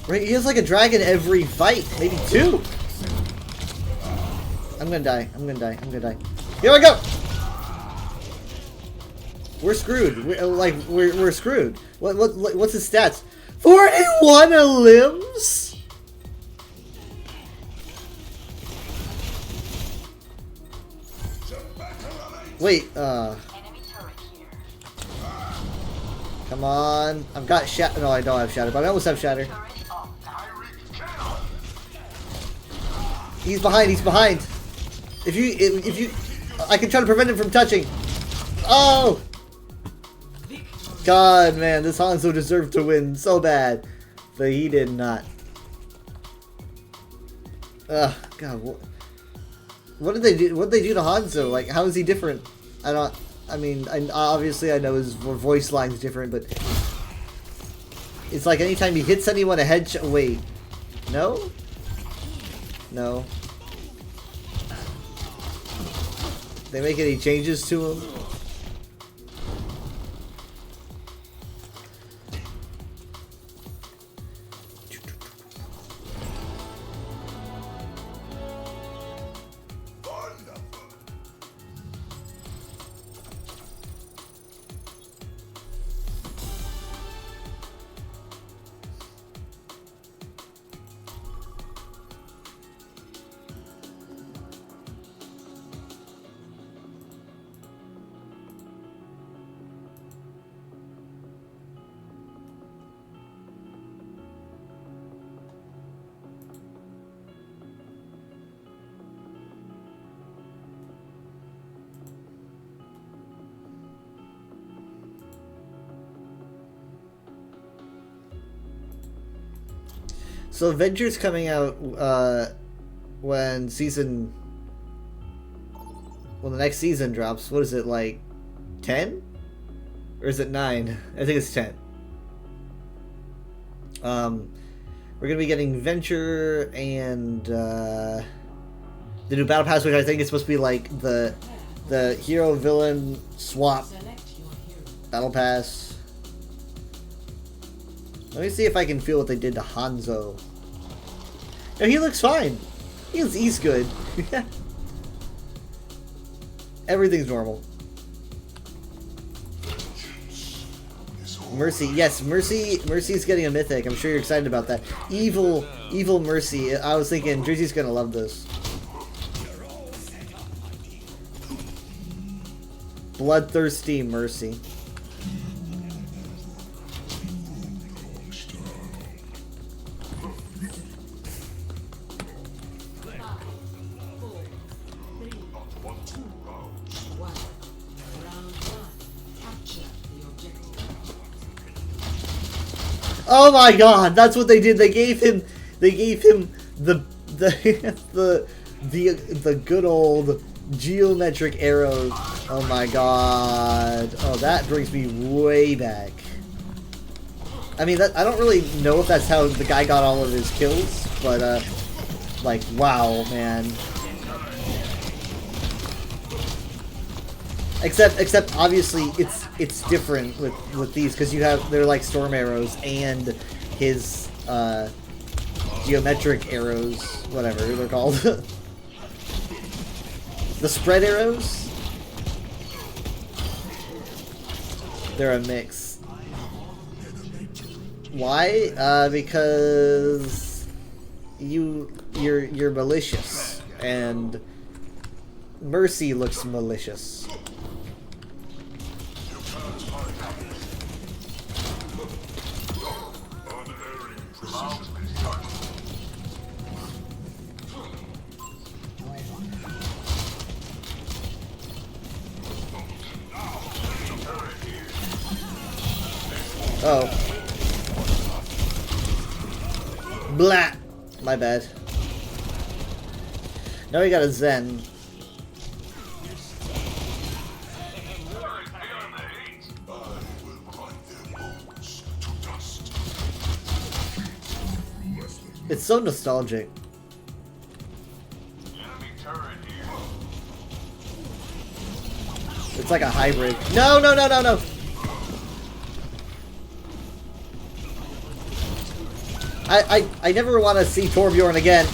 Right, he has like a dragon every fight, maybe 2. I'm gonna die. I'm gonna die. I'm gonna die. Here I go. We're screwed. We're screwed. What's his stats? 41 limbs. Wait. Come on. I've got shatter. No, I don't have shatter, but I almost have shatter. He's behind. He's behind. If you, I can try to prevent him from touching. Oh! God, man, this Hanzo deserved to win so bad, but he did not. Ugh, God, what did they do? What did they do to Hanzo? Like, how is he different? I mean, obviously I know his voice line's different, but it's like anytime he hits anyone a headshot. Wait, no. No. They make any changes to him? So Venture's coming out when the next season drops. What is it, like 10? Or is it 9? I think it's 10. We're gonna be getting Venture and the new Battle Pass, which I think is supposed to be like the hero villain swap Battle Pass. Let me see if I can feel what they did to Hanzo. No, he looks fine. He's good. Everything's normal. Mercy, yes, Mercy's getting a mythic. I'm sure you're excited about that. Evil Mercy. I was thinking Drizzy's gonna love this. Bloodthirsty Mercy. Oh my god, that's what they did. They gave him the good old geometric arrows. Oh my god. Oh, that brings me way back. I mean, I don't really know if that's how the guy got all of his kills, but like, wow, man. Except obviously it's different with these because they're like storm arrows and his geometric arrows, whatever they're called. The spread arrows. They're a mix. Why? Because you're malicious and Mercy looks malicious. Oh. Blah! My bad. Now we got a Zen. It's so nostalgic. It's like a hybrid. No, no, no, no, no! I never want to see Torbjorn again.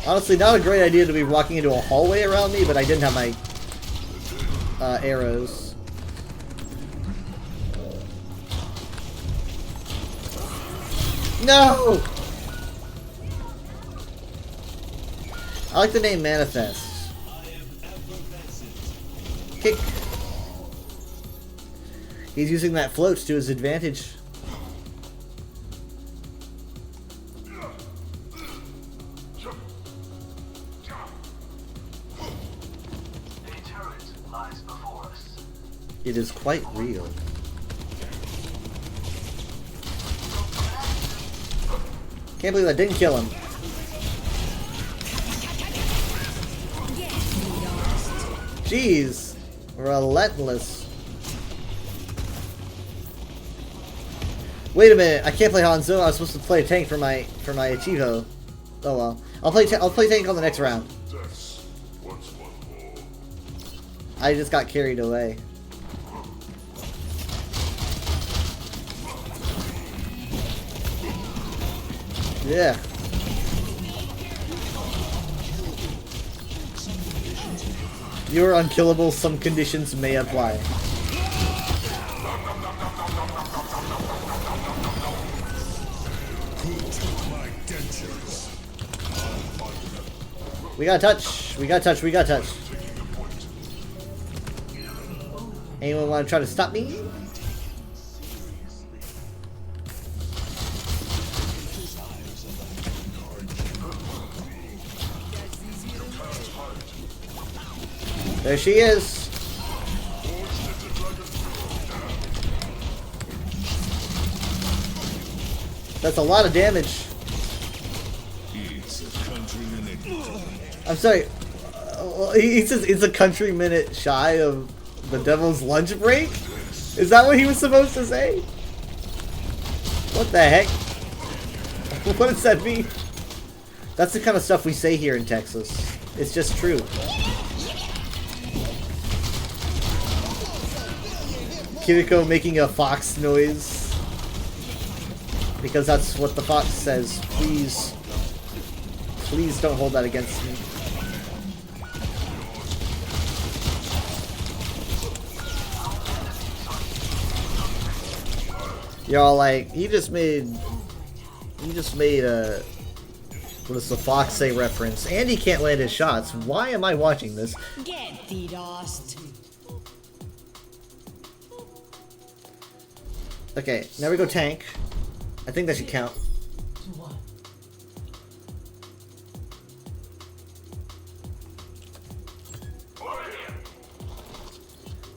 Honestly, not a great idea to be walking into a hallway around me, but I didn't have my arrows. No! I like the name Manifest. Kick. He's using that float to his advantage. It is quite real. Can't believe I didn't kill him. Jeez, relentless. Wait a minute, I can't play Hanzo. I was supposed to play a tank for my Achivo. Oh well, I'll play tank on the next round. I just got carried away. Yeah. You're unkillable. Some conditions may apply. We got touch. We got touch. We got touch. Anyone want to try to stop me? There she is. That's a lot of damage. It's a country minute. I'm sorry. He says it's a country minute shy of the devil's lunch break? Is that what he was supposed to say? What the heck? What does that mean? That's the kind of stuff we say here in Texas. It's just true. Kiriko making a fox noise. Because that's what the fox says. Please. Please don't hold that against me. Y'all like, he just made a, what does the fox say reference? And he can't land his shots. Why am I watching this? Get DDoSed. Okay, now we go tank. I think that should count.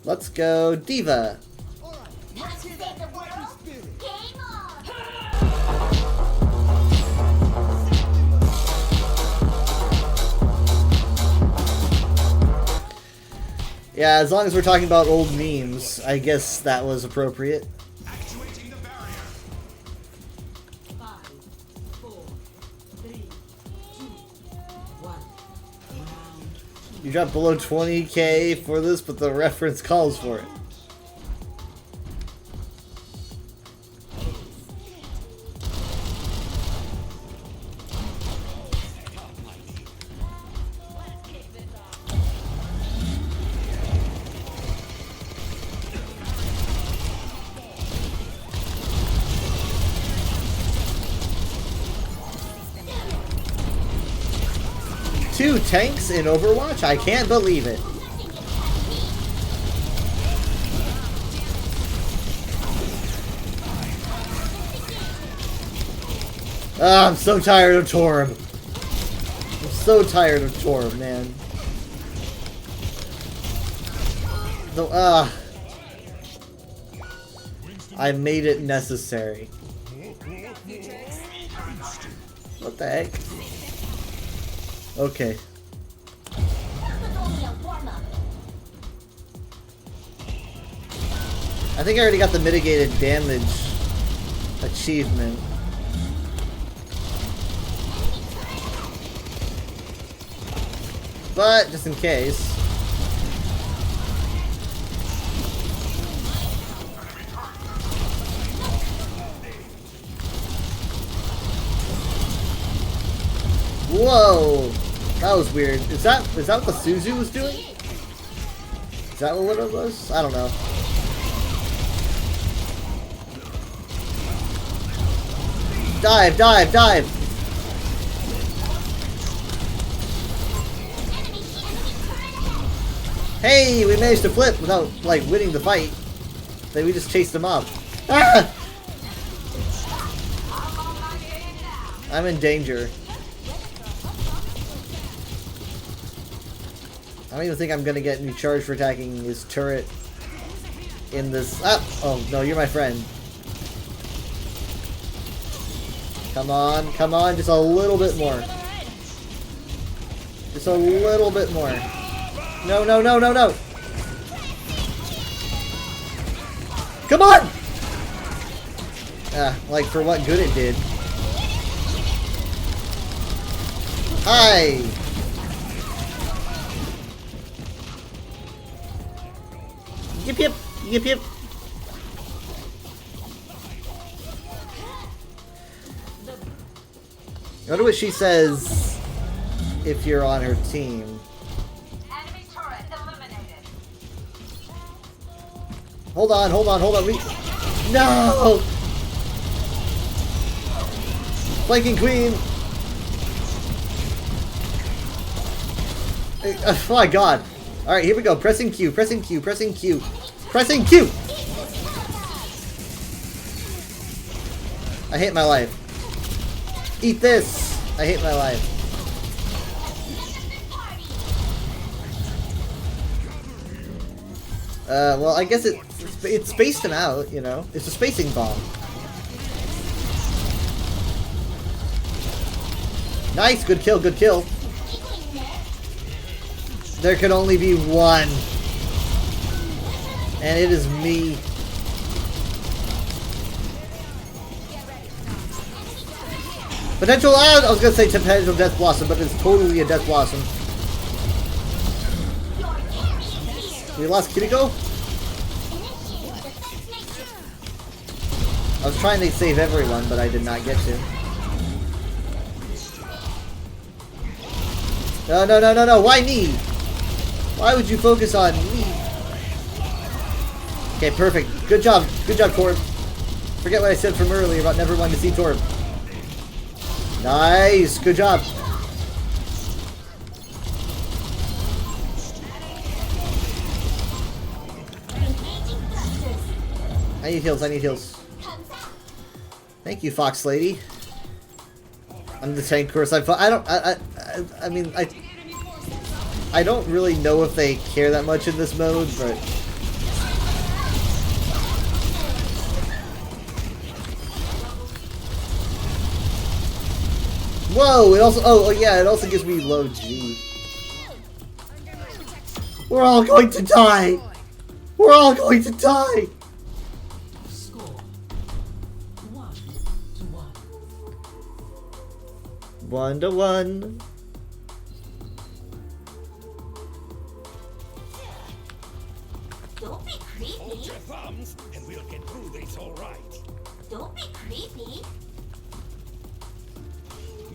Let's go Diva. Yeah, as long as we're talking about old memes, I guess that was appropriate. You dropped below 20k for this, but the reference calls for it. Two tanks in Overwatch? I can't believe it. Ah, I'm so tired of Torb. I'm so tired of Torb, man. I made it necessary. What the heck? Okay. I think I already got the mitigated damage achievement. But, just in case. Whoa! That was weird. Is that what the Suzu was doing? Is that what it was? I don't know. Dive, dive, dive! Hey, we managed to flip without, like, winning the fight. Then we just chased him off. Ah! I'm in danger. I don't even think I'm gonna get any charge for attacking his turret in this. Ah! Oh, no, you're my friend. Come on, just a little bit more. Just a little bit more. No, no, no, no, no! Come on! Ah, like for what good it did. Hi! Yip yip! Yip yip! I wonder what she says if you're on her team. Enemy turret eliminated. Hold on, hold on, hold on. No! Flanking Queen! Oh my god. Alright, here we go. Pressing Q, pressing Q, pressing Q. Pressing Q! I hate my life. Eat this! I hate my life. Well, I guess it spaced him out, you know? It's a spacing bomb. Nice, good kill, good kill. There can only be one. And it is me. Potential, I was gonna say potential Death Blossom, but it's totally a Death Blossom. We lost Kiriko? I was trying to save everyone, but I did not get to. No, no, no, no, no. Why me? Why would you focus on me? Okay, perfect. Good job. Good job, Torb. Forget what I said from earlier about never wanting to see Torb. Nice. Good job. I need heals. I need heals. Thank you, Fox Lady. I'm the tank course. I mean, I don't really know if they care that much in this mode, but whoa! It also oh yeah, it also gives me low G. We're all going to die. We're all going to die. 1-1. Don't be creepy. Hold your thumbs, and we'll get through this all right. Don't be creepy.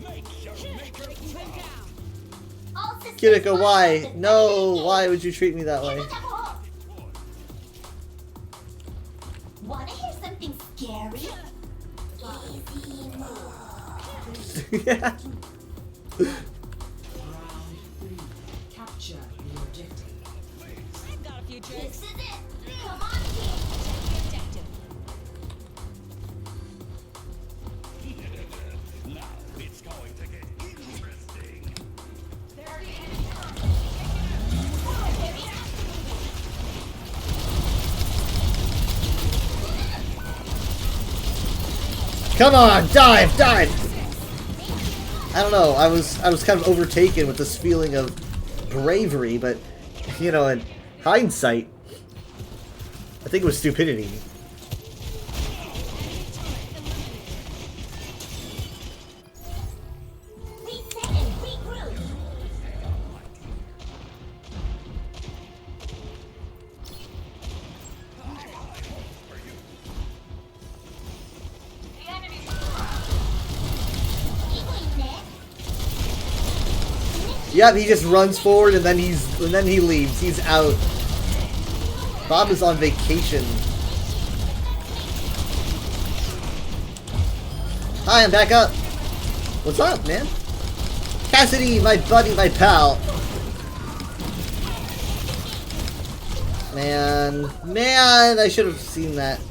Make your maker Kiriko, why? No, why would you treat me that way? Wanna hear something scary? Yeah. Capture the objective. I've got a few tricks. This is it. Come on, team. Objective. Now it's going to get interesting. Come on, dive, dive! I don't know, I was kind of overtaken with this feeling of bravery, but, you know, in hindsight, I think it was stupidity. Yep, he just runs forward and then he leaves. He's out. Bob is on vacation. Hi, I'm back up. What's up, man? Cassidy, my buddy, my pal. Man, I should have seen that.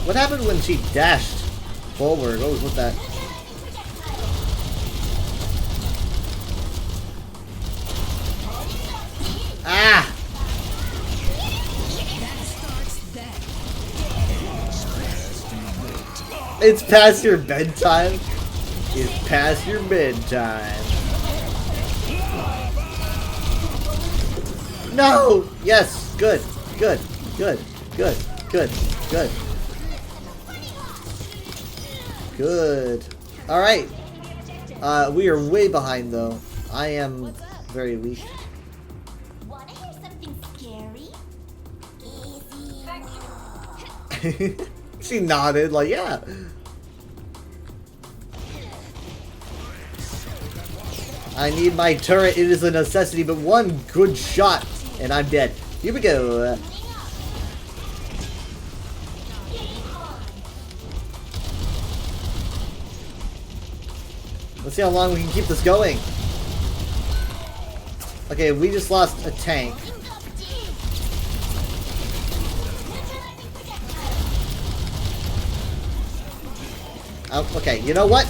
What happened when she dashed forward? What was with that? Ah! It's past your bedtime. It's past your bedtime. No! Yes! Good. Good. Good. Good. Good. Good. Good. Alright. We are way behind though. I am very weak. Wanna hear something scary? She nodded like, yeah. I need my turret. It is a necessity, but one good shot and I'm dead. Here we go. Let's see how long we can keep this going. Okay, we just lost a tank. Oh, okay, you know what?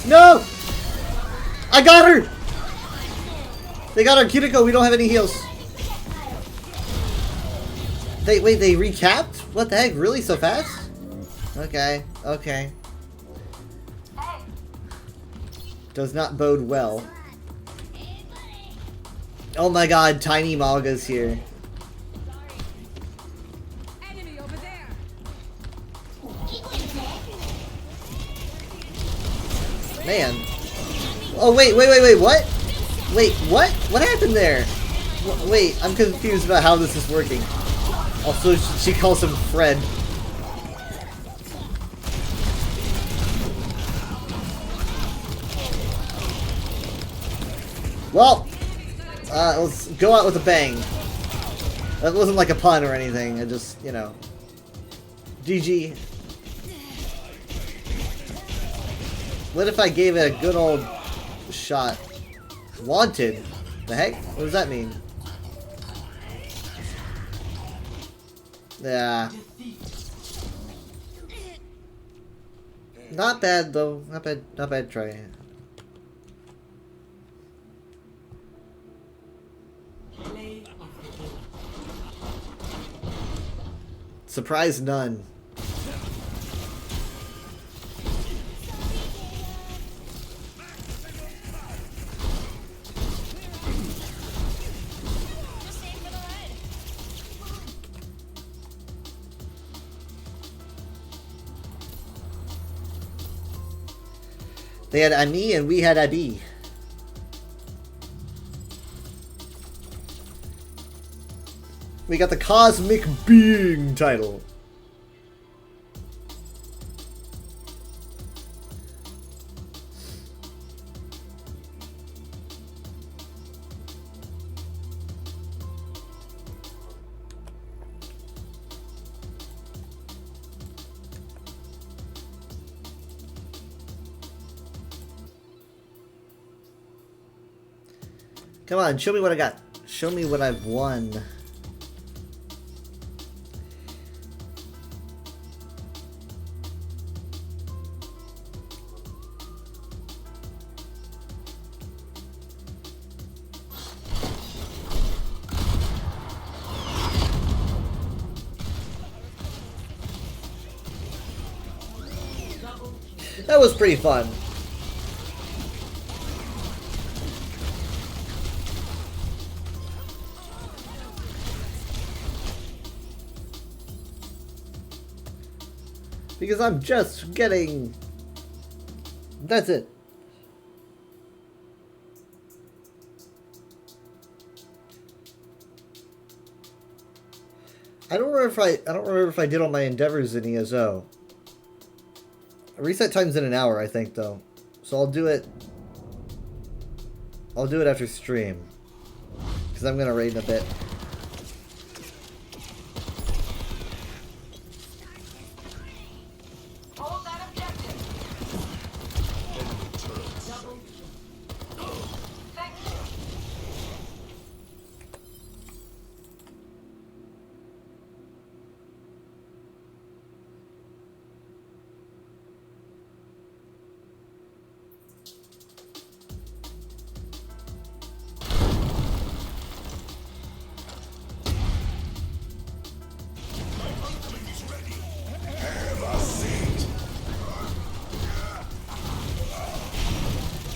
No! I got her! They got our Kiriko, we don't have any heals. Wait, they recapped? What the heck, really so fast? Okay, okay. Does not bode well. Oh my god, Tiny Malga's here. Man. Oh, wait, what? Wait, what? What happened there? Wait, I'm confused about how this is working. Also, she calls him Fred. Well, let's go out with a bang. That wasn't like a pun or anything, I just, you know. GG. What if I gave it a good old shot? Wanted? The heck? What does that mean? Yeah. Not bad though. Not bad try. Surprise none. They had Ani and we had Adi. We got the Cosmic Being title. Come on, show me what I got. Show me what I've won. That was pretty fun. Because I'm just getting... That's it. I don't remember if I did all my endeavors in ESO. Reset time's in an hour, I think, though. So I'll do it after stream. Because I'm gonna raid in a bit.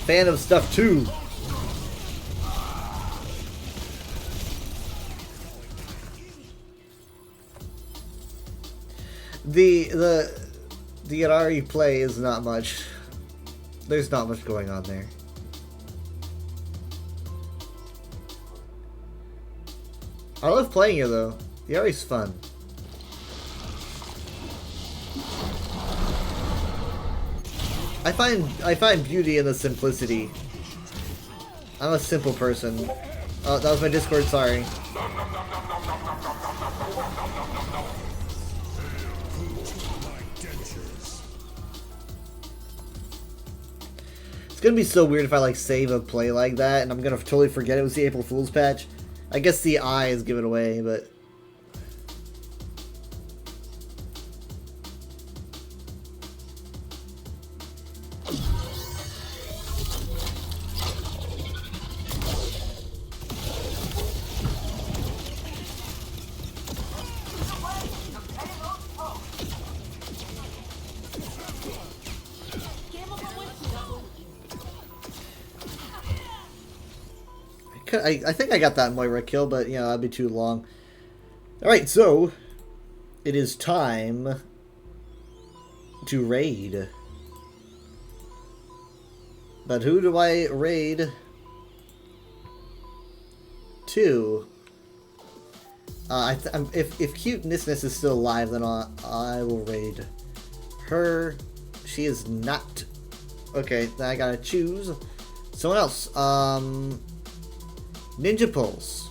Fan of stuff too. The Arari play is not much. There's not much going on there. I love playing it though. The Ari's fun. I find beauty in the simplicity. I'm a simple person. Oh, that was my Discord, sorry. It's gonna be so weird if I like save a play like that, and I'm gonna totally forget it was the April Fool's patch. I guess the eye is given away, but. I think I got that Moira kill, but you know, that'd be too long. Alright, so it is time to raid. But who do I raid to? If Cutenessness is still alive, then I will raid her. She is not. Okay, then I gotta choose someone else. Ninja Pulse.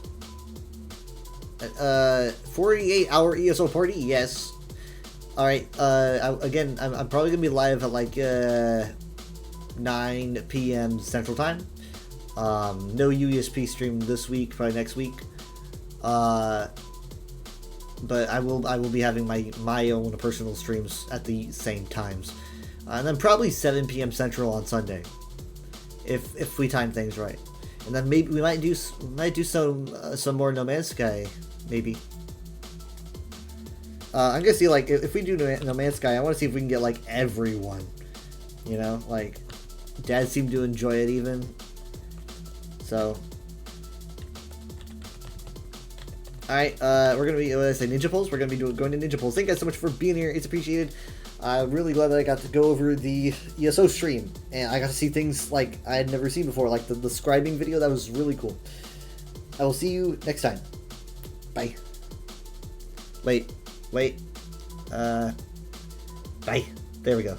48-hour ESO party, yes. Alright, again, I'm probably gonna be live at like 9 p.m. Central Time. No UESP stream this week, probably next week. But I will be having my own personal streams at the same times. And then probably 7 p.m. Central on Sunday. If we time things right. And then maybe we might do some more No Man's Sky, maybe. I'm gonna see like if we do No Man's Sky, I want to see if we can get like everyone. You know, like Dad seemed to enjoy it even. So, all right, we're gonna be Ninja Pulse. We're gonna be going to Ninja Pulse. Thank you guys so much for being here. It's appreciated. I'm really glad that I got to go over the ESO stream, and I got to see things like I had never seen before, like the scribing video. That was really cool. I will see you next time. Bye. Wait. Bye. There we go.